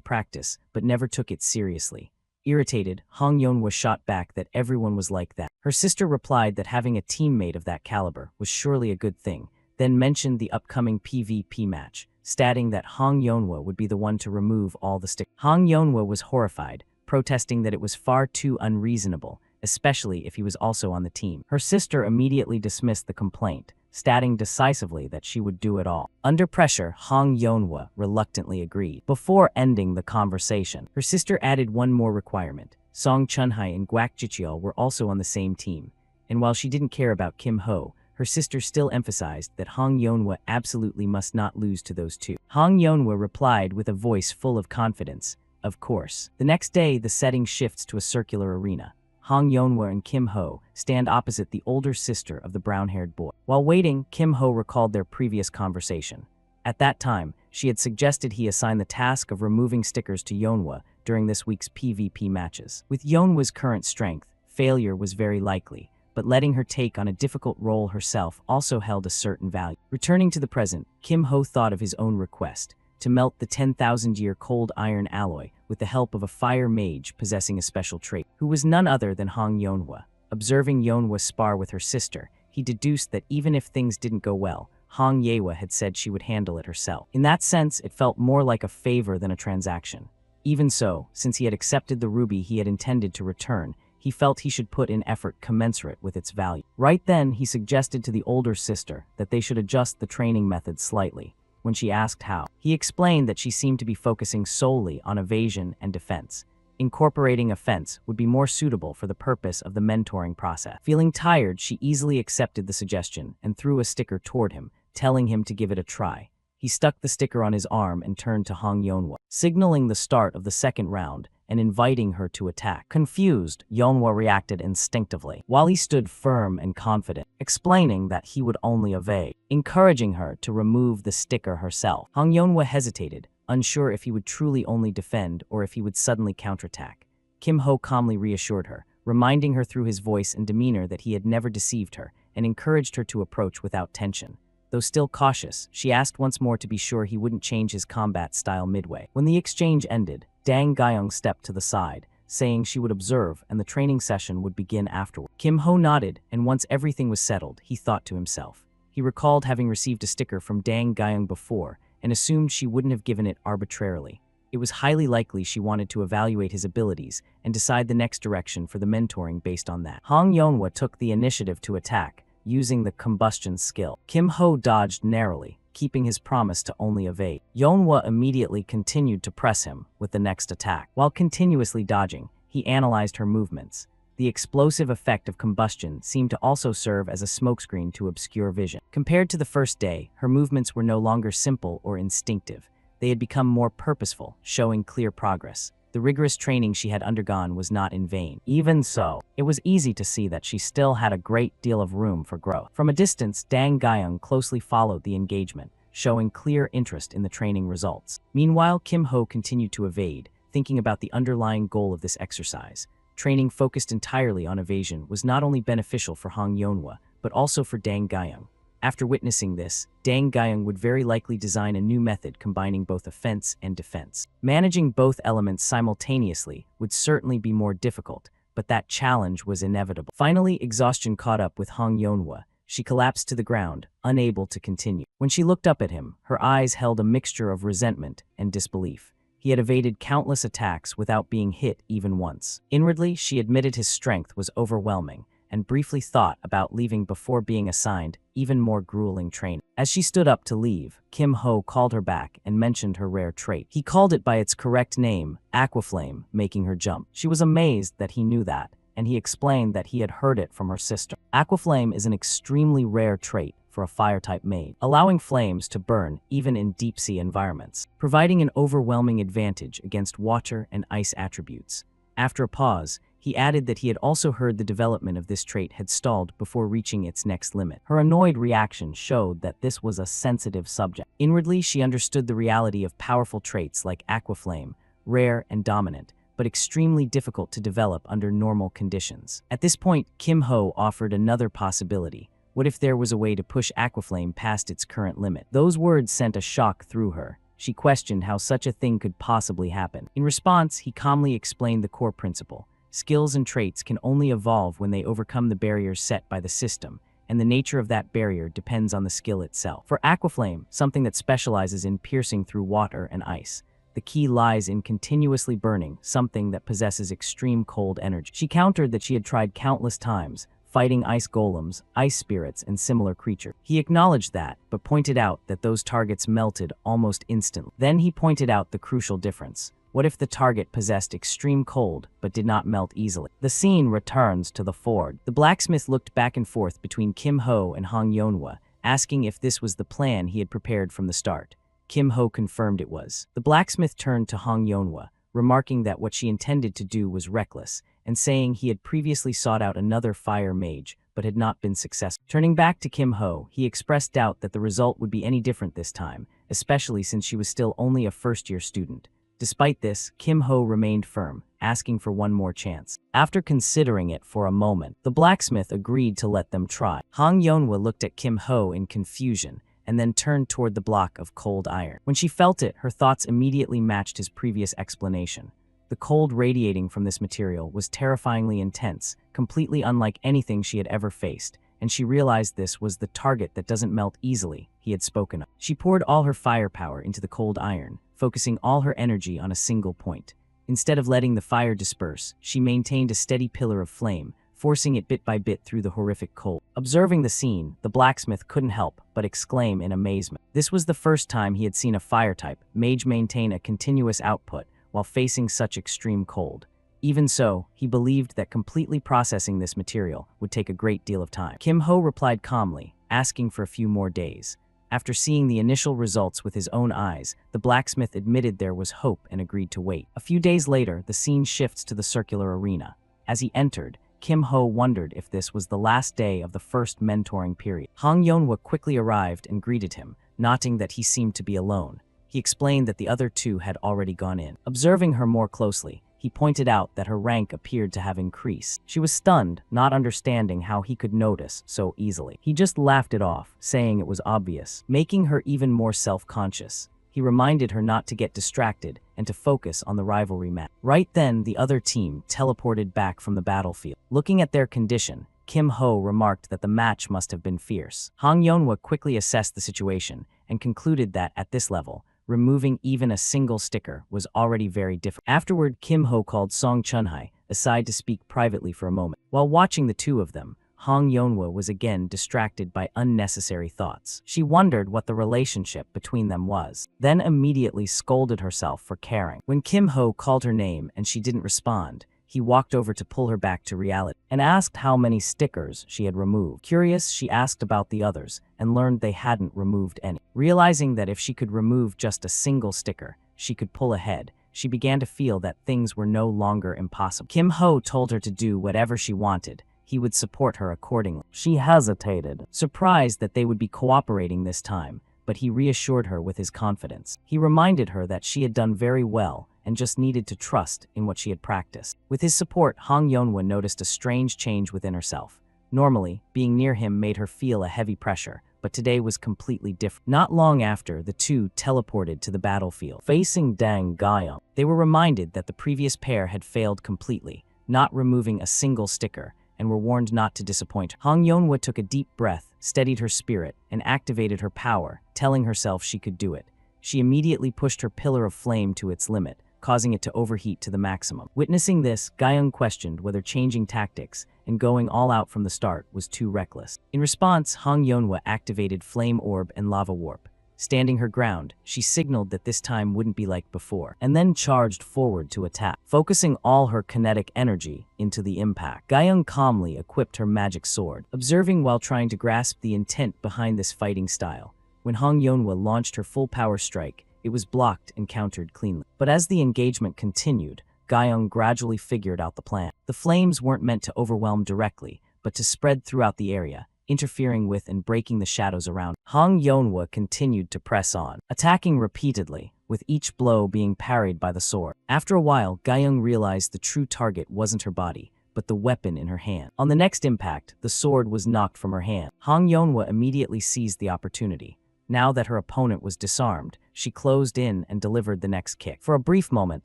practice but never took it seriously. Irritated, Hong Yonhwa shot back that everyone was like that. Her sister replied that having a teammate of that caliber was surely a good thing, then mentioned the upcoming PvP match, stating that Hong Yonhwa would be the one to remove all the stickers. Hong Yonhwa was horrified, protesting that it was far too unreasonable, especially if he was also on the team. Her sister immediately dismissed the complaint, stating decisively that she would do it all. Under pressure, Hong Yonhwa reluctantly agreed. Before ending the conversation, her sister added one more requirement. Song Chunhai and Guak Jichiol were also on the same team, and while she didn't care about Kim Ho, her sister still emphasized that Hong Yonhwa absolutely must not lose to those two. Hong Yonhwa replied with a voice full of confidence, "Of course." The next day, the setting shifts to a circular arena. Hong Yonhwa and Kim Ho stand opposite the older sister of the brown-haired boy. While waiting, Kim Ho recalled their previous conversation. At that time, she had suggested he assign the task of removing stickers to Yonhwa during this week's PvP matches. With Yonhwa's current strength, failure was very likely, but letting her take on a difficult role herself also held a certain value. Returning to the present, Kim Ho thought of his own request, to melt the 10,000-year cold iron alloy with the help of a fire mage possessing a special trait, who was none other than Hong Yonhwa. Observing Yonhwa spar with her sister, he deduced that even if things didn't go well, Hong Yewa had said she would handle it herself. In that sense, it felt more like a favor than a transaction. Even so, since he had accepted the ruby he had intended to return, he felt he should put in effort commensurate with its value. Right then, he suggested to the older sister that they should adjust the training method slightly. when she asked how. He explained that she seemed to be focusing solely on evasion and defense. Incorporating offense would be more suitable for the purpose of the mentoring process. Feeling tired, she easily accepted the suggestion and threw a sticker toward him, telling him to give it a try. He stuck the sticker on his arm and turned to Hong Yonhwa, signaling the start of the second round and inviting her to attack. Confused, Yonhwa reacted instinctively, while he stood firm and confident, explaining that he would only evade, encouraging her to remove the sticker herself. Hong Yonhwa hesitated, unsure if he would truly only defend or if he would suddenly counterattack. Kim Ho calmly reassured her, reminding her through his voice and demeanor that he had never deceived her, and encouraged her to approach without tension. Though still cautious, she asked once more to be sure he wouldn't change his combat style midway. When the exchange ended, Dang Guyong stepped to the side, saying she would observe and the training session would begin afterward. Kim Ho nodded, and once everything was settled, he thought to himself. He recalled having received a sticker from Dang Guyong before, and assumed she wouldn't have given it arbitrarily. It was highly likely she wanted to evaluate his abilities and decide the next direction for the mentoring based on that. Hong Yonhwa took the initiative to attack, using the combustion skill. Kim Ho dodged narrowly, keeping his promise to only evade. Yonhwa immediately continued to press him with the next attack. While continuously dodging, he analyzed her movements. The explosive effect of combustion seemed to also serve as a smokescreen to obscure vision. Compared to the first day, her movements were no longer simple or instinctive. They had become more purposeful, showing clear progress. The rigorous training she had undergone was not in vain. Even so, it was easy to see that she still had a great deal of room for growth. From a distance, Dang Guyong closely followed the engagement, showing clear interest in the training results. Meanwhile, Kim Ho continued to evade, thinking about the underlying goal of this exercise. Training focused entirely on evasion was not only beneficial for Hong Yonhwa, but also for Dang Guyong. After witnessing this, Dang Guyong would very likely design a new method combining both offense and defense. Managing both elements simultaneously would certainly be more difficult, but that challenge was inevitable. Finally, exhaustion caught up with Hong Yonhwa. She collapsed to the ground, unable to continue. When she looked up at him, her eyes held a mixture of resentment and disbelief. He had evaded countless attacks without being hit even once. Inwardly, she admitted his strength was overwhelming, and briefly thought about leaving before being assigned even more grueling training. As she stood up to leave, Kim Ho called her back and mentioned her rare trait. He called it by its correct name, Aquaflame, making her jump. She was amazed that he knew that, and he explained that he had heard it from her sister. Aquaflame is an extremely rare trait for a fire-type maid, allowing flames to burn even in deep-sea environments, providing an overwhelming advantage against water and ice attributes. After a pause, he added that he had also heard the development of this trait had stalled before reaching its next limit. Her annoyed reaction showed that this was a sensitive subject. Inwardly, she understood the reality of powerful traits like Aquaflame, rare and dominant, but extremely difficult to develop under normal conditions. At this point, Kim Ho offered another possibility. What if there was a way to push Aquaflame past its current limit? Those words sent a shock through her. She questioned how such a thing could possibly happen. In response, he calmly explained the core principle. Skills and traits can only evolve when they overcome the barriers set by the system, and the nature of that barrier depends on the skill itself. For Aquaflame, something that specializes in piercing through water and ice, the key lies in continuously burning something that possesses extreme cold energy. She countered that she had tried countless times, fighting ice golems, ice spirits, and similar creatures. He acknowledged that, but pointed out that those targets melted almost instantly. Then he pointed out the crucial difference. What if the target possessed extreme cold but did not melt easily? The scene returns to the ford. The blacksmith looked back and forth between Kim Ho and Hong Yonhwa, asking if this was the plan he had prepared from the start. Kim Ho confirmed it was. The blacksmith turned to Hong Yonhwa, remarking that what she intended to do was reckless, and saying he had previously sought out another fire mage, but had not been successful. Turning back to Kim Ho, he expressed doubt that the result would be any different this time, especially since she was still only a first-year student. Despite this, Kim Ho remained firm, asking for one more chance. After considering it for a moment, the blacksmith agreed to let them try. Hong Yonhwa looked at Kim Ho in confusion, and then turned toward the block of cold iron. When she felt it, her thoughts immediately matched his previous explanation. The cold radiating from this material was terrifyingly intense, completely unlike anything she had ever faced, and she realized this was the target that doesn't melt easily he had spoken of. She poured all her firepower into the cold iron, focusing all her energy on a single point. Instead of letting the fire disperse, she maintained a steady pillar of flame, forcing it bit by bit through the horrific cold. Observing the scene, the blacksmith couldn't help but exclaim in amazement. This was the first time he had seen a fire-type mage maintain a continuous output while facing such extreme cold. Even so, he believed that completely processing this material would take a great deal of time. Kim Ho replied calmly, asking for a few more days. After seeing the initial results with his own eyes, the blacksmith admitted there was hope and agreed to wait. A few days later, the scene shifts to the circular arena. As he entered, Kim Ho wondered if this was the last day of the first mentoring period. Hong Yonhwa quickly arrived and greeted him, noting that he seemed to be alone. He explained that the other two had already gone in. Observing her more closely, he pointed out that her rank appeared to have increased. She was stunned, not understanding how he could notice so easily. He just laughed it off, saying it was obvious, making her even more self-conscious. He reminded her not to get distracted and to focus on the rivalry match. Right then, the other team teleported back from the battlefield. Looking at their condition, Kim Ho remarked that the match must have been fierce. Hong Yonhwa quickly assessed the situation and concluded that, at this level, removing even a single sticker was already very difficult. Afterward, Kim Ho called Song Chunhai aside to speak privately for a moment. While watching the two of them, Hong Yonhwa was again distracted by unnecessary thoughts. She wondered what the relationship between them was, then immediately scolded herself for caring. When Kim Ho called her name and she didn't respond, he walked over to pull her back to reality and asked how many stickers she had removed. Curious, she asked about the others and learned they hadn't removed any. Realizing that if she could remove just a single sticker, she could pull ahead, she began to feel that things were no longer impossible. Kim Ho told her to do whatever she wanted. He would support her accordingly. She hesitated, surprised that they would be cooperating this time, but he reassured her with his confidence. He reminded her that she had done very well and just needed to trust in what she had practiced. With his support, Hong Yonhwa noticed a strange change within herself. Normally, being near him made her feel a heavy pressure, but today was completely different. Not long after, the two teleported to the battlefield, facing Dang Gaiyang. They were reminded that the previous pair had failed completely, not removing a single sticker, and were warned not to disappoint her. Hong Yonhwa took a deep breath, steadied her spirit, and activated her power, telling herself she could do it. She immediately pushed her pillar of flame to its limit, causing it to overheat to the maximum. Witnessing this, Gaiyang questioned whether changing tactics and going all out from the start was too reckless. In response, Hong Yonhwa activated Flame Orb and Lava Warp. Standing her ground, she signaled that this time wouldn't be like before, and then charged forward to attack, focusing all her kinetic energy into the impact. Gaiyang calmly equipped her magic sword, observing while trying to grasp the intent behind this fighting style. When Hong Yonhwa launched her full power strike, it was blocked and countered cleanly. But as the engagement continued, Gaiyang gradually figured out the plan. The flames weren't meant to overwhelm directly, but to spread throughout the area, interfering with and breaking the shadows around. Hong Yonhwa continued to press on, attacking repeatedly, with each blow being parried by the sword. After a while, Gaiyang realized the true target wasn't her body, but the weapon in her hand. On the next impact, the sword was knocked from her hand. Hong Yonhwa immediately seized the opportunity. Now that her opponent was disarmed, she closed in and delivered the next kick. For a brief moment,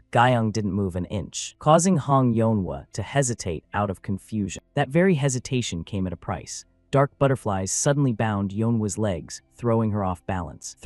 Gaiyang didn't move an inch, causing Hong Yonhwa to hesitate out of confusion. That very hesitation came at a price. Dark butterflies suddenly bound Yonhwa's legs, throwing her off balance.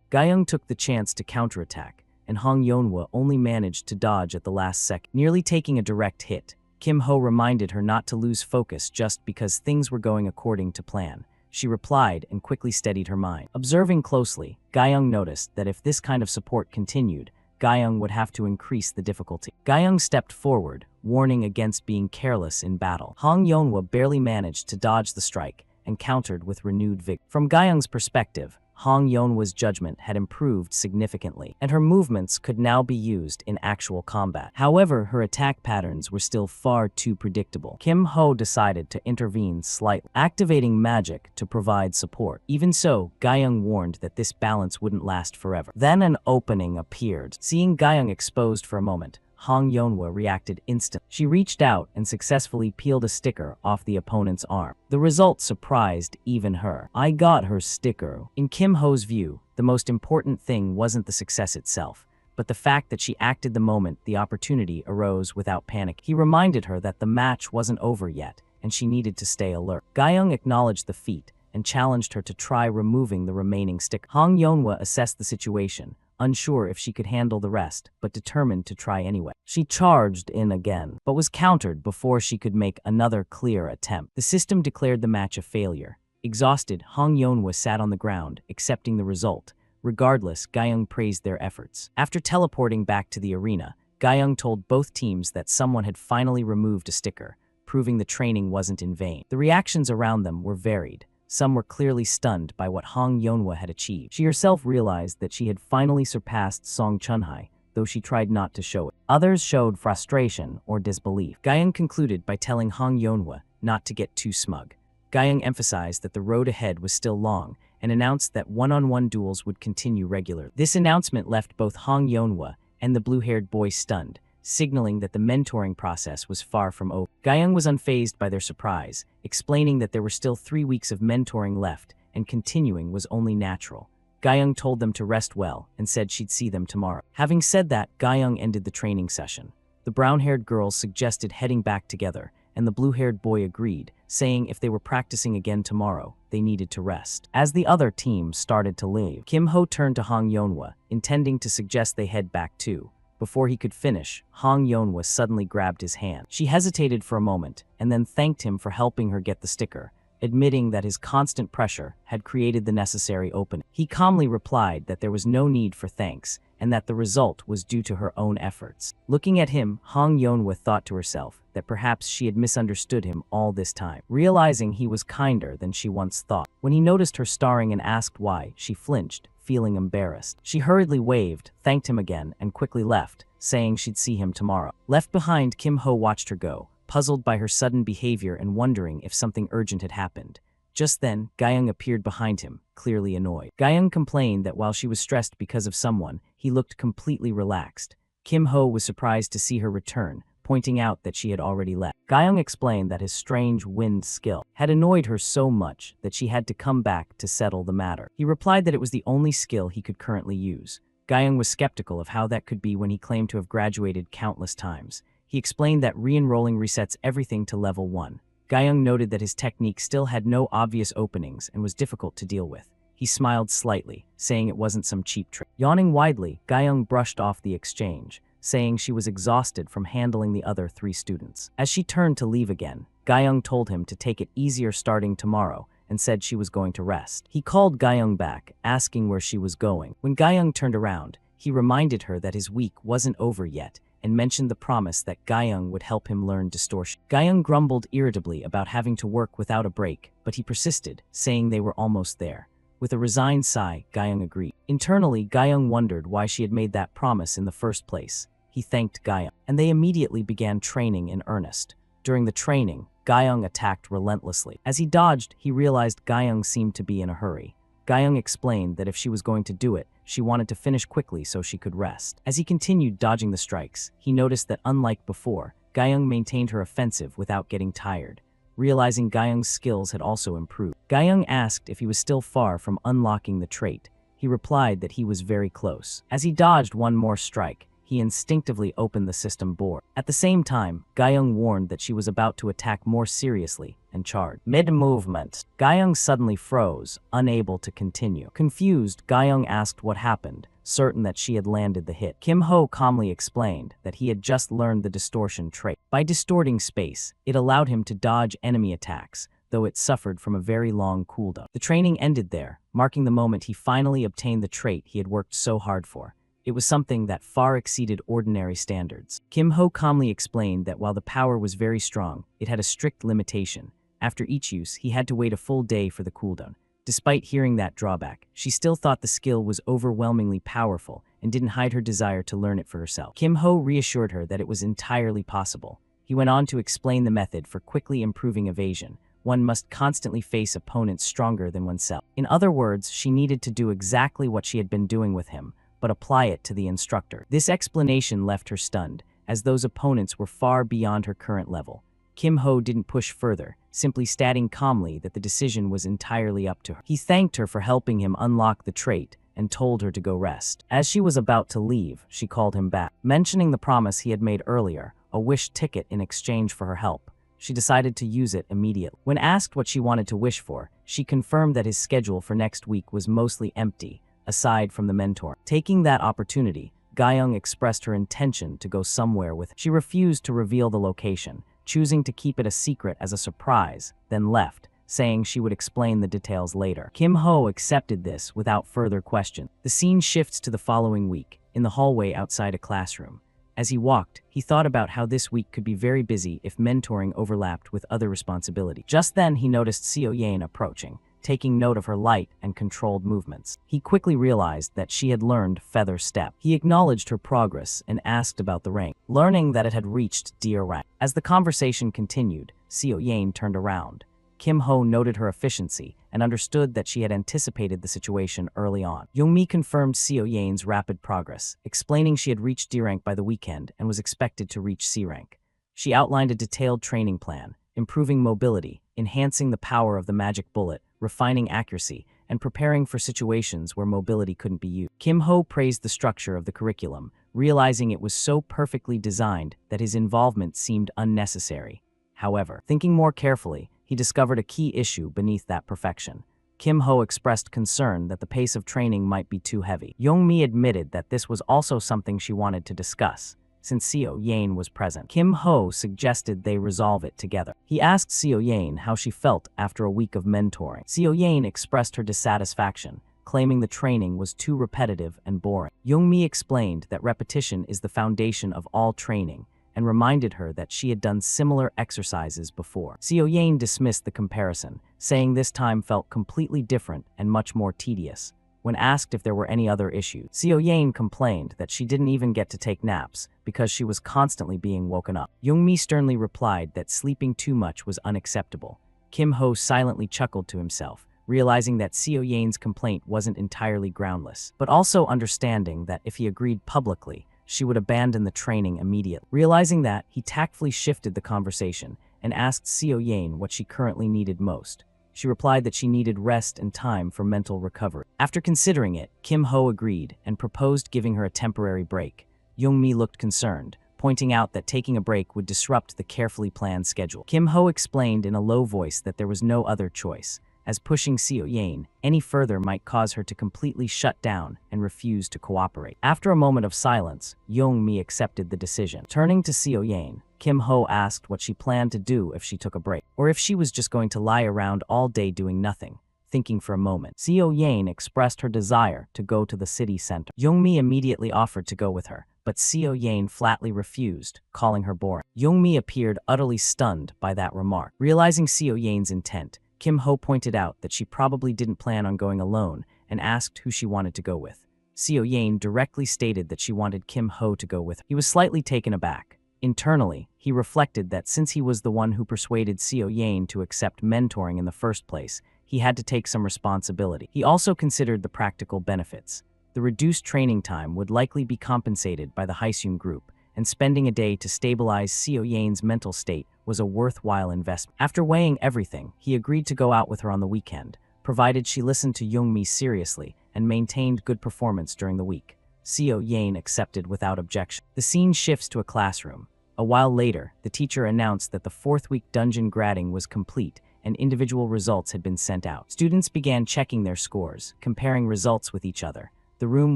Gaiyang took the chance to counterattack, and Hong Yonhwa only managed to dodge at the last second, nearly taking a direct hit. Kim Ho reminded her not to lose focus just because things were going according to plan. She replied and quickly steadied her mind. Observing closely, Gaiyang noticed that if this kind of support continued, Gaiyang would have to increase the difficulty. Gaiyang stepped forward, warning against being careless in battle. Hong Yonhwa barely managed to dodge the strike and countered with renewed vigor. From Gaiyang's perspective, Hong Yonhwa's judgment had improved significantly, and her movements could now be used in actual combat. However, her attack patterns were still far too predictable. Kim Ho decided to intervene slightly, activating magic to provide support. Even so, Gaiyang warned that this balance wouldn't last forever. Then an opening appeared. Seeing Gaiyang exposed for a moment, Hong Yonhwa reacted instantly. She reached out and successfully peeled a sticker off the opponent's arm. The result surprised even her. I got her sticker. In Kim Ho's view, the most important thing wasn't the success itself, but the fact that she acted the moment the opportunity arose without panic. He reminded her that the match wasn't over yet, and she needed to stay alert. Gaiyang acknowledged the feat and challenged her to try removing the remaining sticker. Hong Yonhwa assessed the situation, unsure if she could handle the rest, but determined to try anyway. She charged in again, but was countered before she could make another clear attempt. The system declared the match a failure. Exhausted, Hong Yonhwa sat on the ground, accepting the result. Regardless, Guyung praised their efforts. After teleporting back to the arena, Guyung told both teams that someone had finally removed a sticker, proving the training wasn't in vain. The reactions around them were varied. Some were clearly stunned by what Hong Yonhwa had achieved. She herself realized that she had finally surpassed Song Chunhai, though she tried not to show it. Others showed frustration or disbelief. Guyung concluded by telling Hong Yonhwa not to get too smug. Guyung emphasized that the road ahead was still long and announced that one-on-one duels would continue regularly. This announcement left both Hong Yonhwa and the blue-haired boy stunned, signaling that the mentoring process was far from over. Guyung was unfazed by their surprise, explaining that there were still 3 weeks of mentoring left and continuing was only natural. Guyung told them to rest well and said she'd see them tomorrow. Having said that, Guyung ended the training session. The brown-haired girls suggested heading back together, and the blue-haired boy agreed, saying if they were practicing again tomorrow, they needed to rest. As the other team started to leave, Kim Ho turned to Hong Yonhwa, intending to suggest they head back too. Before he could finish, Hong Yonhwa suddenly grabbed his hand. She hesitated for a moment and then thanked him for helping her get the sticker, admitting that his constant pressure had created the necessary opening. He calmly replied that there was no need for thanks and that the result was due to her own efforts. Looking at him, Hong Yonhwa thought to herself that perhaps she had misunderstood him all this time, realizing he was kinder than she once thought. When he noticed her staring and asked why, she flinched, feeling embarrassed. She hurriedly waved, thanked him again, and quickly left, saying she'd see him tomorrow. Left behind, Kim Ho watched her go, puzzled by her sudden behavior and wondering if something urgent had happened. Just then, Guyung appeared behind him, clearly annoyed. Guyung complained that while she was stressed because of someone, he looked completely relaxed. Kim Ho was surprised to see her return, pointing out that she had already left. Guyung explained that his strange wind skill had annoyed her so much that she had to come back to settle the matter. He replied that it was the only skill he could currently use. Guyung was skeptical of how that could be when he claimed to have graduated countless times. He explained that re-enrolling resets everything to level 1. Guyung noted that his technique still had no obvious openings and was difficult to deal with. He smiled slightly, saying it wasn't some cheap trick. Yawning widely, Guyung brushed off the exchange, saying she was exhausted from handling the other 3 students. As she turned to leave again, Guyung told him to take it easier starting tomorrow and said she was going to rest. He called Guyung back, asking where she was going. When Guyung turned around, he reminded her that his week wasn't over yet and mentioned the promise that Guyung would help him learn distortion. Guyung grumbled irritably about having to work without a break, but he persisted, saying they were almost there. With a resigned sigh, Guyung agreed. Internally, Guyung wondered why she had made that promise in the first place. He thanked Guyung, and they immediately began training in earnest. During the training, Guyung attacked relentlessly. As he dodged, he realized Guyung seemed to be in a hurry. Guyung explained that if she was going to do it, she wanted to finish quickly so she could rest. As he continued dodging the strikes, he noticed that unlike before, Guyung maintained her offensive without getting tired. Realizing Guyung's skills had also improved, Guyung asked if he was still far from unlocking the trait. He replied that he was very close. As he dodged one more strike, he instinctively opened the system board. At the same time, Guyung warned that she was about to attack more seriously and charged. Mid-movement, Guyung suddenly froze, unable to continue. Confused, Guyung asked what happened, certain that she had landed the hit. Kim Ho calmly explained that he had just learned the distortion trait. By distorting space, it allowed him to dodge enemy attacks, though it suffered from a very long cooldown. The training ended there, marking the moment he finally obtained the trait he had worked so hard for. It was something that far exceeded ordinary standards. Kim Ho calmly explained that while the power was very strong, it had a strict limitation. After each use, he had to wait a full day for the cooldown. Despite hearing that drawback, she still thought the skill was overwhelmingly powerful and didn't hide her desire to learn it for herself. Kim Ho reassured her that it was entirely possible. He went on to explain the method for quickly improving evasion. One must constantly face opponents stronger than oneself. In other words, she needed to do exactly what she had been doing with him, but apply it to the instructor. This explanation left her stunned, as those opponents were far beyond her current level. Kim Ho didn't push further, simply stating calmly that the decision was entirely up to her. He thanked her for helping him unlock the trait and told her to go rest. As she was about to leave, she called him back, mentioning the promise he had made earlier, a wish ticket in exchange for her help. She decided to use it immediately. When asked what she wanted to wish for, she confirmed that his schedule for next week was mostly empty, aside from the mentor. Taking that opportunity, Gyeong expressed her intention to go somewhere with. She refused to reveal the location, choosing to keep it a secret as a surprise, then left, saying she would explain the details later. Kim Ho accepted this without further question. The scene shifts to the following week, in the hallway outside a classroom. As he walked, he thought about how this week could be very busy if mentoring overlapped with other responsibilities. Just then, he noticed Seo Yain approaching, taking note of her light and controlled movements. He quickly realized that she had learned Feather Step. He acknowledged her progress and asked about the rank, learning that it had reached Deer rank. As the conversation continued, Seo Yain turned around. Kim Ho noted her efficiency and understood that she had anticipated the situation early on. Youngmi confirmed Seo Yain's rapid progress, explaining she had reached D rank by the weekend and was expected to reach C rank. She outlined a detailed training plan, improving mobility, enhancing the power of the magic bullet, refining accuracy, and preparing for situations where mobility couldn't be used. Kim Ho praised the structure of the curriculum, realizing it was so perfectly designed that his involvement seemed unnecessary. However, thinking more carefully, he discovered a key issue beneath that perfection. Kim Ho expressed concern that the pace of training might be too heavy. Youngmi admitted that this was also something she wanted to discuss. Since Seo Yain was present, Kim Ho suggested they resolve it together. He asked Seo Yain how she felt after a week of mentoring. Seo Yain expressed her dissatisfaction, claiming the training was too repetitive and boring. Youngmi explained that repetition is the foundation of all training, and reminded her that she had done similar exercises before. Seo Yain dismissed the comparison, saying this time felt completely different and much more tedious. When asked if there were any other issues, Seo Yain complained that she didn't even get to take naps because she was constantly being woken up. Youngmi sternly replied that sleeping too much was unacceptable. Kim Ho silently chuckled to himself, realizing that Seo Yain's complaint wasn't entirely groundless, but also understanding that if he agreed publicly, she would abandon the training immediately. Realizing that, he tactfully shifted the conversation and asked Seo Yain what she currently needed most. She replied that she needed rest and time for mental recovery. After considering it, Kim Ho agreed and proposed giving her a temporary break. Youngmi looked concerned, pointing out that taking a break would disrupt the carefully planned schedule. Kim Ho explained in a low voice that there was no other choice, as pushing Seo Yain any further might cause her to completely shut down and refuse to cooperate. After a moment of silence, Youngmi accepted the decision. Turning to Seo Yain, Kim Ho asked what she planned to do if she took a break, or if she was just going to lie around all day doing nothing. Thinking for a moment, Seo Yain expressed her desire to go to the city center. Youngmi immediately offered to go with her, but Seo Yain flatly refused, calling her boring. Youngmi appeared utterly stunned by that remark. Realizing Seo Yain's intent, Kim Ho pointed out that she probably didn't plan on going alone and asked who she wanted to go with. Seo Yain directly stated that she wanted Kim Ho to go with her. He was slightly taken aback. Internally, he reflected that since he was the one who persuaded Seo Yain to accept mentoring in the first place, he had to take some responsibility. He also considered the practical benefits. The reduced training time would likely be compensated by the Haeseung group, and spending a day to stabilize Seo Yain's mental state was a worthwhile investment. After weighing everything, he agreed to go out with her on the weekend, provided she listened to Youngmi seriously and maintained good performance during the week. Seo Yain accepted without objection. The scene shifts to a classroom. A while later, the teacher announced that the fourth-week dungeon grading was complete and individual results had been sent out. Students began checking their scores, comparing results with each other. The room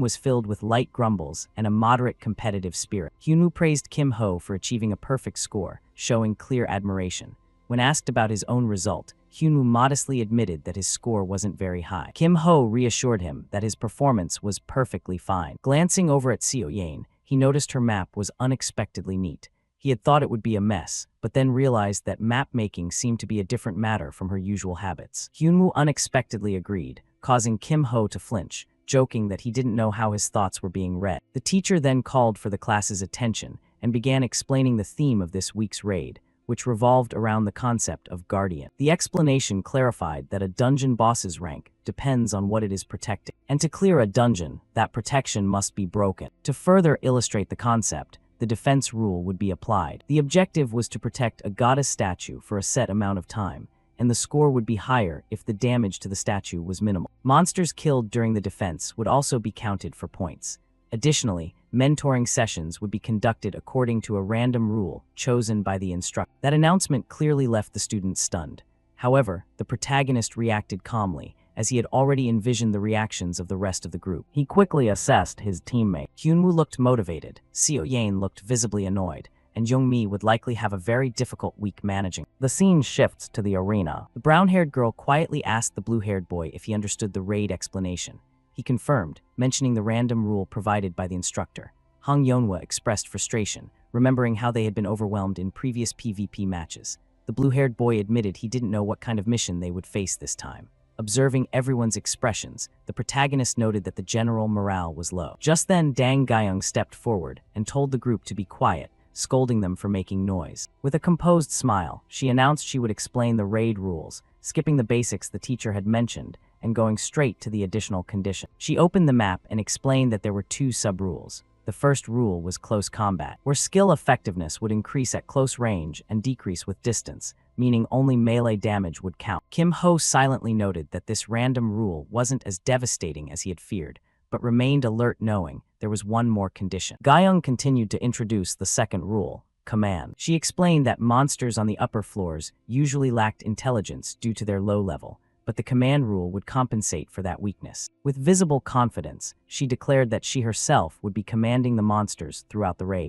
was filled with light grumbles and a moderate competitive spirit. Hyunwoo praised Kim Ho for achieving a perfect score, showing clear admiration. When asked about his own result, Hyunwoo modestly admitted that his score wasn't very high. Kim Ho reassured him that his performance was perfectly fine. Glancing over at Seo Yain, he noticed her map was unexpectedly neat. He had thought it would be a mess, but then realized that map making seemed to be a different matter from her usual habits. Hyunwoo unexpectedly agreed, causing Kim Ho to flinch, joking that he didn't know how his thoughts were being read. The teacher then called for the class's attention and began explaining the theme of this week's raid, which revolved around the concept of guardian. The explanation clarified that a dungeon boss's rank depends on what it is protecting, and to clear a dungeon, that protection must be broken. To further illustrate the concept, the defense rule would be applied. The objective was to protect a goddess statue for a set amount of time, and the score would be higher if the damage to the statue was minimal. Monsters killed during the defense would also be counted for points. Additionally, mentoring sessions would be conducted according to a random rule chosen by the instructor. That announcement clearly left the students stunned. However, the protagonist reacted calmly as he had already envisioned the reactions of the rest of the group. He quickly assessed his teammate. Hyunwoo looked motivated, Seo Yain looked visibly annoyed, and Youngmi would likely have a very difficult week managing. The scene shifts to the arena. The brown-haired girl quietly asked the blue-haired boy if he understood the raid explanation. He confirmed, mentioning the random rule provided by the instructor. Hong Yeonhwa expressed frustration, remembering how they had been overwhelmed in previous PvP matches. The blue-haired boy admitted he didn't know what kind of mission they would face this time. Observing everyone's expressions, the protagonist noted that the general morale was low. Just then, Dang Gyeong stepped forward and told the group to be quiet, scolding them for making noise. With a composed smile, she announced she would explain the raid rules, skipping the basics the teacher had mentioned and going straight to the additional condition. She opened the map and explained that there were 2 sub-rules. The first rule was close combat, where skill effectiveness would increase at close range and decrease with distance, meaning only melee damage would count. Kim Ho silently noted that this random rule wasn't as devastating as he had feared, but remained alert knowing there was one more condition. Gyeong continued to introduce the second rule, command. She explained that monsters on the upper floors usually lacked intelligence due to their low level, but the command rule would compensate for that weakness. With visible confidence, she declared that she herself would be commanding the monsters throughout the raid.